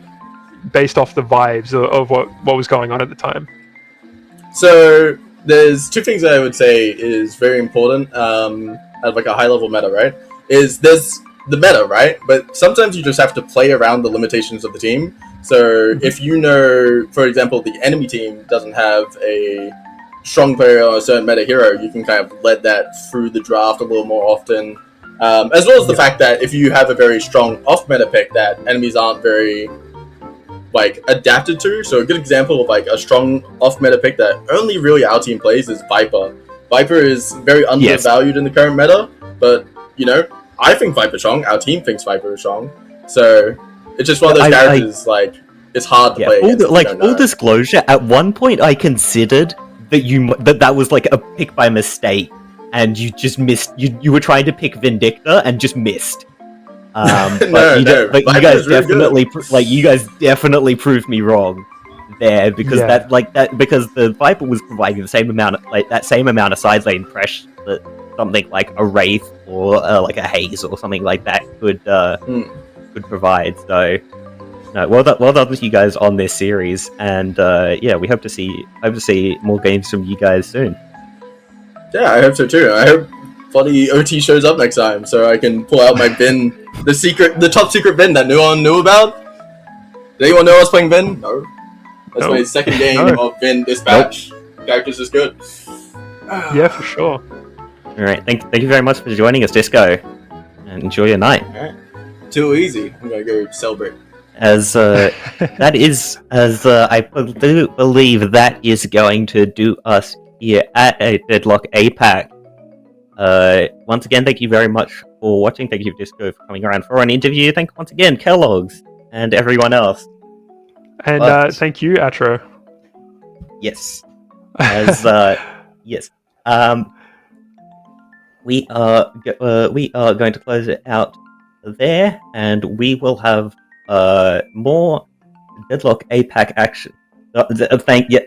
based off the vibes of what was going on at the time? So there's 2 things that I would say is very important at like a high-level meta, right? Is there's the meta, right? But sometimes you just have to play around the limitations of the team. So if you know, for example, the enemy team doesn't have a strong player or a certain meta hero, you can kind of let that through the draft a little more often. As well as the fact that if you have a very strong off-meta pick that enemies aren't very adapted to. So a good example of a strong off-meta pick that only really our team plays is Viper. Viper is very undervalued in the current meta, but I think Viper's strong. Our team thinks Viper is strong. So it's just one of those characters. It's hard to play. Full disclosure. At one point, I considered that that was like a pick by mistake, and you just missed. You were trying to pick Vindicta and just missed. But you guys definitely you guys definitely proved me wrong there because because the Viper was providing the same amount of side lane pressure that something like a Wraith or like a Haze or something like that could provide. So well done with you guys on this series, and we hope to see more games from you guys soon. Yeah, I hope so too. I hope bloody OT shows up next time so I can pull out my bin, the top secret bin that no one knew about. Did anyone know I was playing bin? No. That's my second game of bin Dispatch. Characters is good. Yeah, for sure. Alright, thank you very much for joining us, Disco. And enjoy your night. Alright. Too easy. I'm gonna go celebrate. I believe that is going to do us here at Deadlock APAC. Once again, thank you very much for watching. Thank you, Disco, for coming around for an interview. Thank you once again, Kellogg's, and everyone else. And thank you, Atro. Yes. Yes. We are going to close it out there, and we will have more Deadlock APAC action. Thank you.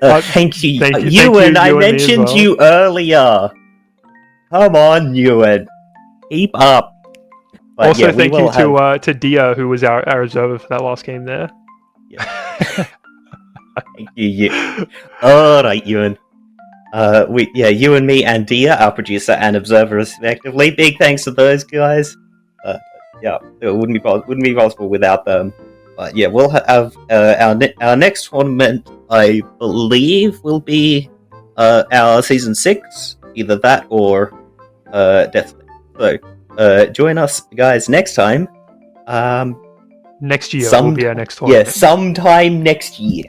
Ewan, I mentioned you earlier. Come on, Ewan. Keep up. But also, thank you to Dia, who was our observer for that last game there. Yeah. Thank you. Alright, Ewan. You and me and Dia, our producer and observer respectively. Big thanks to those guys. It wouldn't be possible without them. But yeah, we'll have our next tournament, I believe, will be our season 6, either that or Deathly. So join us, guys, next time. Next year will be our next tournament. Yeah, sometime next year.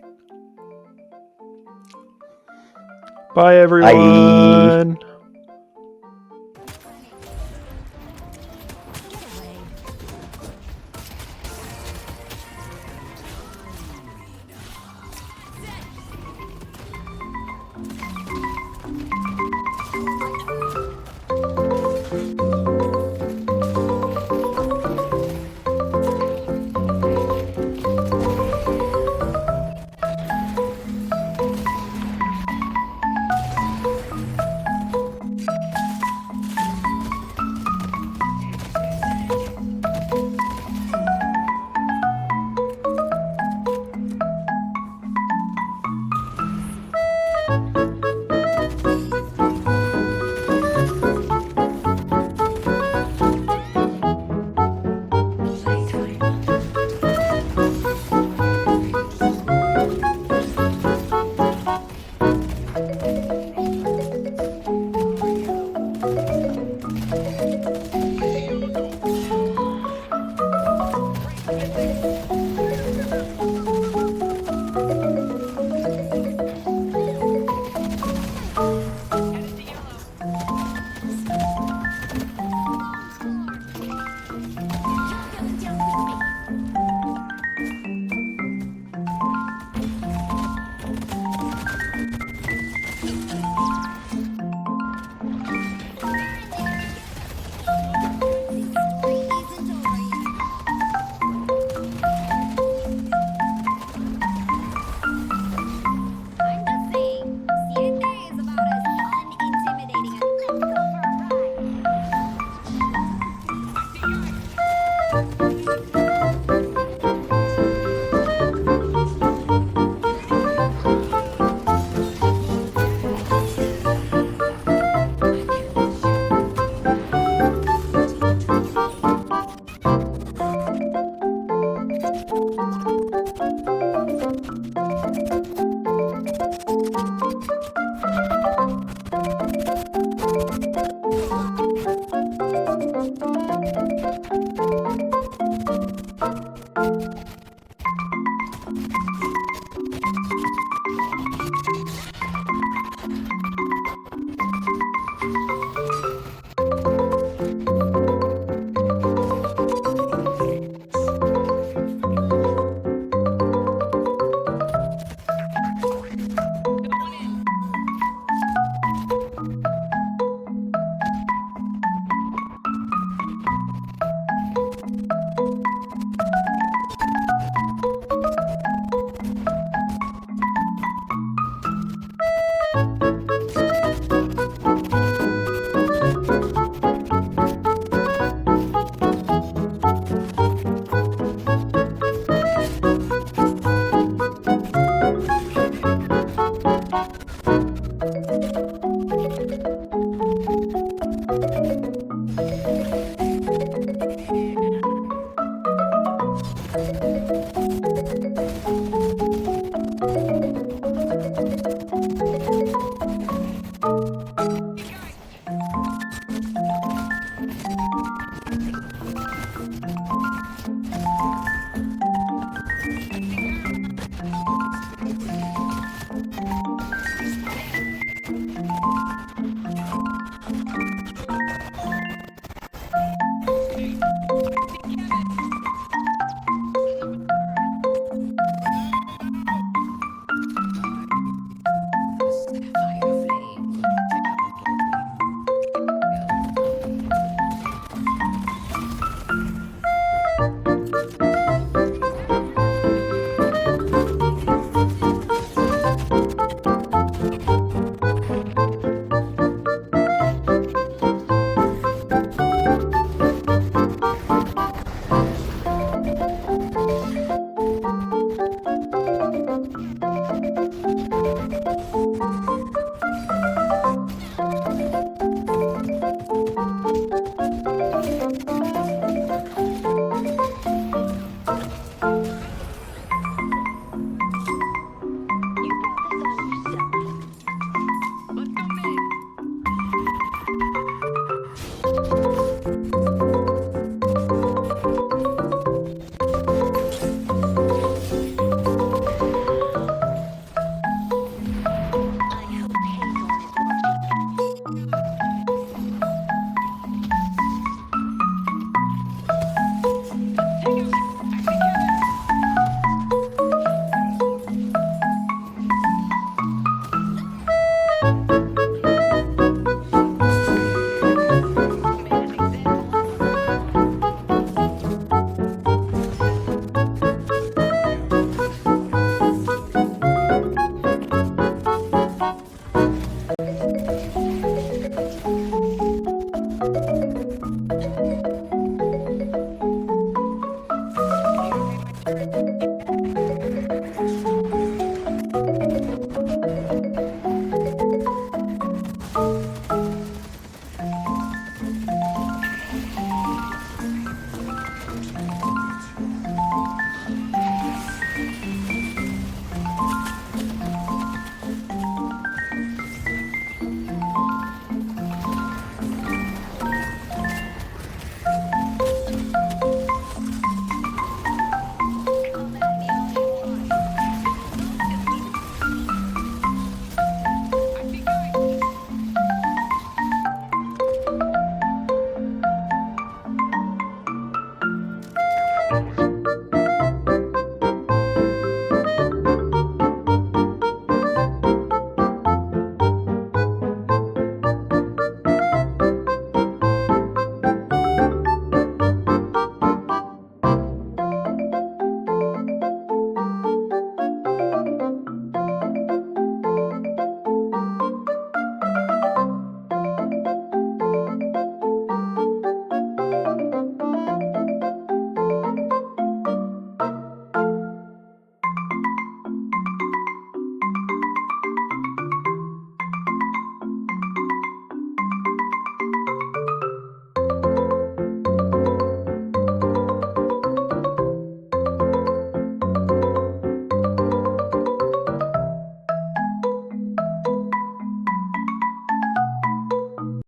Bye, everyone. Bye.